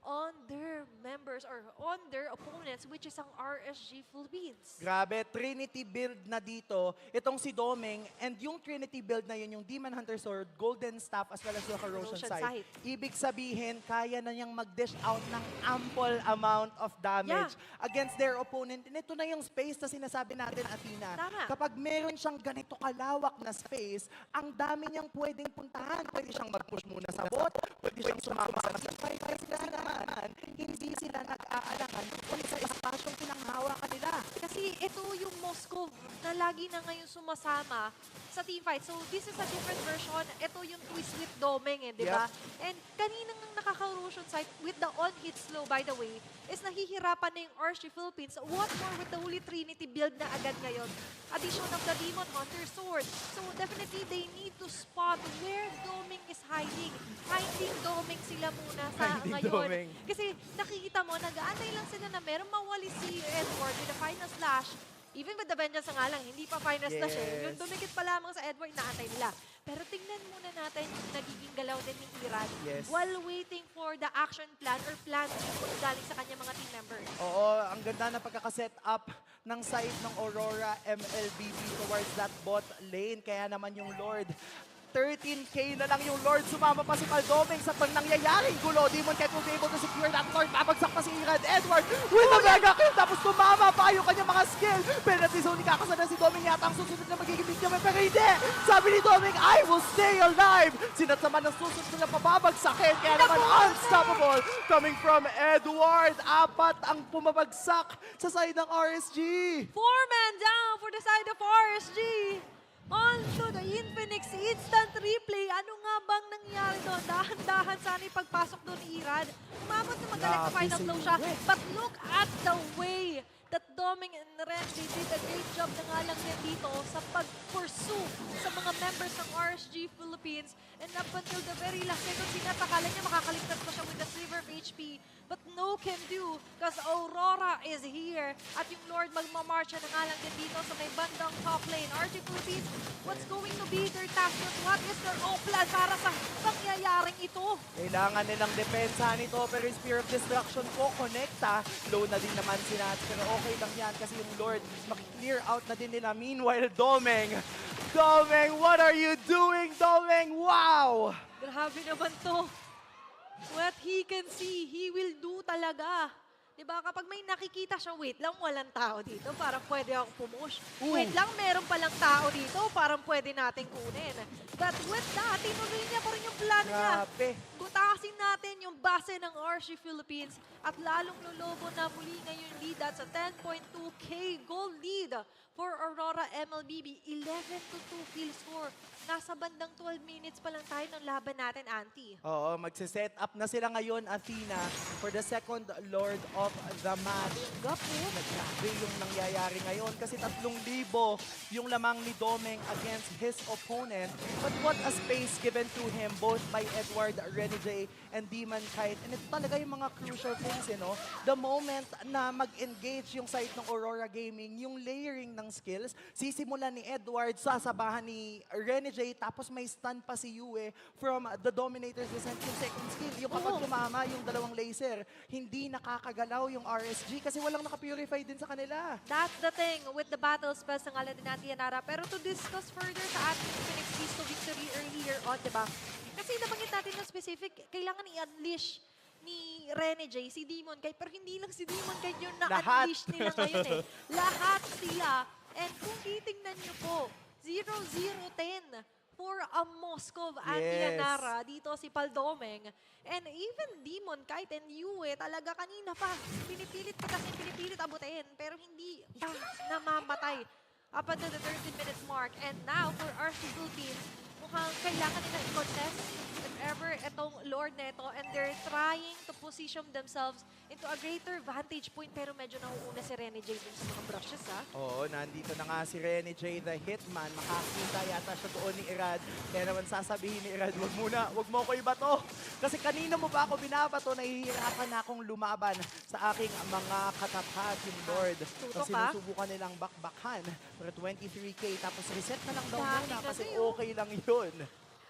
on their members or on their opponents, which is ang RSG Philippines. Grabe, Trinity build na dito. Itong si Doming, and yung Trinity build na yun, yung Demon Hunter Sword, Golden Staff, as well as yung Corrosion Sight. Ibig sabihin, kaya na niyang mag-dish out ng ample amount of damage against their opponent. And ito na yung space na sinasabi natin, Athena. Tama. Kapag meron siyang ganito kalawak na space, ang dami niyang pwedeng puntahan. Pwede siyang mag-push muna sa bot, pwede siyang sumama sa team fight. Kaya sila naman, hindi sila nag-aalangan kung sa espasyong pinanghawakan nila. Kasi ito yung Moscow na lagi na ngayon sumasama sa teamfight. So this is a different version. Ito yung twist with Domeng di ba? And kaninang nakaka-erosion site with the on-hit slow, by the way, is nahihirapan na yung RC Philippines. What more with the Holy Trinity build na agad ngayon? Addition of the Demon Hunter Sword. So definitely they need to spot where Domeng is hiding. Hiding Domeng sila muna sa Hiding ngayon. Domeng. Kasi nakikita mo, nag-aantay lang sila na meron mawali si Edward with the final slash. Even with the vengeance nga lang, hindi pa final slash eh. Yung dumikit pa lamang sa Edward, naantay nila. Pero tingnan muna natin yung nagiging galaw din ni Iran while waiting for the action plan or plan galing sa kanya mga team members. Oo, ang ganda na pagkakaset up ng side ng Aurora MLBB towards that bot lane. Kaya naman yung Lord, 13K na lang yung Lord. Sumama pa si Paldomeng sa pang nangyayaring gulo. Demon Knight will be able to secure that Lord. Babagsak pa si Irad Edward with a mega kill. Tapos tumama pa yung kanyang mga skill. Penalty zone, kakasana si Domeng yata ang susunod na magiging victim. Pero hindi! Sabi ni Domeng, I will stay alive! Sinatsaman ng susunod na papabagsakin. Kaya naman unstoppable coming from Edward. Apat ang pumabagsak sa side ng RSG. 4-man down for the side of RSG. On to the Infinix instant replay. Ano nga bang nangyari doon? Dahan-dahan sana yung pagpasok doon ni Irad. Umabot na magaling sa final blow siya. But look at the way that Domeng and Ren, they did a great job na nga lang din dito sa pag-pursue sa mga members ng RSG Philippines. And up until the very last second, sinatakalan niya makakaligtas pa siya with the sliver of HP. But no can do because Aurora is here. At yung Lord magmamarcha na nga lang din dito sa may bandang top lane. RSG Philippines, what's going to be their task? What is their own plan para sa pangyayaring ito? Kailangan nilang depensahan ito pero yung Spear of Destruction po, connecta. Low na din naman si Nats pero okay lang yan kasi yung Lord maki-clear out na din nila. Meanwhile, Domeng, what are you doing, Domeng? Wow! Grabe naman to. What he can see, he will do talaga. Diba? Kapag may nakikita siya, wait lang, walang tao dito, parang pwede ako pumush. Wait lang, meron palang tao dito, parang pwede natin kunin. But with that, tinuloy niya pa rin yung plan niya. Gutasin natin yung base ng RSG Philippines at lalong lulobo na muli ngayon lead at sa 10.2K goal lead for Aurora MLBB. 11-2 kill score. Nasa bandang 12 minutes pa lang tayo ng laban natin, Auntie. Oo, magsiset up na sila ngayon, Athena, for the second Lord of the match. Naggrabe yung nangyayari ngayon kasi 3,000 yung lamang ni Domeng against his opponent. But what a space given to him both by Edward, Renegade, and Demon Knight. And ito talaga yung mga crucial things, The moment na mag-engage yung side ng Aurora Gaming, yung layering ng skills, sisimulan ni Edward, sasabahan ni Renegade, tapos may stun pa si Yue from the Dominator's Descent yung second skill. Yung kapag tumama yung dalawang laser, hindi nakakagalaw yung RSG kasi walang nakapurify din sa kanila. That's the thing with the battle spells ng Ala din natin, Yanara. Pero to discuss further sa ating Phoenix Keys to victory earlier on, diba? Kasi nabanggit natin na specific, kailangan i-unleash ni Renegade, si Demon Knight. Pero hindi lang si Demon Knight yung na-unleash nila ngayon Lahat sila. And kung titingnan nyo po, 0-0-10 for a Moscow Antianara. Dito si Paldomeng. And even Demon Knight and Yue, talaga kanina pa, pinipilit abutin. Pero hindi pa namamatay up until the 13 minutes mark. And now for RSG Philippines, mukhang kailangan nila i-contest if ever itong Lord neto. And they're trying to position themselves into a greater vantage point. Pero medyo nauuna si Renegade dun sa mga brushes, Oo, nandito na nga si Renegade, the hitman. Makakita yata siya doon ni Irad. Kaya naman sasabihin ni Irad, wag mo ko ibato. Kasi kanina mo ba ako binabato, nahihirapan na akong lumaban sa aking mga katapat, yung Lord. So sinusubukan nilang bakbakan for 23K. Tapos reset na lang daw muna kasi okay lang yun.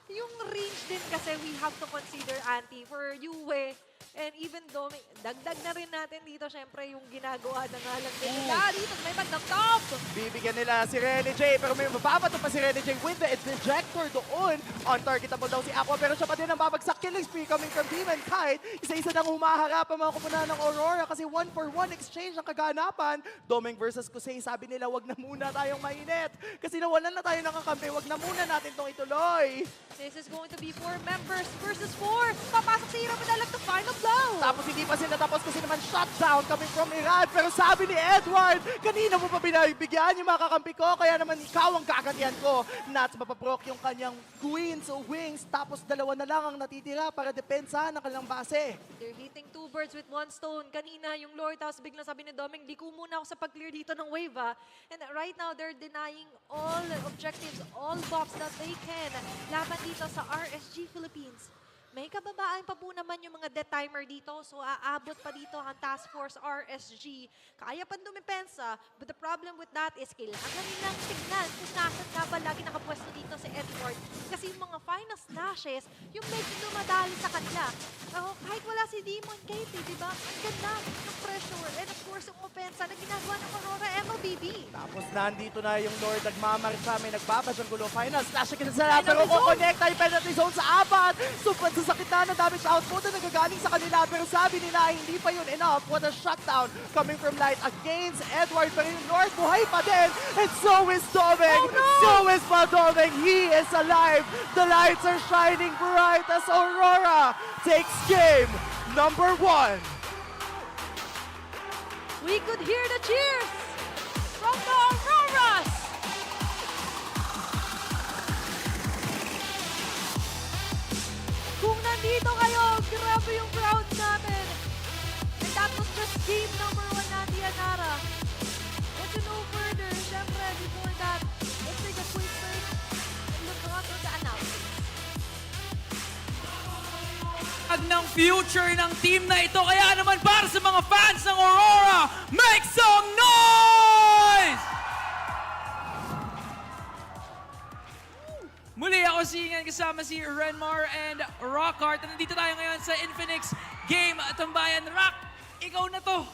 Yung range din kasi we have to consider, Auntie, for Yue and even Domeng. Dagdag na rin natin dito, syempre, yung ginagawa na nga lang din nila. Dito may bandang top! Bibigyan nila si Renegade, pero may mababato pa si Renegade with the ejector doon. Untargetable daw si Aqua, pero siya pa din ang babagsak. Killing spree coming from Demon Knight. Isa-isa nang humaharap ang mga kupunan ng Aurora kasi 1-for-1 exchange ang kaganapan. Domeng versus Kusei, sabi nila, wag na muna tayong mainit. Kasi nawalan na tayo ng kakampi, wag na muna natin itong ituloy. This is going to be 4 members versus 4. Papasok si Hiro Madalag to final Final blow! Tapos hindi pa sila tapos kasi naman shutdown coming from Iran. Pero sabi ni Edward, kanina mo pa binibigyan yung mga kakampi ko, kaya naman ikaw ang kagantihan ko. Nats mapaprok yung kanyang queens o wings, tapos dalawa na lang ang natitira para depensahan ang kanilang base. They're hitting two birds with one stone. Kanina yung Lord, tapos biglang sabi ni Doming, di ko muna ako sa pag-clear dito ng wave And right now, they're denying all objectives, all buffs that they can. Laban dito sa RSG Philippines. May kababaan pa po naman yung mga death timer dito. So aabot pa dito ang Task Force RSG. Kaya pa dumipensa. But the problem with that is kailangan nilang tignan kung nasan nga ba lagi nakapwesto dito si Edward. Kasi yung mga final slashes, yung medyo dumadali sa kanila. Kahit wala si Demon Katie, di ba? Ang ganda ng pressure. And of course, yung opensa na ginagawa ng Aurora MLBB. Tapos nandito na yung Lord, nagmamarcha, may nagbabasyang gulo. Final slash again sa pero kukonekta yung penalty zone sa apat. Super sa sakit na damage output na nagagaling sa kanila. Pero sabi nila, hindi pa yun enough. What a shutdown coming from Light against Edward. Pero yung Lord, buhay pa din. And so is Doming. So is Doming. He is alive. The lights are shining bright as Aurora takes game number 1. We could hear the cheers from the Auroras. Kung nandito kayo, grabe yung crowd natin. And that was just game number 1 na Dianara. But to know further, syempre, before that, let's take a quick break and look on to the announcement. Ng future ng team na ito. Kaya naman para sa mga fans ng Aurora, make some noise! Muli ako singan kasama si Renmar and Rockhart. Nandito tayo ngayon sa Infinix Game Tambayan. Rock, ikaw na to.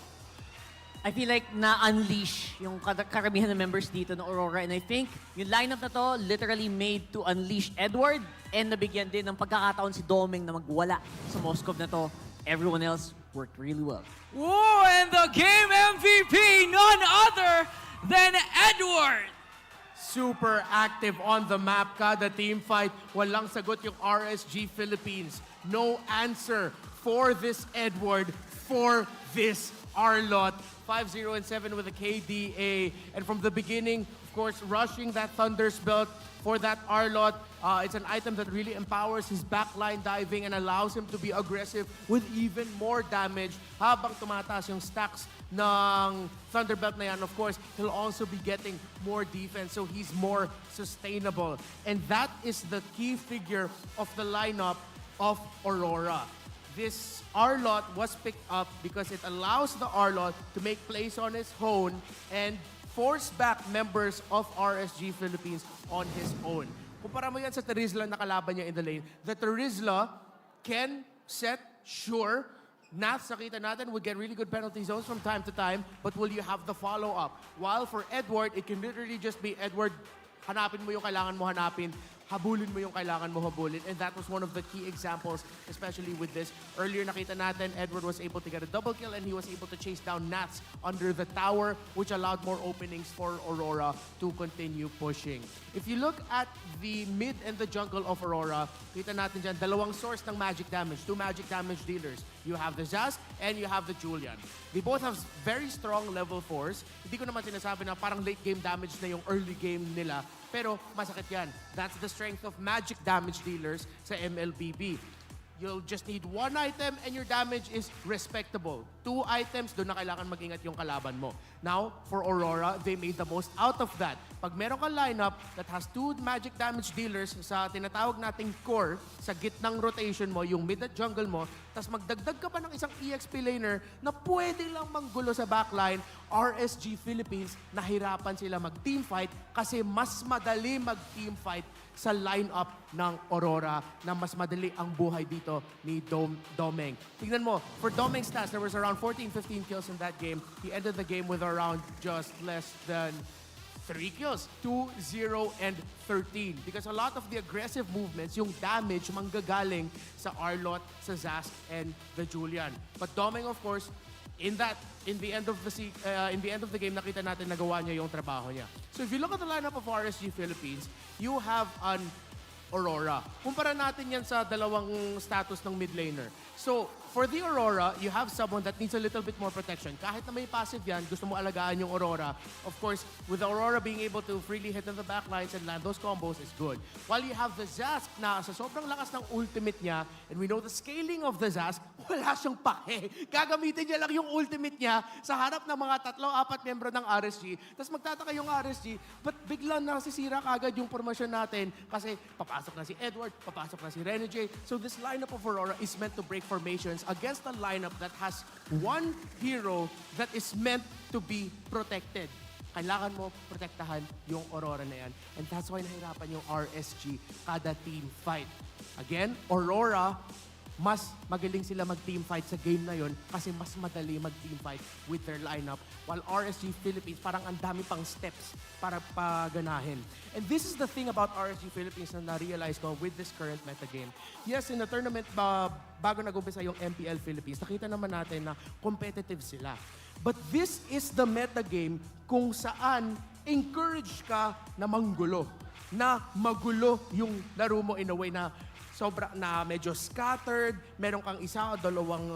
I feel like na-unleash yung karamihan ng members dito ng Aurora. And I think yung lineup na to literally made to unleash Edward and nabigyan din ng pagkakataon si Doming na magwala sa Moscow na to. Everyone else worked really well. Whoa, and the game MVP, none other than Edward. Super active on the map. Kada team fight, walang sagot yung RSG Philippines. No answer for this Edward, for this Arlot. 5-0 and 7 with a KDA. And from the beginning, of course, rushing that Thunder's Belt for that Arlot. It's an item that really empowers his backline diving and allows him to be aggressive with even more damage. Habang tumataas yung stacks ng Thunderbelt na yan, of course, he'll also be getting more defense, so he's more sustainable. And that is the key figure of the lineup of Aurora. This Arlot was picked up because it allows the Arlot to make plays on his own and force back members of RSG Philippines on his own. Kumpara mo yan sa Terizla na kalaban niya in the lane. The Terizla can set, sure, Nats, nakita natin, would get really good penalty zones from time to time, but will you have the follow-up? While for Edward, it can literally just be Edward, hanapin mo yung kailangan mo hanapin, habulin mo yung kailangan mo habulin. And that was one of the key examples, especially with this. Earlier nakita natin, Edward was able to get a double kill and he was able to chase down Nats under the tower, which allowed more openings for Aurora to continue pushing. If you look at the mid and the jungle of Aurora, kita natin dyan, dalawang source ng magic damage, 2 magic damage dealers. You have the Zast and you have the Julian. They both have very strong level 4s. Hindi ko naman sinasabi na parang late game damage na yung early game nila, pero masakit yan. That's the strength of magic damage dealers sa MLBB. You'll just need 1 item and your damage is respectable. 2 items, doon na kailangan mag-ingat yung kalaban mo. Now, for Aurora, they made the most out of that. Pag meron kang lineup that has 2 magic damage dealers sa tinatawag nating core, sa gitnang rotation mo, yung mid at jungle mo, tapos magdagdag ka pa ng isang EXP laner na pwede lang manggulo sa backline, RSG Philippines, nahirapan sila mag-team fight kasi mas madali mag-team fight sa lineup ng Aurora na mas madali ang buhay dito ni Domeng. Tingnan mo, for Domeng's stats, there was around 14-15 kills in that game. He ended the game with around just less than 3 kills, 2-0 and 13. Because a lot of the aggressive movements, yung damage manggagaling sa Arlot, sa Zast, and the Julian. But Domeng, of course, in the end of the game, nakita natin nagawa niya yung trabaho niya. So if you look at the lineup of RSG Philippines, you have an Aurora. Kumpara natin yan sa dalawang status ng mid laner. So, for the Aurora, you have someone that needs a little bit more protection. Kahit na may passive yan, gusto mo alagaan yung Aurora. Of course, with the Aurora being able to freely hit in the backlines and land those combos is good. While you have the Zask na sa sobrang lakas ng ultimate niya, and we know the scaling of the Zask, wala siyang pake. Gagamitin niya lang yung ultimate niya sa harap ng mga 3-4 membro ng RSG. Tapos magtataka yung RSG, but bigla nasisira kagad yung formasyon natin kasi papasok na si Edward, papasok na si Renegade. So this lineup of Aurora is meant to break formations against a lineup that has one hero that is meant to be protected. Kailangan mo protektahan yung Aurora na yan. And that's why nahirapan yung RSG kada team fight. Again, Aurora, mas magaling sila mag-team fight sa game na yon kasi mas madali mag-team fight with their lineup. While RSG Philippines, parang ang dami pang steps para paganahin. And this is the thing about RSG Philippines na na-realize ko with this current meta game. Yes, in the tournament, bago nag-umpisa yung MPL Philippines, nakita naman natin na competitive sila. But this is the meta game kung saan encourage ka na manggulo. Na magulo yung laro mo in a way na sobra na medyo scattered, meron kang isa o dalawang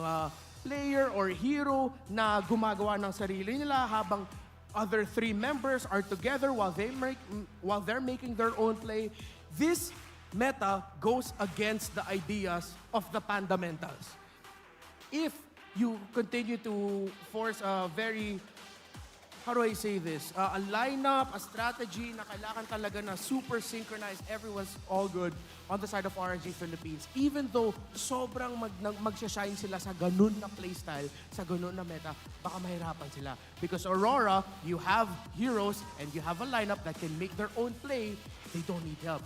player or hero na gumagawa ng sarili nila habang other 3 members are together while they're making their own play. This meta goes against the ideas of the fundamentals. If you continue to force a very, how do I say this? A lineup, a strategy na kailangan talaga na super synchronized, everyone's all good on the side of RNG Philippines. Even though sobrang magsashine sila sa ganun na playstyle, sa ganun na meta, baka mahirapan sila. Because Aurora, you have heroes and you have a lineup that can make their own play, they don't need help.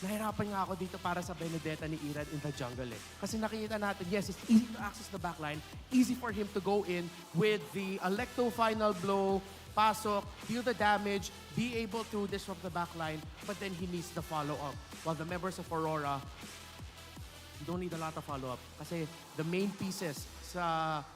Nahirapan nga ako dito para sa Benedetta ni Irad in the jungle eh. Kasi nakikita natin, yes, it's easy to access the backline. Easy for him to go in with the Electo final blow, pasok, deal the damage, be able to disrupt the backline, but then he needs the follow-up. While the members of Aurora, you don't need a lot of follow-up. Kasi the main pieces sa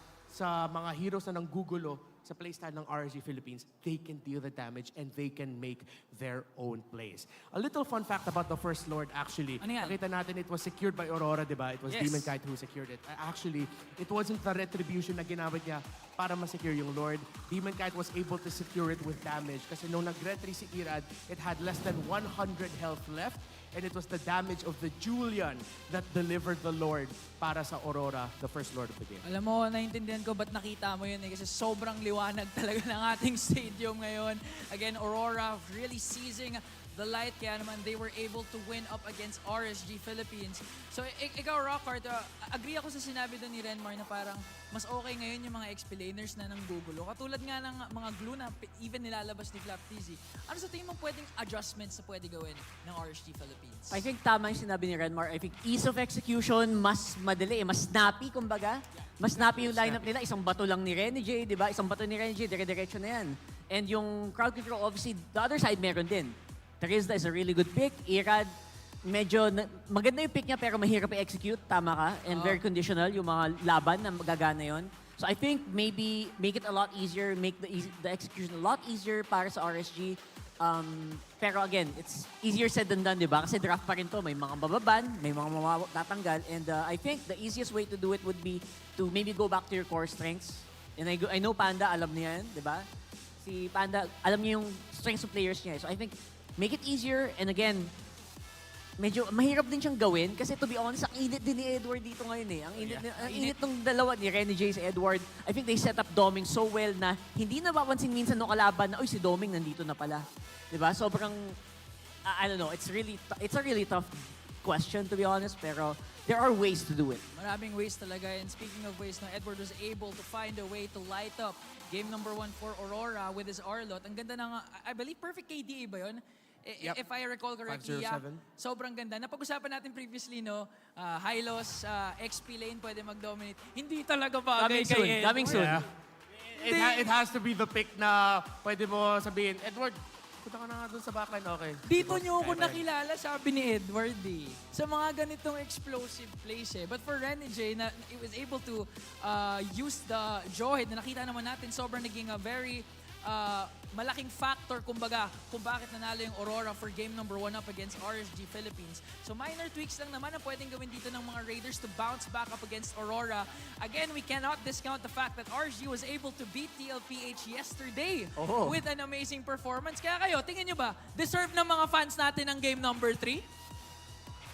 mga heroes na nanggugulo sa playstyle ng RSG Philippines, they can deal the damage and they can make their own plays. A little fun fact about the First Lord actually. Ano yan? Nakita natin it was secured by Aurora, di ba? It was Yes. Demon Kite who secured it. Actually, it wasn't the retribution na ginamit niya para ma-secure yung Lord. Demon Kite was able to secure it with damage kasi nung nag-retry si Irad, it had less than 100 health left and it was the damage of the Julian that delivered the Lord para sa Aurora, the First Lord of the game. Alam mo, naiintindihan ko ba't nakita mo yun eh, kasi sobrang liwanag talaga ng ating stadium ngayon. Again, Aurora really seizing the light, kaya naman they were able to win up against RSG Philippines. So, ikaw, Rockhart, agree ako sa sinabi doon ni Renmar na parang mas okay ngayon yung mga explainers na nanggugulo. Katulad nga ng mga glue na even nilalabas ni Flap TZ. Ano sa tingin mo pwedeng adjustments na pwede gawin ng RSG Philippines? I think tama yung sinabi ni Renmar. I think ease of execution, mas madali, mas snappy, kumbaga. Mas snappy yung lineup nila. Isang bato lang ni Renegade, di ba? Isang bato ni Renegade, dire-diretso na yan. And yung crowd control, obviously, the other side meron din. Terizda is a really good pick. Irad, medyo maganda yung pick niya pero mahirap i-execute. Tama ka. And very conditional yung mga laban na magagana yon. So I think maybe make it a lot easier, make the execution a lot easier para sa RSG. Pero again, it's easier said than done, di ba? Kasi draft pa rin to. May mga bababan, may mga matatanggal. And I think the easiest way to do it would be to maybe go back to your core strengths. And I know Panda, alam niya yan, di ba? Si Panda, alam niya yung strengths of players niya. So I think make it easier, and again, medyo mahirap din siyang gawin kasi to be honest, ang init din ni Edward dito ngayon eh. Ang init ng dalawa ni Renegade sa Edward. I think they set up Doming so well na hindi napapansin minsan nung kalaban na, si Doming nandito na pala. Diba? Sobrang, I don't know, it's a really tough question to be honest, pero there are ways to do it. Maraming ways talaga. And speaking of ways, no, Edward was able to find a way to light up game number 1 for Aurora with his Arlot. Ang ganda ng, I believe, perfect KDA ba yun? Yep. If I recall correctly, 507. sobrang ganda. Napag-usapan natin previously, no? Hylos, XP lane, pwede mag-dominate. Hindi talaga bagay kay Edward. Coming soon. Yeah. It has to be the pick na pwede mo sabihin, Edward, punta ka na nga dun sa backline, okay. Dito nyo ako nakilala, sabi ni Edward eh. Sa mga ganitong explosive plays eh. But for Renegade, he was able to use the Jawhead na nakita naman natin, sobrang naging very malaking factor, kumbaga, kung bakit nanalo yung Aurora for game number 1 up against RSG Philippines. So minor tweaks lang naman ang pwedeng gawin dito ng mga Raiders to bounce back up against Aurora. Again, we cannot discount the fact that RSG was able to beat TLPH yesterday with an amazing performance. Kaya kayo, tingin nyo ba, deserve ng mga fans natin ang game number 3?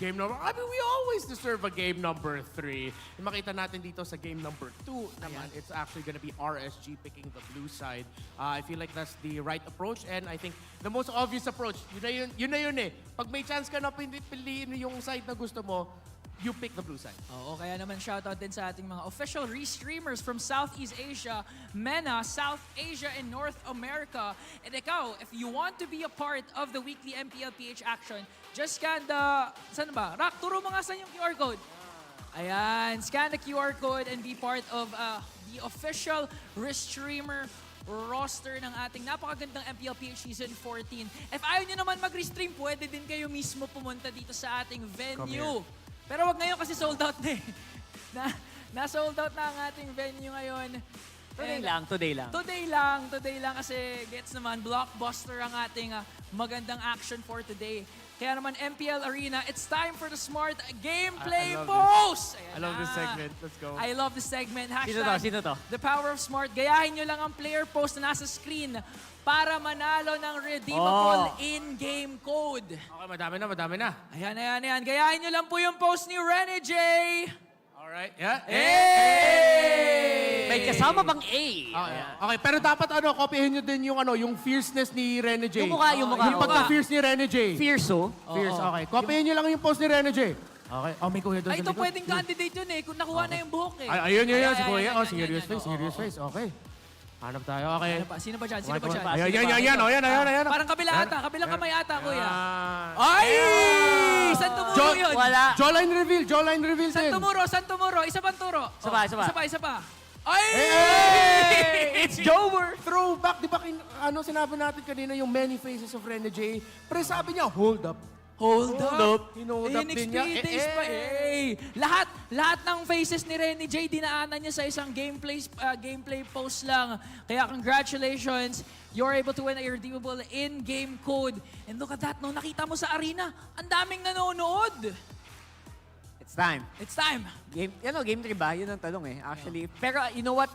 I mean, we always deserve a game number 3. Yung makita natin dito sa game number 2 naman, it's actually gonna be RSG picking the blue side. I feel like that's the right approach, and I think the most obvious approach, yun na yun eh. Pag may chance ka na piliin yung side na gusto mo, you pick the blue side. Oo, kaya naman shoutout din sa ating mga official restreamers from Southeast Asia, MENA, South Asia, and North America. And ikaw, if you want to be a part of the weekly MPL PH action, just scan the, saan ba? Rock, turo mo nga saan yung QR code. Ayan, scan the QR code and be part of the official restreamer roster ng ating napakagandang MPL PH Season 14. If ayaw nyo naman mag-restream, pwede din kayo mismo pumunta dito sa ating venue. Pero wag ngayon kasi sold out na eh. Na-sold out na ang ating venue ngayon. Today lang kasi gets naman blockbuster ang ating magandang action for today. Kaya naman MPL Arena, it's time for the smart gameplay post! I love this segment. Let's go. I love this segment. Sino to? The power of smart. Gayahin nyo lang ang player post na nasa screen para manalo ng redeemable in-game code. Okay, madami na. Ayan. Gayahin nyo lang po yung post ni Rene J. Alright, yeah. Hey! May kasama bang A? Okay, pero dapat kopyahin nyo din yung fierceness ni Rene J. Yung mukha. Yung pagka-fierce ni Rene J. Fierce, Fierce, okay. Kopyahin nyo lang yung post ni Rene J. Okay. Oh, may kuya doon Ay, ito pwedeng candidate yun eh. Kung nakuha na yung buhok eh. Ayun. Si kuya. Serious face. Okay. Hanap tayo, okay. Sino ba dyan? Ayan. Parang kabila ata. Kabilang kamay ata, kuya. Ay! Saan tumuro yun? Wala. Jawline reveal Saan din. tumuro? Isa pang turo. Isa pa. Ay! It's Jover! Throwback. Di ba sinabi natin kanina yung many faces of Rene J? Pero sabi niya, hold up. Hold up. Hinold up din niya. days pa eh. Lahat ng faces ni Rene J, dinaanan niya sa isang gameplay post lang. Kaya congratulations. You're able to win a redeemable in-game code. And look at that, no, nakita mo sa arena, ang daming nanonood. It's time. Game 3 ba? Yun ang tanong eh, actually. Pero you know what?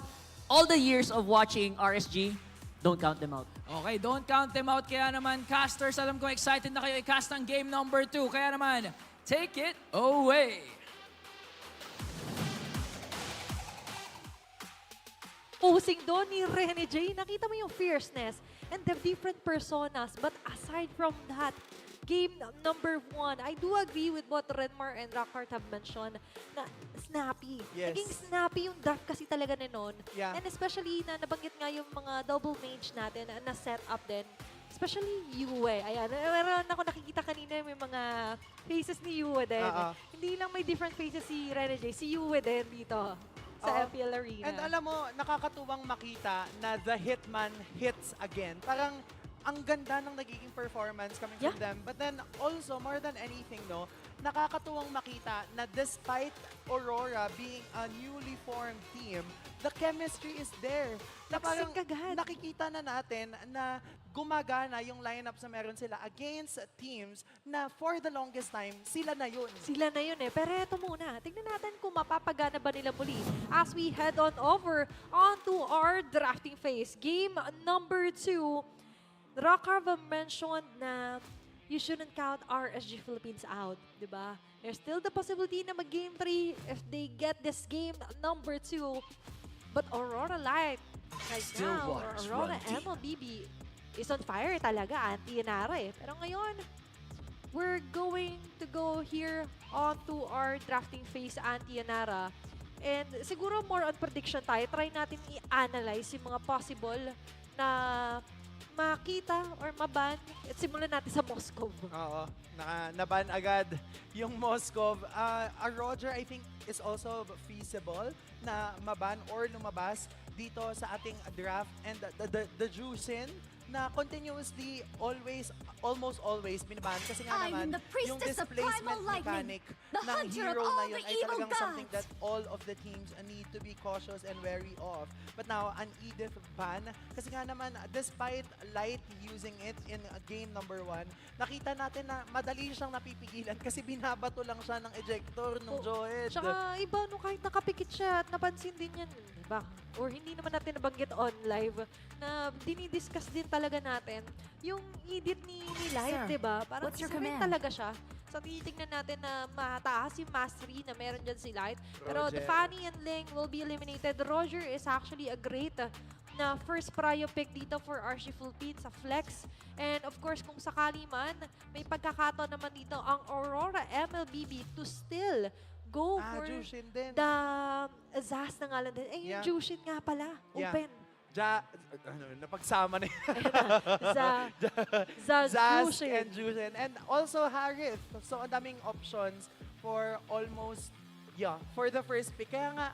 All the years of watching RSG, don't count them out. Okay, don't count them out. Kaya naman, casters, alam ko excited na kayo i-cast ang game number 2. Kaya naman, take it away. Posing doon ni Rene J, nakita mo yung fierceness and the different personas. But aside from that, game number 1, I do agree with what Renmar and Rockhart have mentioned na snappy. Yes. Naging snappy yung draft kasi talaga na nun. Yeah. And especially na nabanggit nga yung mga double mage natin na set up din. Especially Yue. Ayan, meron ako nakikita kanina may mga faces ni Yue din. Hindi lang may different faces si Rene J, si Yue din dito sa MPL Arena. And alam mo, nakakatuwang makita na the Hitman hits again. Parang ang ganda ng nagiging performance coming from them. But then also, more than anything, no, nakakatuwang makita na despite Aurora being a newly formed team, the chemistry is there. Na parang nakikita na natin na gumagana yung lineups na meron sila against teams na for the longest time, sila na yun. Sila na yun eh. Pero eto muna, tignan natin kung mapapagana ba nila muli as we head on over onto our drafting phase. Game number 2, Rockhart mentioned na you shouldn't count RSG Philippines out, di ba? There's still the possibility na mag-game 3 if they get this game number 2. But Aurora Light, right Still now, watch, Aurora run deep. MLBB is on fire talaga, anti-Yanara eh. Pero ngayon, we're going to go here onto our drafting phase anti-Yanara. And siguro more on prediction tayo. Try natin i-analyze yung mga possible na makita or maban. At simulan natin sa Moscow. Oo, naban agad yung Moscow. A Roger, I think, is also feasible na maban or lumabas dito sa ating draft. And the Juicin na continuously always almost always binaban kasi nga I am naman the yung priestess of displacement primal lightning, mechanic the ng hunter of hero all na the yun ay evil talagang something gods. that all of the teams need to be cautious and wary of. But now, an Edith ban, kasi nga naman, despite Light using it in game number 1, nakita natin na madali siyang napipigilan kasi binabato lang siya ng ejector ng Joed. Tsaka iba, no, kahit nakapikit siya at napansin din yan, diba? Or hindi naman natin nabanggit on live na dinidiscuss din talaga natin yung edit ni Light, Sir, diba? Parang what's your isa rin command? talaga siya. So titignan natin na mataas yung mastery na meron dyan si Light. Pero Roger. Fanny and Ling will be eliminated. Roger is actually a great na first prio pick dito for RG Philippines sa flex. And of course, kung sakali man, may pagkakataon naman dito ang Aurora MLBB to still go for Jushin din. the Zaz na ngalan din. Eh, yung Yeah. Jushin nga pala. Yeah. Open. Napagsama na yun. Zaz, Zaz Jushin. and Jushin. And also Harith. So, ang daming options for almost, for the first pick. Kaya nga,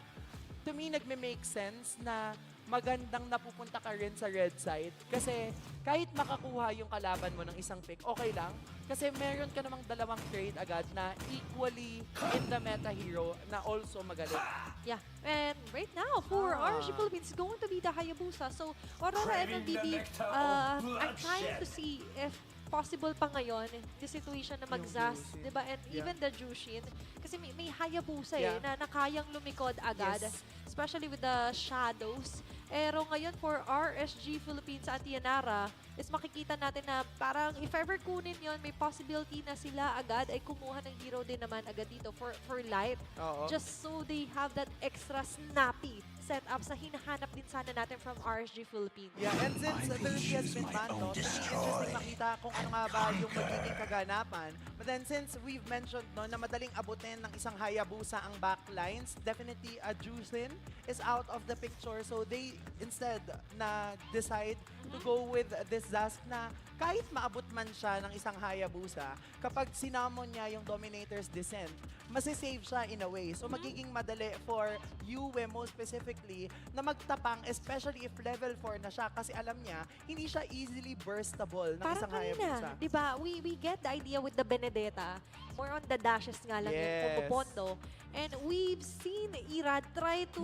to me, nagme-make sense na magandang napupunta ka rin sa red side. Kasi kahit makakuha yung kalaban mo ng isang pick, okay lang. Kasi meron ka namang dalawang trade agad na equally in the meta hero na also magaling. Yeah, and right now for RG Philippines, it's going to be the Hayabusa. So Aurora MLBB, I'm trying to see if possible pa ngayon the situation na mag-Zaz, di ba? And even the Jushin, kasi may Hayabusa na nakayang lumikod agad, especially with the shadows. Pero ngayon for RSG Philippines at Yanara, is makikita natin na parang if ever kunin yon, may possibility na sila agad ay kumuha ng hero din naman agad dito for Light. Just so they have that extra snappy setups na hinahanap din sana natin from RSG Philippines. Yeah, and since Thursday has been banned, no, to me, interesting makita kung ano nga ba yung magiging kaganapan. But then since we've mentioned no, na madaling abutin ng isang Hayabusa ang backlines, definitely a Jushin is out of the picture. So they instead na decide to go with this Zaz na kahit maabot man siya ng isang Hayabusa, kapag sinamon niya yung Dominator's Descent, masisave siya in a way. So magiging madali for Yue most specifically na magtapang, especially if level 4 na siya kasi alam niya, hindi siya easily burstable ng Parang isang Hayabusa. kanina, di ba? We get the idea with the Benedetta. More on the dashes nga lang yung pumupondo. And we've seen Irad try to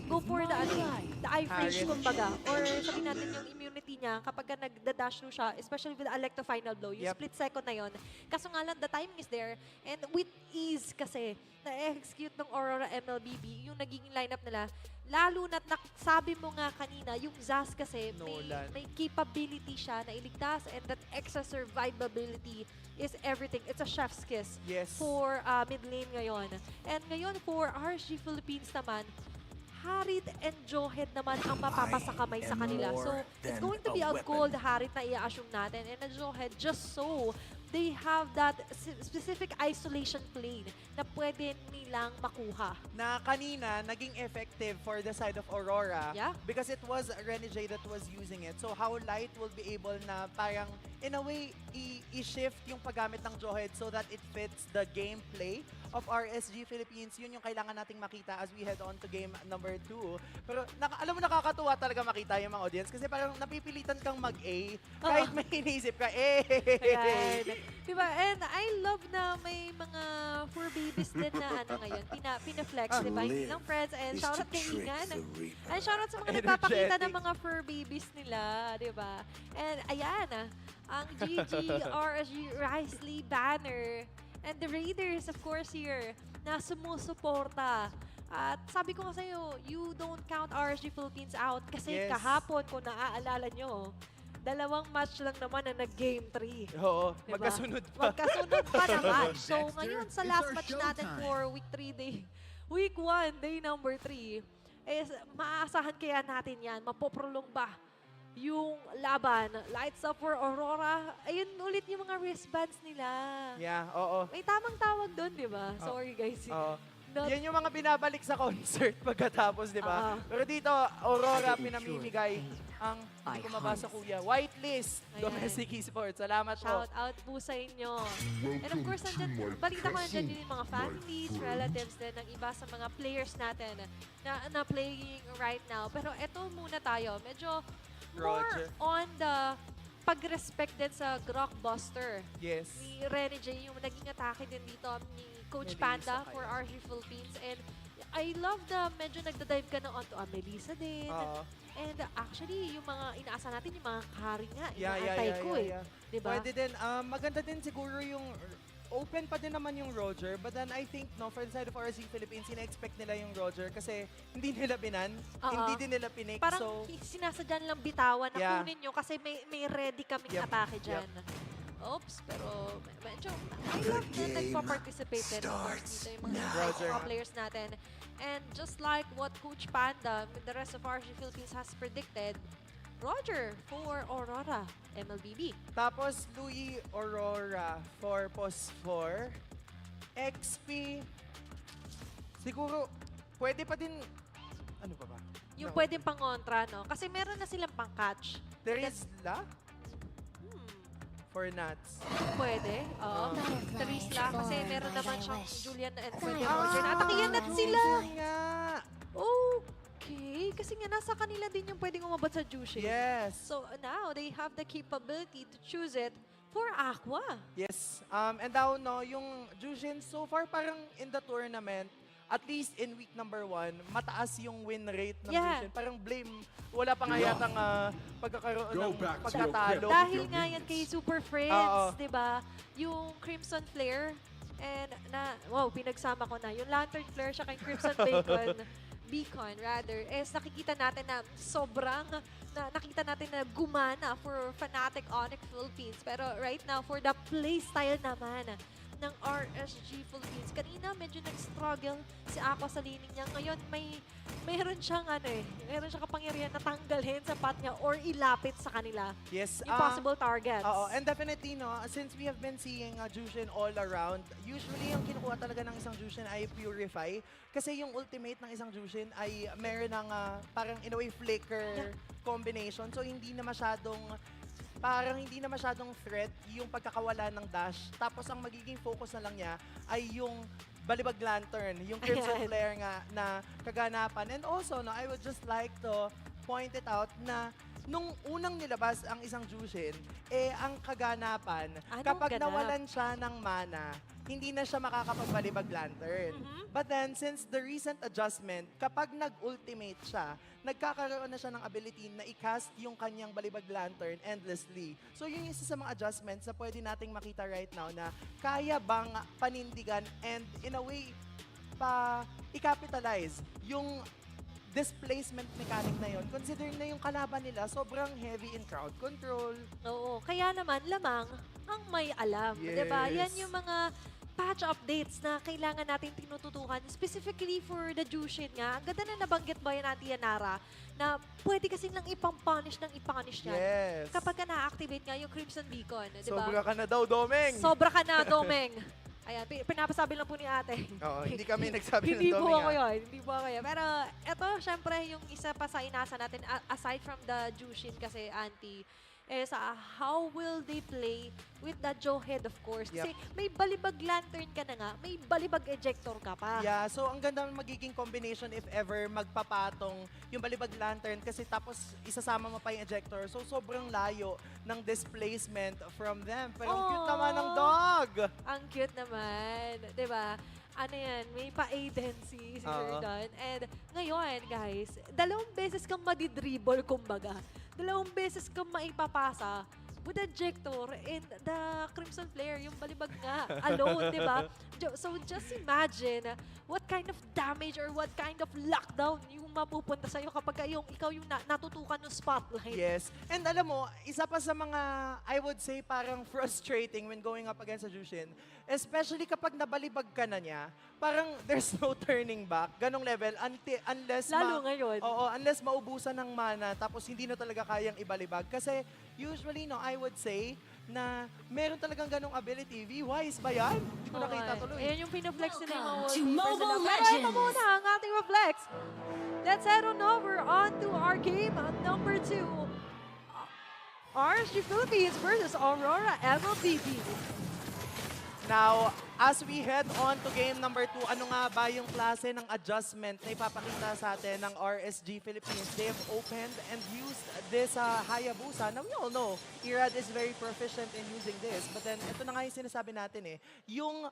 go for the eye freeze, kumbaga. Or sabihin natin yung immunity niya kapag nagda-dash through siya, especially with the Electro Final Blow, yung split second na yon. Kaso nga lang, the timing is there. And with ease kasi, na-execute ng Aurora MLBB, yung nagiging lineup nila, lalo na't sabi mo nga kanina, yung Zaz kasi may capability siya na iligtas and that extra survivability is everything. It's a chef's kiss for mid lane ngayon. And ngayon for RSG Philippines naman, Harit and Johed naman ang mapapasakamay sa kanila. So, it's going to be a gold Harit na i-assume natin. And a Johed, just so they have that specific isolation plane na pwede nilang makuha. Na kanina, naging effective for the side of Aurora because it was Renegade that was using it. So how Light will be able na parang, in a way, i-shift yung paggamit ng Johed so that it fits the gameplay of RSG Philippines. Yun yung kailangan nating makita as we head on to game number 2. Pero alam mo, nakakatuwa talaga makita yung mga audience kasi parang napipilitan kang mag-A kahit may inisip ka, Diba? And I love na may mga fur babies din na ngayon, pina-flex, diba? Hindi lang friends. And shoutout kay Ingan. And shoutout sa mga nagpapakita ng mga fur babies nila, diba? And ayan, ang GG RSG Risley banner. And the Raiders, of course, here, na sumusuporta. At sabi ko nga sa'yo, you don't count RSG Philippines out kasi kahapon, kung naaalala nyo, 2 match lang naman na nag-game 3. Oo, diba? magkasunod pa. Magkasunod pa na match. So ngayon, sa last match natin for week 1, day number 3, is maaasahan kaya natin yan, mapoprolong ba yung laban? Lights up for Aurora. Ayun ulit yung mga wristbands nila. Yeah, oo. May tamang tawag doon, di ba? Sorry guys. Yan yung mga binabalik sa concert pagkatapos, di ba? Pero dito, Aurora pinamimigay ang, hindi ko mabasa kuya, whitelist, domestic esports. Salamat po. Shout out po sa inyo. And of course, balita ko nandyan din yung mga families, relatives din ng iba sa mga players natin na playing right now. Pero eto muna tayo, medyo more on the pag-respect din sa Grockbuster. Yes. Ni Rene J, yung naging atake din dito ni Coach Melissa Panda for RG Philippines. And I love the medyo nagda-dive ka na onto Melissa din. And actually, yung mga inaasa natin, yung mga carry nga, inaantay ko eh. Diba? Pwede din. Maganda din siguro yung open pa din naman yung Roger, but then I think no, for the side of RC Philippines, ina-expect nila yung Roger kasi hindi nila binan, hindi din nila pinik. Parang So, sinasadya nilang bitawan na Yeah. kunin nyo kasi may ready kaming atake dyan. Oops, pero medyo I love na nagpa-participate din of course dito yung mga Roger. players natin. And just like what Coach Panda, the rest of RC Philippines has predicted, Roger for Aurora, MLBB. tapos Louis Aurora for Post 4. XP, siguro, pwede pa din, ano pa ba? Yung pwedeng pangontra, no? Kasi meron na silang pang-catch. There is La? For Nats. Pwede, oo. Trisla, kasi meron naman siyang Julian and pwede Roger. Atakiyan natin sila! Okay, kasi nga nasa kanila din yung pwedeng umabot sa Jushin. Yes. So now, they have the capability to choose it for Aqua. Yes. And now, no, yung Jushin, so far parang in the tournament, at least in week number 1, mataas yung win rate ng Jushin. Parang blame, wala pa nga yatang pagkakaroon ng pagkatalo. Dahil nga yan kay Super Friends, di ba? Yung Crimson Flare, and wow, pinagsama ko na. Yung Lantern Flare siya kay Crimson Beacon rather, is nakikita natin na sobrang, nakita natin na gumana for Fnatic Onyx Philippines. Pero right now, for the playstyle naman ng RSG Philippines, kanina medyo nag-struggle si Aqua sa laning niya. Ngayon, mayroon siyang mayroon siyang kapangyarihan na tanggalhin sa path niya or ilapit sa kanila. Yes. Yung possible targets. And definitely, no, since we have been seeing Jushin all around, usually yung kinukuha talaga ng isang Jushin ay Purify. Kasi yung ultimate ng isang Jushin ay meron ng parang in a way flicker combination. So hindi na masyadong threat yung pagkakawala ng dash. Tapos ang magiging focus na lang niya ay yung Balibag Lantern, yung Crimson Flare nga na kaganapan. And also, no, I would just like to point it out na nung unang nilabas ang isang Jushin, ang kaganapan, kapag nawalan siya ng mana, hindi na siya makakapagbalibag Lantern. But then, since the recent adjustment, kapag nag-ultimate siya, nagkakaroon na siya ng ability na i-cast yung kanyang balibag Lantern endlessly. So yun yung isa sa mga adjustments na pwede nating makita right now na kaya bang panindigan and in a way, i-capitalize yung displacement mechanic na yun, considering na yung kalaban nila sobrang heavy in crowd control. Oo, kaya naman lamang ang may alam, 'di ba? Yan yung mga patch updates na kailangan natin tinututukan specifically for the Jushin nga. Ang ganda na nabanggit ba yan Auntie Yanara na pwede kasi lang ipang-punish yan. Yes. Kapag ka na-activate nga yung Crimson Beacon, 'di ba? Sobra ka na daw, Domeng! Sobra ka na, Domeng! Ayan, pinapasabi lang po ni ate. Oo, hindi kami nagsabi ng Hindi po Domeng. ako yun, hindi po ako yun. Pero eto, syempre, yung isa pa sa inasa natin, aside from the Jushin kasi, Auntie, is how will they play with the Joe head, of course. Kasi may balibag lantern ka na nga, may balibag ejector ka pa. Yeah, so ang ganda magiging combination if ever magpapatong yung balibag lantern kasi tapos isasama mo pa yung ejector. So sobrang layo ng displacement from them. Pero ang cute naman ng dog! Ang cute naman, di ba? Ano yan, may pa-Aiden si Jordan. And ngayon, guys, 2 beses kang madidribble, kumbaga. 2 beses kang maipapasa with the ejector and the Crimson Flare, yung balibag nga, alone, di ba? So just imagine what kind of damage or what kind of lockdown yung mapupunta sa'yo kapag ikaw yung natutukan ng spotlight. Yes. And alam mo, isa pa sa mga, I would say, parang frustrating when going up against a Jushin, especially kapag nabalibag ka na niya, parang there's no turning back. Ganong level, unless Lalo ngayon. Oo, unless maubusan ng mana, tapos hindi na talaga kayang ibalibag. Kasi usually, no, I would say, na meron talagang ganong ability. V-Wise ba yan? Hindi ko nakita tuloy. Ayan yung pinaflex nila yung To Mobile Pero ito muna ang ating reflex. Let's head on over onto our game number 2. RSG Philippines versus Aurora MLBB. Now, as we head on to game number 2, ano nga ba yung klase ng adjustment na ipapakita sa atin ng RSG Philippines? They have opened and used this Hayabusa. Now, we all know, Irad is very proficient in using this. But then, ito na nga yung sinasabi natin eh. Yung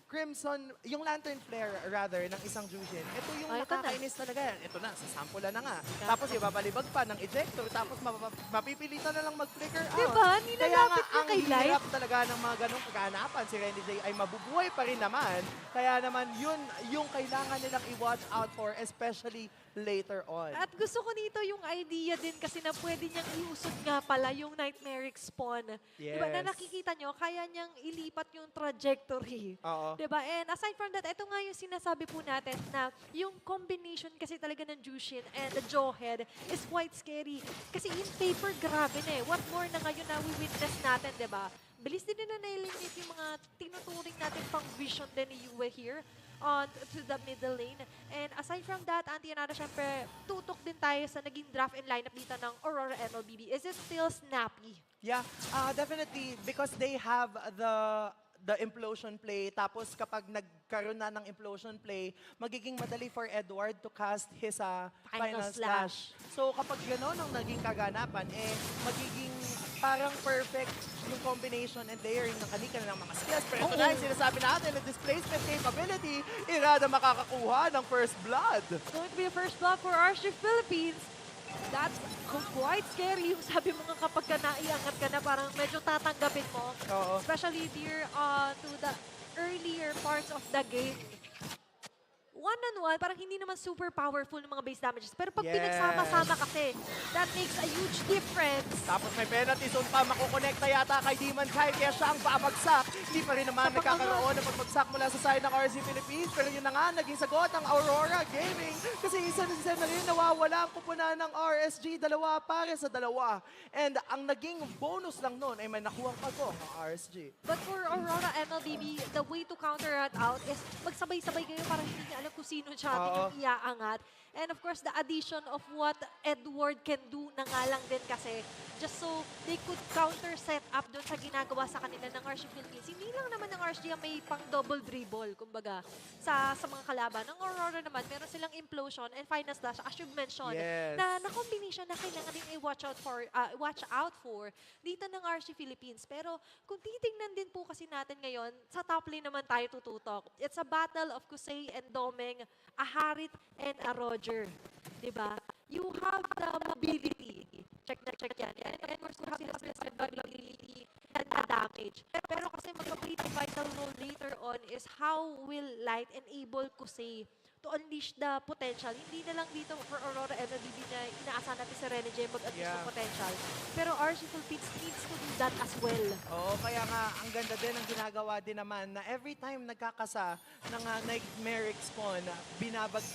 Crimson, yung Lantern Flare rather, ng isang Jushin, ito yung nakakainis talaga. Ito na, sasampulan na nga. Tapos ibabalibag pa ng ejector, tapos mapipilitan na lang mag-flicker out. Diba? Kaya nga, Nilalapit na ang kay Light. hirap talaga ng mga ganong kaganapan. Si Renny J ay mabubuhay pa rin naman. Kaya naman, yun yung kailangan nilang i-watch out for, especially later on. At gusto ko nito yung idea din kasi na pwede niyang iusog nga pala yung Nightmaric Spawn. Diba? Na Yes. nakikita nyo, kaya niyang ilipat yung trajectory. Oo. Diba? And aside from that, ito nga yung sinasabi po natin na yung combination kasi talaga ng Jushin and the Jawhead is quite scary. Kasi in paper, grabe na eh. What more na ngayon na we-witness natin, diba? Bilis din na na-eliminate yung mga tinuturing natin pang vision din ni Yue here on to the middle lane. And aside from that, Antianara, syempre, tutok din tayo sa naging draft and lineup dito ng Aurora MLBB. Is it still snappy? Yeah, definitely because they have the implosion play. Tapos kapag nagkaroon na ng implosion play, magiging madali for Edward to cast his final slash. So kapag gano'n ang naging kaganapan, magiging parang perfect yung combination and layering ng kanika ng mga skills. Pero ito na yung sinasabi natin, the displacement capability, Irada makakakuha ng first blood. It's going to be a first blood for RSG Philippines. That's quite scary. Yung sabi mo nga kapag ka naiangat ka na, parang medyo tatanggapin mo. Oo. Especially here to the earlier parts of the game. One-on-one, parang hindi naman super powerful ng mga base damages. Pero pag pinagsama-sama kasi, that makes a huge difference. Tapos may penalty zone pa, makukonekta yata kay Demon Kai, kaya siya ang babagsak. Hindi pa rin naman nagkakaroon ng pagbagsak mula sa side ng RSG Philippines. Pero yun na nga, naging sagot ang Aurora Gaming. Kasi isa na rin nawawala ang kupunan ng RSG, 2 para sa 2. And ang naging bonus lang nun ay may nakuhang pagong ng RSG. But for Aurora MLBB, the way to counter that out is magsabay-sabay kayo para hindi niya alam kung sino siya yung iaangat. And of course, the addition of what Edward can do na nga lang din kasi just so they could counter set up doon sa ginagawa sa kanila ng RSG Philippines. Hindi lang naman ng RSG ang may pang double dribble, kumbaga, sa mga kalaban. Ng Aurora naman, meron silang implosion and final slash, as you've mentioned, na combination na kailangan din i-watch out for dito ng RSG Philippines. Pero kung titingnan din po kasi natin ngayon, sa top lane naman tayo tututok. It's a battle of Kusei and Domeng, a Harit and a Roger. Diba? You have the mobility. Check yan. And of course, you have the survivability and the damage. Pero kasi mag-play the vital role later on is how will Light enable Kusei to unleash the potential. Hindi na lang dito for Aurora MLBB na inaasahan natin si Rene J mag-unleash ng potential. Pero RSG Philippines needs to do that as well. Oo, kaya nga, ang ganda din ang ginagawa din naman na every time nagkakasa ng Nightmaric Spawn,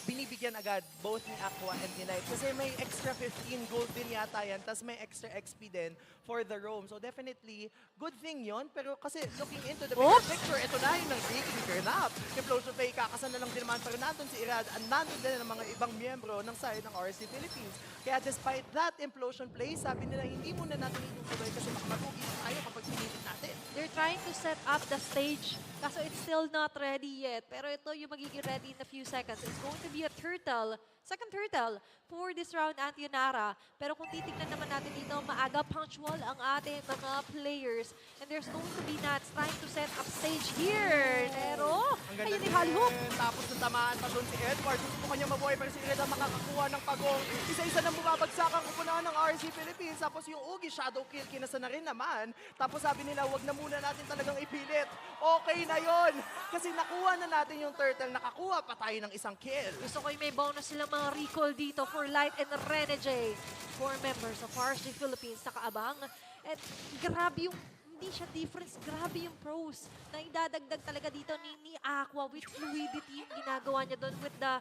binibigyan agad both ni Aqua and ni Light. Kasi may extra 15 gold din yata yan, tas may extra XP din for the roam. So definitely, good thing yon. Pero kasi looking into the bigger picture, ito na yung nag-breaking turn up. Implosion play, kakasa na lang din naman. Pero nandun si Irad, at nandun din ang mga ibang miyembro ng side ng RSG Philippines. Kaya despite that implosion play, sabi nila hindi muna natin itutuloy kasi makamatugin tayo kapag pinilit natin. They're trying to set up the stage kaso it's still not ready yet. Pero ito yung magiging ready in a few seconds. It's going to be a turtle, second turtle for this round, Antianara. Pero kung titignan naman natin dito, maaga punctual ang ating mga players. And there's going to be Nats trying to set up stage here. Pero, ayun ni Halhook. Tapos natamaan pa doon si Edward. Gusto mo kanya mabuhay pero si Irad ang makakakuha ng pagong. Isa-isa nang bumabagsak ang kupunan ng RSG Philippines. Tapos yung Ugi, shadow kill, kinasa na rin naman. Tapos sabi nila, wag na muna natin talagang ipilit. Okay na yon. Kasi nakuha na natin yung turtle. Nakakuha pa tayo ng isang kill. Gusto ko yung may bonus silang mga recall dito for Light and Rene J. 4 members of RSG Philippines sa kaabang. At grabe yung hindi siya difference. Grabe yung pros na idadagdag talaga dito ni Aqua with fluidity yung ginagawa niya doon with the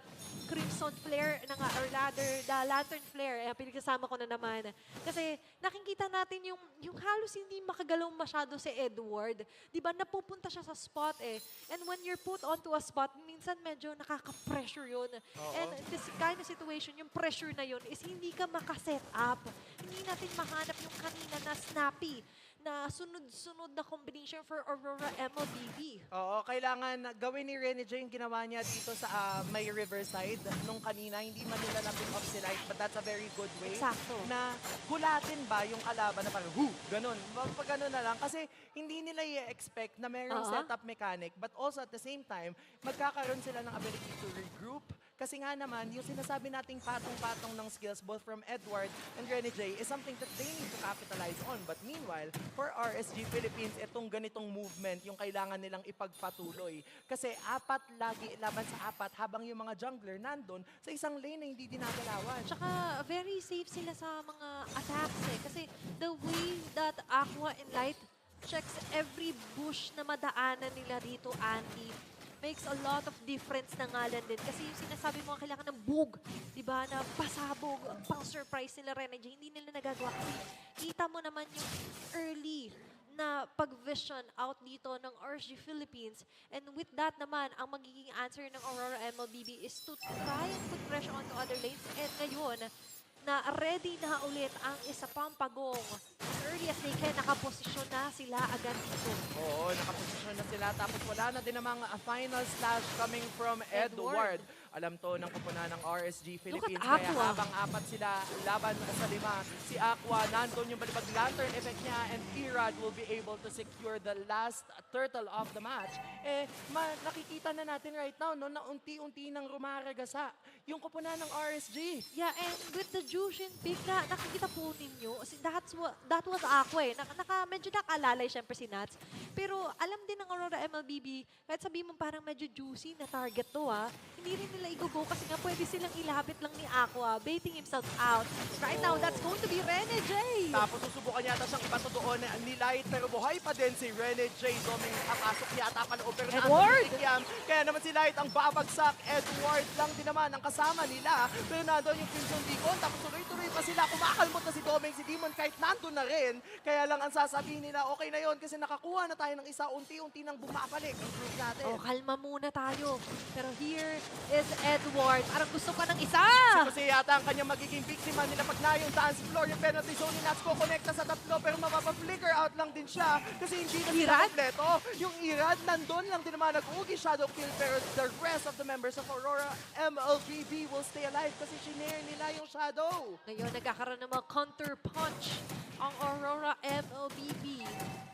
Crimson Flare or rather the Lantern Flare. Pinagkasama ko na naman. Kasi nakikita natin yung halos hindi makagalaw masyado si Edward. Diba napupunta siya sa spot eh. And when you're put onto a spot, minsan medyo nakaka-pressure yun. And this kind of situation, yung pressure na yun is hindi ka makaset up. Hindi natin mahanap yung kanina na snappy na sunod-sunod na combination for Aurora MLBB. Oo, kailangan gawin ni Rene J yung ginawa niya dito sa may Riverside nung kanina. Hindi man nila na-pick up si Light, but that's a very good way. Eksakto. Na gulatin ba yung kalaban na parang, ganun. Pag ganun na lang. Kasi hindi nila i-expect na mayroong setup mechanic, but also at the same time, magkakaroon sila ng ability to regroup. Kasi nga naman, yung sinasabi nating patong-patong ng skills both from Edward and Rene J is something that they need to capitalize on. But meanwhile, for RSG Philippines, itong ganitong movement yung kailangan nilang ipagpatuloy. Kasi apat lagi laban sa apat habang yung mga jungler nandun sa isang lane na hindi dinagalawan. Tsaka very safe sila sa mga attacks eh. Kasi the way that Aqua and Light checks every bush na madaanan nila dito, Andy, makes a lot of difference na ngalan din. Kasi yung sinasabi mo, kailangan ng bug, di ba, na pasabog, pang-surprise nila Rene J, hindi nila nagagawa. Kasi kita mo naman yung early na pag-vision out dito ng RSG Philippines. And with that naman, ang magiging answer ng Aurora MLBB is to try and put pressure onto other lanes. And ngayon, na ready na ulit ang isa pang pagong. As early as they can, nakaposisyon na sila agad dito. Oo, nakaposisyon na sila. Tapos wala na din namang final slash coming from Edward. Alam to ng kupunan ng RSG Philippines. Kaya habang apat sila laban sa 5, si Aqua, nandun yung balibag lantern effect niya, and Irad will be able to secure the last turtle of the match. Nakikita na natin right now, no, na unti-unti nang rumaragasa yung kupunan ng RSG. Yeah, and with the Jushin pick na nakikita po ninyo, that was Aqua eh. Medyo nakalalay syempre si Nats. Pero alam din ng Aurora MLBB, kahit sabihin mo parang medyo juicy na target to hindi rin nila i-go kasi nga pwede silang ilapit lang ni Aqua, baiting himself out. Right now, that's going to be Rene J. Tapos susubukan yata siyang ipato doon ni Light, pero buhay pa din si Rene J. Doming papasok yata pa loob, pero Edward! Kaya naman si Light ang babagsak. Edward lang din naman ang kasama nila. Pero nandun yung Crimson Deacon, tapos tuloy-tuloy pa sila. Kumakalmot na si Doming, si Demon kahit nandun na rin. Kaya lang ang sasabihin nila, okay na yon kasi nakakuha na tayo ng isa, unti-unti nang bumabalik ang group natin. Kalma muna tayo. Pero here is Edward. Parang gusto pa ng isa! Kasi yata ang kanyang magiging biktima nila pag na yung dance floor, yung penalty zone ni Nats ko connecta sa tatlo, pero mapapa-flicker out lang din siya kasi hindi na sila kompleto. Yung Irad, nandun lang din naman nag-ugi shadow kill, pero the rest of the members of Aurora MLBB will stay alive kasi shinare nila yung shadow. Ngayon, nagkakaroon ng mga counter punch ang Aurora MLBB.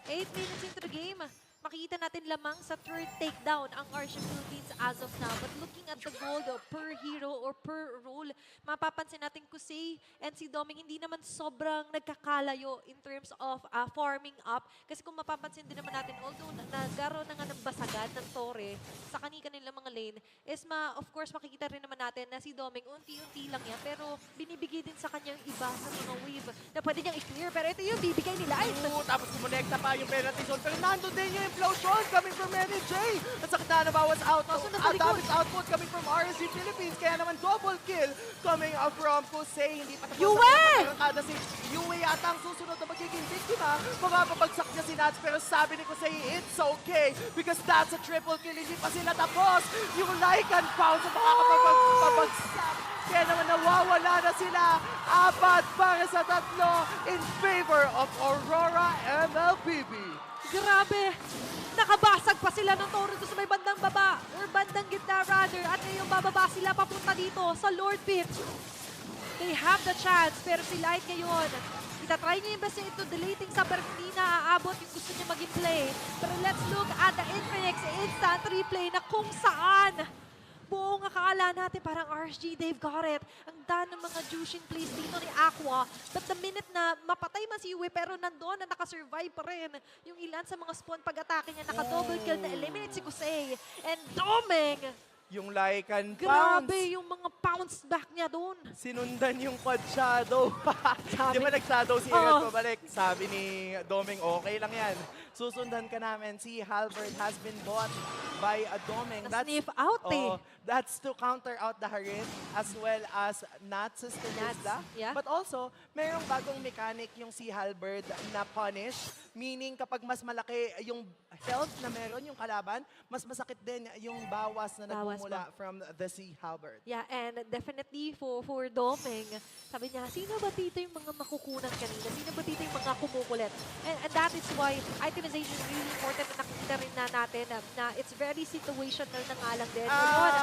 8 minutes into the game, makikita natin lamang sa third takedown ang RSG Philippines as of now. But looking at the gold per hero or per role, mapapansin natin Kusei and si Doming hindi naman sobrang nagkakalayo in terms of farming up. Kasi kung mapapansin din naman natin, although nagkaroon na nga ng basagan ng Torre sa kanilang mga lane, is of course makikita rin naman natin na si Doming unti-unti lang yan, pero binibigay din sa kanyang iba sa mga wave na pwede niyang i-clear. Pero ito yung bibigay nila. Tapos kumonekta pa yung penalty zone, pero nandun din yung implosion coming from Rene J. At sakit na nabawas damage output coming from RSG Philippines. Kaya naman double kill coming from Kusei. Hindi pa tapos kada si Yue yata ang susunod na magiging biktima. Mapapabagsak niya si Nats, pero sabi ni Kusei, it's okay because that's a triple kill. Hindi pa sila tapos. Yung Lycan pounce at makakapagpabagsak. Kaya naman nawawala na sila. 4 para sa 3 in favor of Aurora MLBB. Grabe! Nakabasag pa sila ng Toro sa may bandang baba or bandang gitna rather, at ngayon bababa sila papunta dito sa Lord Pit. They have the chance, pero si Light ngayon, itatry niya yung best ito deleting sa pero hindi na aabot yung gusto niya maging play. Pero let's look at the Infinix instant replay na kung saan buong akala natin parang RSG, they've got it. Ang dami ng mga Jushin plays dito ni Aqua. But the minute na mapatay man si Yue, pero nandoon na nakasurvive pa rin yung ilan sa mga spawn pag-atake niya. Naka-double kill na eliminate si Kusei. And Doming! Yung Lycan pounce. Grabe yung mga bounce back niya doon. Sinundan yung quad shadow. Di ba nag-shadow si Irad pabalik? Sabi ni Doming, okay lang yan. Susundan ka namin. Si Halberd has been bought by a Doming. Sniff out That's to counter out the Harit as well as Nats' Isla. Yeah. But also, mayroong bagong mechanic yung si Halberd na punish. Meaning kapag mas malaki yung health na meron yung kalaban, mas masakit din yung bawas na Bawas nagmumula from the Sea Halberd. Yeah, and definitely for Domeng, sabi niya, sino ba dito yung mga makukunan kanina? Sino ba dito yung mga kumukulit? And that is why itemization is really important na nakita rin na natin na it's very situational na nga lang din. Ngayon,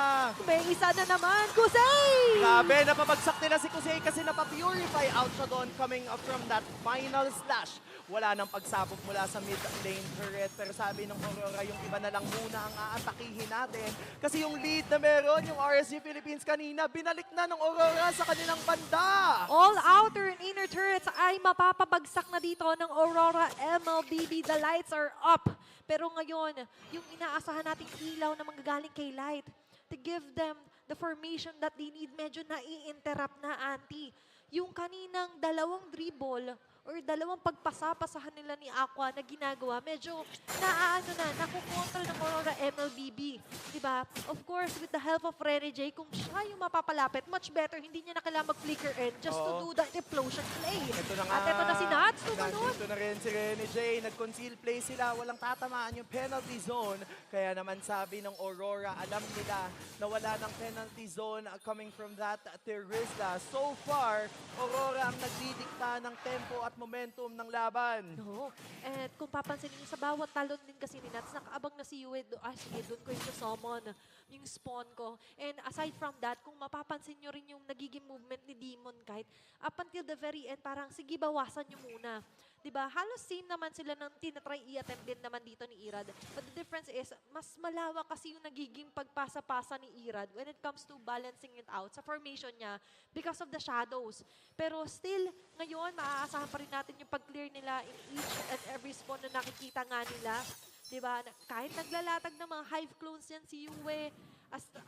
may isa na naman, Kusei! Grabe, napabagsak nila si Kusei kasi napapurify out siya doon coming up from that final slash. Wala nang pagsabog mula sa mid lane turret. Pero sabi ng Aurora, yung iba na lang muna ang aatakihin natin. Kasi yung lead na meron, yung RSG Philippines kanina, binalik na ng Aurora sa kanilang banda. All outer and inner turrets ay mapapabagsak na dito ng Aurora MLBB. The lights are up. Pero ngayon, yung inaasahan nating ilaw na manggagaling kay Light to give them the formation that they need, medyo nai-interrupt na, Auntie. Yung kaninang dalawang dribble or dalawang pagpasapasahan nila ni Aqua na ginagawa, medyo nakukontrol ng Aurora MLBB. Diba? Of course, with the help of Rene J, kung siya yung mapapalapit, much better, hindi niya na kailangan mag-flicker in just to do the explosion play. Ito na nga. At ito na si Nats, tumalon. Nandito na rin si Rene J. Nag-conceal play sila. Walang tatamaan yung penalty zone. Kaya naman sabi ng Aurora, alam nila na wala ng penalty zone coming from that Teresa. So far, Aurora ang nagdidikta ng tempo at momentum ng laban. No. And kung papansin niyo sa bawat talon din kasi ni Nats, nakaabang na si Yue. Sige, doon ko yung summon, yung spawn ko. And aside from that, kung mapapansin niyo rin yung nagiging movement ni Demon kahit up until the very end, parang sige, bawasan niyo muna. Diba? Halos same naman sila ng tinatry i-attempt din naman dito ni Irad. But the difference is, mas malawak kasi yung nagiging pagpasa-pasa ni Irad when it comes to balancing it out sa formation niya because of the shadows. Pero still, ngayon, maaasahan pa rin natin yung pag-clear nila in each and every spawn na nakikita nga nila. Diba? Kahit naglalatag ng mga hive clones yan si Yue,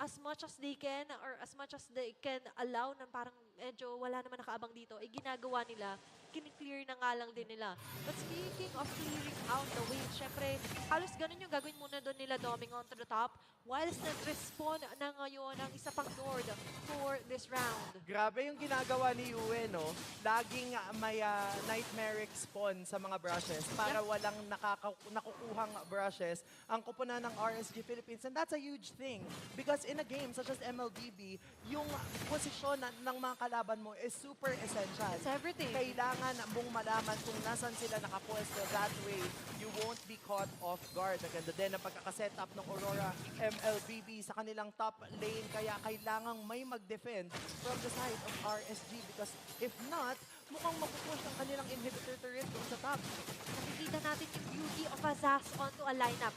as much as they can or as much as they can allow na parang medyo wala naman nakaabang dito, ginagawa nila, kini-clear na nga lang din nila. But speaking of clearing out the wave, syempre, halos ganun yung gagawin muna doon nila Doming on to the top whilst nag-respawn na ngayon ang isa pang Lord for this round. Grabe yung ginagawa ni Yue, no? Laging may nightmaric spawn sa mga brushes para walang nakukuhang brushes ang kupunan ng RSG Philippines. And that's a huge thing because in a game such as MLBB, yung posisyon ng mga kalaban mo is super essential. It's everything. Kailangan mong malaman kung nasan sila nakapwesto. That way, you won't be caught off guard. Maganda din ang pagkakasetup ng Aurora MLBB sa kanilang top lane. Kaya kailangang may mag-defend from the side of RSG because if not, mukhang mapupush ang kanilang inhibitor turret doon sa top. Nakikita natin yung beauty of Azaz onto a lineup.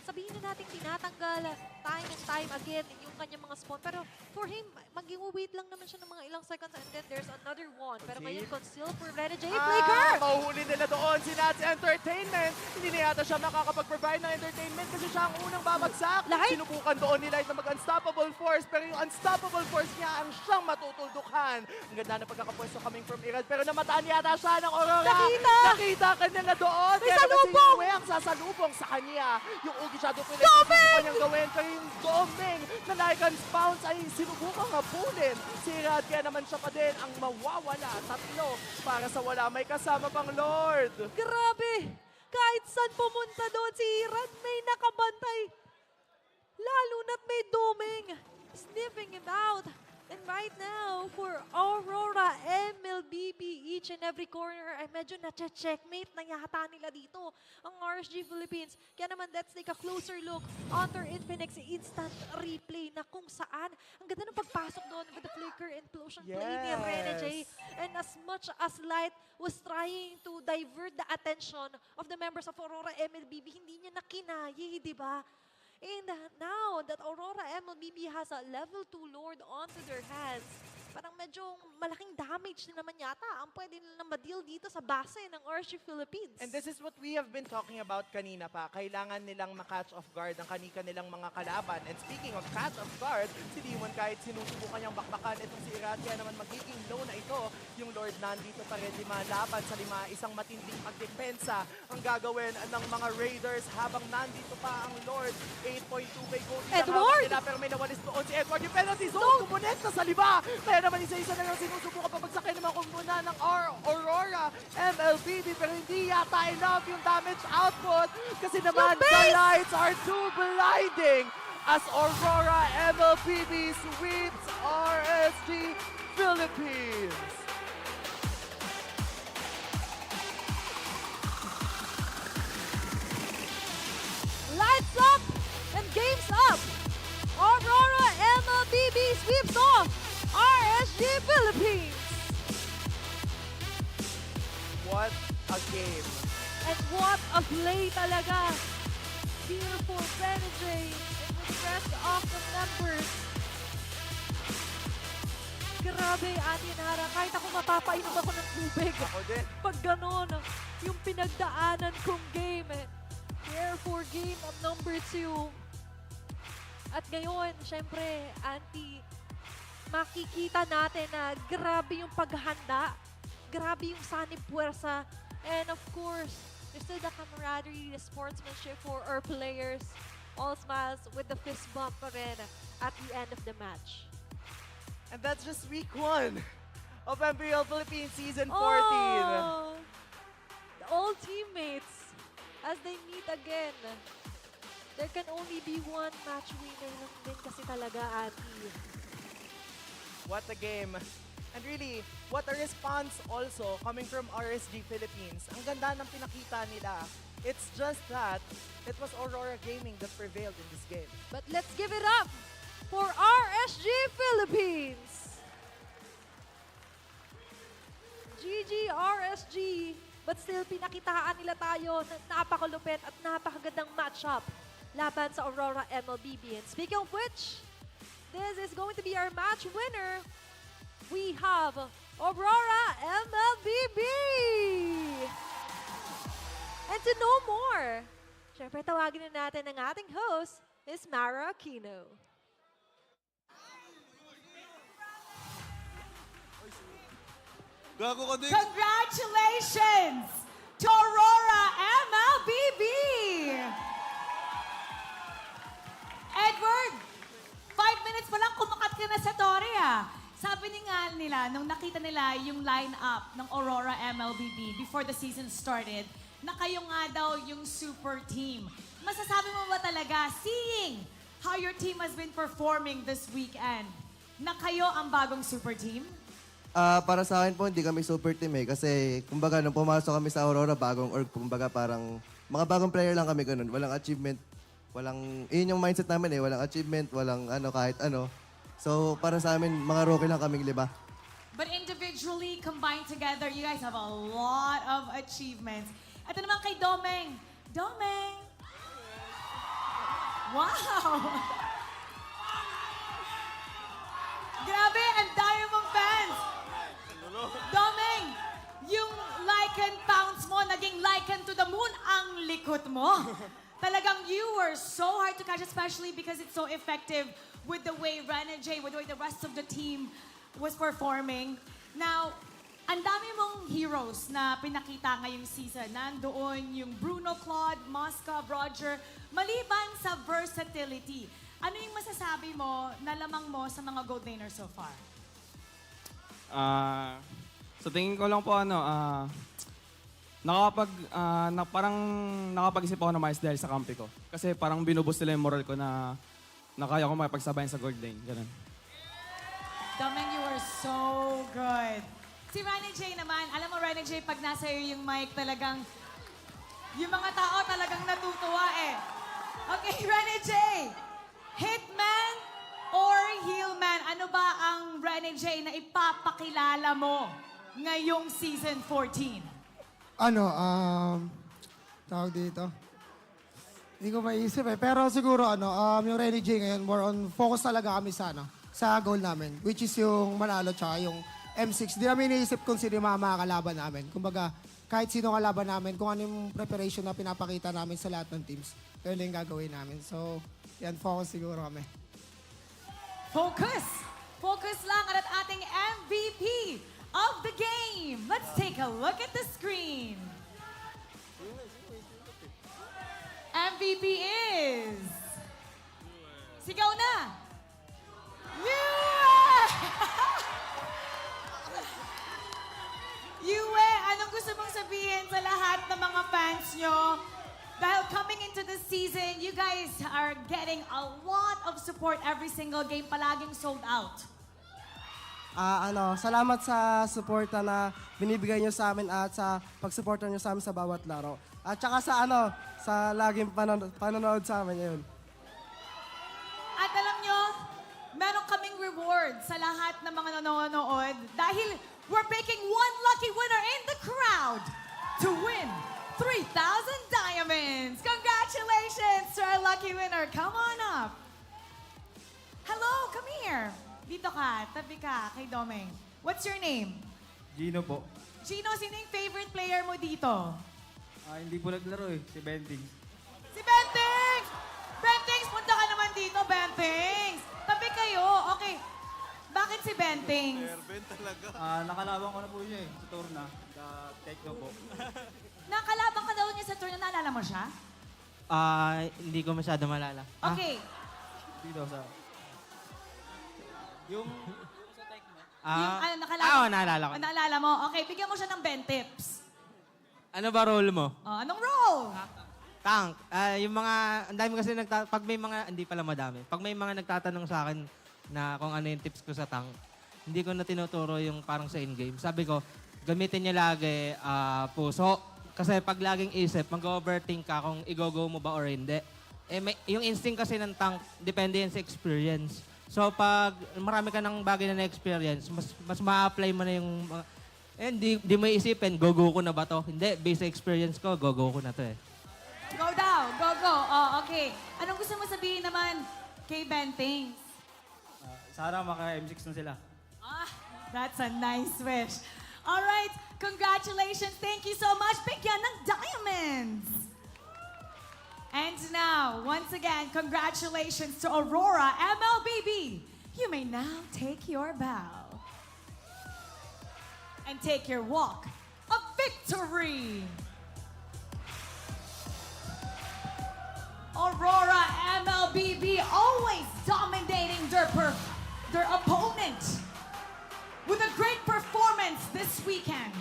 Sabihin na natin tinatanggal time and time again yung kanyang mga spawn. Pero for him, mag-wait lang naman siya ng mga ilang seconds and then there's another one. Pero ngayon, conceal for Rene J. Flaker! Mahuhuli nila doon si Nats Entertainment. Hindi na yata siya makakapag-provide ng entertainment kasi siya ang unang babagsak. Sinubukan doon ni Light na mag-unstoppable force pero yung unstoppable force niya ang siyang matutuldukan. Ang ganda na pagkakapwesto coming from Irad pero namataan yata siya ng Aurora. Nakita ka nila doon. May Kaya salubong! naman si Yue ang sasalubong sa kanya. Yung Ugi Shadow Play sinubukan niyang gawin pero yung Domeng na Lycan's Bounce ay sinubukang habulin. Si Irad kaya naman siya pa din ang mawawala. Tatlo para sa wala may kasama pang Lord. Grabe! Kahit saan pumunta doon si Irad, may nakabantay. Lalo na't may Domeng sniffing him out. And right now, for Aurora MLBB, each and every corner ay medyo na-checkmate na yata nila dito ang RSG Philippines. Kaya naman, let's take a closer look on their Infinix instant replay na kung saan ang ganda ng pagpasok doon with the flicker implosion play ni Rene J. And as much as Light was trying to divert the attention of the members of Aurora MLBB, hindi niya nakinayi, di ba? And now that Aurora MLBB has a level 2 Lord onto their hands, parang medyo malaking damage na naman yata ang pwede nilang ma-deal dito sa base ng RSG Philippines. And this is what we have been talking about kanina pa. Kailangan nilang ma-catch off guard ang kanika nilang mga kalaban. And speaking of catch off guard, si Demon kahit sinusubukan niyang bakbakan itong si Irad, kaya naman magiging low na ito. Yung Lord nandito pa rin laban sa lima. Isang matinding pagdepensa ang gagawin ng mga Raiders habang nandito pa ang Lord. 8.2k gold Edward! nila pero may nawalis doon si Edward. Yung penalty zone, kumonekta sa liba. Kaya naman isa-isa na lang sinusubukan pabagsakin naman kung muna ng Aurora MLBB pero hindi yata enough yung damage output kasi naman the lights are too blinding as Aurora MLBB sweeps RSG Philippines. Lights up and game's up. Aurora MLBB sweeps off RSG Philippines. What a game. And what a play talaga. Here for Renegade and with the rest of the members. Grabe, Ate Nara. Kahit ako mapapainom ako ng tubig. Ako din. Pag ganon, yung pinagdaanan kong game. Here for game of number 2. At ngayon, syempre, Auntie, makikita natin na grabe yung paghahanda. Grabe yung sanib puwersa. And of course, there's still the camaraderie, the sportsmanship for our players. All smiles with the fist bump pa rin at the end of the match. And that's just week 1 of MPL Philippines Season 14. Oh, the old teammates, as they meet again, there can only be one match winner lang din kasi talaga, Ate. What a game. And really, what a response also coming from RSG Philippines. Ang ganda ng pinakita nila. It's just that it was Aurora Gaming that prevailed in this game. But let's give it up for RSG Philippines. GG RSG. But still, pinakitaan nila tayo ng napakalupit at napakagandang matchup laban sa Aurora MLBB. And speaking of which, this is going to be our match winner. We have Aurora MLBB. And to know more, syempre tawagin na natin ang ating host, Miss Mara Aquino. Congratulations to Aurora MLBB! Edward, 5 minutes pa lang kumakat ka na sa Tori Sabi nila, nung nakita nila yung lineup ng Aurora MLBB before the season started, na kayo nga daw yung super team. Masasabi mo ba talaga, seeing how your team has been performing this weekend, na kayo ang bagong super team? Para sa akin po, hindi kami super team Kasi, kumbaga, nung pumasok kami sa Aurora, bagong org, kumbaga parang, mga bagong player lang kami ganun. Walang achievement, yun yung mindset namin Walang achievement, walang kahit ano. So, para sa amin, mga rookie lang kaming 5. But individually, combined together, you guys have a lot of achievements. Ito naman kay Domeng. Domeng! Wow! Grabe, ang dami mong fans! Domeng, yung Lycan pounce mo, naging Lycan to the moon, ang likot mo. Talagang you were so hard to catch, especially because it's so effective with the way Renegade, with the way the rest of the team was performing. Now, ang dami mong heroes na pinakita ngayong season. Nandoon yung Bruno, Claude, Mosca, Roger. Maliban sa versatility, ano yung masasabi mo na lamang mo sa mga gold laners so far? Sa tingin ko lang po, parang nakapag-isip ako na mais dahil sa kampi ko. Kasi parang binubus nila yung moral ko na kaya ko makipagsabayan sa gold lane. Ganun. Domeng, you were so good. Si Renegade naman, alam mo Renegade, pag nasa iyo yung mic talagang, yung mga tao talagang natutuwa Okay, Renegade, hitman or healman, ano ba ang Renegade na ipapakilala mo ngayong season 14? Tawag dito. Hindi ko maisip Pero siguro yung Renegade ngayon, more on focus talaga kami sa goal namin. Which is yung manalo tsaka yung M6. Di namin iniisip kung sino yung mga makakalaban namin. Kumbaga, kahit sino kalaban namin, kung ano yung preparation na pinapakita namin sa lahat ng teams, yun yung gagawin namin. So, yan, focus siguro kami. Focus! Focus lang at ating MVP of the game. Let's take a look at the screen. MVP is... Sigaw na! Yeah! are getting a lot of support every single game, palaging sold out. Salamat sa suporta na binibigay nyo sa amin at sa pagsuporta nyo sa amin sa bawat laro. At saka sa laging panonood sa amin yun. At alam nyo, meron kaming reward sa lahat ng mga nanonood dahil we're picking one lucky winner in the crowd to win 3,000 diamonds. Congratulations to our lucky winner. Come on up. Hello, come here. Dito ka, tabi ka kay Domeng. What's your name? Gino po. Gino, sino yung favorite player mo dito? Hindi po naglaro si Bending. Si Bentings! Bentings, punta ka naman dito, Bentings! Tabi kayo. Okay. Bakit si Bentings? Nakalaban ko na po siya sa Torna. Sa Techno po. Nakalaban ka daw niya sa tournament. Naalala mo siya? Hindi ko masyado malala. Okay. Dito sa... Yung... Naalala ko. Naalala mo? Okay, bigyan mo siya ng 20 tips. Ano ba role mo? Anong role? Tank. Yung mga, ang dami kasi pag may mga, hindi pala madami. Pag may mga nagtatanong sa akin na kung ano yung tips ko sa tank, hindi ko na tinuturo yung parang sa in-game. Sabi ko, gamitin niya lagi puso. Kasi pag laging isip, mag-overthink ka kung i-go-go mo ba or hindi. Yung instinct kasi ng tank, depende yan sa experience. So pag marami ka ng bagay na na-experience, mas ma-apply mo na yung mga, di mo isipin, go-go ko na ba to? Hindi, based sa experience ko, go-go ko na to eh. Go daw. Go, go. Oh, okay. Anong gusto mo sabihin naman kay Bentings? Sana maka-M6 na sila. That's a nice wish. All right. Congratulations. Thank you so much. Bigyan ng diamonds. And now, once again, congratulations to Aurora MLBB. You may now take your bow. And take your walk of victory. Aurora MLBB always dominating their opponent with a great performance this weekend.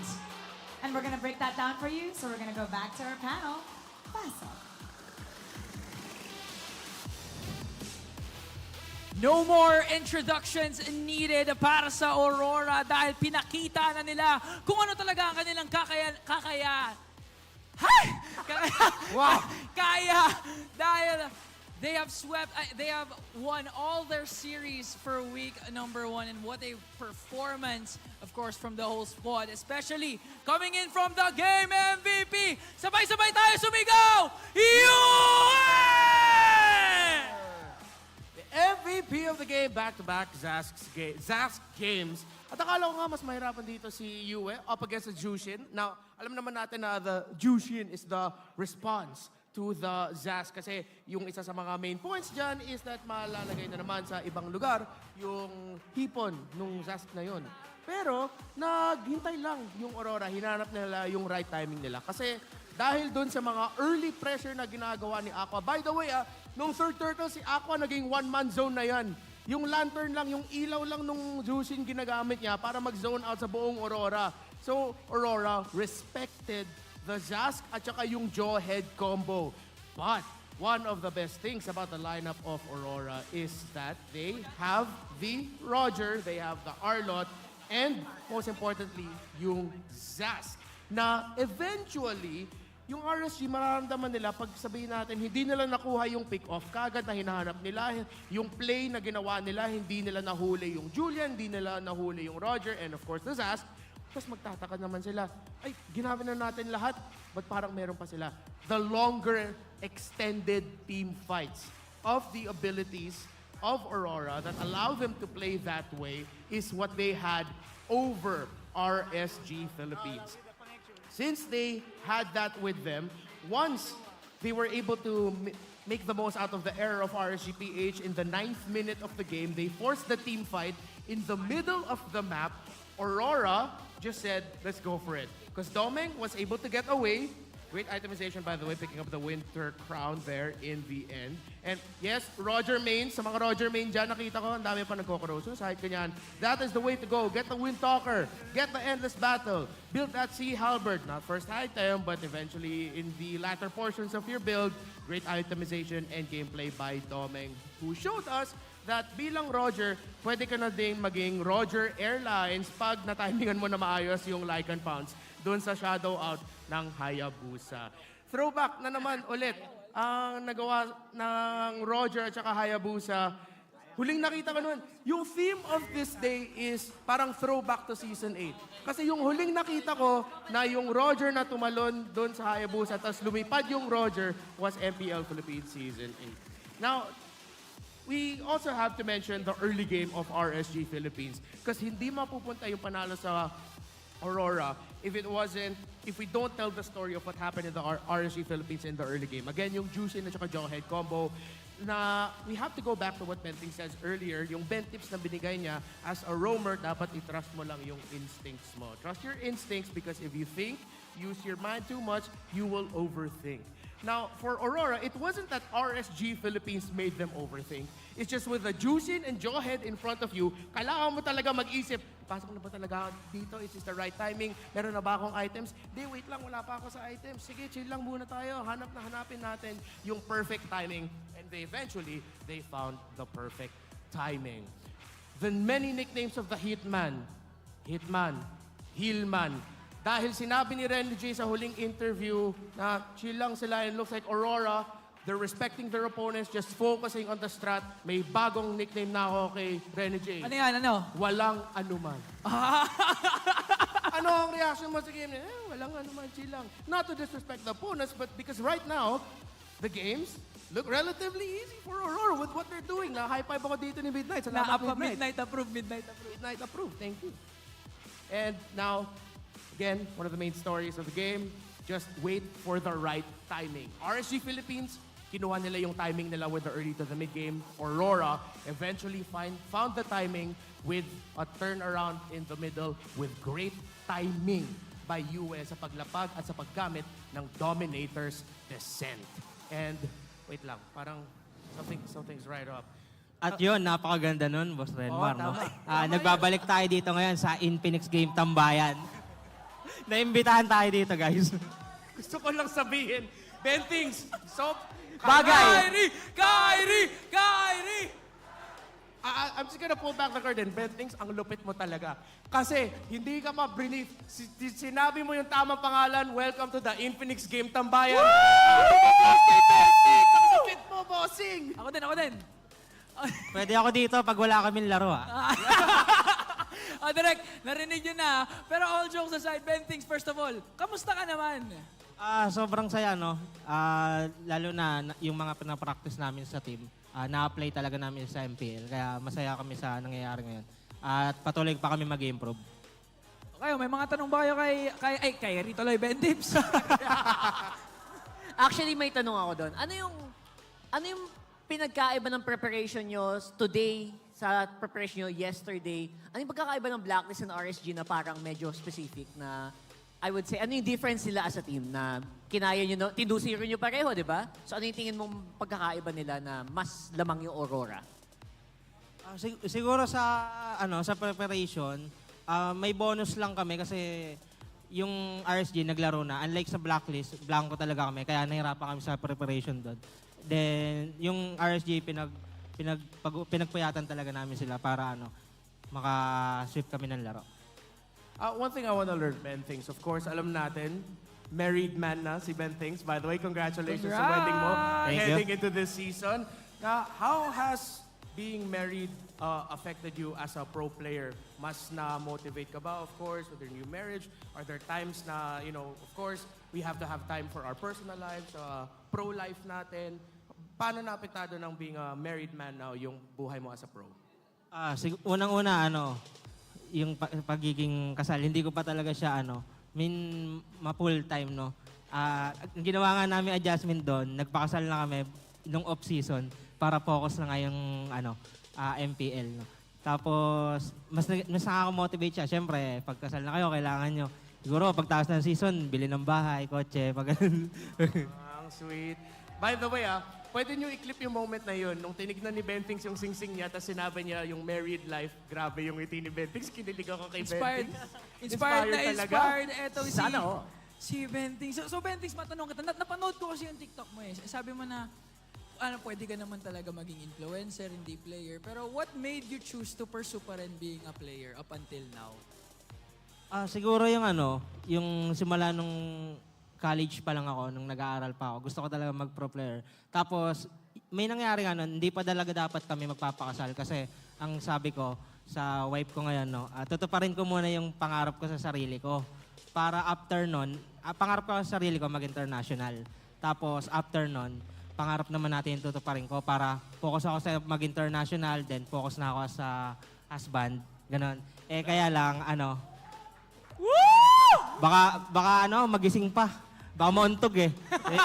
And we're gonna break that down for you, so we're gonna go back to our panel. Pasok. No more introductions needed para sa Aurora dahil pinakita na nila kung ano talaga ang kanilang Wow! Kaya dahil they have they have won all their series for week number 1, and what a performance, of course, from the whole squad, especially coming in from the game MVP. Sabay-sabay tayo sumigaw! MVP of the game, back-to-back Zask games. At akala ko nga mas mahirapan dito si Yue up against the Jushin. Now, alam naman natin na the Jushin is the response to the Zask kasi yung isa sa mga main points dyan is that malalagay na naman sa ibang lugar yung hipon nung Zask na yun. Pero, naghintay lang yung Aurora, hinanap nila yung right timing nila. Kasi dahil dun sa mga early pressure na ginagawa ni Aqua. By the way, nung third turtle, si Aqua naging one-man zone na yan. Yung lantern lang, yung ilaw lang nung Jushin ginagamit niya para mag-zone out sa buong Aurora. So, Aurora respected the Zask at saka yung jaw head combo. But, one of the best things about the lineup of Aurora is that they have the Roger, they have the Arlot, and most importantly, yung Zask. Na eventually, yung RSG, mararamdaman nila pag sabihin natin, hindi nila nakuha yung pick-off, kagad na hinahanap nila, yung play na ginawa nila, hindi nila nahuli yung Julian, hindi nila nahuli yung Roger, and of course, the Zask. Tapos magtataka naman sila, ay, ginawa na natin lahat, but parang meron pa sila. The longer extended team fights of the abilities of Aurora that allow them to play that way is what they had over RSG Philippines. Since they had that with them, once they were able to make the most out of the error of RSGPH in the 9th minute of the game, they forced the team fight in the middle of the map. Aurora just said, let's go for it. Because Domeng was able to get away, Great itemization, by the way, picking up the winter crown there in the end. And yes, Roger Main, sa mga Roger Main dyan, nakita ko, ang dami pa nagkokoroso. Sahit kanyan, that is the way to go. Get the Wind Talker, get the Endless Battle, build that Sea Halberd, not first item, but eventually in the latter portions of your build, great itemization and gameplay by Domeng, who showed us that bilang Roger, pwede ka na ding maging Roger Airlines pag natimingan mo na maayos yung Lycan Pounds doon sa shadow out ng Hayabusa. Throwback na naman ulit ang nagawa ng Roger at saka Hayabusa. Huling nakita ko noon, yung theme of this day is parang throwback to Season 8. Kasi yung huling nakita ko na yung Roger na tumalon doon sa Hayabusa tapos lumipad yung Roger was MPL Philippines Season 8. Now, we also have to mention the early game of RSG Philippines kasi hindi mapupunta yung panalo sa Aurora if we don't tell the story of what happened in the RSG Philippines in the early game. Again, yung Juicin at saka Jawhead combo na we have to go back to what Benting says earlier, yung bent tips na binigay niya, as a roamer, dapat i-trust mo lang yung instincts mo. Trust your instincts because if you think, use your mind too much, you will overthink. Now, for Aurora, it wasn't that RSG Philippines made them overthink. It's just with the Juicin and Jawhead in front of you, kailangan mo talaga mag-isip, pasok na ba talaga dito? Is this the right timing? Meron na ba akong items? Di, wait lang, wala pa ako sa items. Sige, chill lang muna tayo. Hanapin natin yung perfect timing. And eventually, they found the perfect timing. The many nicknames of the Hitman, Healman, dahil sinabi ni Renny J sa huling interview na chill lang sila and looks like Aurora, they're respecting their opponents, just focusing on the strat. May bagong nickname na ako kay Renny J. Ano yan? Ano? Walang anuman. Ano ang reaction mo sa game? Walang anuman, chill lang. Not to disrespect the opponents, but because right now, the games look relatively easy for Aurora with what they're doing. Na high five ako dito ni Midnight. Salamat, Midnight. Midnight approved. Thank you. And now, again, one of the main stories of the game, just wait for the right timing. RSG Philippines, kinuha nila yung timing nila with the early to the mid-game. Aurora eventually found the timing with a turnaround in the middle with great timing by US sa paglapag at sa paggamit ng Dominator's Descent. And, wait lang, parang something's right up. At yun, napakaganda nun, Boss Renmar. No? Tama. Nagbabalik tayo dito ngayon sa Infinix Game Tambayan. Naimbitahan tayo dito, guys. Gusto ko lang sabihin, Bentings, Bagay! Kyrie! I'm just gonna pull back the curtain. Bentings, ang lupit mo talaga. Kasi hindi ka ma-brief. Sinabi mo yung tamang pangalan, welcome to the Infinix Game Tambayan. Bentings, ang lupit mo, bossing! Ako din. Pwede ako dito pag wala kaming laro, Direk, narinig nyo na. Pero all jokes aside, Bentings, first of all, kamusta ka naman? Sobrang saya, no? Lalo na yung mga pinapractice namin sa team, na-apply talaga namin sa MPL. Kaya masaya kami sa nangyayari ngayon. At patuloy pa kami mag-improve. Kayo, may mga tanong ba kayo kay Rito Loy Bentips? Actually, may tanong ako doon. Ano yung pinagkaiba ng preparation nyo today sa preparation nyo yesterday? Ano yung pagkakaiba ng Blacklist and RSG na parang medyo specific na I would say, ano yung difference nila as a team na kinaya nyo, tinusiro nyo pareho, di ba? So ano yung tingin mong pagkakaiba nila na mas lamang yung Aurora? Siguro sa preparation, may bonus lang kami kasi yung RSG naglaro na. Unlike sa Blacklist, blanco talaga kami. Kaya nahirapan kami sa preparation doon. Then, yung RSG, pinagpuyatan talaga namin sila para maka-sweep kami ng laro. One thing I want to learn, Bentings, of course, alam natin, married man na si Bentings. By the way, congratulations sa wedding mo. Heading into this season. How has being married affected you as a pro player? Mas na-motivate ka ba, of course, with your new marriage? Are there times na, of course, we have to have time for our personal lives, pro life natin? Paano na-apektado ng being a married man now yung buhay mo as a pro? Unang-una, yung pagiging kasal, hindi ko pa talaga siya, ma-full time, no? Ang ginawa nga namin adjustment doon, nagpakasal na kami nung off-season para focus na nga yung, MPL, no? Tapos, mas nakaka-motivate siya. Siyempre, pagkasal na kayo, kailangan nyo Siguro, pagtaas ng season, bili ng bahay, kotse, pag ganun. Ang sweet. By the way, pwede nyo i-clip yung moment na yun. Nung tinignan ni Bentings yung sing-sing niya, tapos sinabi niya yung married life. Grabe yung ngiti ni Bentings. Kinilig ako kay Inspired. Bentings. Inspired na talaga. inspired. Eto Sana, oh. si Bentings. So Bentings, matanong kita. Napanood ko kasi yung TikTok mo eh. Sabi mo na, pwede ka naman talaga maging influencer, hindi player. Pero what made you choose to pursue pa rin being a player up until now? Siguro yung simula nung college pa lang ako, nung nag-aaral pa ako, gusto ko talaga mag-pro player. Tapos, may nangyari hindi pa talaga dapat kami magpapakasal kasi ang sabi ko sa wife ko ngayon, tutuparin ko muna yung pangarap ko sa sarili ko. Para after nun, pangarap ko sa sarili ko mag-international. Tapos, after nun, pangarap naman natin yung tutuparin ko para focus ako sa mag-international, then focus na ako sa husband. Ganon. Kaya lang, baka magising pa. Baka mauntog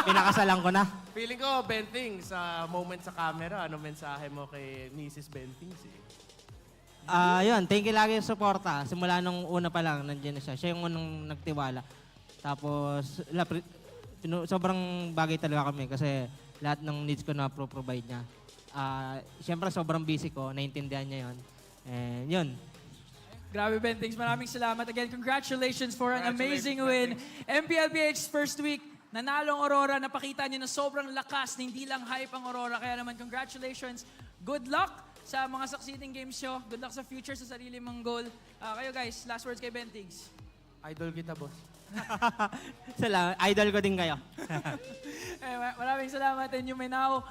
Pinakasalan ko na. Feeling ko, Bentings, sa moment sa camera, ano mensahe mo kay Mrs. Bentings Yun, thank you lagi yung suporta. Simula nung una pa lang, nandiyan na siya. Siya yung unang nagtiwala. Tapos, sobrang bagay talaga kami kasi lahat ng needs ko na provide niya. Siyempre, sobrang busy ko. Naintindihan niya yun. And yun. Grabe, Bentings. Maraming salamat. Again, congratulations for an amazing win. MPLPH's first week, nanalong Aurora. Napakita niyo na sobrang lakas, hindi lang hype ang Aurora. Kaya naman, congratulations. Good luck sa mga succeeding games nyo. Good luck sa future, sa sarili mong goal. Kayo guys, last words kay Bentings. Idol kita, boss. Salamat. Idol ko din kayo. Maraming salamat. And you may now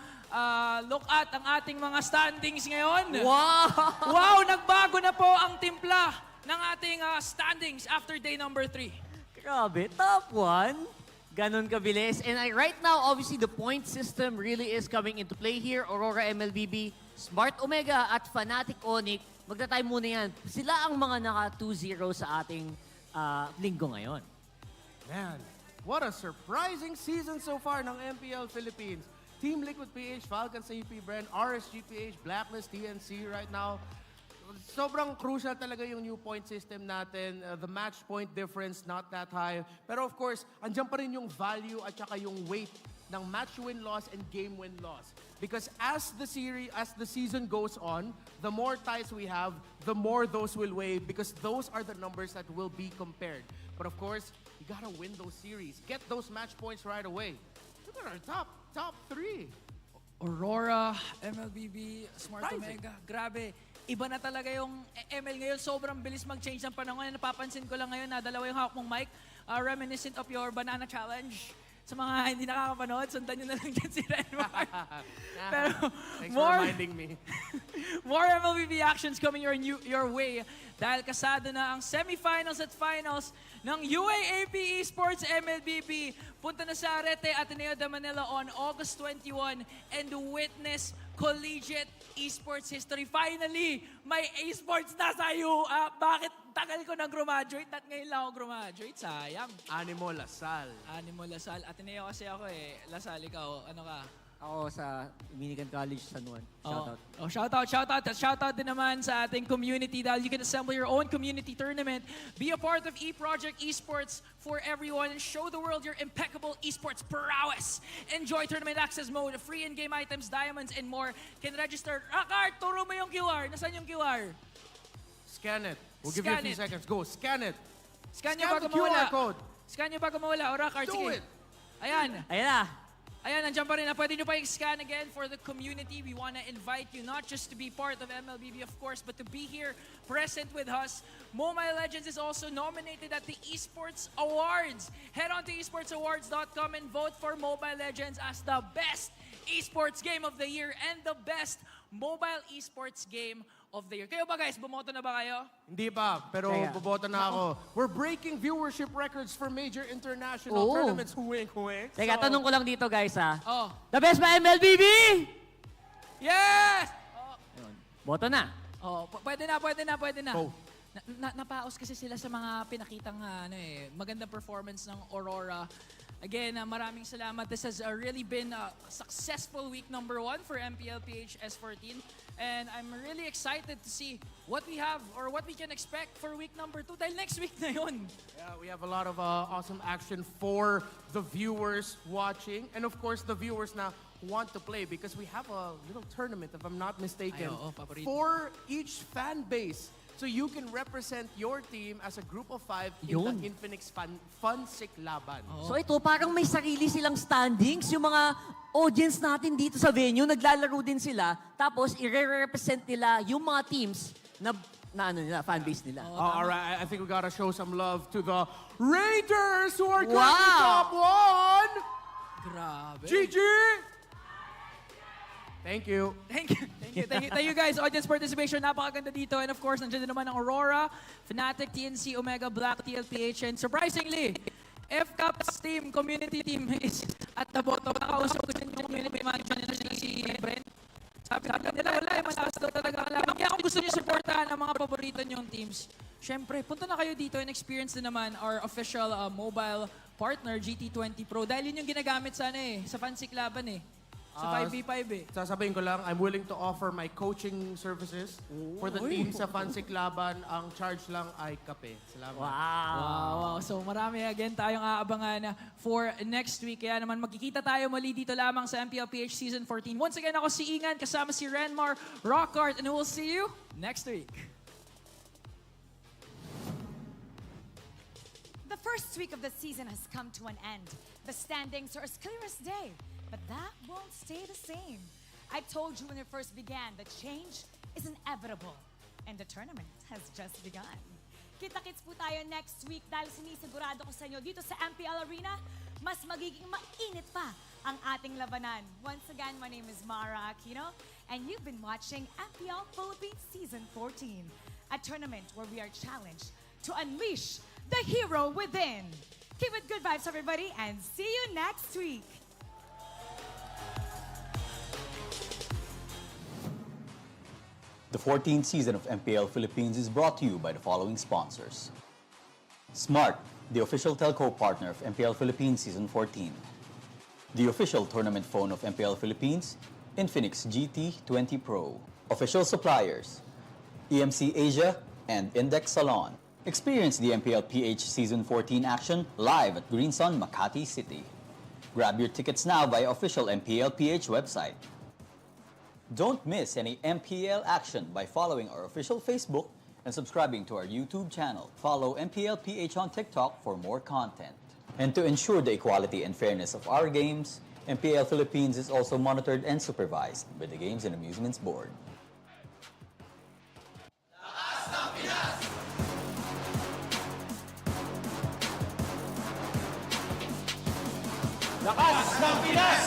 look at ang ating mga standings ngayon. Wow! Wow! Nagbago na po ang timpla ng ating standings after day number 3. Grabe, top 1. Ganon kabilis. And right now, obviously, the point system really is coming into play here. Aurora MLBB, Smart Omega at Fnatic Onyx. Magta-time muna yan. Sila ang mga naka 2-0 sa ating linggo ngayon. Man, what a surprising season so far ng MPL Philippines. Team Liquid PH, Falcons AP Brand, RSG PH, Blacklist, TNC right now. Sobrang crucial talaga yung new point system natin. The match point difference, not that high. Pero of course, andyan pa rin yung value at saka yung weight ng match win-loss and game win-loss. Because as the season goes on, the more ties we have, the more those will weigh because those are the numbers that will be compared. But of course, you gotta win those series. Get those match points right away. Look at our top 3. Aurora, MLBB, Smart Omega. Grabe. Iba na talaga yung ML ngayon. Sobrang bilis mag-change ng panahon. Napapansin ko lang ngayon na dalawa yung hawak mong mic. Reminiscent of your Banana Challenge. Sa mga hindi nakakapanood, sundan nyo na lang dyan si Renmark. Pero Thanks for reminding me. More MLBB actions coming your way dahil kasado na ang semifinals at finals ng UAAP Esports MLBB. Punta na sa Arete, Ateneo de Manila on August 21 and witness collegiate esports history. Finally, may esports na sa iyo. Bakit tagal ko nang graduate at ngayon lang ako graduate? Sayang. Animo Lasal. Animo Lasal. Ateneo kasi ako Lasal, ikaw, ano ka? Ako sa Dominican College, San Juan. Shoutout. Shoutout din naman sa ating community dahil you can assemble your own community tournament, be a part of E-Project Esports for everyone, and show the world your impeccable esports prowess. Enjoy tournament access mode, free in-game items, diamonds, and more. Can register. Rakart, turo mo yung QR. Nasaan yung QR? Scan it. We'll give you a few seconds. Go, scan it. Scan nyo the bago QR mawala. code. Scan nyo bago mawala. O Rakart, sige. Do it. Ayan. Ayan na. Ayan, nandiyan pa rin. Pwede nyo pa i-scan again for the community. We want to invite you not just to be part of MLBB, of course, but to be here present with us. Mobile Legends is also nominated at the Esports Awards. Head on to esportsawards.com and vote for Mobile Legends as the best esports game of the year and the best mobile esports game of the year. Kayo ba guys, bumoto na ba kayo? Hindi pa, pero boboto na ako. We're breaking viewership records for major international tournaments. Huwing. Teka, tanong ko lang dito guys Oh. The best ba MLBB? Yes! Boto na. Pwede na. Oh. Napaos kasi sila sa mga pinakitang magandang performance ng Aurora. Again, maraming salamat. This has really been a successful week number 1 for MPL PH S14. And I'm really excited to see what we have or what we can expect for week number 2. Dahil next week na yun. Yeah, we have a lot of awesome action for the viewers watching. And of course, the viewers na want to play because we have a little tournament, if I'm not mistaken, Ay, oo, paborito. for each fan base. So you can represent your team as a group of 5 in Yun. the Infinix Funsik Laban. So ito, parang may sarili silang standings. Yung mga audience natin dito sa venue, naglalaro din sila. Tapos, i-represent nila yung mga teams na ano nila, fanbase nila. All right, I think we gotta show some love to the Raiders who are Wow. currently top 1. Grabe. GG! Thank you. Thank you guys. Audience participation, napakaganda dito. And of course, nandiyan din naman ang Aurora, Fnatic, TNC, Omega, Black, TLPH, and surprisingly, FCAP's team, community team is at the bottom. Nakausap ko din yung community manager nila si Brent. Sabi nila, wala, mataas daw talaga ang laban. Kaya kung gusto niyo supportahan ang mga paborito niyong teams, syempre, punta na kayo dito and experience din naman our official mobile partner, GT20 Pro. Dahil yun yung ginagamit sa Funsik Laban Sa 5v5 Sasabihin ko lang, I'm willing to offer my coaching services for the team sa Funsik Laban. Ang charge lang ay kape. Salamat. Wow. So marami again tayong aabangan for next week. Kaya naman magkikita tayo muli dito lamang sa MPL PH Season 14. Once again, ako si Ingan, kasama si Renmar, Rockart, and we'll see you next week. The first week of the season has come to an end. The standings are as clear as day, but that won't stay the same. I told you when it first began that change is inevitable, and the tournament has just begun. Kita-kits po tayo next week dahil sinisigurado ko sa inyo dito sa MPL Arena, mas magiging mainit pa ang ating labanan. Once again, my name is Mara Aquino, and you've been watching MPL Philippines Season 14, a tournament where we are challenged to unleash the hero within. Keep it good vibes, everybody, and see you next week. The 14th season of MPL Philippines is brought to you by the following sponsors. Smart, the official telco partner of MPL Philippines Season 14. The official tournament phone of MPL Philippines, Infinix GT20 Pro. Official suppliers, EMC Asia and Index Salon. Experience the MPL PH Season 14 action live at Green Sun, Makati City. Grab your tickets now via official MPL PH website. Don't miss any MPL action by following our official Facebook and subscribing to our YouTube channel. Follow MPL PH on TikTok for more content. And to ensure the equality and fairness of our games, MPL Philippines is also monitored and supervised by the Games and Amusements Board. Lakas ng Pinas!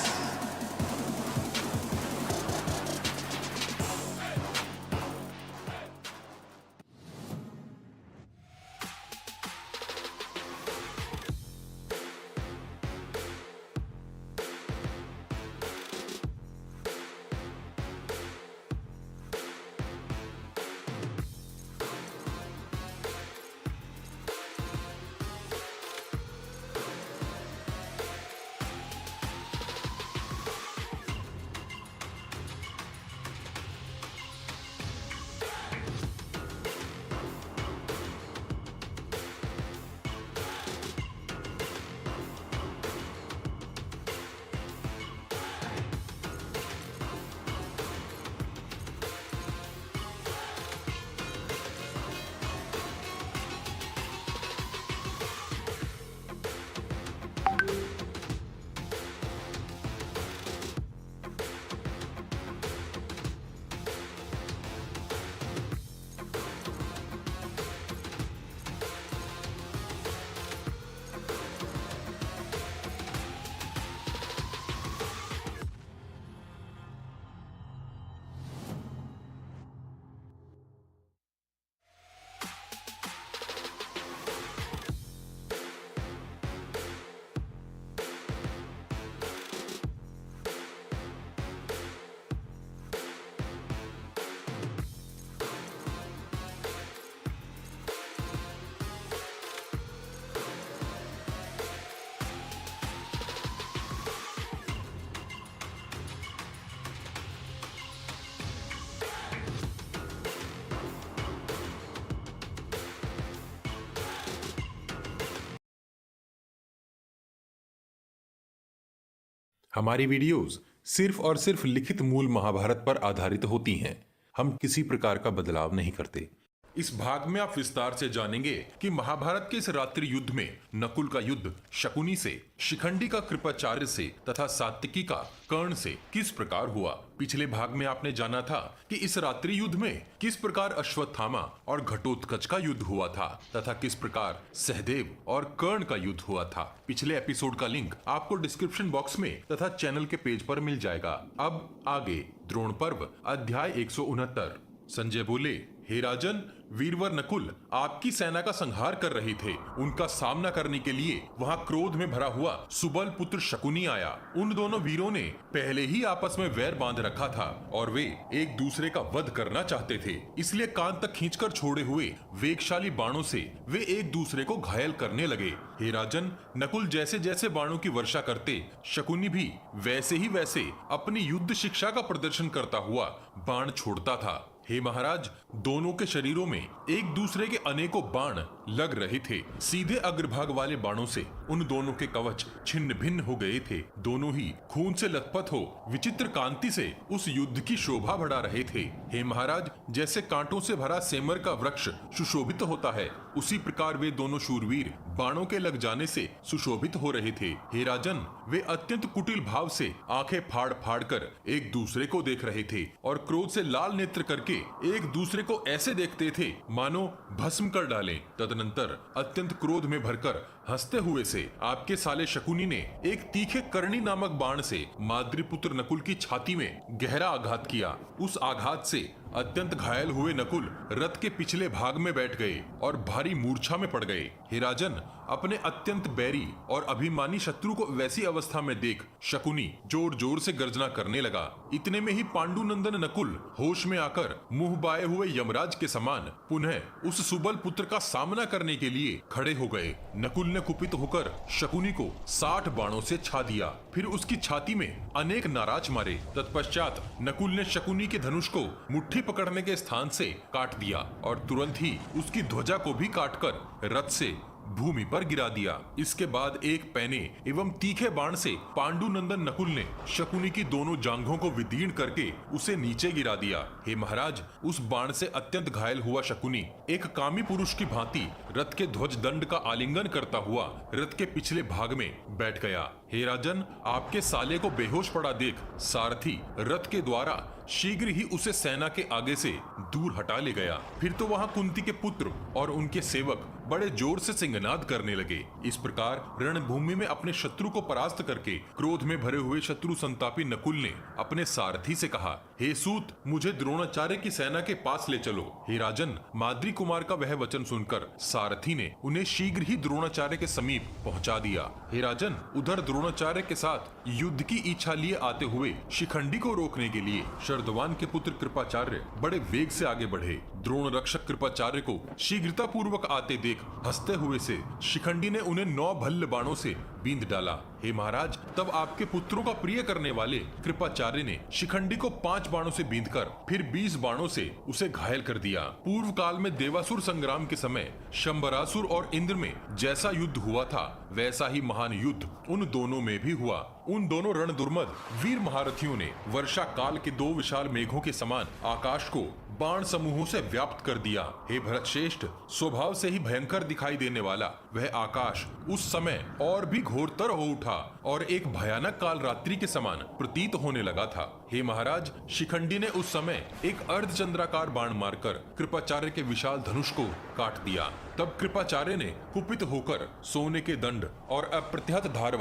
हमारी वीडियोस सिर्फ और सिर्फ लिखित मूल महाभारत पर आधारित होती हैं। हम किसी प्रकार का बदलाव नहीं करते। इस भाग में आप विस्तार से जानेंगे कि महाभारत के इस रात्रि युद्ध में नकुल का युद्ध शकुनी से, शिखंडी का कृपाचार्य से तथा सात्विकी का कर्ण से किस प्रकार हुआ। पिछले भाग में आपने जाना था कि इस रात्रि युद्ध में किस प्रकार अश्वत्थामा और घटोत्कच का युद्ध हुआ था तथा किस प्रकार सहदेव और कर्ण का युद्ध हुआ था। पिछले एपिसोड का लिंक आपको डिस्क्रिप्शन बॉक्स में तथा चैनल के पेज पर मिल जाएगा। अब आगे द्रोण पर्व अध्याय 169। संजय बोले, हे राजन, वीरवर नकुल आपकी सेना का संहार कर रहे थे। उनका सामना करने के लिए वहां क्रोध में भरा हुआ सुबल पुत्र शकुनी आया। उन दोनों वीरों ने पहले ही आपस में वैर बांध रखा था और वे एक दूसरे का वध करना चाहते थे। इसलिए कान तक खींचकर छोड़े हुए वेगशाली बाणों से वे एक दूसरे को घायल करने लगे। हे राजन, नकुल जैसे जैसे बाणों की वर्षा करते, शकुनी भी वैसे ही वैसे अपनी युद्ध शिक्षा का प्रदर्शन करता हुआ बाण छोड़ता था। हे महाराज, दोनों के शरीरों में एक दूसरे के अनेकों बाण लग रहे थे। सीधे अग्रभाग वाले बाणों से उन दोनों के कवच छिन्न भिन्न हो गए थे। दोनों ही खून से लथपथ हो विचित्र कांति से उस युद्ध की शोभा बढ़ा रहे थे। हे महाराज, जैसे कांटों से भरा सेमर का वृक्ष सुशोभित होता है, उसी प्रकार वे दोनों शूरवीर बाणों के लग जाने से सुशोभित हो रहे थे। हे राजन, वे अत्यंत कुटिल भाव से आंखें फाड़ फाड़ कर एक दूसरे को देख रहे थे और क्रोध से लाल नेत्र करके एक दूसरे को ऐसे देखते थे मानो भस्म कर डालें। तदनंतर अत्यंत क्रोध में भरकर हंसते हुए से आपके साले शकुनी ने एक तीखे कर्णी नामक बाण से माद्रीपुत्र नकुल की छाती में गहरा आघात किया। उस आघात से अत्यंत घायल हुए नकुल रथ के पिछले भाग में बैठ गए और भारी मूर्छा में पड़ गए। हे राजन, अपने अत्यंत बैरी और अभिमानी शत्रु को वैसी अवस्था में देख शकुनी जोर जोर से गर्जना करने लगा। इतने में ही पांडुनंदन नकुल होश में आकर मुंह बाए हुए यमराज के समान पुनः उस सुबल पुत्र का सामना करने के लिए खड़े हो गए। नकुल ने कुपित होकर शकुनी को 60 बाणों से छा दिया, फिर उसकी छाती में अनेक नाराज मारे। तत्पश्चात नकुल ने शकुनी के धनुष को मुट्ठी पकड़ने के स्थान से काट दिया और तुरंत ही उसकी ध्वजा को भी काटकर रथ से भूमि पर गिरा दिया। इसके बाद एक पैने एवं तीखे बाण से पांडुनंदन नकुल ने शकुनी की दोनों जांघों को विदीर्ण करके उसे नीचे गिरा दिया। हे महाराज, उस बाण से अत्यंत घायल हुआ शकुनी एक कामी पुरुष की भांति रथ के ध्वज दंड का आलिंगन करता हुआ रथ के पिछले भाग में बैठ गया। हे राजन, आपके साले को बेहोश पड़ा देख सारथी रथ के द्वारा शीघ्र ही उसे सेना के आगे से दूर हटा ले गया। फिर तो वहां कुंती के पुत्र और उनके सेवक बड़े जोर से सिंहनाद करने लगे। इस प्रकार रणभूमि में अपने शत्रु को परास्त करके क्रोध में भरे हुए शत्रु संतापी नकुल ने अपने सारथी से कहा, हे सूत, मुझे द्रोणाचार्य की सेना के पास ले चलो। हे राजन, माद्री कुमार का वह वचन सुनकर सारथी ने उन्हें शीघ्र ही द्रोणाचार्य के समीप पहुंचा दिया। हे राजन, उधर द्रोणाचार्य के साथ युद्ध की इच्छा लिए आते हुए शिखंडी को रोकने के लिए शरदवान के पुत्र कृपाचार्य बड़े वेग से आगे बढ़े। द्रोण रक्षक कृपाचार्य को शीघ्रता पूर्वक आते देख हंसते हुए से शिखंडी ने उन्हें 9 भल्ल बाणों से बींध डाला। हे महाराज, तब आपके पुत्रों का प्रिय करने वाले कृपाचार्य ने शिखंडी को 5 बाणों से बींधकर फिर 20 बाणों से उसे घायल कर दिया। पूर्व काल में देवासुर संग्राम के समय शंबरासुर और इंद्र में जैसा युद्ध हुआ था, वैसा ही महान युद्ध उन दोनों में भी हुआ। उन दोनों रणदुर्मद वीर महारथियों ने वर्षा काल के 2 विशाल मेघों के समान आकाश को बाण समूहों से व्याप्त कर दिया। हे भरत श्रेष्ठ, स्वभाव से ही भयंकर दिखाई देने वाला वह आकाश उस समय और भी घोरतर हो उठा और एक भयानक काल रात्रि के समान प्रतीत होने लगा था। हे महाराज, शिखंडी ने उस समय एक अर्धचंद्राकार बाण मारकर कृपाचार्य के विशाल धनुष को काट दिया। तब कृपाचार्य ने कुपित होकर सोने के दंड और अप्रतिहत धार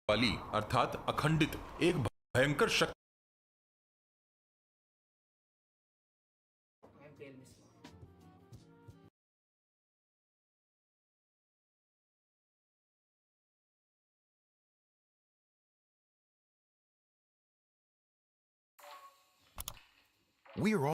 वाली अर्थात अखंडित एक भयंकर शक्ति We're all